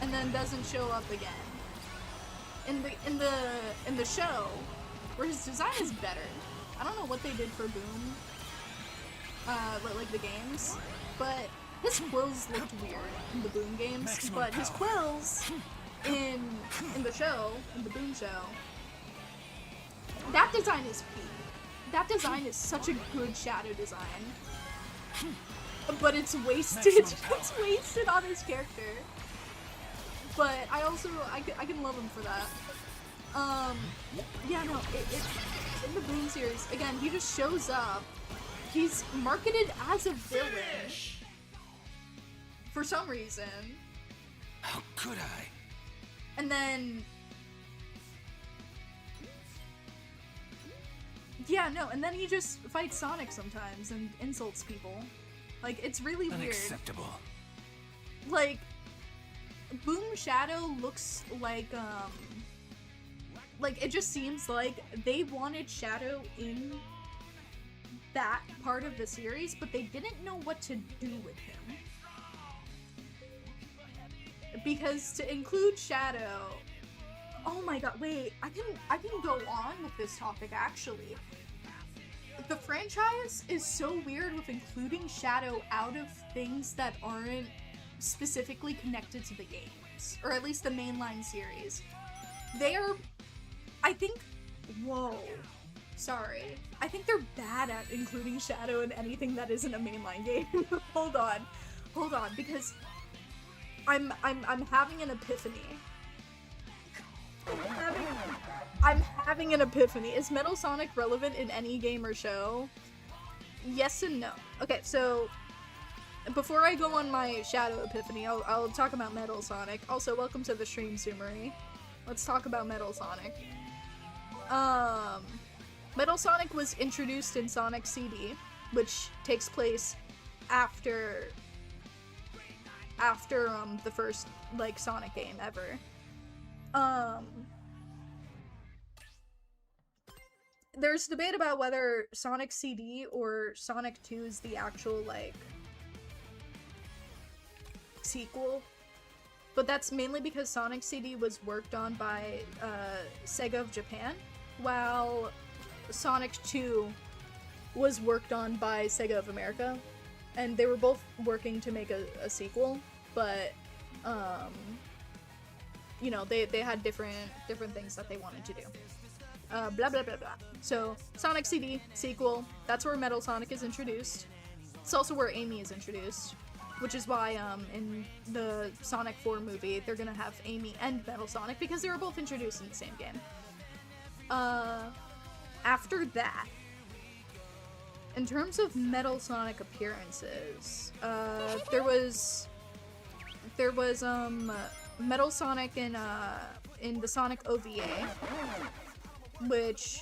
and then doesn't show up again. In the show, where his design is better. I don't know what they did for Boom, like the games, but his quills looked weird in the Boom games, but his quills in the show, in the Boom show, that design is peak. That design is such a good shadow design, but it's wasted. It's wasted on his character. But I also, I can love him for that. Yeah, no, in the Boom series, again, he just shows up. He's marketed as a villain for some reason. How could I? And then, yeah, no, and then he just fights Sonic sometimes and insults people. Like, it's really weird. Unacceptable. Like, Boom Shadow looks like it just seems like they wanted Shadow in that part of the series, but they didn't know what to do with him. Because to include Shadow, oh my god, wait, I can go on with this topic actually. The franchise is so weird with including Shadow out of things that aren't specifically connected to the games, or at least the mainline series. They are, I think, I think they're bad at including Shadow in anything that isn't a mainline game. Hold on, because I'm having an epiphany. I'm having an epiphany. Is Metal Sonic relevant in any game or show? Yes and no. Okay, so before I go on my Shadow epiphany, I'll talk about Metal Sonic. Also, welcome to the stream, Sumeri. Let's talk about Metal Sonic. Metal Sonic was introduced in Sonic CD, which takes place after the first, like, Sonic game ever. There's debate about whether Sonic CD or Sonic 2 is the actual, like, sequel. But that's mainly because Sonic CD was worked on by Sega of Japan, while Sonic 2 was worked on by Sega of America. And they were both working to make a sequel, but you know, they had different things that they wanted to do. Blah blah blah blah. So Sonic CD sequel, that's where Metal Sonic is introduced. It's also where Amy is introduced, which is why in the Sonic 4 movie they're gonna have Amy and Metal Sonic because they were both introduced in the same game. After that, in terms of Metal Sonic appearances, there was Metal Sonic in the Sonic OVA, which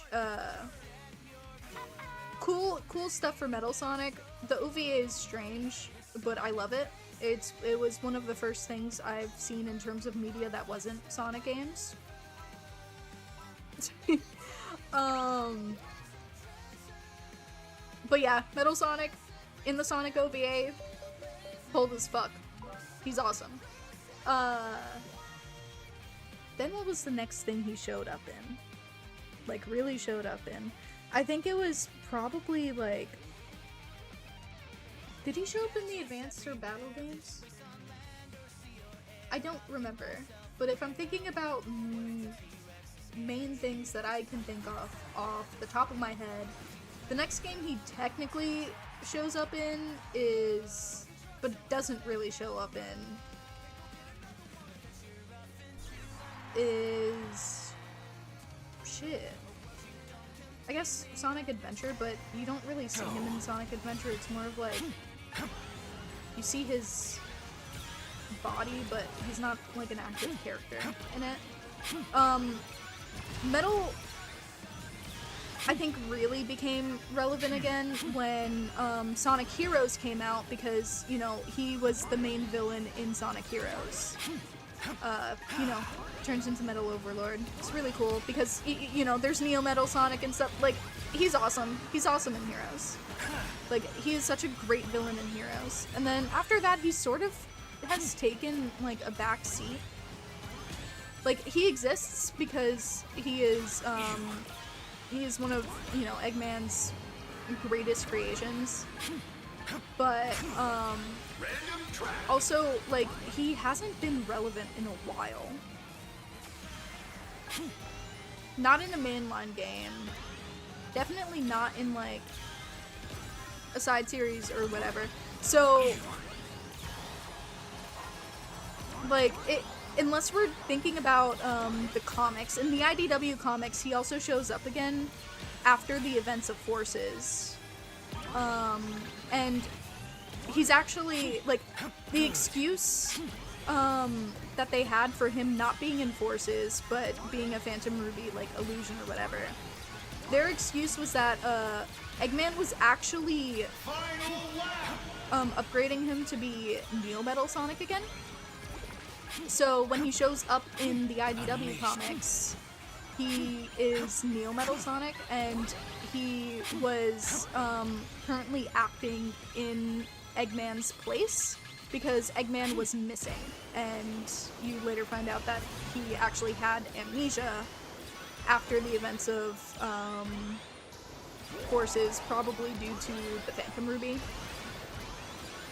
cool stuff for Metal Sonic. The OVA is strange, but I love it. It was one of the first things I've seen in terms of media that wasn't Sonic games. But yeah, Metal Sonic in the Sonic OVA, bold as fuck. He's awesome. Then what was the next thing he showed up in? Like, really showed up in? I think it was probably, like... Did he show up in the Advanced or Battle games? I don't remember. But if I'm thinking about main things that I can think of off the top of my head, the next game he technically shows up in is... but doesn't really show up in... is... shit. I guess Sonic Adventure, but you don't really see him in Sonic Adventure. It's more of like you see his body, but he's not like an active character in it. Metal, I think, really became relevant again when Sonic Heroes came out, because, you know, he was the main villain in Sonic Heroes. You know, turns into Metal Overlord. It's really cool because, you know, there's Neo Metal Sonic and stuff. Like, he's awesome. He's awesome in Heroes. Like, he is such a great villain in Heroes. And then after that, he sort of has taken, like, a back seat. Like, he exists because he is one of, you know, Eggman's greatest creations. But, also, like, he hasn't been relevant in a while. Not in a mainline game. Definitely not in, like, a side series or whatever. So, like, unless we're thinking about the comics, in the IDW comics, he also shows up again after the events of Forces. And he's actually, like, the excuse that they had for him not being in Forces, but being a Phantom Ruby, like, illusion or whatever. Their excuse was that Eggman was actually upgrading him to be Neo Metal Sonic again. So when he shows up in the IDW comics, he is Neo Metal Sonic, and he was currently acting in Eggman's place because Eggman was missing, and you later find out that he actually had amnesia after the events of Forces, probably due to the Phantom Ruby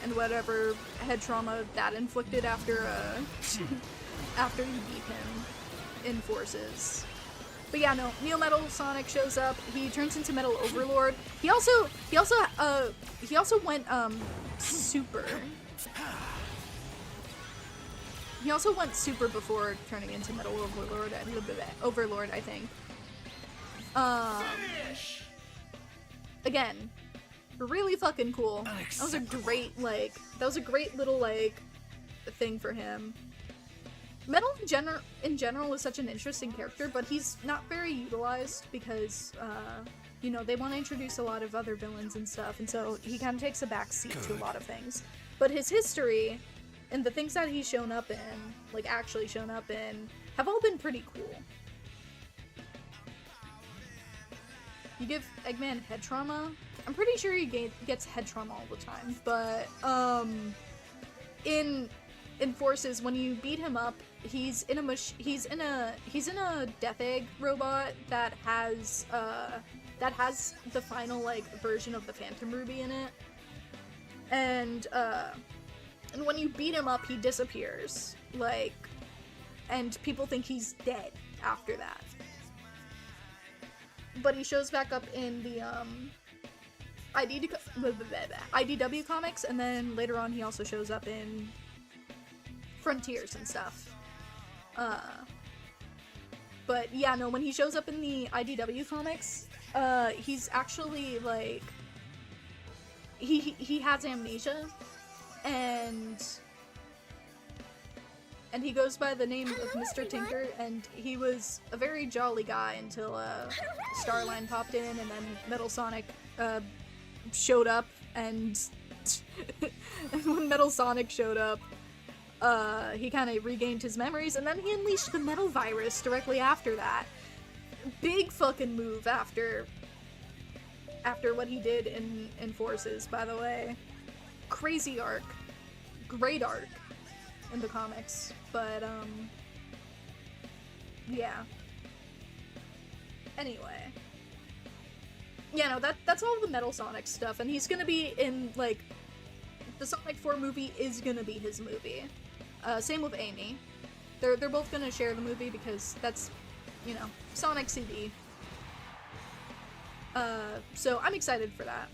and whatever head trauma that inflicted after after you beat him in Forces. But yeah, no, Neo Metal Sonic shows up. He turns into Metal Overlord. He also went super. He also went super before turning into Metal Overlord, I think. Again, really fucking cool. That was a great, like, little, like, thing for him. Metal in general is such an interesting character, but he's not very utilized because, you know, they want to introduce a lot of other villains and stuff, and so he kind of takes a back seat to a lot of things. But his history and the things that he's shown up in, like, actually shown up in, have all been pretty cool. You give Eggman head trauma. I'm pretty sure he gets head trauma all the time, but in Forces, when you beat him up, he's in a Death Egg robot that has the final, like, version of the Phantom Ruby in it, and when you beat him up, he disappears, like, and people think he's dead after that. But he shows back up in the IDW comics, and then later on he also shows up in Frontiers and stuff. But yeah, no, when he shows up in the IDW comics, he's actually, like, he has amnesia, and he goes by the name of Mr. Tinker, and he was a very jolly guy until Starline popped in, and then Metal Sonic showed up, and when Metal Sonic showed up, he kind of regained his memories, and then he unleashed the Metal Virus directly after that. Big fucking move after what he did in Forces, by the way. Crazy arc. Great arc in the comics, but, yeah. Anyway. Yeah, no, that's all the Metal Sonic stuff, and he's gonna be in, like, the Sonic 4 movie is gonna be his movie. Same with Amy. They're both gonna share the movie because that's, you know, Sonic CD. So I'm excited for that.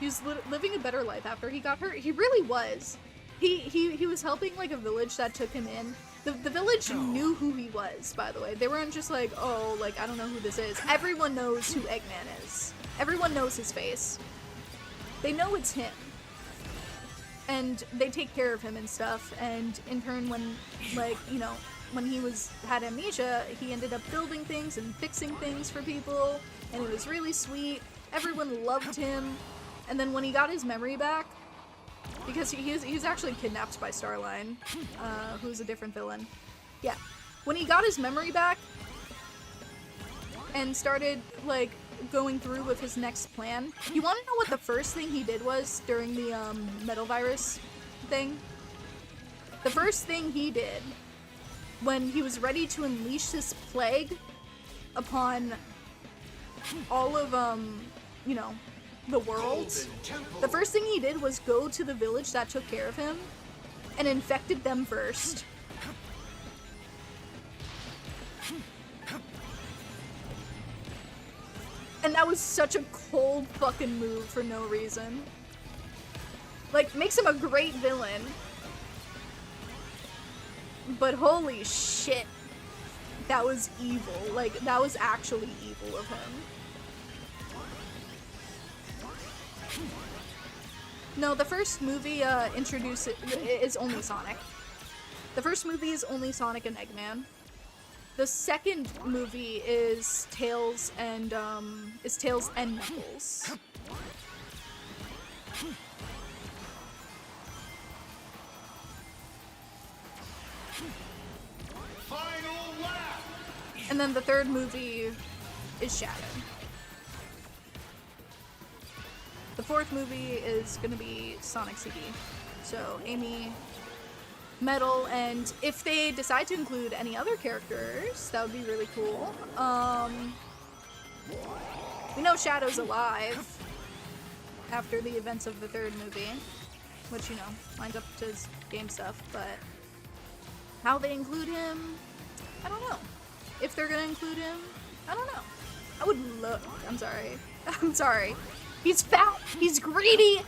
He was living a better life after he got hurt. He really was. He was helping, like, a village that took him in, The village knew who he was, by the way. They weren't just like, oh, like, I don't know who this is. Everyone knows who Eggman is. Everyone knows his face. They know it's him. And they take care of him and stuff, and in turn when, like, you know, when he had amnesia, he ended up building things and fixing things for people, and it was really sweet. Everyone loved him, and then when he got his memory back, because he was actually kidnapped by Starline, who's a different villain. Yeah. When he got his memory back, and started, like, going through with his next plan. You want to know what the first thing he did was during the metal virus thing? The first thing he did when he was ready to unleash this plague upon all of you know, the world, the first thing he did was go to the village that took care of him and infected them first. And that was such a cold fucking move for no reason. Like, makes him a great villain. But holy shit. That was evil. Like, that was actually evil of him. No, the first movie is only Sonic. The first movie is only Sonic and Eggman. The second movie is Tails and Knuckles. Final lap. And then the third movie is Shadow. The fourth movie is gonna be Sonic CD. So Amy, Metal, and if they decide to include any other characters, that would be really cool. We know Shadow's alive after the events of the third movie, which, you know, lines up to his game stuff, but how they include him, I don't know. If they're gonna include him, I don't know. I would love, I'm sorry. I'm sorry. He's fat, he's greedy,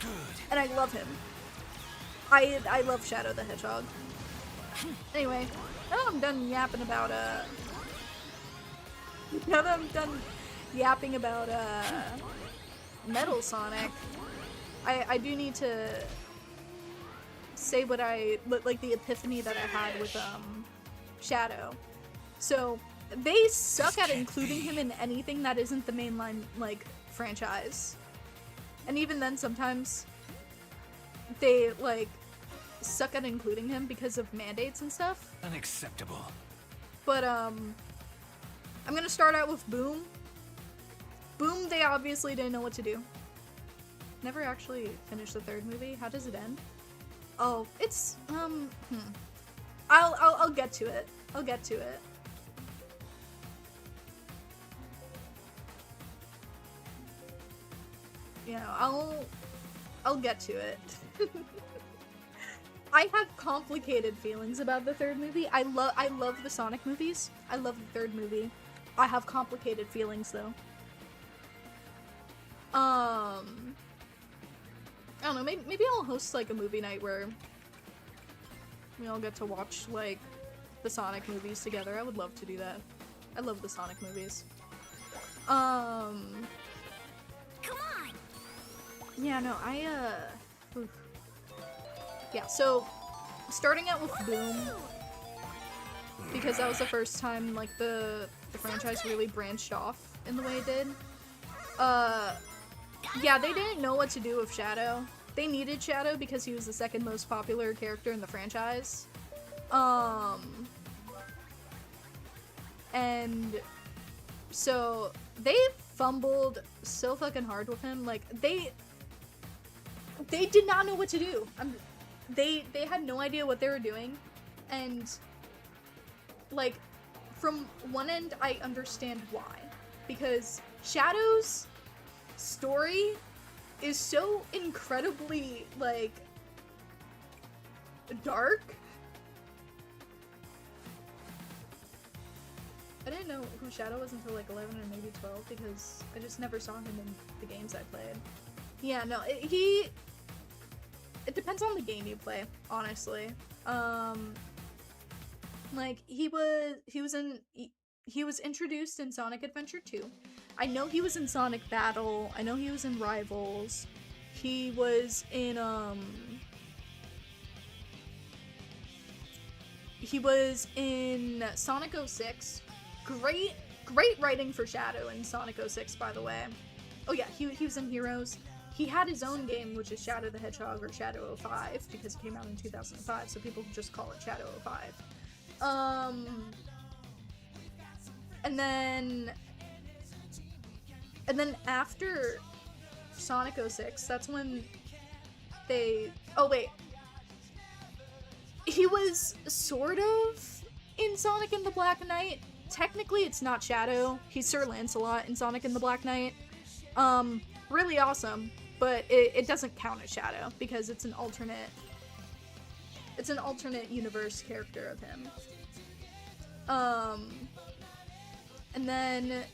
and I love him. I love Shadow the Hedgehog. Anyway, now that I'm done yapping about, Metal Sonic, I do need to say what like the epiphany that I had with, Shadow. So, they suck at including him in anything that isn't the mainline, like, franchise. And even then, sometimes, they, like, suck at including him because of mandates and stuff. Unacceptable. But, I'm gonna start out with Boom. Boom, they obviously didn't know what to do. Never actually finished the third movie. How does it end? Oh, it's, I'll get to it. I'll get to it. You know, I'll get to it. I have complicated feelings about the third movie. I love the Sonic movies. I love the third movie. I have complicated feelings though. I don't know, maybe I'll host like a movie night where we all get to watch like the Sonic movies together. I would love to do that. I love the Sonic movies. Come on! Yeah, no, oof. Yeah, so, starting out with Boom, because that was the first time, like, the franchise really branched off in the way it did. Yeah, they didn't know what to do with Shadow. They needed Shadow because he was the second most popular character in the franchise. And so, they fumbled so fucking hard with him. Like, they did not know what to do. They had no idea what they were doing, and like from one end I understand why, because Shadow's story is so incredibly like dark. I didn't know who Shadow was until like 11 or maybe 12 because I just never saw him in the games I played. Yeah, no, it depends on the game you play, honestly. Like, he was introduced in Sonic Adventure 2. I know he was in Sonic Battle. I know he was in Rivals. He was in, he was in Sonic 06. Great writing for Shadow in Sonic 06, by the way. Oh yeah, he was in Heroes. He had his own game, which is Shadow the Hedgehog or Shadow 05, because it came out in 2005, so people just call it Shadow 05. And then after Sonic 06, that's when they... Oh, wait. He was sort of in Sonic and the Black Knight. Technically, it's not Shadow. He's Sir Lancelot in Sonic and the Black Knight. Really awesome, but it doesn't count as Shadow because it's an alternate universe character of him. And then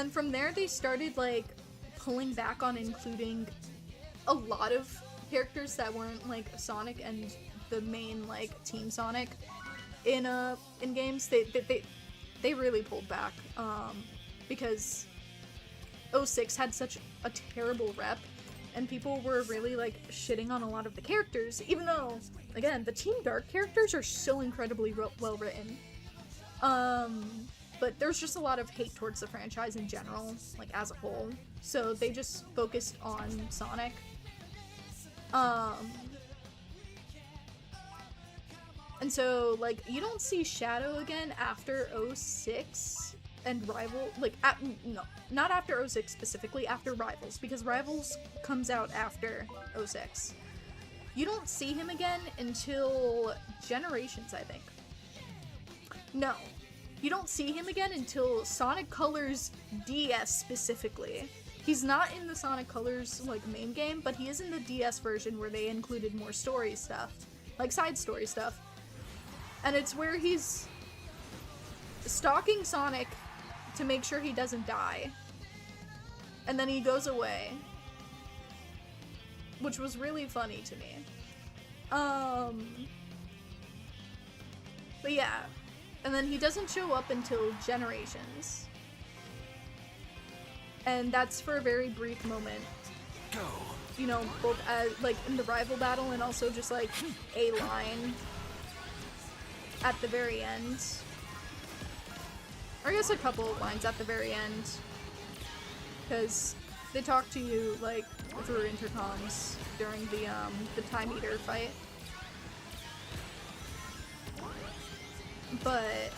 from there they started like pulling back on including a lot of characters that weren't like Sonic and the main like Team Sonic in games. They really pulled back because 06 had such a terrible rep and people were really like shitting on a lot of the characters, even though again the Team Dark characters are so incredibly well written. But there's just a lot of hate towards the franchise in general, like as a whole. So they just focused on Sonic. And so like you don't see Shadow again after 06 and Rival, like no, not after 06 specifically, after Rivals, because Rivals comes out after 06. You don't see him again until Generations, I think. No. You don't see him again until Sonic Colors DS specifically. He's not in the Sonic Colors like main game, but he is in the DS version where they included more story stuff, like side story stuff. And it's where he's stalking Sonic to make sure he doesn't die. And then he goes away, which was really funny to me. But yeah. And then he doesn't show up until Generations. And that's for a very brief moment. Go. You know, both as, like, in the rival battle and also just, like, a line at the very end. Or I guess a couple of lines at the very end. Because they talk to you, like, through intercoms during the Time Eater fight. But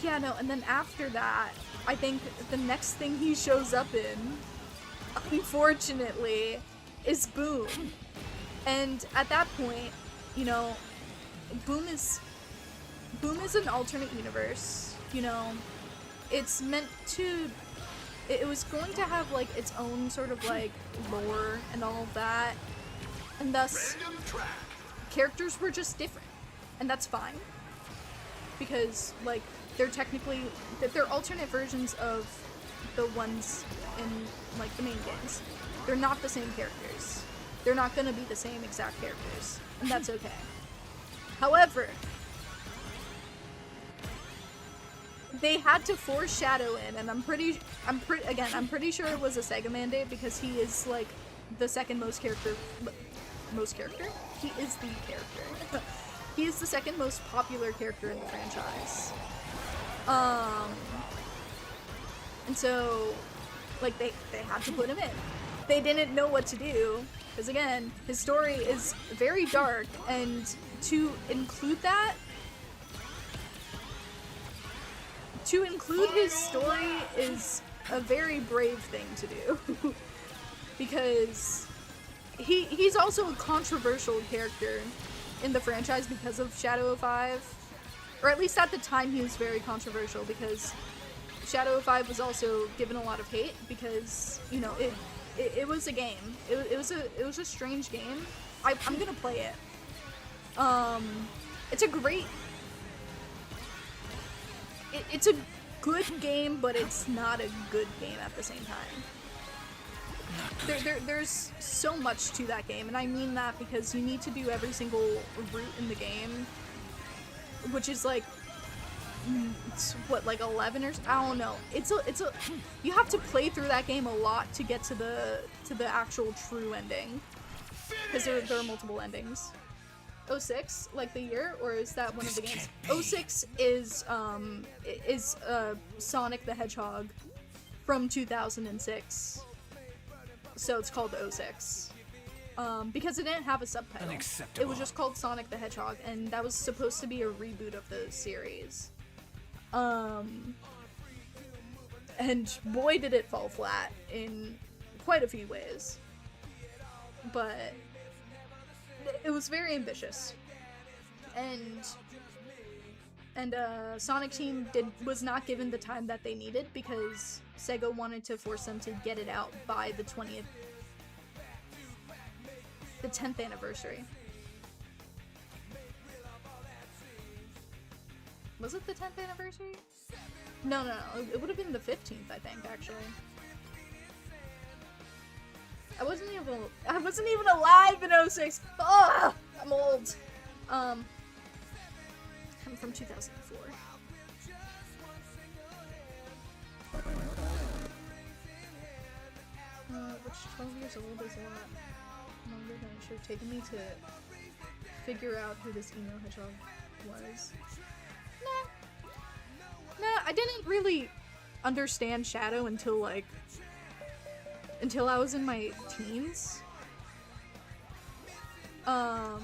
yeah, no, and then after that, I think the next thing he shows up in, unfortunately, is Boom. And at that point, you know, Boom is an alternate universe, you know. It's meant to, it was going to have like its own sort of like lore and all of that, and thus characters were just different, and that's fine, because like they're technically they're alternate versions of the ones in like the main games. They're not the same characters. They're not gonna be the same exact characters, and that's okay. However, they had to force Shadow in, and I'm pretty sure it was a Sega mandate because he is like the second most character. He is the character. He is the second most popular character in the franchise. And so, like, they had to put him in. They didn't know what to do, because again, his story is very dark, and to include his story is a very brave thing to do. Because he's also a controversial character in the franchise because of Shadow 05. Or at least at the time he was very controversial, because Shadow 05 was also given a lot of hate because, you know, it was a game. It was a strange game. I'm gonna play it. It's a great... It's a good game, but it's not a good game at the same time. there's so much to that game, and I mean that because you need to do every single route in the game, which is like, it's what, like 11 or I don't know. It's a you have to play through that game a lot to get to the actual true ending, because there are multiple endings. 06, like the year, or is that one of the games? 06 is Sonic the Hedgehog from 2006. So it's called 06. Because it didn't have a subtitle. Unacceptable. It was just called Sonic the Hedgehog, and that was supposed to be a reboot of the series. And boy did it fall flat in quite a few ways. But it was very ambitious. And Sonic Team was not given the time that they needed because Sega wanted to force them to get it out by the 10th anniversary. Was it the 10th anniversary? No, it would have been the 15th, I think, actually. I wasn't even alive in 06. Oh, I'm old. I'm from 2004. Which 12 years old is a lot longer than it should have taken me to figure out who this emo hedgehog was. Nah, I didn't really understand Shadow until I was in my teens. I'm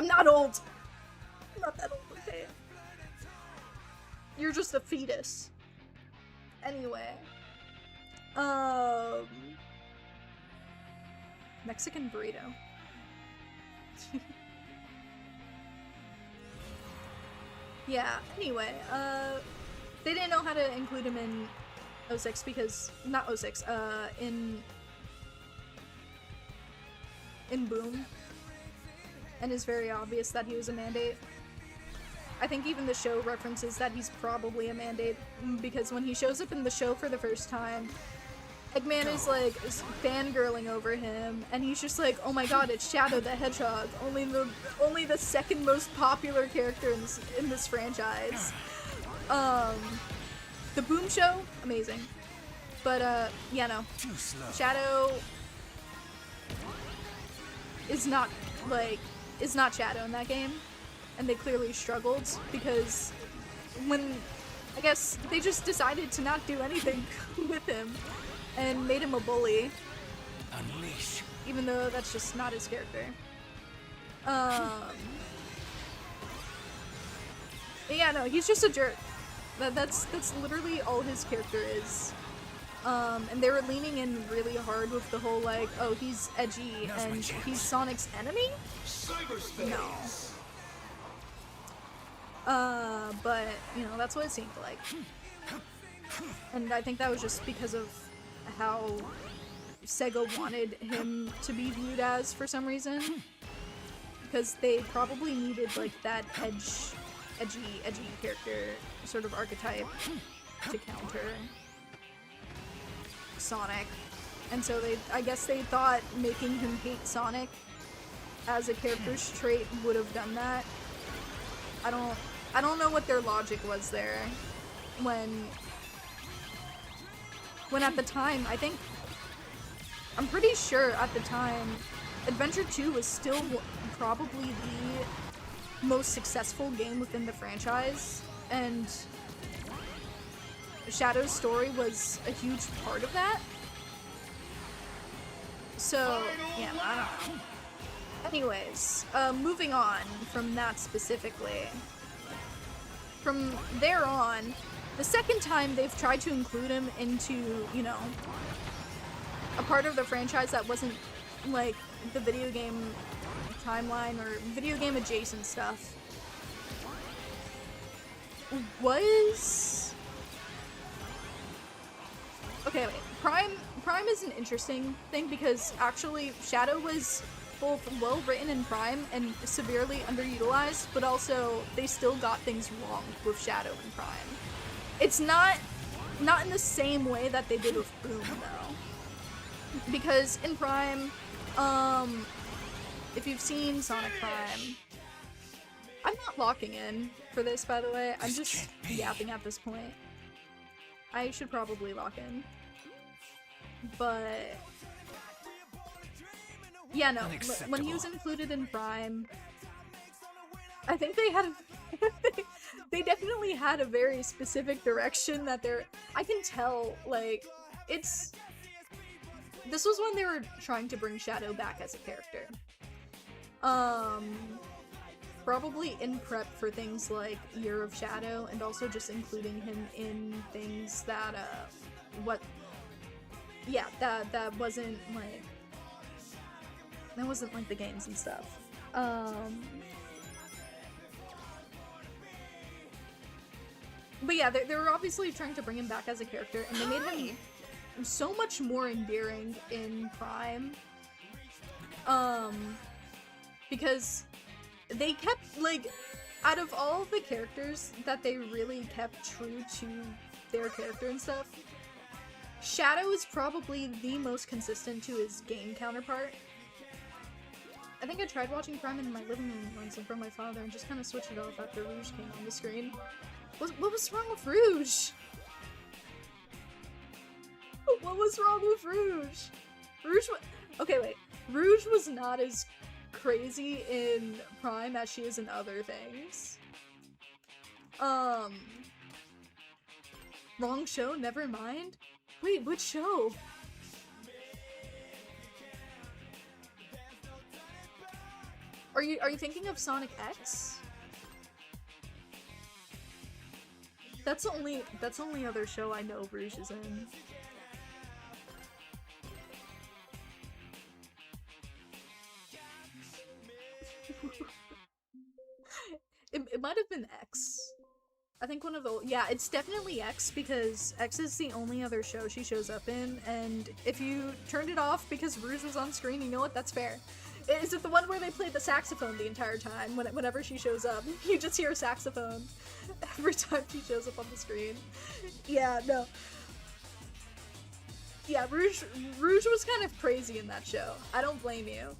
not old. I'm not that old, okay? You're just a fetus. Anyway. Mexican burrito. Yeah, anyway, they didn't know how to include him in 06 because, not 06, in Boom. And it's very obvious that he was a mandate. I think even the show references that he's probably a mandate, because when he shows up in the show for the first time, Eggman is like fangirling over him, and he's just like, oh my god, it's Shadow the Hedgehog, only the second most popular character in this franchise. The Boom show, amazing. But yeah, no. Shadow is not Shadow in that game, and they clearly struggled because I guess they just decided to not do anything with him and made him a bully. Unleash. Even though that's just not his character. Yeah, no, he's just a jerk. That's literally all his character is. And they were leaning in really hard with the whole like, oh, he's edgy and he's Sonic's enemy? Cyberspace. No. But, you know, that's what it seemed like. And I think that was just because of how Sega wanted him to be viewed as for some reason. Because they probably needed like that edgy character sort of archetype to counter Sonic. And so I guess they thought making him hate Sonic as a character's trait would have done that. I don't know what their logic was there when at the time, I'm pretty sure at the time, Adventure 2 was still probably the most successful game within the franchise, and Shadow's story was a huge part of that. So, yeah, I don't know. Anyways, moving on from that specifically. From there on, the second time they've tried to include him into, you know, a part of the franchise that wasn't, like, the video game timeline or video game adjacent stuff was... Okay, wait. Prime is an interesting thing because actually Shadow was both well written in Prime and severely underutilized, but also they still got things wrong with Shadow in Prime. It's not Not in the same way that they did with Boom, though. Because in Prime, if you've seen Sonic Prime, I'm not locking in for this, by the way. I'm just yapping at this point. I should probably lock in. But yeah, no, when he was included in Prime, I think they had they definitely had a very specific direction that I can tell, like, this was when they were trying to bring Shadow back as a character. Probably in prep for things like Year of Shadow, and also just including him in things that, that wasn't like the games and stuff. But yeah, they were obviously trying to bring him back as a character, and they made him so much more endearing in Prime. Because they kept, like, out of all of the characters that they really kept true to their character and stuff, Shadow is probably the most consistent to his game counterpart. I think I tried watching Prime in my living room once in front of my father and just kind of switched it off after Rouge came on the screen. What was wrong with Rouge? What was wrong with Rouge? Okay, wait. Rouge was not as crazy in Prime as she is in other things. Wrong show? Never mind? Wait, which show? Are you thinking of Sonic X? That's the only other show I know Rouge is in. It might have been X. I think one of the... Yeah, it's definitely X, because X is the only other show she shows up in, and if you turned it off because Rouge was on screen, you know what? That's fair. Is it the one where they played the saxophone the entire time? Whenever she shows up, you just hear a saxophone every time she shows up on the screen. Yeah, no. Yeah, Rouge was kind of crazy in that show. I don't blame you.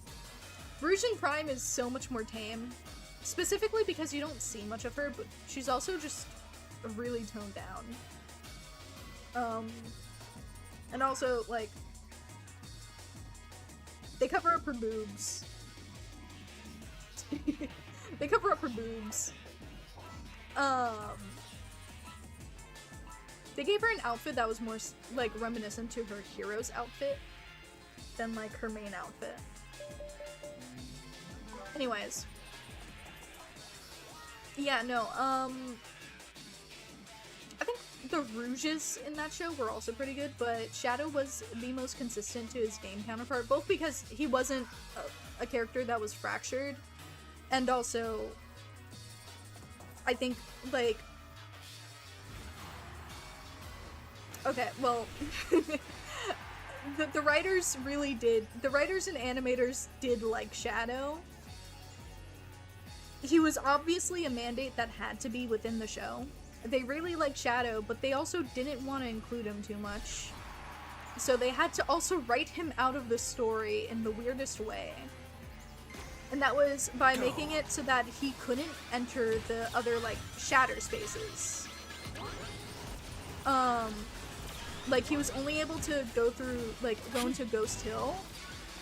Rouge in Prime is so much more tame. Specifically because you don't see much of her, but she's also just really toned down. And also, like, they cover up her boobs. They cover up her boobs. They gave her an outfit that was more, like, reminiscent to her hero's outfit than, like, her main outfit. Anyways. Yeah, no, I think the Rouges in that show were also pretty good, but Shadow was the most consistent to his game counterpart, both because he wasn't a character that was fractured, and also, I think, like... Okay, well... the writers really did... The writers and animators did like Shadow. He was obviously a mandate that had to be within the show. They really liked Shadow, but they also didn't want to include him too much. So they had to also write him out of the story in the weirdest way. And that was by making it so that he couldn't enter the other, like, shatter spaces. Like, he was only able to go through, like, go into Ghost Hill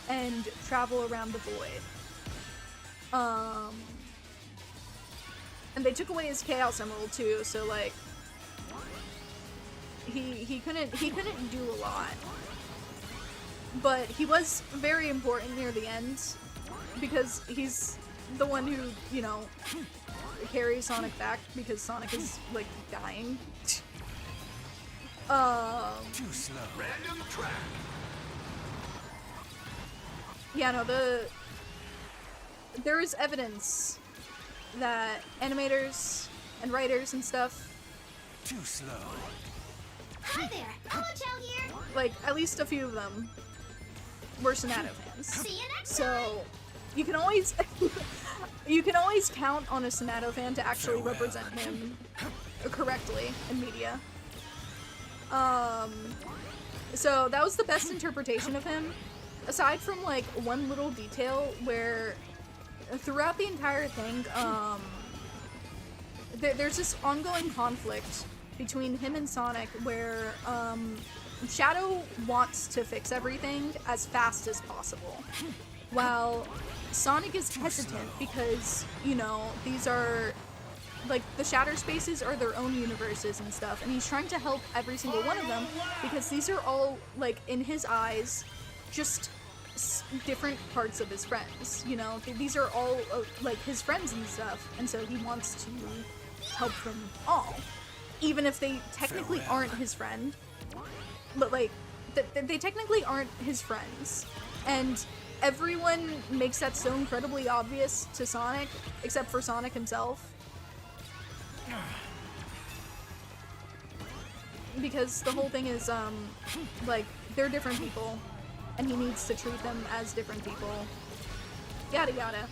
and travel around the void. And they took away his Chaos Emerald too, so like he couldn't do a lot. But he was very important near the end because he's the one who, you know, carries Sonic back because Sonic is like dying. Too slow. Random track. Yeah, no, there is evidence that animators and writers and stuff, Too slow. Hi there, Holotel here. like at least a few of them, were Sonato fans. See you next So you can always you can always count on a Sonato fan to actually represent him correctly in media. So that was the best interpretation of him, aside from like one little detail where throughout the entire thing, there's this ongoing conflict between him and Sonic where Shadow wants to fix everything as fast as possible, while Sonic is hesitant because, you know, these are, like, the Shatter Spaces are their own universes and stuff, and he's trying to help every single one of them because these are all, like, in his eyes, just different parts of his friends, you know? These are all, like, his friends and stuff, and so he wants to help them all. Even if they technically aren't his friend, but, like, they technically aren't his friends, and everyone makes that so incredibly obvious to Sonic, except for Sonic himself. Because the whole thing is, like, they're different people, and he needs to treat them as different people. Yada yada.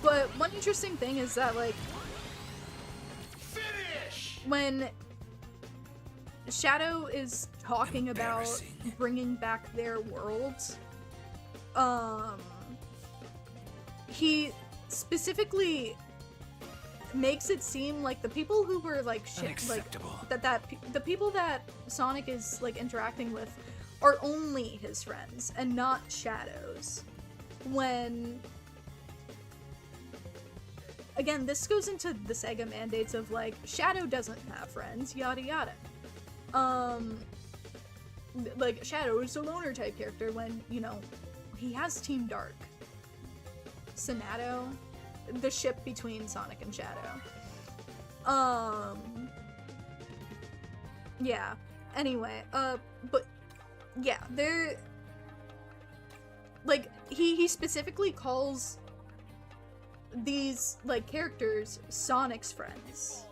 But one interesting thing is that, like, when Shadow is talking about bringing back their worlds, he specifically makes it seem like the people who were like the people that Sonic is like interacting with are only his friends and not Shadow's. When again, this goes into the Sega mandates of like Shadow doesn't have friends, yada yada. Like Shadow is a loner type character when, you know, he has Team Dark, Sonato, the ship between Sonic and Shadow. Yeah. Anyway, but yeah, they're like he specifically calls these like characters Sonic's friends,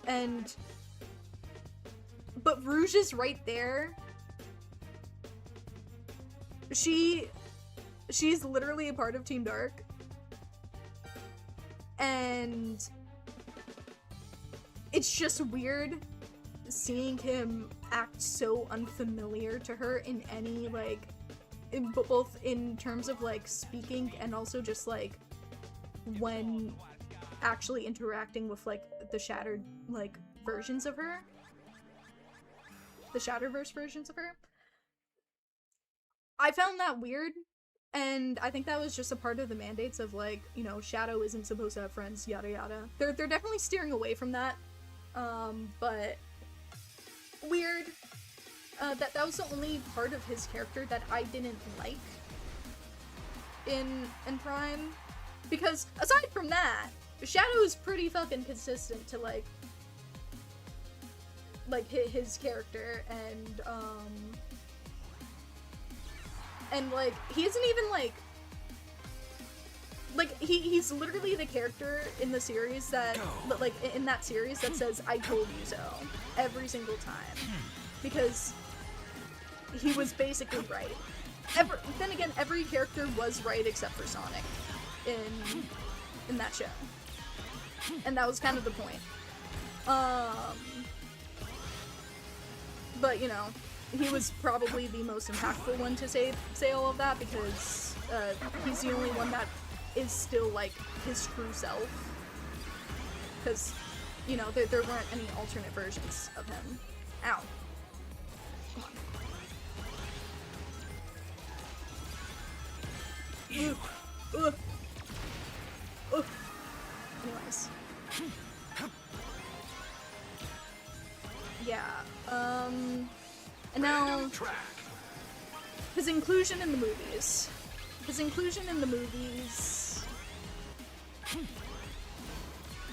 and but Rouge is right there. She's literally a part of Team Dark, and it's just weird seeing him act so unfamiliar to her in any like both in terms of like speaking and also just like when actually interacting with like the shattered like versions of her, the Shatterverse versions of her. I found that weird, and I think that was just a part of the mandates of like, you know, Shadow isn't supposed to have friends, yada yada. They're definitely steering away from that, but weird. That was the only part of his character that I didn't like in Prime, because aside from that, Shadow is pretty fucking consistent to like his character, and like he isn't even like he's literally the character in the series that like in that series that says "I told you so" every single time, because he was basically right. Then again, every character was right except for Sonic in that show, and that was kind of the point. But you know, he was probably the most impactful one to say all of that, because he's the only one that is still like his true self, because you know there weren't any alternate versions of him. Ow. Come on. Ew. Anyways. Yeah, and now, his inclusion in the movies. His inclusion in the movies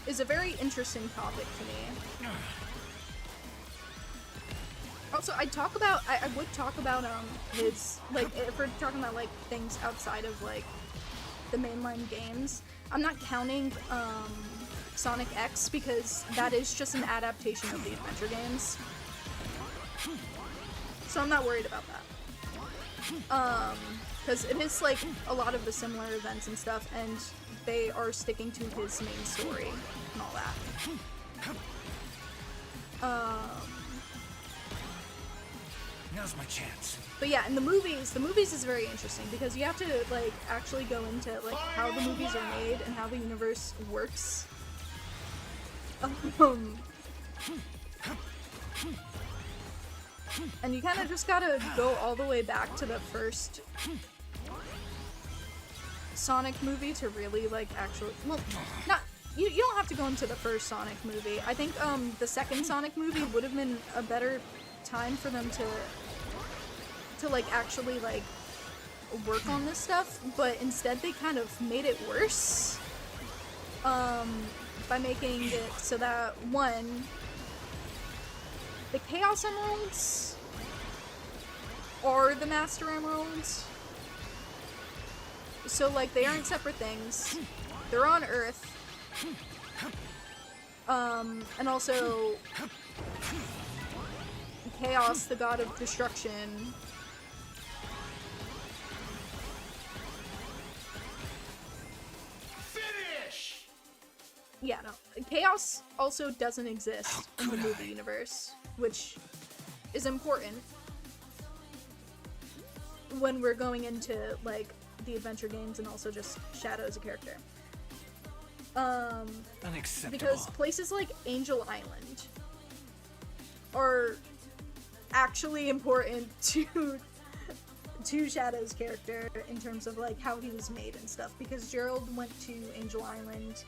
is a very interesting topic to me. Also, I would talk about, his, like, if we're talking about, like, things outside of, like, the mainline games. I'm not counting, Sonic X, because that is just an adaptation of the adventure games. So I'm not worried about that. Because it is, like, a lot of the similar events and stuff, and they are sticking to his main story and all that. Now's my chance. But yeah, in the movies is very interesting because you have to like actually go into like how the movies are made and how the universe works. And you kind of just gotta go all the way back to the first Sonic movie to really like actually, well, not, you don't have to go into the first Sonic movie. I think the second Sonic movie would have been a better time for them to like actually like work on this stuff, but instead they kind of made it worse by making it so that one, the Chaos Emeralds are the Master Emeralds. So, like, they aren't separate things. They're on Earth. And also, Chaos, the god of destruction. Finish! Yeah, no. Chaos also doesn't exist in the movie universe, which is important when we're going into, like, the adventure games and also just Shadow as a character. Unacceptable. Because places like Angel Island are actually important to Shadow's character in terms of like how he was made and stuff, because Gerald went to Angel Island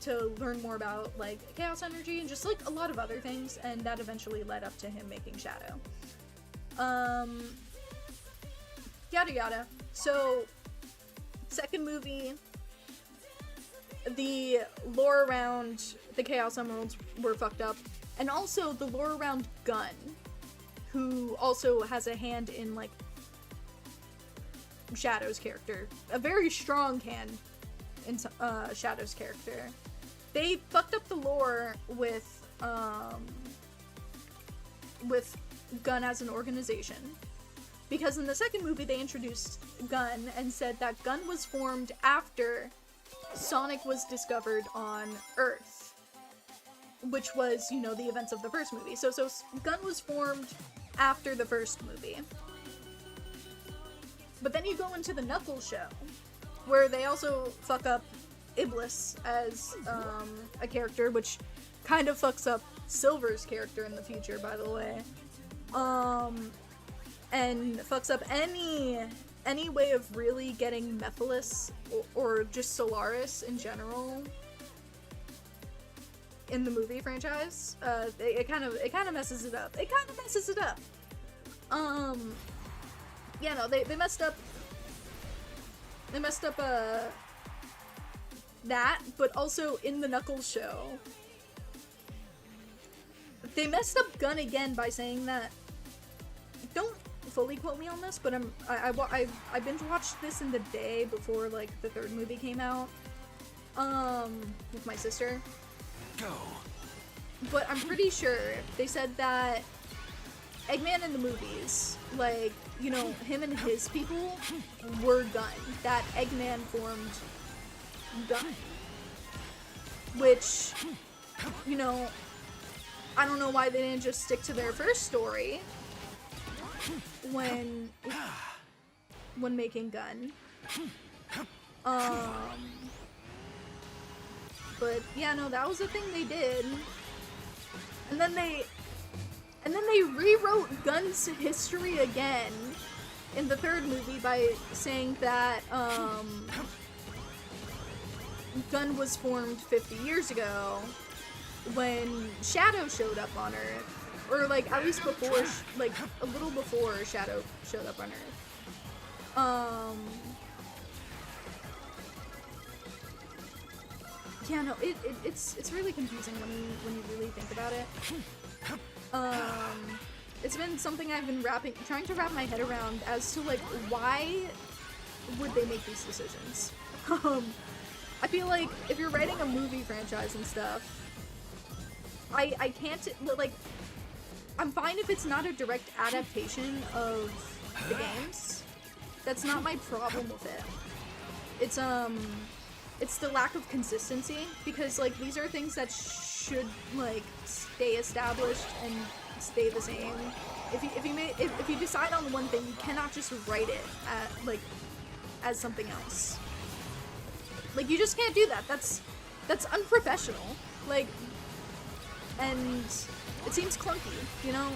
to learn more about like chaos energy and just like a lot of other things, and that eventually led up to him making Shadow. Yada yada. So, second movie, the lore around the Chaos Emeralds were fucked up, and also the lore around Gun, who also has a hand in like Shadow's character, a very strong hand in Shadow's character. They fucked up the lore with Gun as an organization. Because in the second movie, they introduced Gun and said that Gun was formed after Sonic was discovered on Earth. Which was, you know, the events of the first movie. So Gun was formed after the first movie. But then you go into the Knuckles show, where they also fuck up Iblis as a character, which kind of fucks up Silver's character in the future, by the way. And fucks up any way of really getting Mephiles or just Solaris in general in the movie franchise. It kind of messes it up. Yeah, no, they messed up. They messed up that, but also in the Knuckles show, they messed up Gun again by saying that. Don't fully quote me on this, but I binge watched this in the day before like the third movie came out, with my sister. Go. But I'm pretty sure they said that Eggman in the movies, like, you know, him and his people were Gun. That Eggman formed Gun. Which, you know, I don't know why they didn't just stick to their first story when making Gun. But yeah, no, that was the thing they did. And then they rewrote Gun's history again in the third movie by saying that Gun was formed 50 years ago when Shadow showed up on Earth. Or, like, at least before, like, a little before Shadow showed up on Earth. Yeah, no, it's really confusing when you really think about it. It's been something I've been trying to wrap my head around as to, like, why would they make these decisions? I feel like if you're writing a movie franchise and stuff, I can't, like, I'm fine if it's not a direct adaptation of the games. That's not my problem with it. It's the lack of consistency, because, like, these are things that should, like, stay established and stay the same. If you decide on one thing, you cannot just write it as something else. Like, you just can't do that. That's unprofessional. Like, and it seems clunky, you know?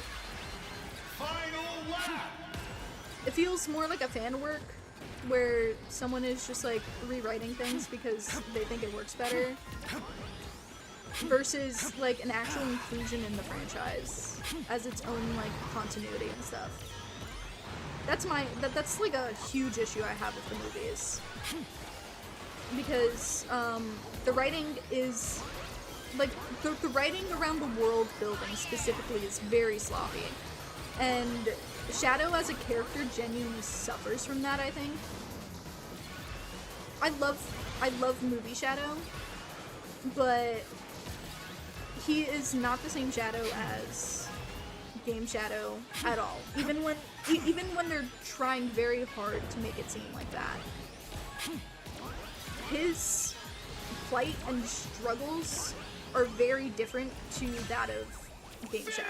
Final lap. It feels more like a fan work where someone is just like rewriting things because they think it works better versus like an actual inclusion in the franchise as its own like continuity and stuff. That's like a huge issue I have with the movies. Because the writing is like the writing around the world building specifically is very sloppy. And Shadow as a character genuinely suffers from that, I think. I love movie Shadow, but he is not the same Shadow as game Shadow at all. Even when they're trying very hard to make it seem like that. His plight and struggles are very different to that of game Shadow.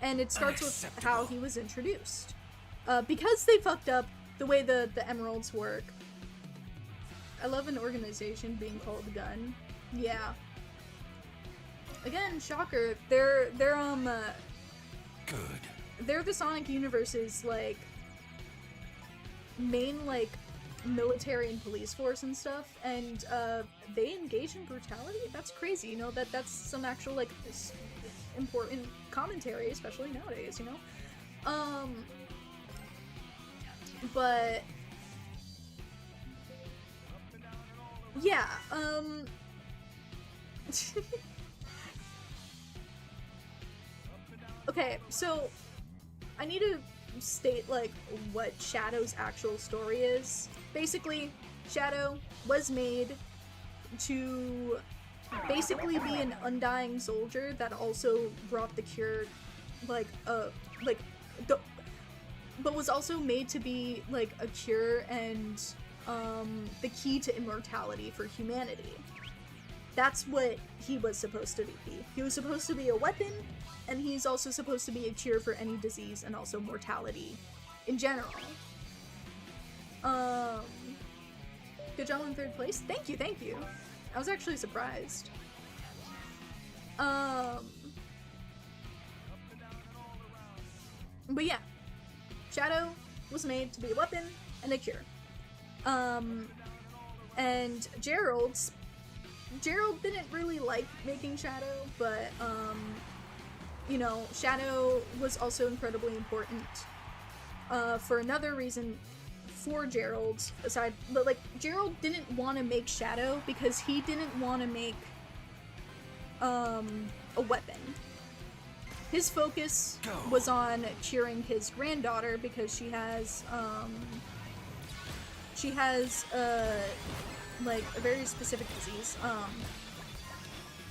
And it starts with how he was introduced. Because they fucked up the way the emeralds work. I love an organization being called Gun. Yeah. Again, shocker. They're the Sonic Universe's like main like military and police force and stuff, and they engage in brutality. That's crazy, you know. That's some actual like important commentary, especially nowadays, you know. But yeah, okay, so I need to state like what Shadow's actual story is. Basically, Shadow was made to basically be an undying soldier that also brought the cure, but was also made to be like a cure and the key to immortality for humanity. That's what he was supposed to be. He was supposed to be a weapon, and he's also supposed to be a cure for any disease and also mortality in general. Good job in 3rd place. Thank you. I was actually surprised. But yeah, Shadow was made to be a weapon and a cure. And Gerald didn't really like making Shadow, but you know, Shadow was also incredibly important for another reason for Gerald, aside, but like Gerald didn't want to make Shadow because he didn't want to make a weapon. His focus was on curing his granddaughter because she has like a very specific disease.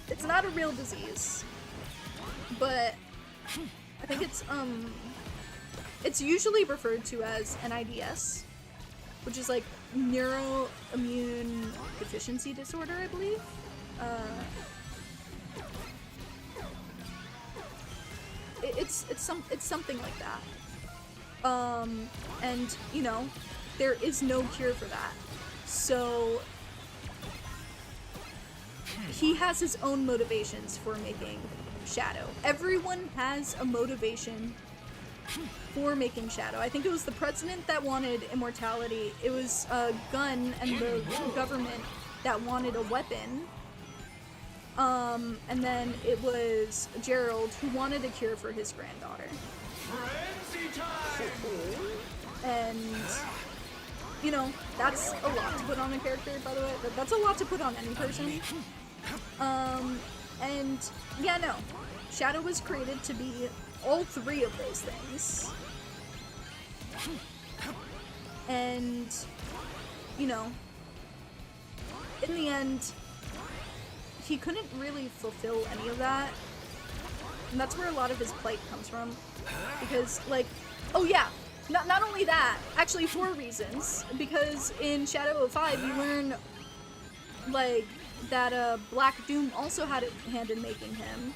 It's not a real disease, but I think it's usually referred to as NIDS, which is like neuroimmune deficiency disorder, I believe. It's something like that. And you know, there is no cure for that. So he has his own motivations for making Shadow. Everyone has a motivation for making Shadow. I think it was the president that wanted immortality. It was Gun and the government that wanted a weapon. And then it was Gerald who wanted a cure for his granddaughter. And you know, that's a lot to put on a character, by the way. That's a lot to put on any person. And yeah, no. Shadow was created to be all 3 of those things. And, you know, in the end, he couldn't really fulfill any of that. And that's where a lot of his plight comes from. Because, like, oh yeah, not only that, actually 4 reasons. Because in Shadow of 5, you learn like, that, Black Doom also had a hand in making him.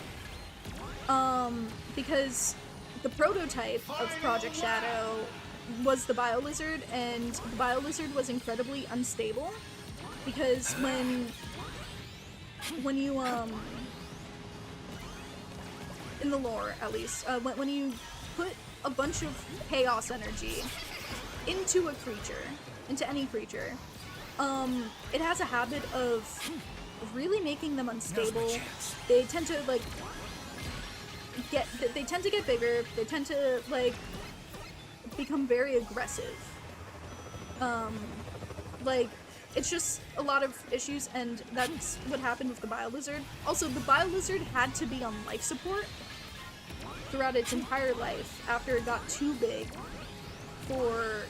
Because the prototype of Project Shadow was the Biolizard, and the Biolizard was incredibly unstable, because when you, in the lore, at least, when you put a bunch of chaos energy into a creature, into any creature, it has a habit of really making them unstable. They tend to, like, they tend to get bigger, they tend to, like, become very aggressive. Like, it's just a lot of issues, and that's what happened with the Biolizard. Also, the Biolizard had to be on life support throughout its entire life after it got too big for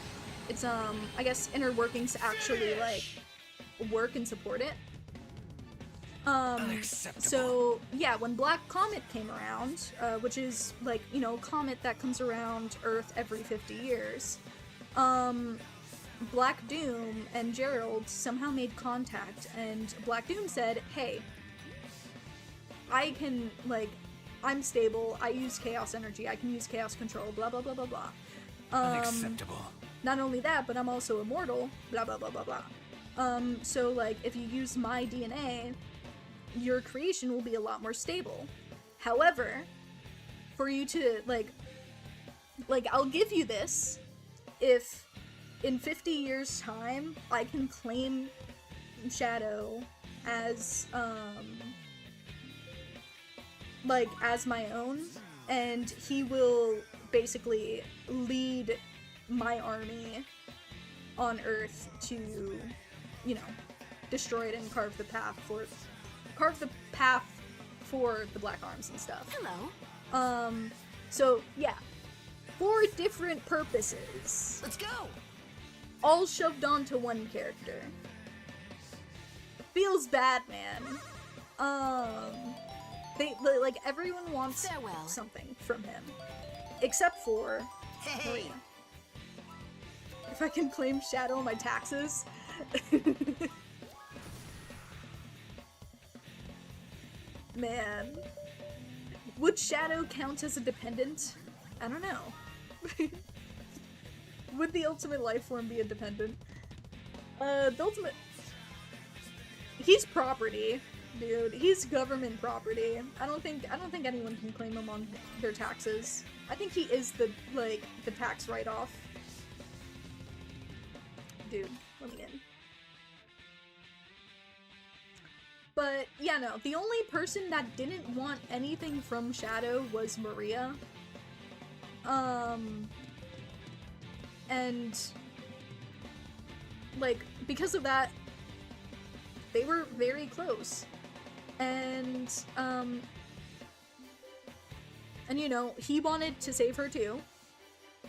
its, I guess, inner workings to actually, like, work and support it. So, yeah, when Black Comet came around, which is, like, you know, a comet that comes around Earth every 50 years, Black Doom and Gerald somehow made contact, and Black Doom said, hey, I can, like, I'm stable, I use chaos energy, I can use chaos control, blah blah blah blah blah. Unacceptable. Not only that, but I'm also immortal, blah blah blah blah blah. So, like, if you use my DNA, your creation will be a lot more stable. However, for you to, like, I'll give you this if in 50 years' time I can claim Shadow as, like, as my own, and he will basically lead my army on Earth to, you know, destroy it and carve the path for the Black Arms and stuff. Hello. So, yeah. 4 different purposes. Let's go. All shoved onto one character. Feels bad, man. Like, everyone wants Farewell. something from him. Except for Maria. If I can claim Shadow on my taxes. Man. Would Shadow count as a dependent? I don't know. Would the ultimate life form be a dependent? The ultimate... He's property, dude. He's government property. I don't think anyone can claim him on their taxes. I think he is the tax write-off. Dude, let me in. But, yeah, no. The only person that didn't want anything from Shadow was Maria. And, like, because of that, they were very close. And, you know, he wanted to save her too,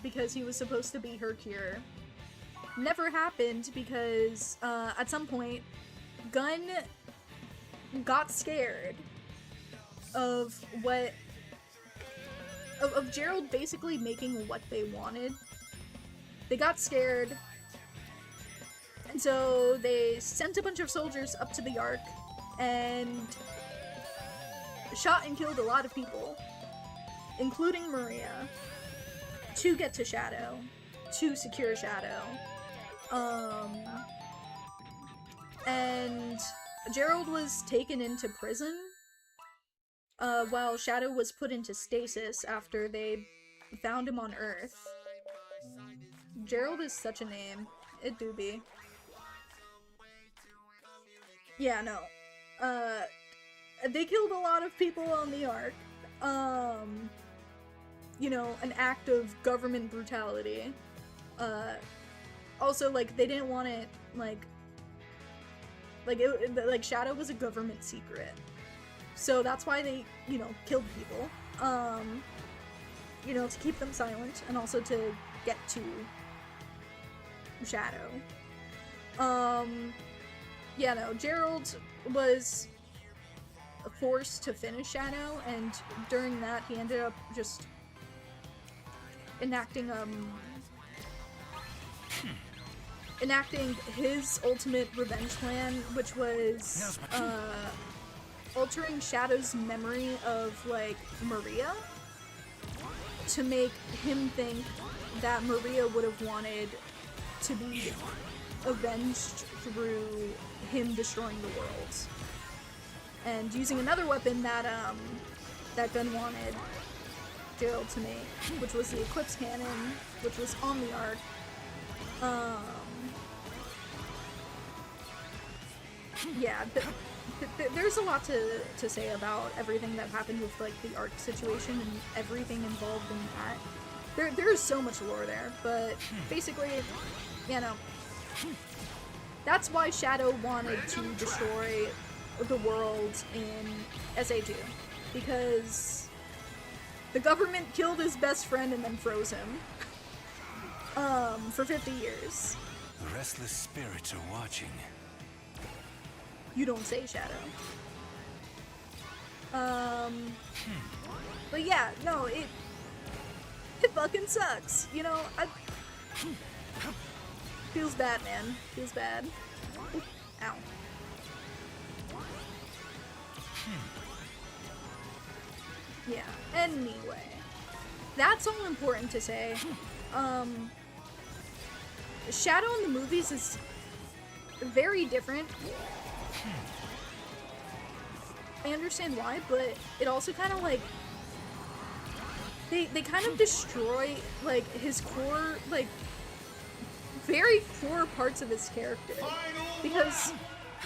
because he was supposed to be her cure. Never happened because, at some point, Gunn got scared of of Gerald basically making what they wanted. They got scared, and so they sent a bunch of soldiers up to the Ark and shot and killed a lot of people, including Maria, to get to Shadow, to secure Shadow. And Gerald was taken into prison, while Shadow was put into stasis after they found him on Earth. Gerald is such a name. It do be. Yeah, no. They killed a lot of people on the Ark. You know, an act of government brutality. Also, like, they didn't want it, like, Shadow was a government secret. So that's why they, you know, killed people. You know, to keep them silent, and also to get to Shadow. Yeah, no, Gerald was forced to finish Shadow, and during that he ended up just enacting, enacting his ultimate revenge plan, which was altering Shadow's memory of, like, Maria to make him think that Maria would have wanted to be avenged through him destroying the world. And using another weapon that Gunn wanted Gerald to make, which was the Eclipse Cannon, which was on the arc. Yeah, there's a lot to say about everything that happened with, like, the arc situation and everything involved in that. There is so much lore there, but basically, you know, that's why Shadow wanted to destroy the world in SA2, because the government killed his best friend and then froze him for 50 years. The restless spirits are watching. You don't say, Shadow. But yeah, no, it fucking sucks. You know, feels bad, man. Feels bad. Oop, ow. Yeah, anyway. That's all important to say. Shadow in the movies is very different. I understand why, but it also kind of, like, they kind of destroy, like, his core, like, very core parts of his character. Because,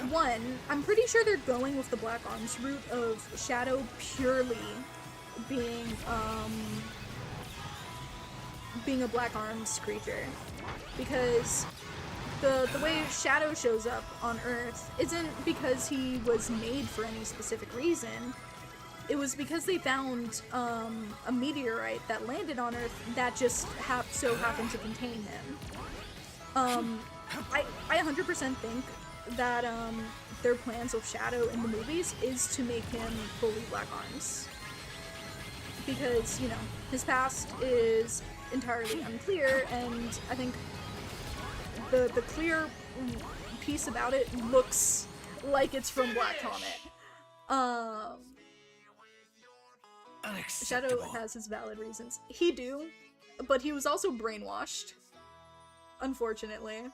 one, I'm pretty sure they're going with the Black Arms route of Shadow purely being a Black Arms creature. Because the way Shadow shows up on Earth isn't because he was made for any specific reason. It was because they found a meteorite that landed on Earth that just so happened to contain him. I 100% think that their plans with Shadow in the movies is to make him fully Black Arms. Because, you know, his past is entirely unclear, and I think the clear piece about it looks like it's from Black Comet. Shadow has his valid reasons. He do, but he was also brainwashed, unfortunately.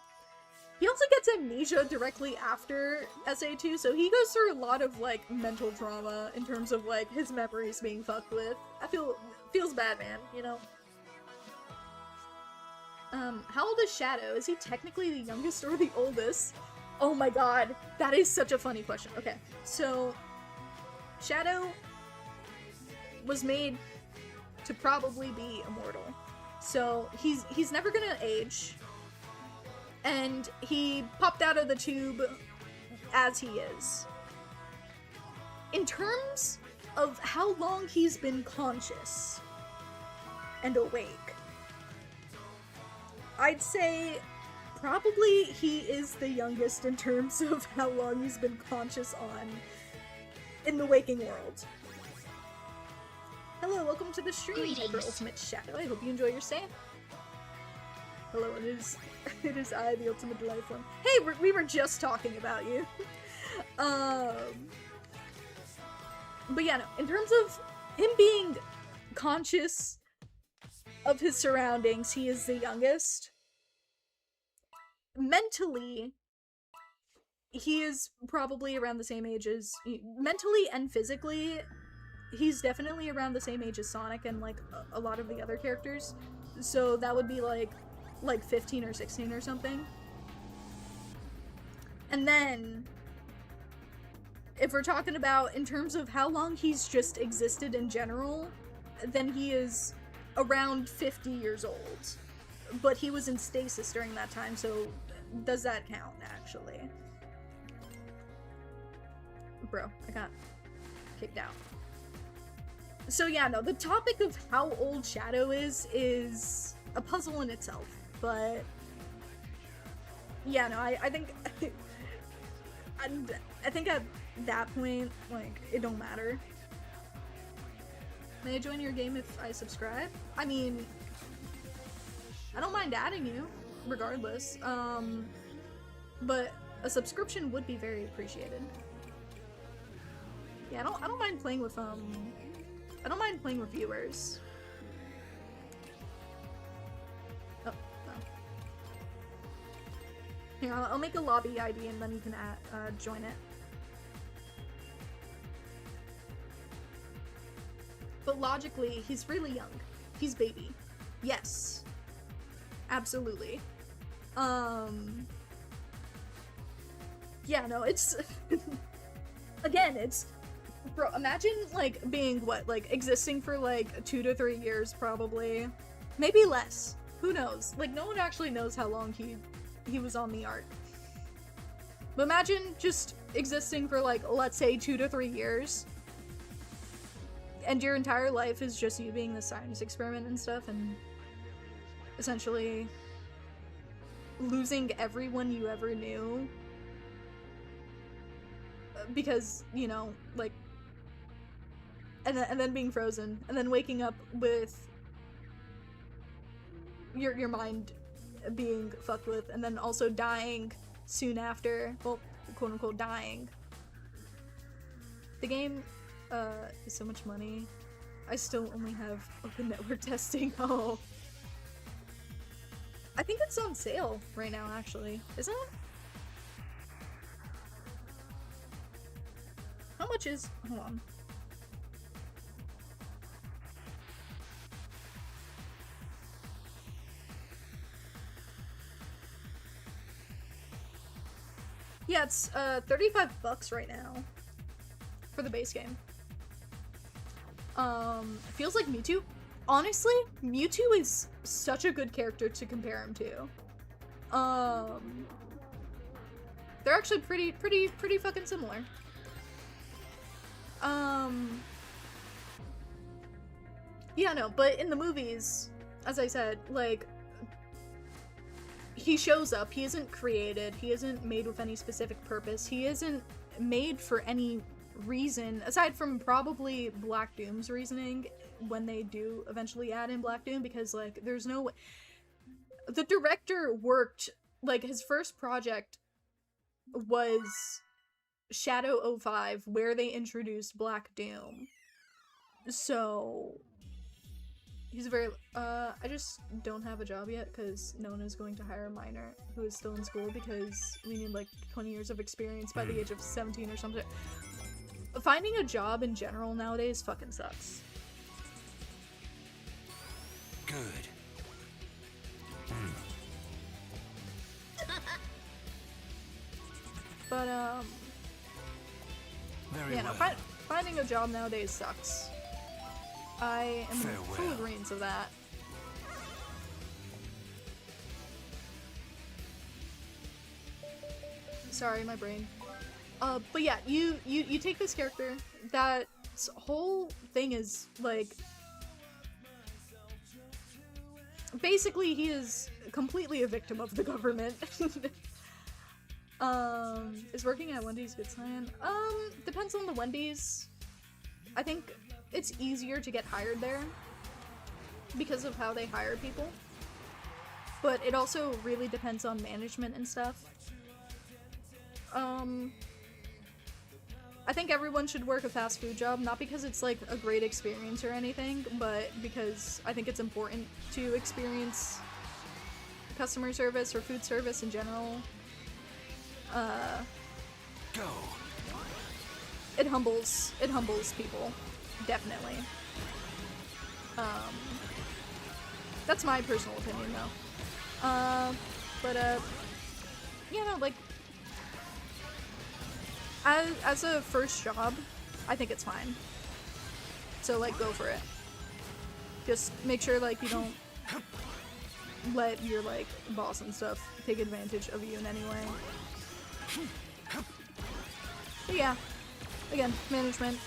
He also gets amnesia directly after SA2, so he goes through a lot of, like, mental trauma in terms of, like, his memories being fucked with. Feels bad, man, you know? How old is Shadow? Is he technically the youngest or the oldest? Oh my god, that is such a funny question. Okay, so Shadow was made to probably be immortal. So he's never gonna age. And he popped out of the tube as he is. In terms of how long he's been conscious and awake, I'd say probably he is the youngest in terms of how long he's been conscious in the waking world. Hello, welcome to the stream, Hyper Ultimate Shadow. I hope you enjoy your stay. Hello, it is I, the Ultimate Life Form. Hey, we were just talking about you. But yeah, no, in terms of him being conscious of his surroundings, he is the youngest. Mentally, he is probably around the same age as... Mentally and physically, he's definitely around the same age as Sonic and, like, a lot of the other characters. So that would be, like 15 or 16 or something. And then, if we're talking about in terms of how long he's just existed in general, then he is around 50 years old. But he was in stasis during that time, so does that count, actually? Bro, I got kicked out. So yeah, no, the topic of how old Shadow is a puzzle in itself. But yeah, no, I think I think at that point, like, it don't matter. May I join your game if I subscribe? I mean, I don't mind adding you. regardless. But a subscription would be very appreciated. Yeah, I don't mind playing with I don't mind playing with viewers. Oh, no. Here, I'll make a lobby ID and then you can join it. But logically, he's really young. He's baby. Yes. Absolutely. Yeah, no, it's... Again, it's... Bro, imagine, like, being, what, like, existing for, like, 2 to 3 years, probably. Maybe less. Who knows? Like, no one actually knows how long he was on the arc. But imagine just existing for, like, let's say 2 to 3 years. And your entire life is just you being the science experiment and stuff, and essentially losing everyone you ever knew. Because, you know, like, and then being frozen, and then waking up with your mind being fucked with, and then also dying soon after, well, quote unquote dying. The game is so much money. I still only have open network testing. Oh, I think it's on sale right now, actually. Isn't it? How much is... Hold on. Yeah, it's $35 right now for the base game. Feels like Mewtwo. Honestly, Mewtwo is such a good character to compare him to. They're actually pretty fucking similar. Yeah, no, but in the movies, as I said, like, he shows up, he isn't created, he isn't made with any specific purpose, he isn't made for any reason, aside from probably Black Doom's reasoning, when they do eventually add in Black Doom, because, like, there's no way. The director worked, like, his first project was Shadow 05, where they introduced Black Doom. So he's very I just don't have a job yet because no one is going to hire a minor who is still in school because we need like 20 years of experience by the age of 17 or something. Finding a job in general nowadays fucking sucks. Good. But Very yeah, no, well. finding a job nowadays sucks. I am Farewell. full agreeance of that. Sorry, my brain. But yeah, you take this character, that whole thing is, like, basically he is completely a victim of the government. Is working at Wendy's good sign? Depends on the Wendy's. I think it's easier to get hired there because of how they hire people. But it also really depends on management and stuff. I think everyone should work a fast food job, not because it's like a great experience or anything, but because I think it's important to experience customer service or food service in general. Go. It humbles people, definitely. That's my personal opinion though. You know, like, as a first job, I think it's fine. So, like, go for it. Just make sure, like, you don't let your, like, boss and stuff take advantage of you in any way. But yeah, again, management,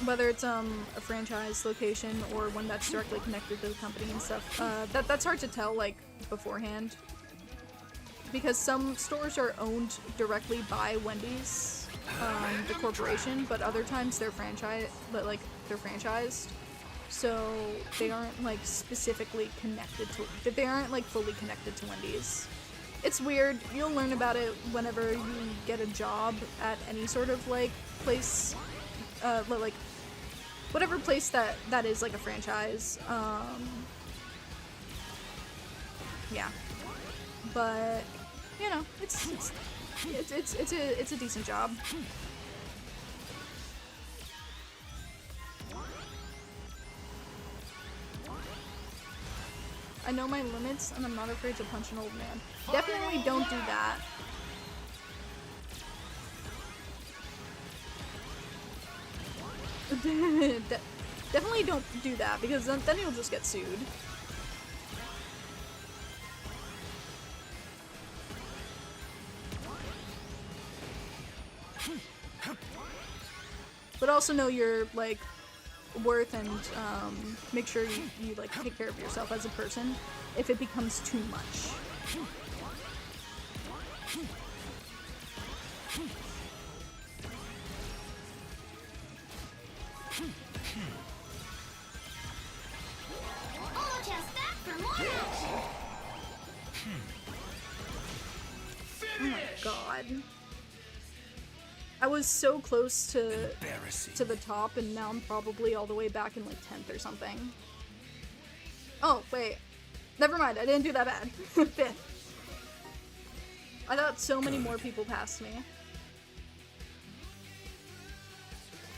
whether it's a franchise location or one that's directly connected to the company and stuff, that's hard to tell, like, beforehand. Because some stores are owned directly by Wendy's, the corporation, but other times they're they're franchised. so they aren't like specifically connected to, they aren't like fully connected to Wendy's. It's weird. You'll learn about it whenever you get a job at any sort of like place, like whatever place that is like a franchise. Yeah, but you know, it's a decent job. I know my limits, and I'm not afraid to punch an old man. Definitely don't do that. Definitely don't do that, because then you'll just get sued. But also know your, like, worth and make sure you like take care of yourself as a person if it becomes too much. Oh, just back from lunch. Oh my god. I was so close to the top, and now I'm probably all the way back in like 10th or something. Oh, wait. Never mind, I didn't do that bad. 5th. I thought so many more people passed me.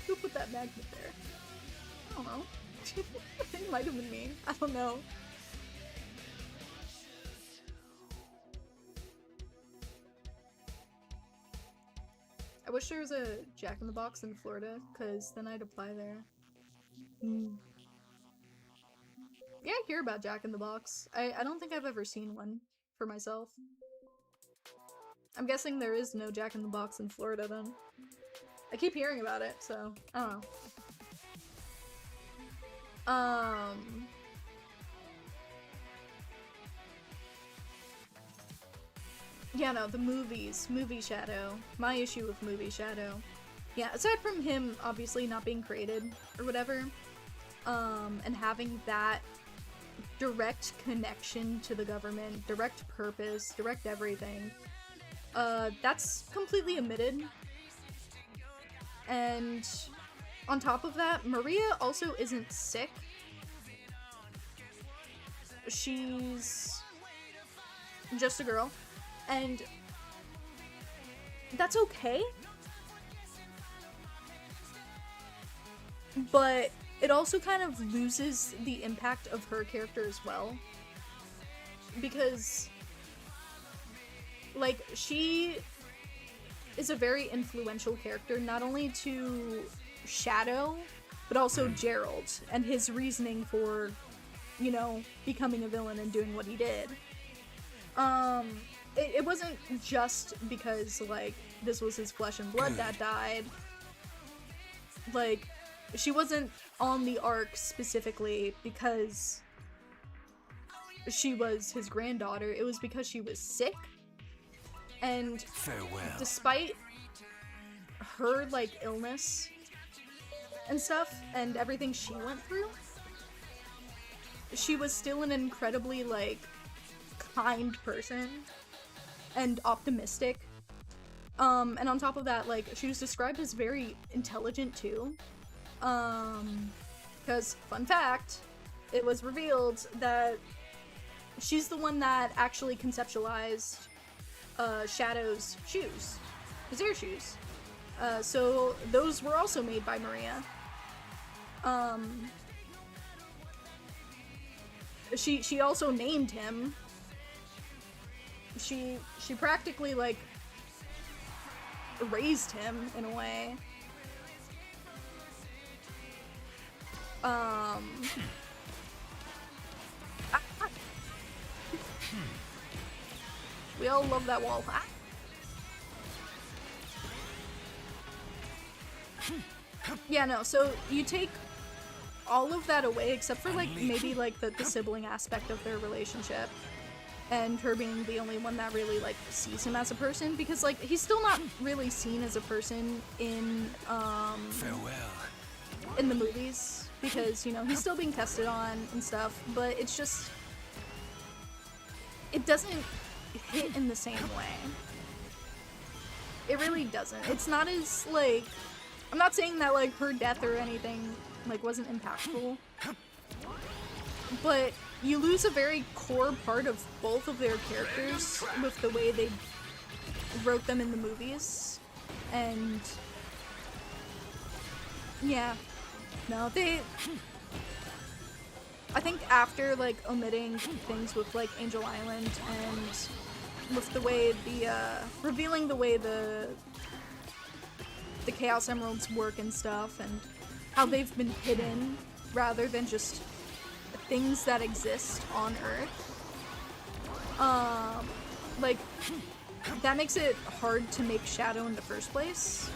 Who put that magnet there? I don't know. It might have been me. I don't know. I wish there was a Jack in the Box in Florida, because then I'd apply there. Yeah, I hear about Jack in the Box. I don't think I've ever seen one for myself. I'm guessing there is no Jack in the Box in Florida then. I keep hearing about it, so I don't know. Yeah, no, the movies. Movie Shadow. My issue with Movie Shadow. Yeah, aside from him obviously not being created or whatever, and having that direct connection to the government, direct purpose, direct everything, that's completely omitted. And on top of that, Maria also isn't sick. She's just a girl. And that's okay, but it also kind of loses the impact of her character as well, because, like, she is a very influential character, not only to Shadow, but also Gerald, and his reasoning for, you know, becoming a villain and doing what he did. It wasn't just because, like, this was his flesh and blood that died. Like, she wasn't on the arc specifically because she was his granddaughter. It was because she was sick. And despite her, like, illness and stuff, and everything she went through, she was still an incredibly, like, kind person. And optimistic. And on top of that, like, she was described as very intelligent too. Because, fun fact, it was revealed that she's the one that actually conceptualized Shadow's shoes. His air shoes. So those were also made by Maria. She also named him. She practically, like, raised him in a way. We all love that wall. Yeah, no, so you take all of that away except for, like, maybe, like, the sibling aspect of their relationship. And her being the only one that really, like, sees him as a person, because, like, he's still not really seen as a person in, in the movies. because, you know, he's still being tested on and stuff, but it's just, it doesn't hit in the same way. It really doesn't. It's not as, like, I'm not saying that, like, her death or anything, like, wasn't impactful, but you lose a very core part of both of their characters with the way they wrote them in the movies, and yeah, no, I think after, like, omitting things with, like, Angel Island and with the way revealing the way the Chaos Emeralds work and stuff, and how they've been hidden rather than just things that exist on Earth, like, that makes it hard to make Shadow in the first place.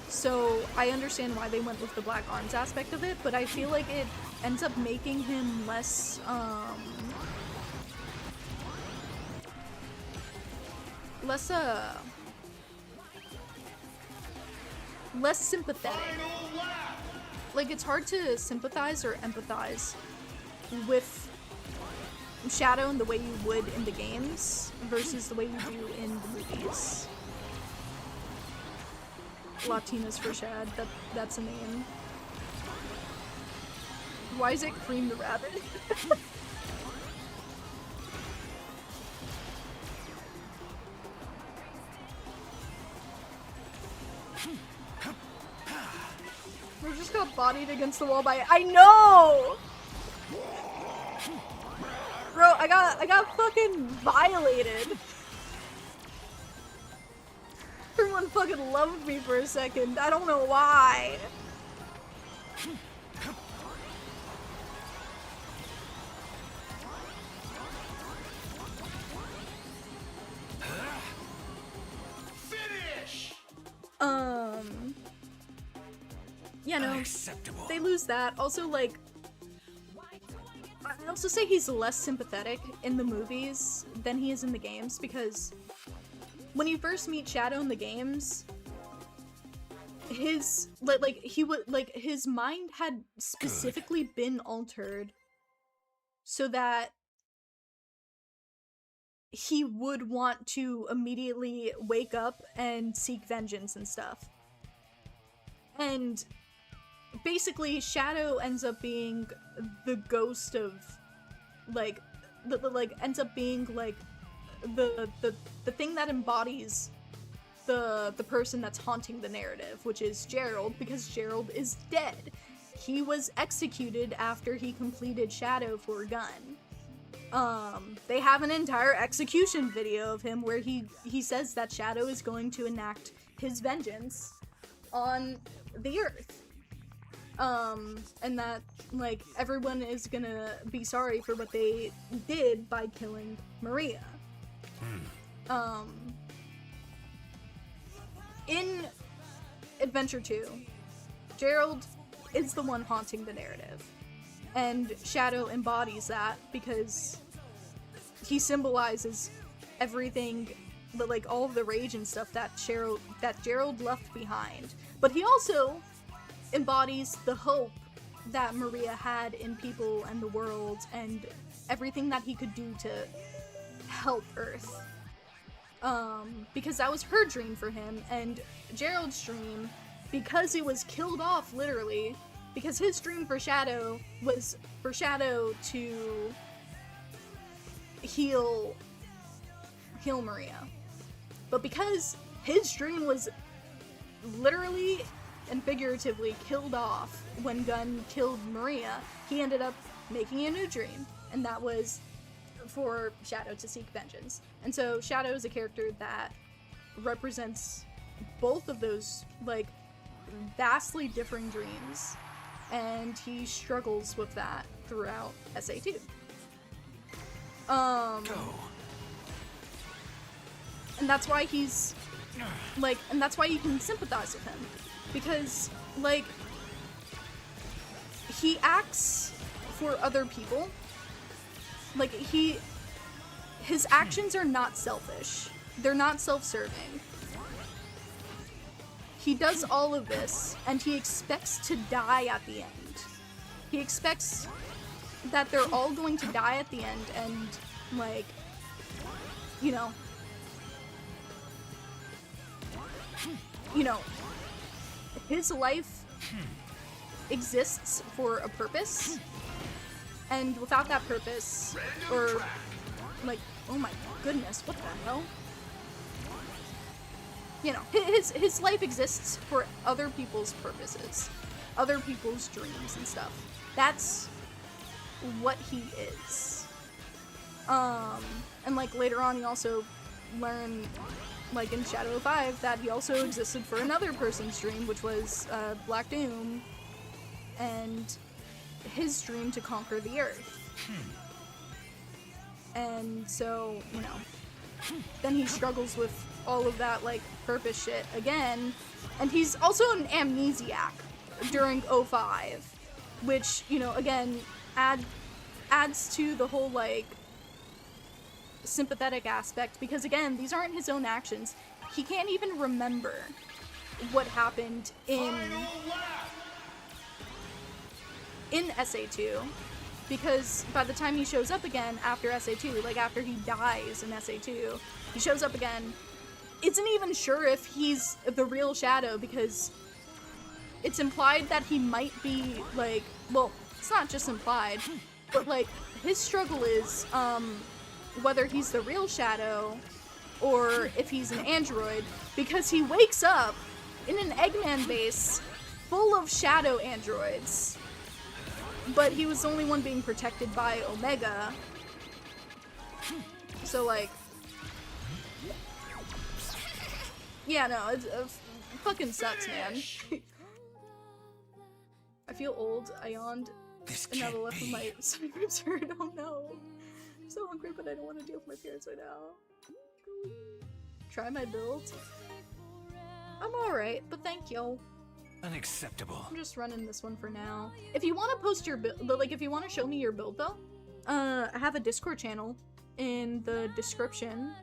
So I understand why they went with the Black Arms aspect of it, but I feel like it ends up making him less, less sympathetic. Like, it's hard to sympathize or empathize with Shadow in the way you would in the games versus the way you do in the movies. Latinas for Shad, that's a name. Why is it Cream the Rabbit? We just got bodied against the wall by— I know! Bro, I got fucking violated. Everyone fucking loved me for a second. I don't know why. Finish! Yeah, no. Unacceptable. They lose that. Also, like, I'd also say he's less sympathetic in the movies than he is in the games, because when you first meet Shadow in the games, his his mind had specifically been altered so that he would want to immediately wake up and seek vengeance and stuff. And basically, Shadow ends up being the ghost of, like, ends up being, like, the thing that embodies the person that's haunting the narrative, which is Gerald, because Gerald is dead. He was executed after he completed Shadow for a gun. They have an entire execution video of him where he says that Shadow is going to enact his vengeance on the Earth. And that, like, everyone is gonna be sorry for what they did by killing Maria. In Adventure 2, Gerald is the one haunting the narrative. And Shadow embodies that because he symbolizes everything, like, all of the rage and stuff that Gerald left behind. But he also embodies the hope that Maria had in people and the world and everything that he could do to help Earth. Because that was her dream for him, and Gerald's dream, because it was killed off literally, because his dream for Shadow was for Shadow to heal Maria. But because his dream was literally and figuratively killed off when Gunn killed Maria, he ended up making a new dream, and that was for Shadow to seek vengeance. And so Shadow is a character that represents both of those, like, vastly differing dreams, and he struggles with that throughout SA2. And that's why he's, like, and that's why you can sympathize with him. Because, like, he acts for other people. Like, his actions are not selfish. They're not self-serving. He does all of this, and he expects to die at the end. He expects that they're all going to die at the end, and, like, you know, his life exists for a purpose, and without that purpose, or, like, oh my goodness, what the hell? You know, his life exists for other people's purposes, other people's dreams and stuff. That's what he is. And like later on, you also learn, like in Shadow 5, that he also existed for another person's dream, which was Black Doom, and his dream to conquer the Earth. And so, you know, then he struggles with all of that, like, purpose shit again, and he's also an amnesiac during 05, which, you know, again, adds to the whole, like, sympathetic aspect, because again, these aren't his own actions. He can't even remember what happened in SA2, because by the time he shows up again after SA2, like after he dies in SA2, he shows up again, isn't even sure if he's the real Shadow, because it's implied that he might be, like, well, it's not just implied, but, like, his struggle is, whether he's the real Shadow, or if he's an android, because he wakes up in an Eggman base full of Shadow androids, but he was the only one being protected by Omega, so, like, yeah, no, it fucking sucks, man. I feel old. I yawned, and now the left of my stomach ribs hurt. Oh no. I'm so hungry, but I don't want to deal with my parents right now. Try my build. I'm alright, but thank you. Unacceptable. I'm just running this one for now. If you want to post your build, like, if you want to show me your build, though, I have a Discord channel in the description.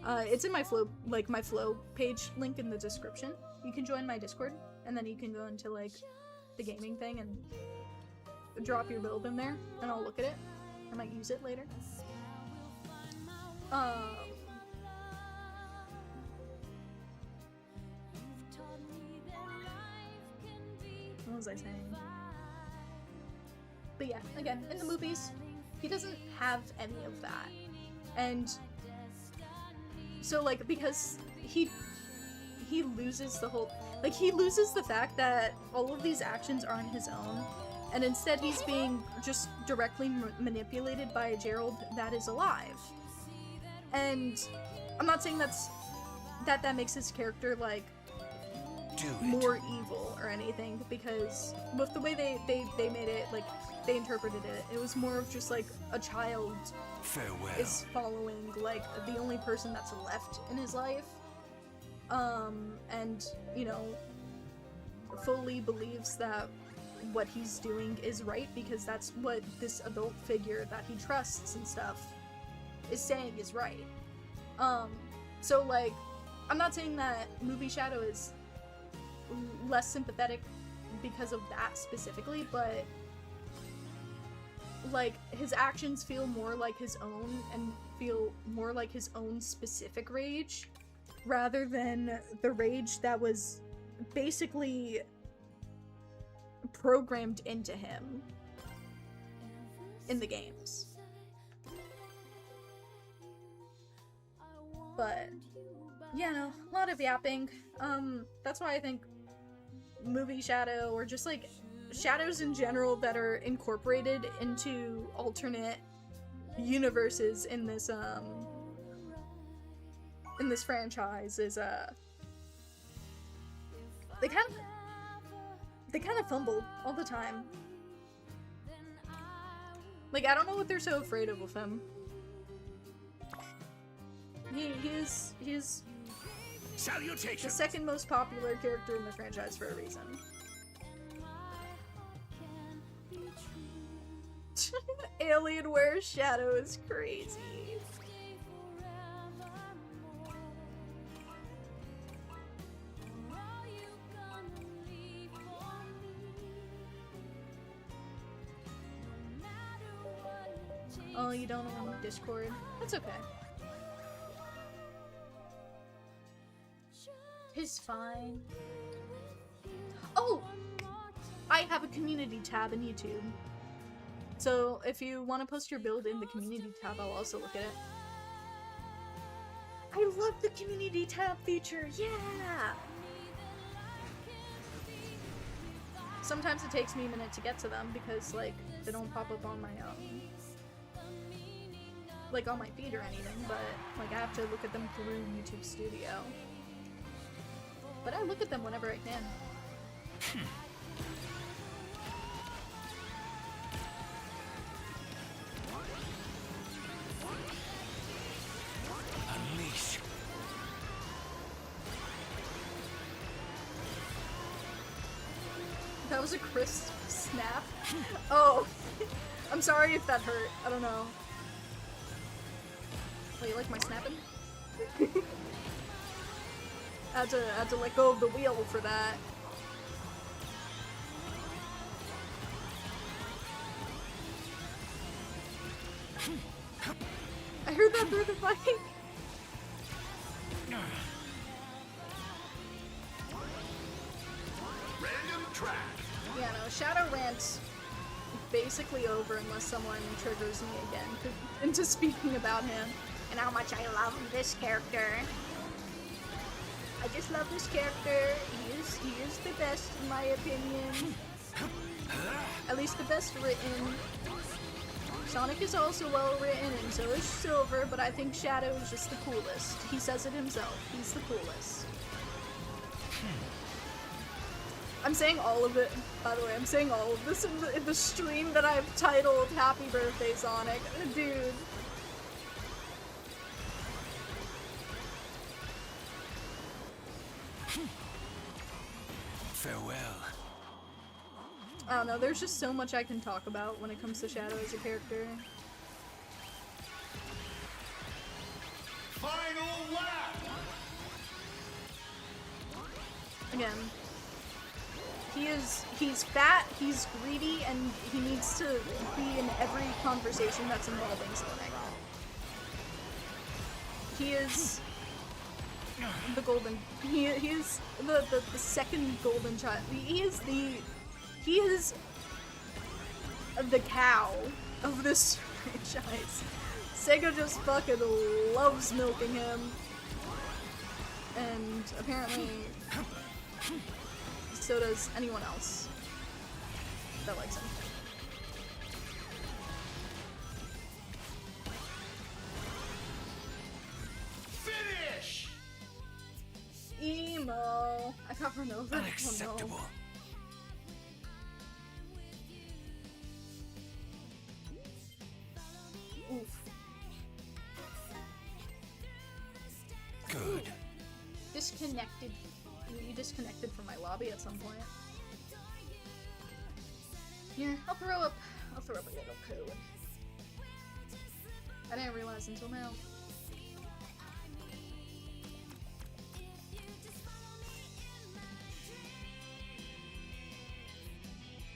It's in my flow, like, my flow page link in the description. You can join my Discord, and then you can go into, like, the gaming thing and drop your build in there, and I'll look at it. I might use it later. What was I saying? But yeah, again, in the movies, he doesn't have any of that. And so, like, because he loses the whole, like, he loses the fact that all of these actions aren't his own, and instead he's being just directly manipulated by a Gerald that is alive. And I'm not saying that makes his character, like, more evil or anything, because with the way they made it, like, they interpreted it, it was more of just, like, a child is following, like, the only person that's left in his life, and, you know, fully believes that what he's doing is right, because that's what this adult figure that he trusts and stuff is saying is right. So, like, I'm not saying that movie Shadow is less sympathetic because of that specifically, but, like, his actions feel more like his own and feel more like his own specific rage, rather than the rage that was basically programmed into him in the games. But yeah, no, a lot of yapping. That's why I think movie Shadow, or just, like, shadows in general that are incorporated into alternate universes in this franchise is they kind of fumble all the time. Like, I don't know what they're so afraid of with him. He's the second most popular character in the franchise for a reason. Alienware Shadow is crazy. Oh, you don't own Discord? That's okay. It's fine. Oh! I have a community tab in YouTube. So if you want to post your build in the community tab, I'll also look at it. I love the community tab feature, yeah! Sometimes it takes me a minute to get to them because, like, they don't pop up on my, like, on my feed or anything, but, like, I have to look at them through YouTube Studio. But I look at them whenever I can. Unleash. That was a crisp snap. Oh, I'm sorry if that hurt. I don't know. Oh, you like my snapping? I had to let go of the wheel for that. I heard that through the mic. Random track. Yeah, no, Shadow Rant's basically over unless someone triggers me again into speaking about him and how much I love this character. I just love this character. He is the best in my opinion. At least the best written. Sonic is also well written and so is Silver, but I think Shadow is just the coolest. He says it himself. He's the coolest. I'm saying all of it, by the way, I'm saying all of this in the stream that I've titled Happy Birthday Sonic. Dude. Farewell. I don't know, there's just so much I can talk about when it comes to Shadow as a character. Final lap. Again, he's fat, he's greedy, and he needs to be in every conversation that's involving Sonic. He is the golden, he is the second golden child. He is the cow of this franchise. Sega just fucking loves milking him. And apparently so does anyone else that likes him. Finish. Emo. I got run over. Unacceptable. Oh, no. Oof. Good. Disconnected. You disconnected from my lobby at some point. Here, I'll throw up a little code. I didn't realize until now.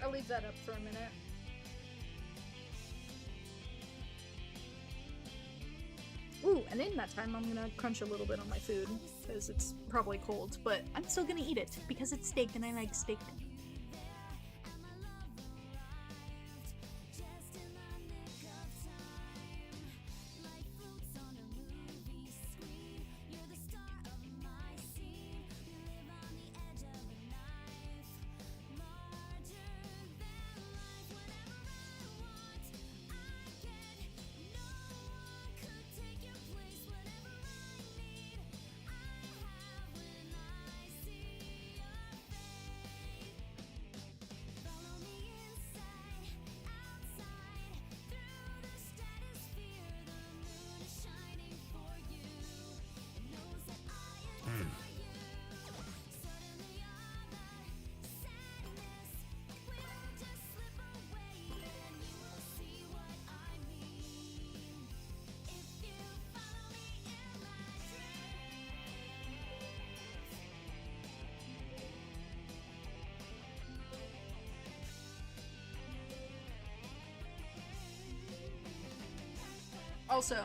I'll leave that up for a minute. Ooh, and in that time I'm gonna crunch a little bit on my food, because it's probably cold, but I'm still gonna eat it, because it's steak and I like steak. Also,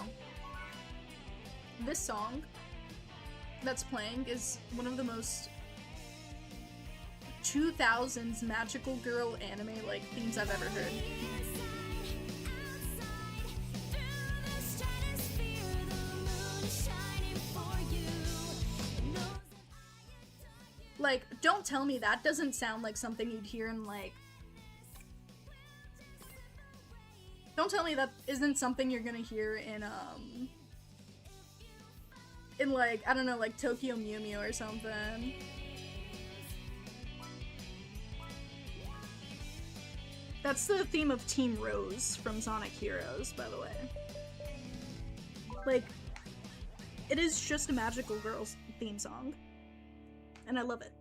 this song that's playing is one of the most 2000s magical girl anime like themes I've ever heard. Like, don't tell me that doesn't sound like something you'd hear in like... Don't tell me that isn't something you're gonna hear in like, I don't know, like Tokyo Mew Mew or something. That's the theme of Team Rose from Sonic Heroes, by the way. Like, it is just a magical girl's theme song. And I love it.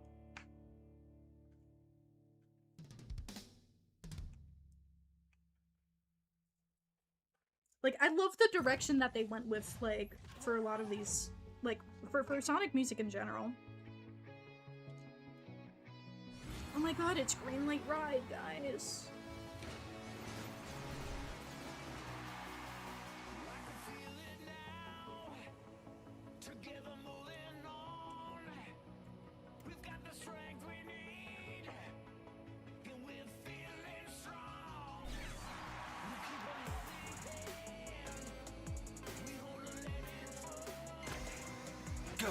Like, I love the direction that they went with, like, for a lot of these, like, for Sonic music in general. Oh my god, it's Greenlight Ride, guys. Go.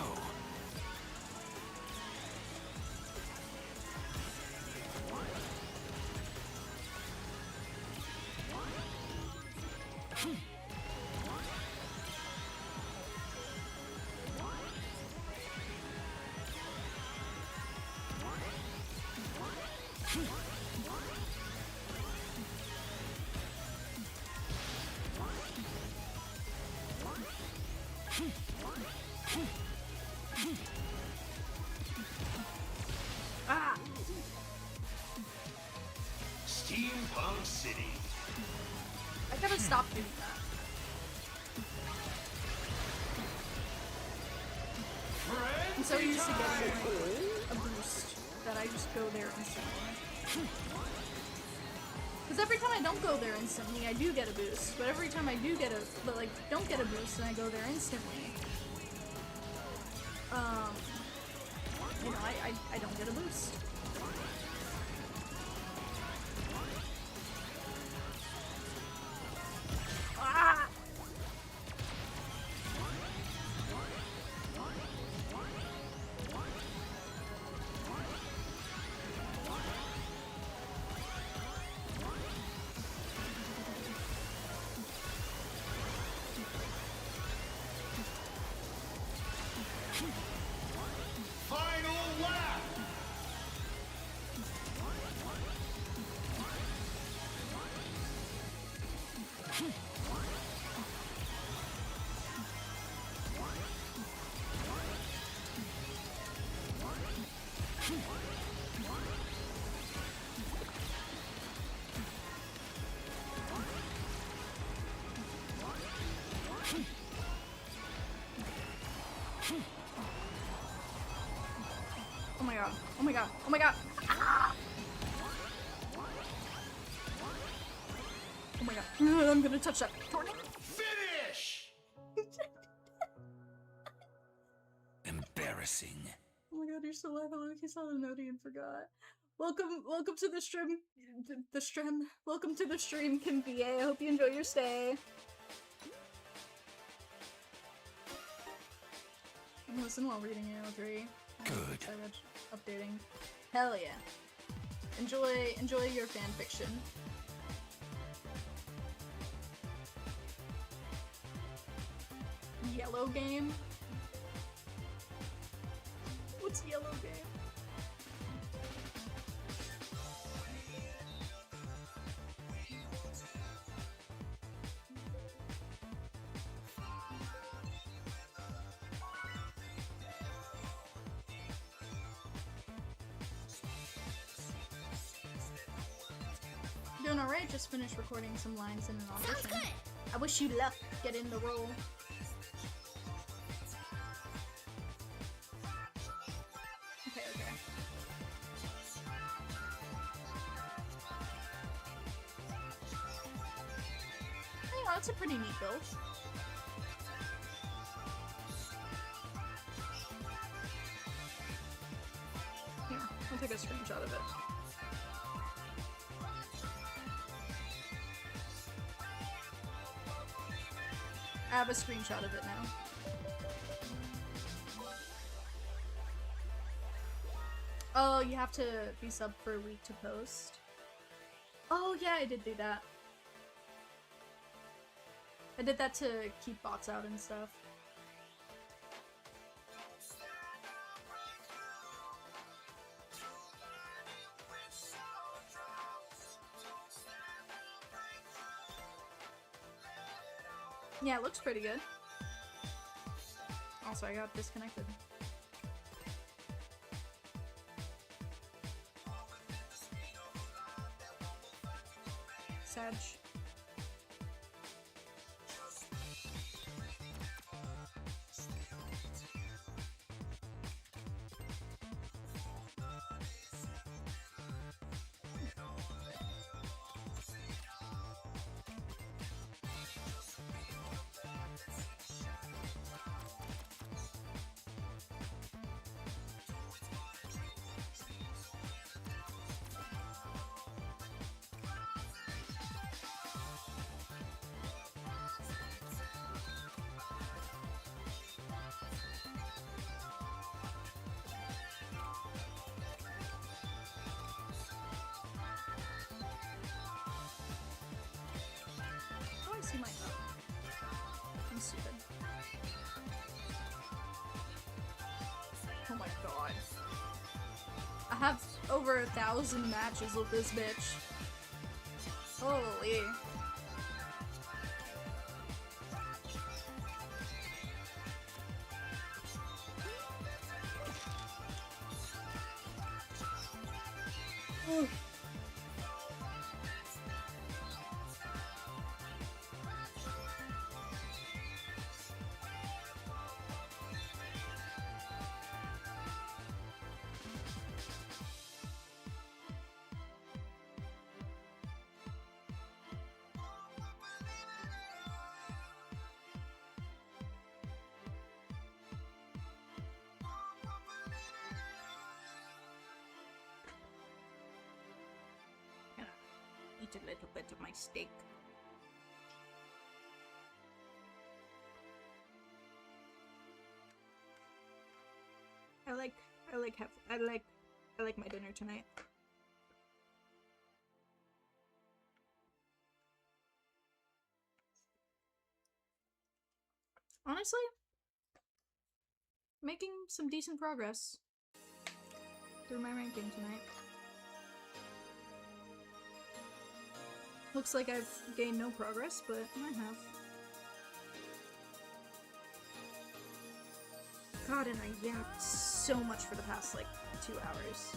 Ah! Steampunk City. I gotta stop doing that. I'm so used to getting like, a boost that I just go there instantly. Because every time I don't go there instantly, I do get a boost. But every time I do get a, but like don't get a boost and I go there instantly, you know, I don't get a boost. Ah! Final lap. Oh my god. Oh my god. Oh my god. Ah! Oh my god. I'm gonna touch that. Finish. Embarrassing. Oh my god, you're still alive. Hello, he saw the note and forgot. Welcome to the stream. Welcome to the stream, Kim VA. I hope you enjoy your stay. Listen while reading AO3. Good. I read updating. Hell yeah. Enjoy your fanfiction. Yellow game? What's yellow game? Doing alright, just finished recording some lines in an audition. Sounds good. I wish you luck getting the role. Okay. Oh, that's a pretty neat build. I'll take a screenshot of it. I have a screenshot of it now. Oh, you have to be sub for a week to post. Oh yeah, I did do that. I did that to keep bots out and stuff. Yeah, it looks pretty good. Also, I got disconnected. Sag. I see my I'm stupid. Oh my god. I have over 1,000 matches with this bitch. Holy. Ooh. Eat a little bit of my steak. I like my dinner tonight. Honestly, making some decent progress through my ranking tonight. Looks like I've gained no progress, but I have. God, and I yapped so much for the past, like, 2 hours.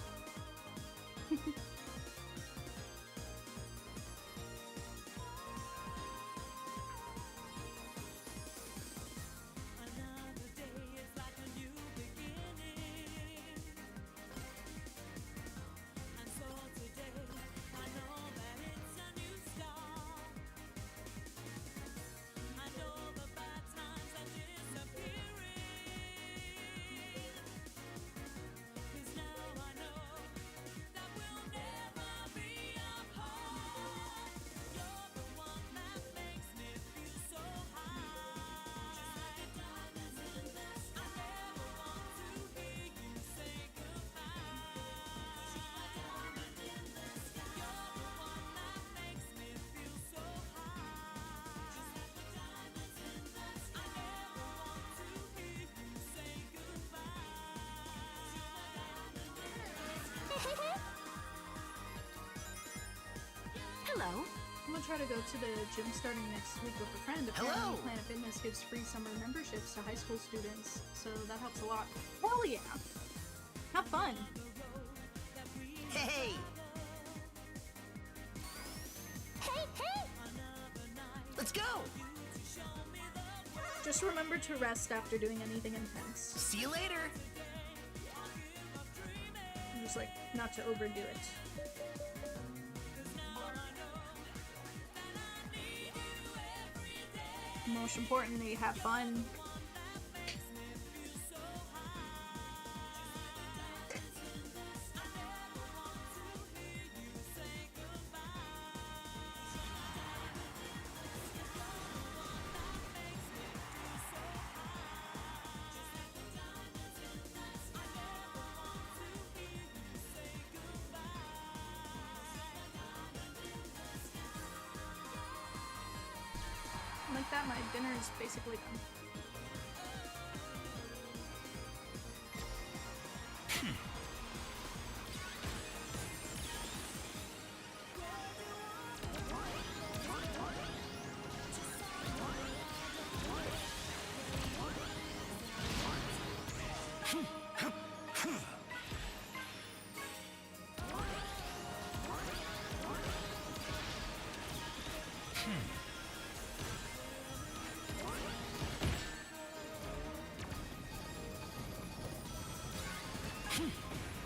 Hello. I'm gonna try to go to the gym starting next week with a friend. Apparently, Hello. Planet Fitness gives free summer memberships to high school students, so that helps a lot. Hell yeah! Have fun! Hey. Hey, hey! Let's go. Just remember to rest after doing anything intense. See you later. And just like, not to overdo it. Most importantly, have fun. that, my dinner is basically done.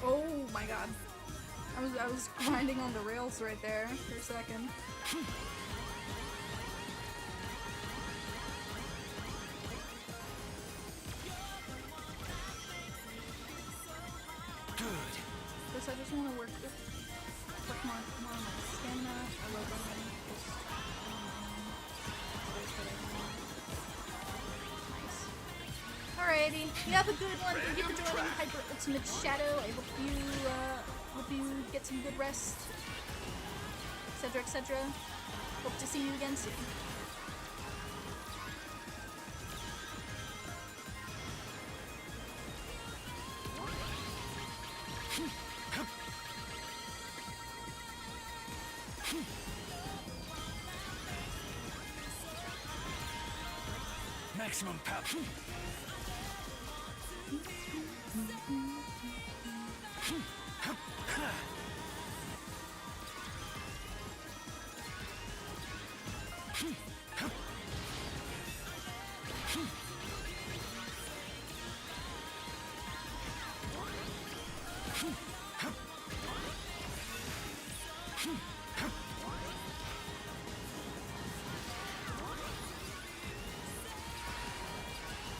Oh my god. I was grinding on the rails right there for a second. Good. Guess I just want to work more on my stamina. I love running. Nice. Alrighty, you have a good one. Thank you for joining Hyper Ultimate Shadow. I hope you get some good rest, etc., etc. Hope to see you again soon. Maximum power.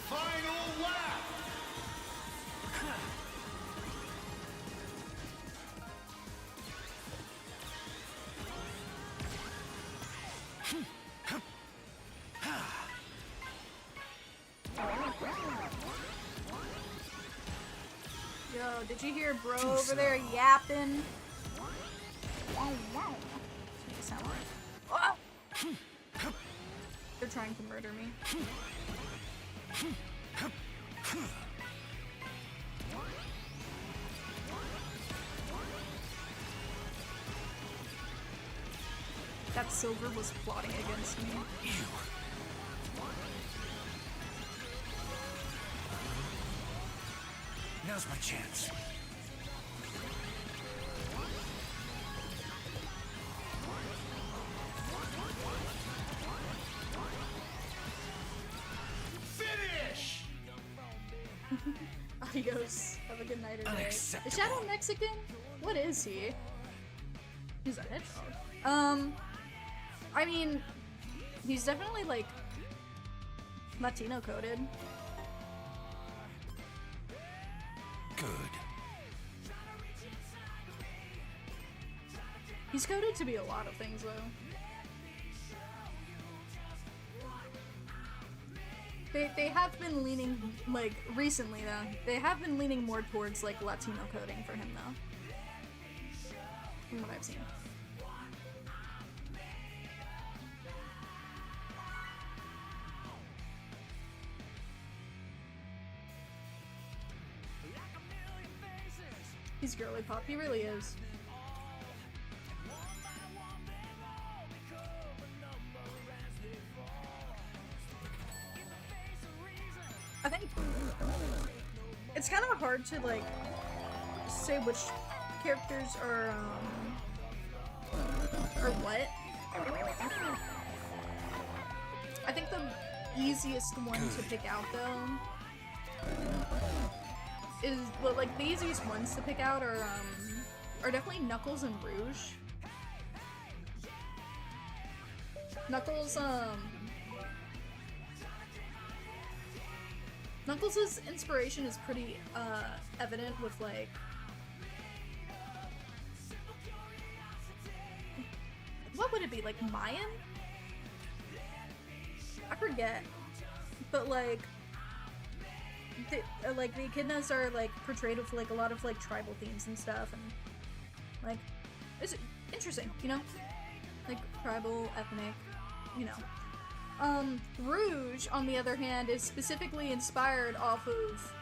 Final lap. Yo, did you hear bro over there yapping? Wow, wow. Let's make it sound like. Oh! They're trying to murder me. That silver was plotting against me. Now's my chance. Finish. Adios. Have a good night or day. Unacceptable. Is Shadow Mexican? What is he? He's a hedgehog. I mean, he's definitely like Latino coded. Good. He's coded to be a lot of things though. They have been leaning, like, recently though, they have been leaning more towards like Latino coding for him though. From what I've seen. He's girly pop, he really is. I think it's kind of hard to like say which characters are or what. I think the easiest one to pick out though is, well, like the easiest ones to pick out are definitely Knuckles and Rouge. Knuckles, Knuckles' inspiration is pretty evident with like what would it be, like Mayan? I forget, but like the echidnas are like portrayed with like a lot of like tribal themes and stuff, and like it's interesting, you know, like tribal, ethnic, you know. Rouge, on the other hand, is specifically inspired off of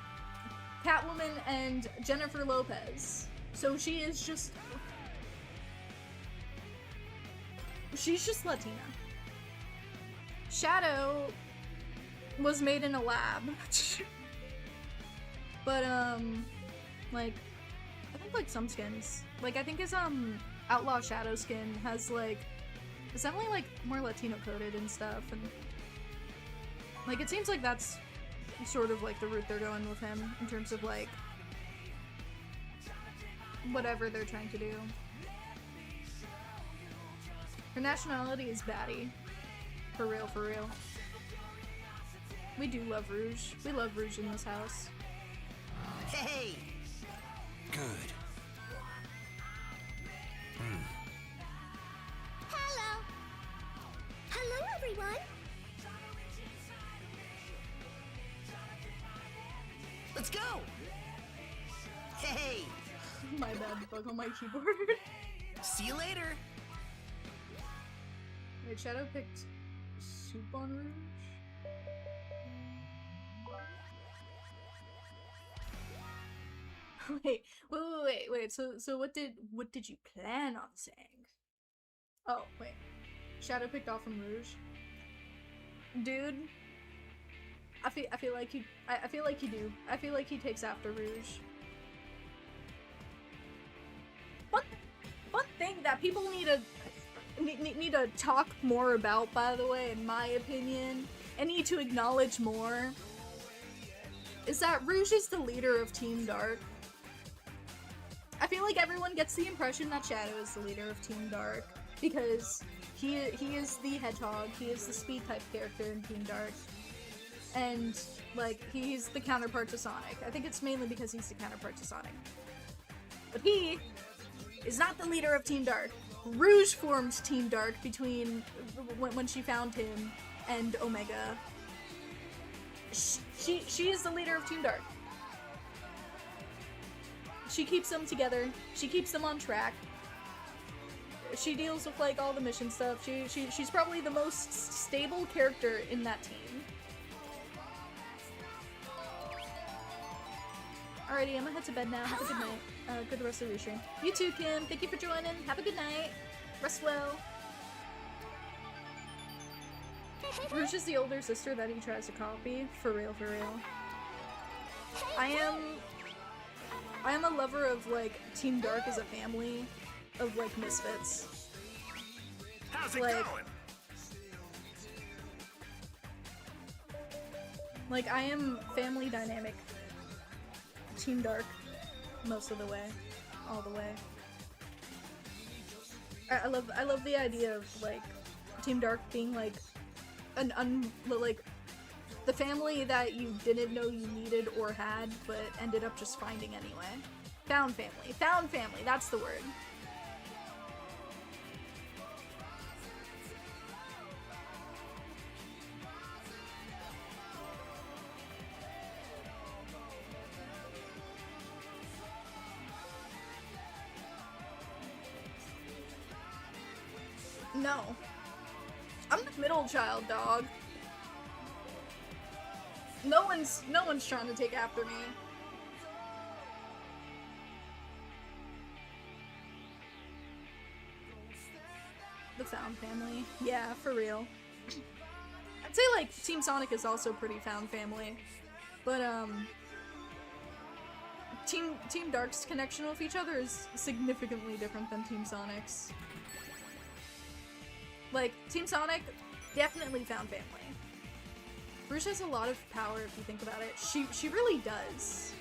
Catwoman and Jennifer Lopez. So she is just... she's just Latina. Shadow was made in a lab. But, like, I think, like, some skins. Like, I think his, Outlaw Shadow skin has, like, it's definitely, like, more Latino-coded and stuff, and, like, it seems like that's sort of, like, the route they're going with him, in terms of, like, whatever they're trying to do. Her nationality is baddie. For real, for real. We do love Rouge. We love Rouge in this house. Hey! Good. Hello. Hello, everyone. Let's go! Hey! My bad, bug on my keyboard. See you later! Wait, Shadow picked Soup on Rouge? Wait. So what did you plan on saying? Oh, wait. Shadow picked off from Rouge. Dude, I feel like you do. I feel like he takes after Rouge. One thing that people need to talk more about, by the way, in my opinion, and need to acknowledge more, is that Rouge is the leader of Team Dark. I feel like everyone gets the impression that Shadow is the leader of Team Dark because he is the hedgehog, he is the speed type character in Team Dark, and like he's the counterpart to Sonic. I think it's mainly because he's the counterpart to Sonic. But he is not the leader of Team Dark. Rouge formed Team Dark between when she found him and Omega. She is the leader of Team Dark. She keeps them together. She keeps them on track. She deals with like all the mission stuff. She's probably the most stable character in that team. Alrighty, I'm gonna head to bed now. Have a good night. Good rest of your stream. You too, Kim. Thank you for joining. Have a good night. Rest well. Rouge is the older sister that he tries to copy. For real, for real. I am a lover of like Team Dark as a family of like misfits. How's it Like- going? Like I am family dynamic Team Dark most of the way, all the way. I love the idea of like Team Dark being like like the family that you didn't know you needed or had, but ended up just finding anyway. Found family, that's the word. No. I'm the middle child, dog. No one's trying to take after me. The found family. Yeah, for real. I'd say like Team Sonic is also pretty found family. But Team Dark's connection with each other is significantly different than Team Sonic's. Like, Team Sonic definitely found family. Rouge has a lot of power if you think about it. She really does.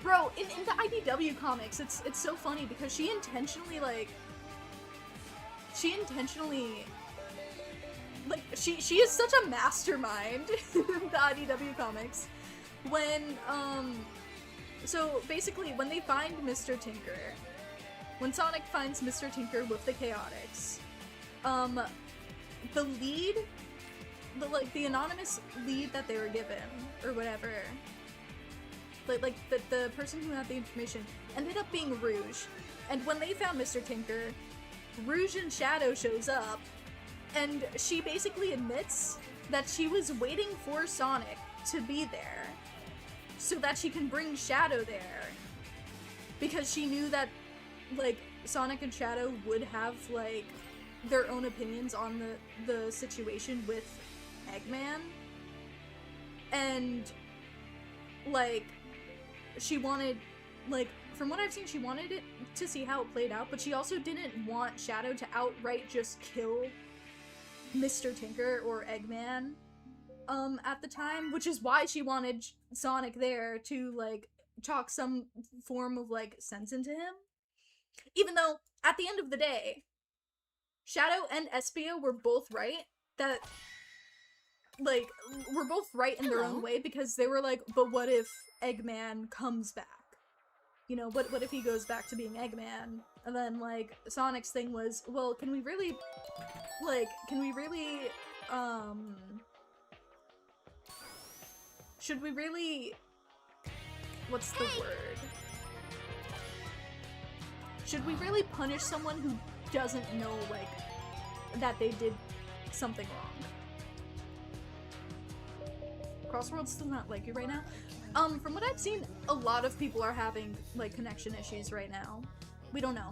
Bro, in the IDW comics, it's so funny because she intentionally she is such a mastermind in the IDW comics. When so basically when they find Mr. Tinker, when Sonic finds Mr. Tinker with the Chaotix, the lead, the anonymous lead that they were given, or whatever, the person who had the information ended up being Rouge. And when they found Mr. Tinker, Rouge and Shadow shows up, and she basically admits that she was waiting for Sonic to be there so that she can bring Shadow there, because she knew that, like, Sonic and Shadow would have, like, their own opinions on the situation with Eggman. And, like, she wanted, like, from what I've seen, she wanted it to see how it played out, but she also didn't want Shadow to outright just kill Mr. Tinker or Eggman, at the time, which is why she wanted Sonic there to, like, chalk some form of, like, sense into him. Even though, at the end of the day, Shadow and Espia were both right, that, like, were both right in their own way, because they were like, but what if Eggman comes back? You know, what if he goes back to being Eggman? And then, like, Sonic's thing was, well, can we really, should we really, what's the word? Should we really punish someone who doesn't know, like, that they did something wrong? CROSSWORLDS does not like you right now. From what I've seen, a lot of people are having, like, connection issues right now. We don't know.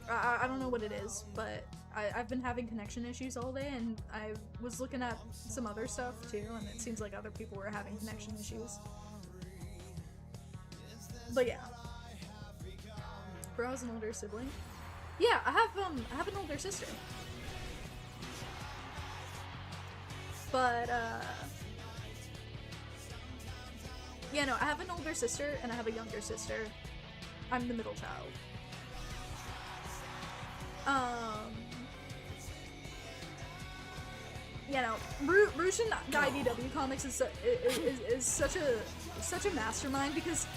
I don't know what it is, but I've been having connection issues all day, and I was looking at some other stuff too, and it seems like other people were having connection issues. But yeah. Bro has an older sibling? Yeah, I have an older sister. But, yeah, no, I have an older sister, and I have a younger sister. I'm the middle child. You know, Rouge in the IDW comics is such a mastermind, because,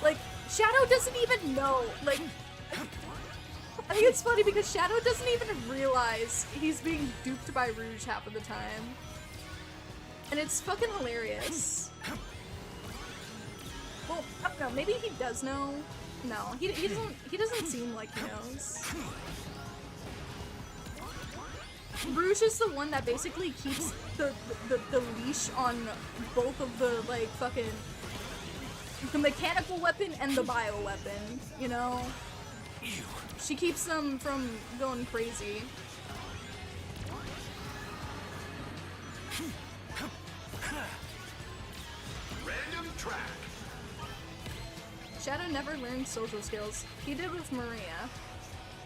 like, Shadow doesn't even know, like, I think it's funny because Shadow doesn't even realize he's being duped by Rouge half of the time. And it's fucking hilarious. Well, I don't know, maybe he does know. No, he doesn't seem like he knows. Rouge is the one that basically keeps the leash on both of the, like, fucking, the mechanical weapon and the bio weapon, you know? She keeps them from going crazy. Random track. Shadow never learned social skills. He did with Maria.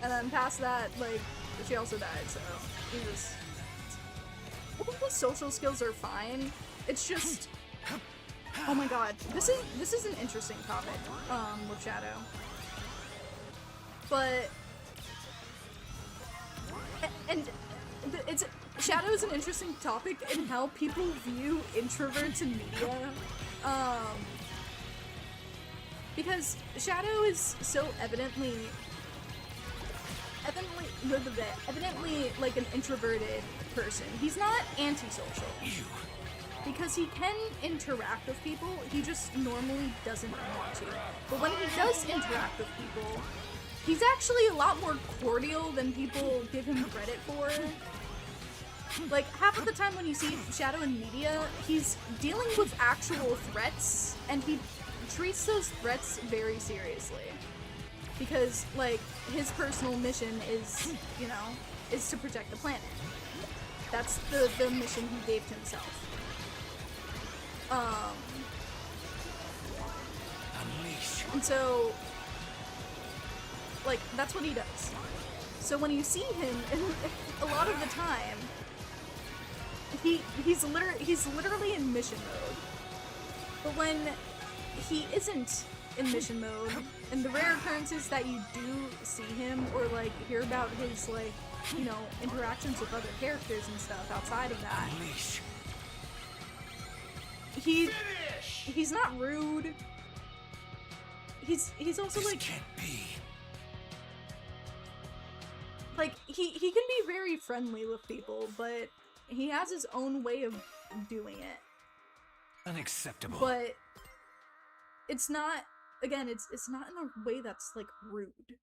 And then past that, like, she also died, so he was... All the social skills are fine. It's just... Oh my god. This is an interesting topic, with Shadow. But... And it's... Shadow is an interesting topic in how people view introverts in media. Because Shadow is so evidently like an introverted person. He's not antisocial. Because he can interact with people, he just normally doesn't want to. But when he does interact with people, he's actually a lot more cordial than people give him credit for. Like, half of the time when you see Shadow in media, he's dealing with actual threats, and he treats those threats very seriously. Because, like, his personal mission is, you know, is to protect the planet. That's the mission he gave to himself. And so, like, that's what he does. So when you see him, a lot of the time, he's literally in mission mode. But when he isn't in mission mode, and the rare occurrences that you do see him or, like, hear about his, like, you know, interactions with other characters and stuff outside of that, he's not rude. He's also, like, like, he can be very friendly with people, but he has his own way of doing it. Unacceptable. But it's not, again, it's not in a way that's, like, rude.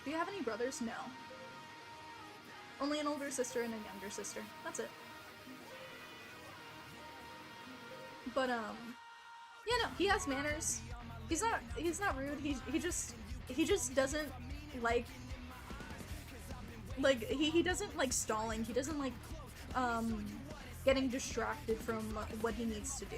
Do you have any brothers? No. Only an older sister and a younger sister. That's it. But yeah, no, he has manners. He's not rude. He just doesn't like he doesn't like stalling. He doesn't like getting distracted from what he needs to do.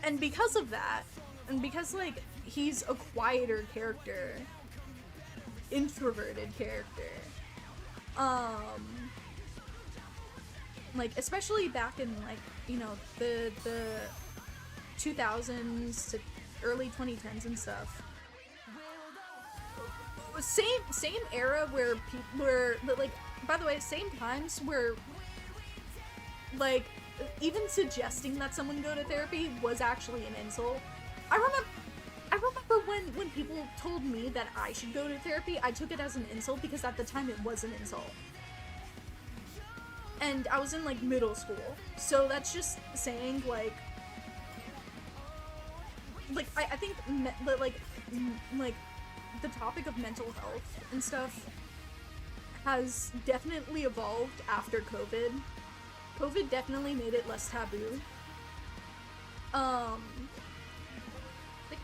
And because of that, and because like he's a quieter character, introverted character, like especially back in like, you know, the 2000s to early 2010s and stuff. Same era where people were like, by the way, same times where like even suggesting that someone go to therapy was actually an insult. I remember when people told me that I should go to therapy, I took it as an insult because at the time it was an insult. And I was in like middle school, so that's just saying like I think like the topic of mental health and stuff has definitely evolved after COVID. COVID definitely made it less taboo. The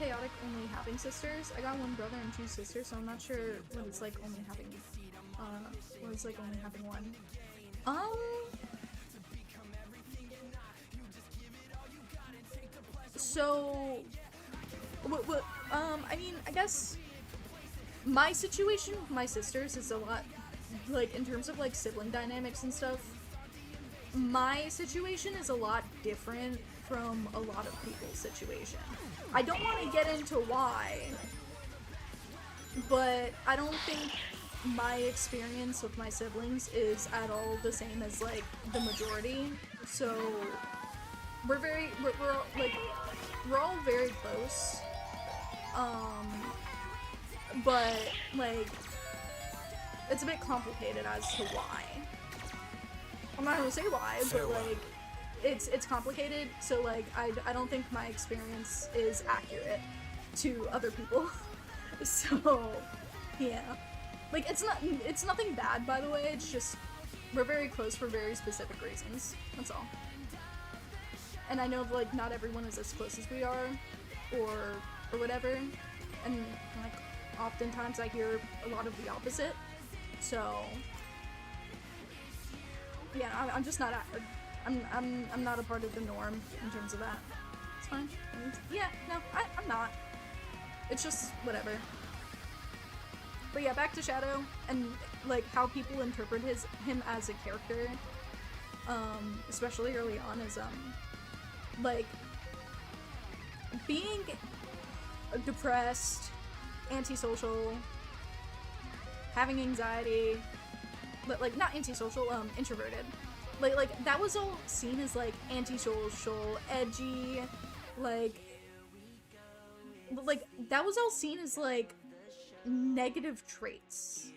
chaotic only having sisters. I got one brother and two sisters, so I'm not sure what it's like only having one. So I mean, I guess my situation with my sisters is a lot, like, in terms of, like, sibling dynamics and stuff, my situation is a lot different from a lot of people's situation. I don't want to get into why, but I don't think my experience with my siblings is at all the same as, like, the majority, so we're all very close, but, like, it's a bit complicated as to why. I'm not gonna say why, but, like, it's complicated, so, like, I don't think my experience is accurate to other people, so, yeah. Like, it's nothing bad, by the way, it's just, we're very close for very specific reasons, that's all. And I know, like, not everyone is as close as we are, or whatever, and, like, oftentimes I hear a lot of the opposite, so, yeah, I'm just not, I'm not a part of the norm in terms of that. It's fine. Yeah, no, I'm not. It's just, whatever. But yeah, back to Shadow, and, like, how people interpret him as a character, especially early on, is, like, being depressed, antisocial, having anxiety, but, like, not antisocial, introverted. Like, that was all seen as, like, antisocial, edgy, like, that was all seen as, like, negative traits.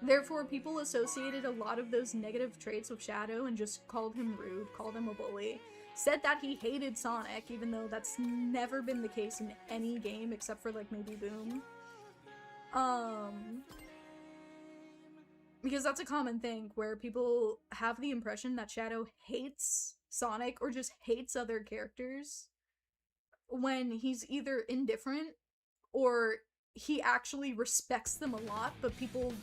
Therefore, people associated a lot of those negative traits with Shadow and just called him rude, called him a bully, said that he hated Sonic, even though that's never been the case in any game except for, like, maybe Boom. Because that's a common thing, where people have the impression that Shadow hates Sonic or just hates other characters, when he's either indifferent or he actually respects them a lot, but people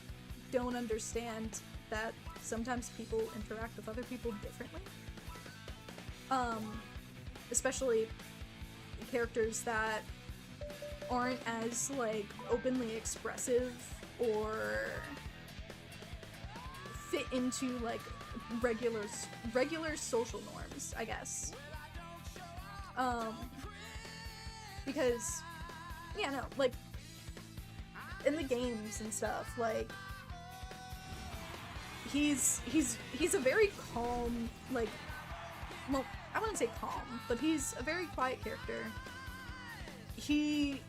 don't understand that sometimes people interact with other people differently. Especially characters that aren't as, like, openly expressive or fit into, like, regular social norms, I guess. Because, yeah, no, like, in the games and stuff, like, he's a very calm, like, well, I wouldn't say calm, but he's a very quiet character. He,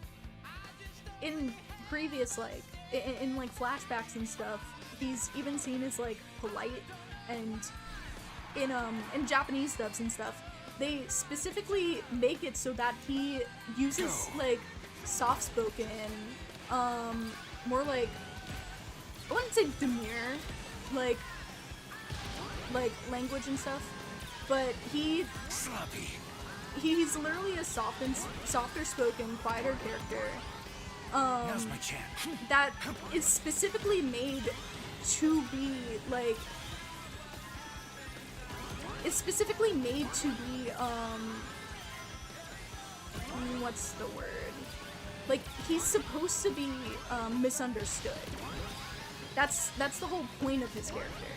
in previous, like, in like, flashbacks and stuff, he's even seen as, like, polite, and in Japanese dubs and stuff, they specifically make it so that he uses like soft-spoken, more like, I wouldn't say demure, like language and stuff, but he's literally a softer spoken, quieter character. Now's my chance. That is specifically made to be like, what's the word? Like, he's supposed to be misunderstood. That's the whole point of his character.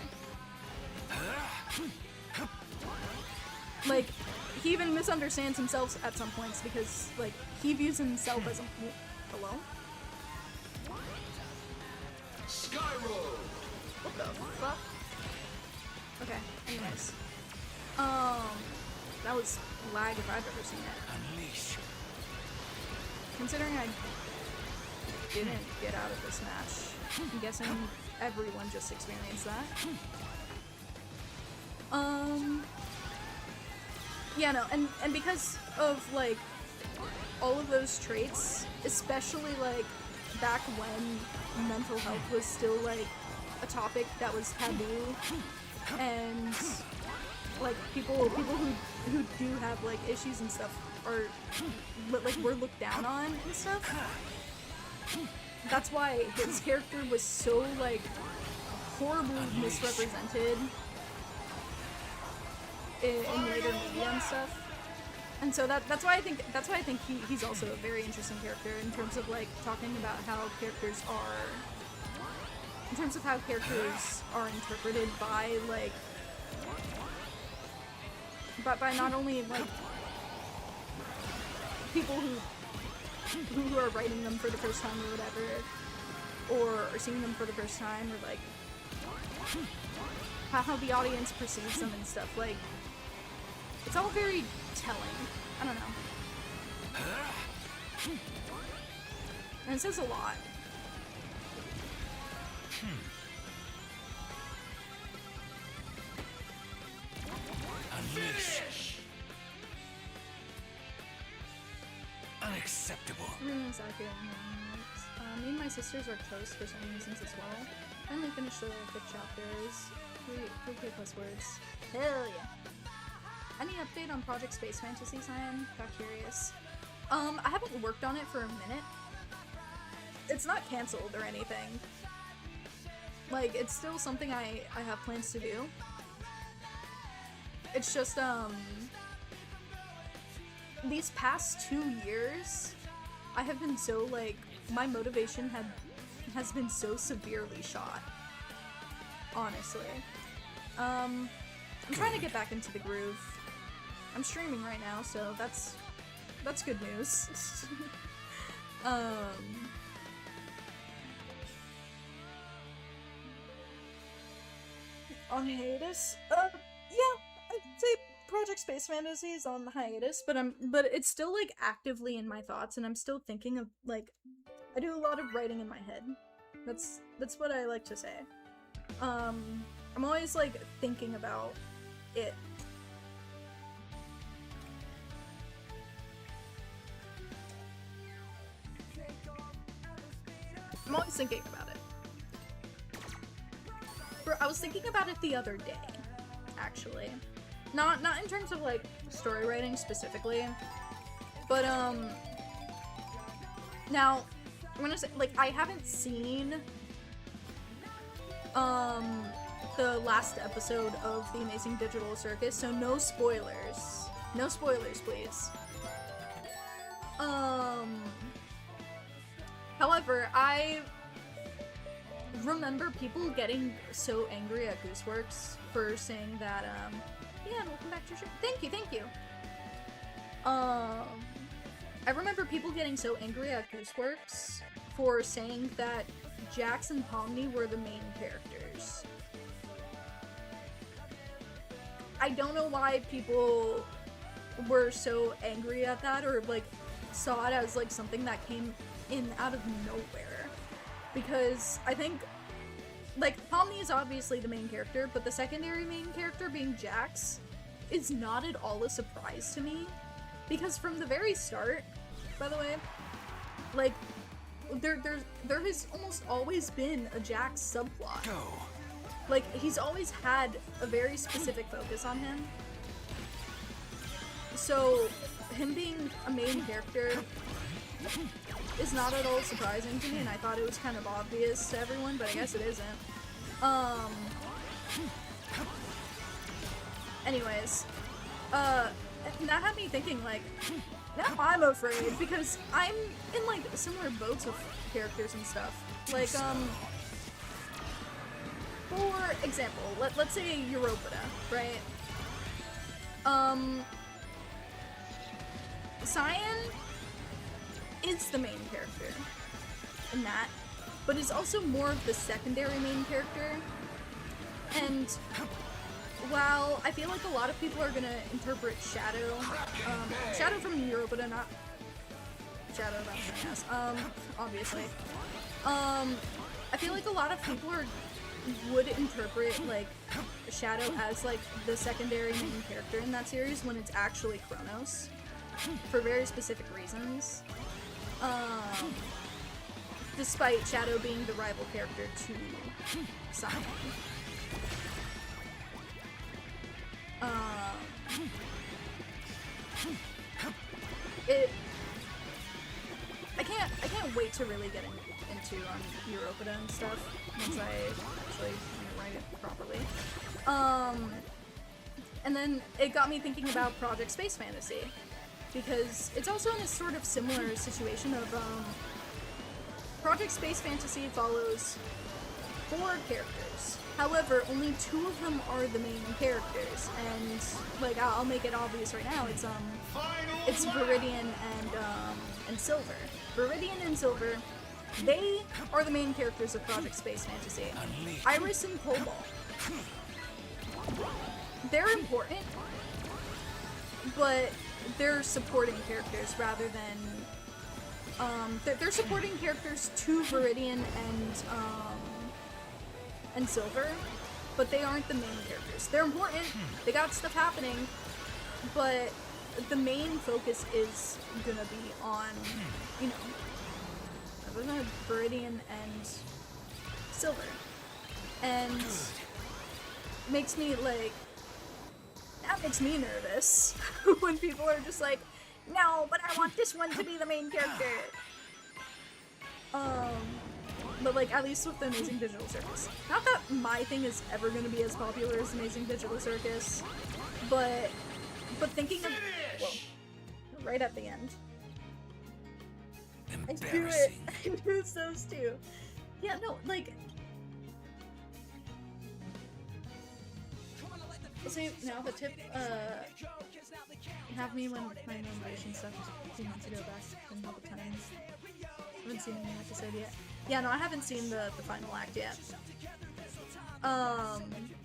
Like, he even misunderstands himself at some points because, like, he views himself as a hello? Skyroad. What the fuck? Okay, anyways. That was lag if I've ever seen it. Unleash. Considering I didn't get out of this match, I'm guessing everyone just experienced that. Yeah, no, and because of, like, all of those traits, especially, like, back when mental health was still, like, a topic that was taboo, and, like, people who do have, like, issues and stuff are, like, were looked down on and stuff. That's why his character was so, like, horribly misrepresented in later media and stuff. And so that's why I think he's also a very interesting character in terms of, like, talking about how characters are interpreted by, like, by not only, like, people who are writing them for the first time or whatever, or are seeing them for the first time, or, like, how the audience perceives them and stuff. Like, it's all very telling. I don't know. And it says a lot. Unleash. Unacceptable. Me and my sisters are close for some reasons as well. Finally finished the 5th chapters. 3K plus words. Hell yeah. Any update on Project Space Fantasy, Cyan? Got curious. I haven't worked on it for a minute. It's not canceled or anything. Like, it's still something I have plans to do. It's just, these past 2 years, I have been so, like, my motivation has been so severely shot. Honestly. I'm trying to get back into the groove. I'm streaming right now, so that's good news. On hiatus? Yeah, I'd say Project Space Fantasy is on hiatus, but it's still, like, actively in my thoughts, and I'm still thinking of, like, I do a lot of writing in my head. That's what I like to say. I'm always, like, thinking about it. I'm always thinking about it. I was thinking about it the other day, actually. Not in terms of, like, story writing specifically, but, now, I'm gonna say, like, I haven't seen, the last episode of The Amazing Digital Circus, so no spoilers. No spoilers, please. However, I remember people getting so angry at Gooseworks for saying that, yeah, welcome back to your show. Thank you. I remember people getting so angry at Gooseworks for saying that Jax and Pomni were the main characters. I don't know why people were so angry at that, or, like, saw it as, like, something that came in out of nowhere. Because I think, like, Pomni is obviously the main character, but the secondary main character being Jax is not at all a surprise to me, because from the very start, by the way, like, there has almost always been a Jax subplot. Go. Like, he's always had a very specific focus on him. So, him being a main character is not at all surprising to me, and I thought it was kind of obvious to everyone, but I guess it isn't. Anyways, that had me thinking, like, now I'm afraid, because I'm in, like, similar boats with characters and stuff. Like, for example, let's say Europida, right? Cyan is the main character in that, but is also more of the secondary main character. And while I feel like a lot of people are gonna interpret Shadow, Shadow from Europida, not Shadow, that's obviously. I feel like a lot of people would interpret, like, Shadow as, like, the secondary main character in that series when it's actually Kronos, for very specific reasons. Despite Shadow being the rival character to Cyan. I can't wait to really get into Europida and stuff once I actually write it properly. And then it got me thinking about Project Space Fantasy, because it's also in a sort of similar situation of Project Space Fantasy follows 4 characters. However, only 2 of them are the main characters, and, like, I'll make it obvious right now. It's Viridian and Silver. Viridian and Silver, they are the main characters of Project Space Fantasy. Iris and Cobalt, they're important, but they're supporting characters rather than they're supporting characters to Viridian and Silver, but they aren't the main characters. They're important, they got stuff happening, but the main focus is gonna be on, you know, Viridian and Silver. And makes me, like, that makes me nervous when people are just like, no, but I want this one to be the main character. But, like, at least with the Amazing Digital Circus. Not that my thing is ever gonna be as popular as Amazing Digital Circus, but thinking of, well, right at the end. I knew it. I knew those two. Yeah, no, like, see, now the tip, have me when my animation stuff a few months ago back in all the times. I haven't seen any episode yet. Yeah, no, I haven't seen the final act yet.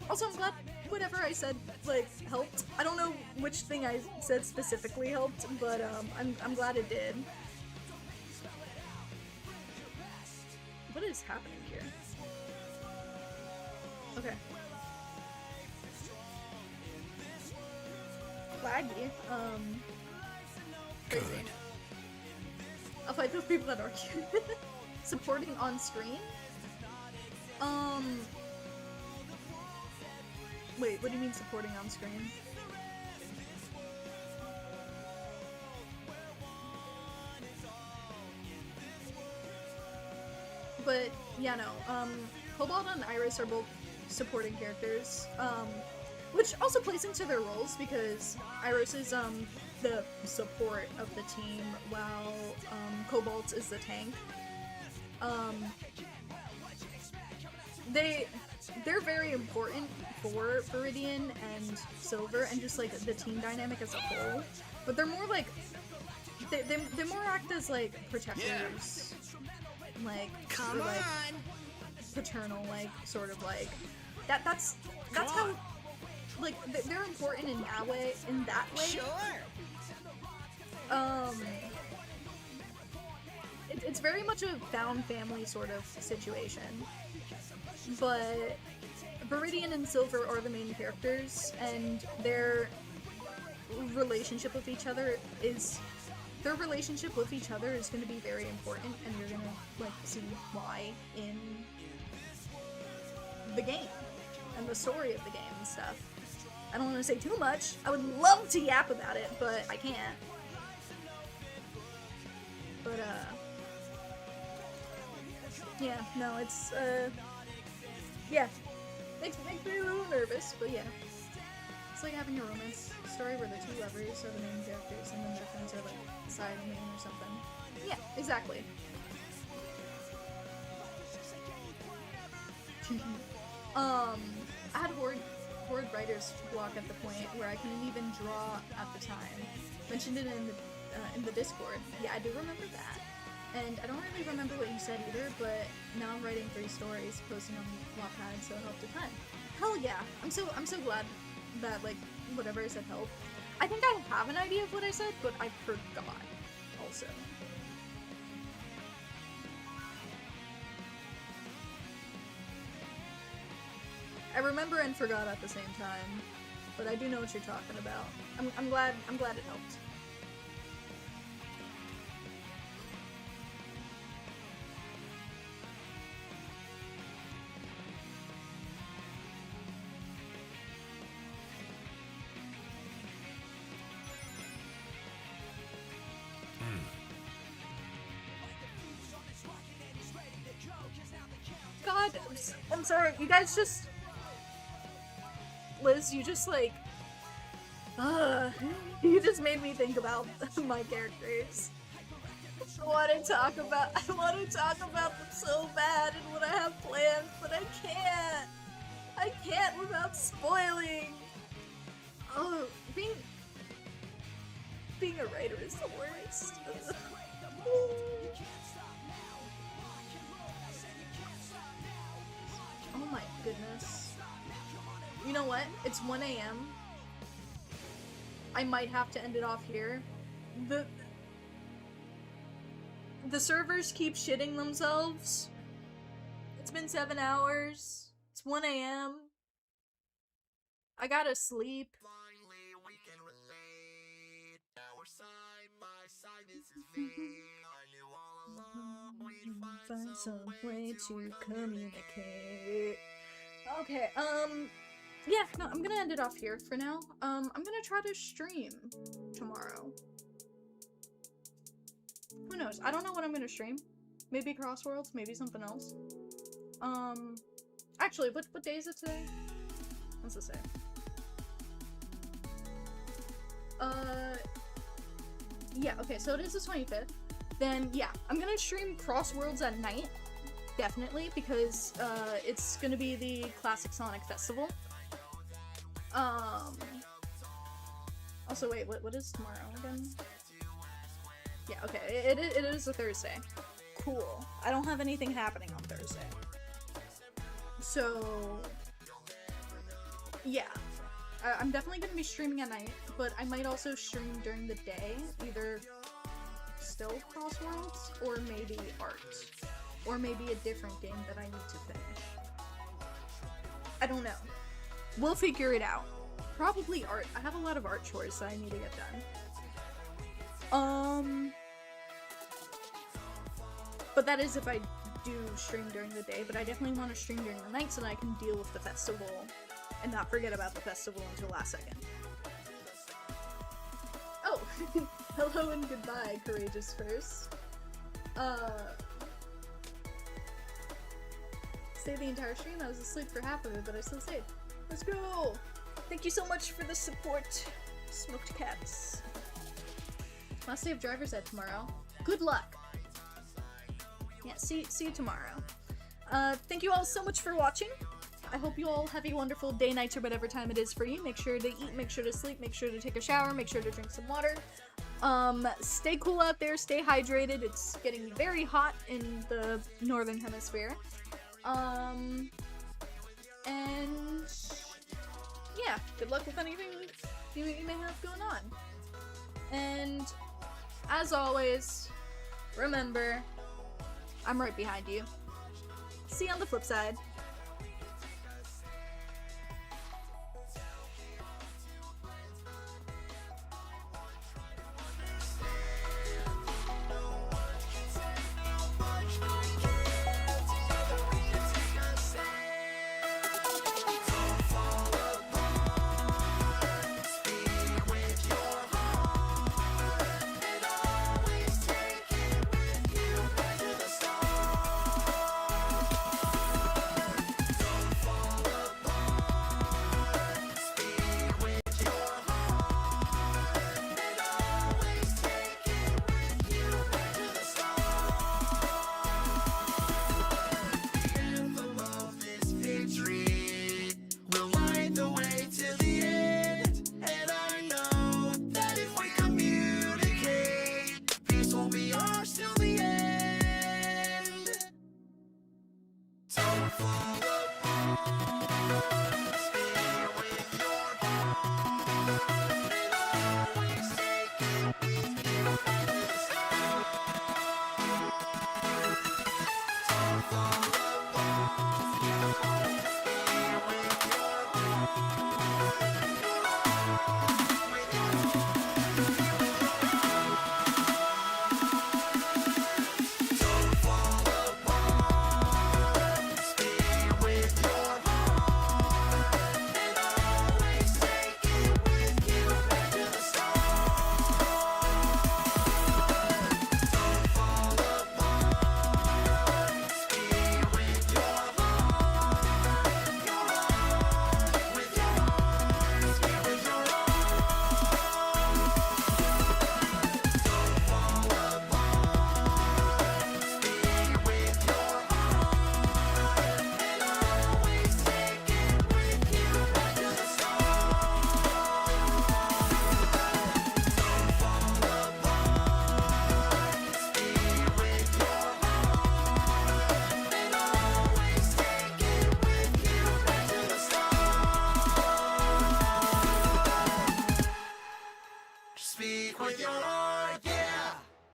Also, I'm glad whatever I said, like, helped. I don't know which thing I said specifically helped, but, I'm glad it did. What is happening here? Okay. Laggy. Crazy. I'll fight those people that argue. Supporting on screen? Wait, what do you mean supporting on screen? But, yeah, no, Cobalt and Iris are both supporting characters, which also plays into their roles, because Iris is, the support of the team, while, Cobalt is the tank. They're very important for Viridian and Silver, and just, like, the team dynamic as a whole, but they're more, like, they more act as, like, protectors, like, Come or, like, on! paternal, like, sort of, like, that's how, like, they're important in that way, Sure! It's very much a found family sort of situation, but Viridian and Silver are the main characters, and they're relationship with each other is their relationship with each other is going to be very important, and you're gonna like see why in the game and the story of the game and stuff. I don't want to say too much. I would love to yap about it, but I can't. But yeah, no, it's yeah, makes me a little nervous, but yeah. It's like having a romance story where the two lovers are the main characters and then their friends are like side main or something. Yeah, exactly. I had a horde writer's block at the point where I couldn't even draw at the time. Mentioned it in the Discord. Yeah, I do remember that. And I don't really remember what you said either, but now I'm writing 3 stories, posting on Wattpad, so it helped a ton. Hell yeah! I'm so glad that, like, whatever I said helped. I think I have an idea of what I said, but I forgot, also. I remember and forgot at the same time, but I do know what you're talking about. I'm glad it helped. God, I'm sorry, you guys just... Liz, you just like... you just made me think about my characters. I want to talk about them so bad and what I have planned, but I can't! I can't without spoiling! Oh, being a writer is the worst. Oh my goodness. You know what? It's 1 AM. I might have to end it off here. The servers keep shitting themselves. It's been 7 hours. It's 1 AM. I gotta sleep. Finally, we can relate. Now we're side by side. This is fate. I knew all along we'd find some way to communicate. Okay, yeah, no, I'm gonna end it off here for now. I'm gonna try to stream tomorrow. Who knows? I don't know what I'm gonna stream. Maybe CrossWorlds, maybe something else. Actually, what day is it today? What's it say? Yeah, okay, so it is the 25th. Then, yeah, I'm gonna stream CrossWorlds at night. Definitely, because, it's gonna be the Classic Sonic Festival. Also, wait, what is tomorrow again? Yeah, okay, it is a Thursday. Cool. I don't have anything happening on Thursday. So, yeah. I'm definitely gonna be streaming at night, but I might also stream during the day, either still CrossWorlds, or maybe art. Or maybe a different game that I need to finish. I don't know. We'll figure it out. Probably art. I have a lot of art chores that I need to get done. But that is if I do stream during the day, but I definitely want to stream during the night so that I can deal with the festival and not forget about the festival until last second. Oh! Hello and goodbye, Courageous First. Stayed the entire stream. I was asleep for half of it, but I still stayed. Let's go! Thank you so much for the support, Smoked Cats. Last day of driver's ed tomorrow. Good luck! Yeah, see you tomorrow. Thank you all so much for watching. I hope you all have a wonderful day, night, or whatever time it is for you. Make sure to eat, make sure to sleep, make sure to take a shower, make sure to drink some water. Stay cool out there, stay hydrated. It's getting very hot in the northern hemisphere. And yeah, good luck with anything you may have going on. And as always, remember, I'm right behind you. See you on the flip side. follow on.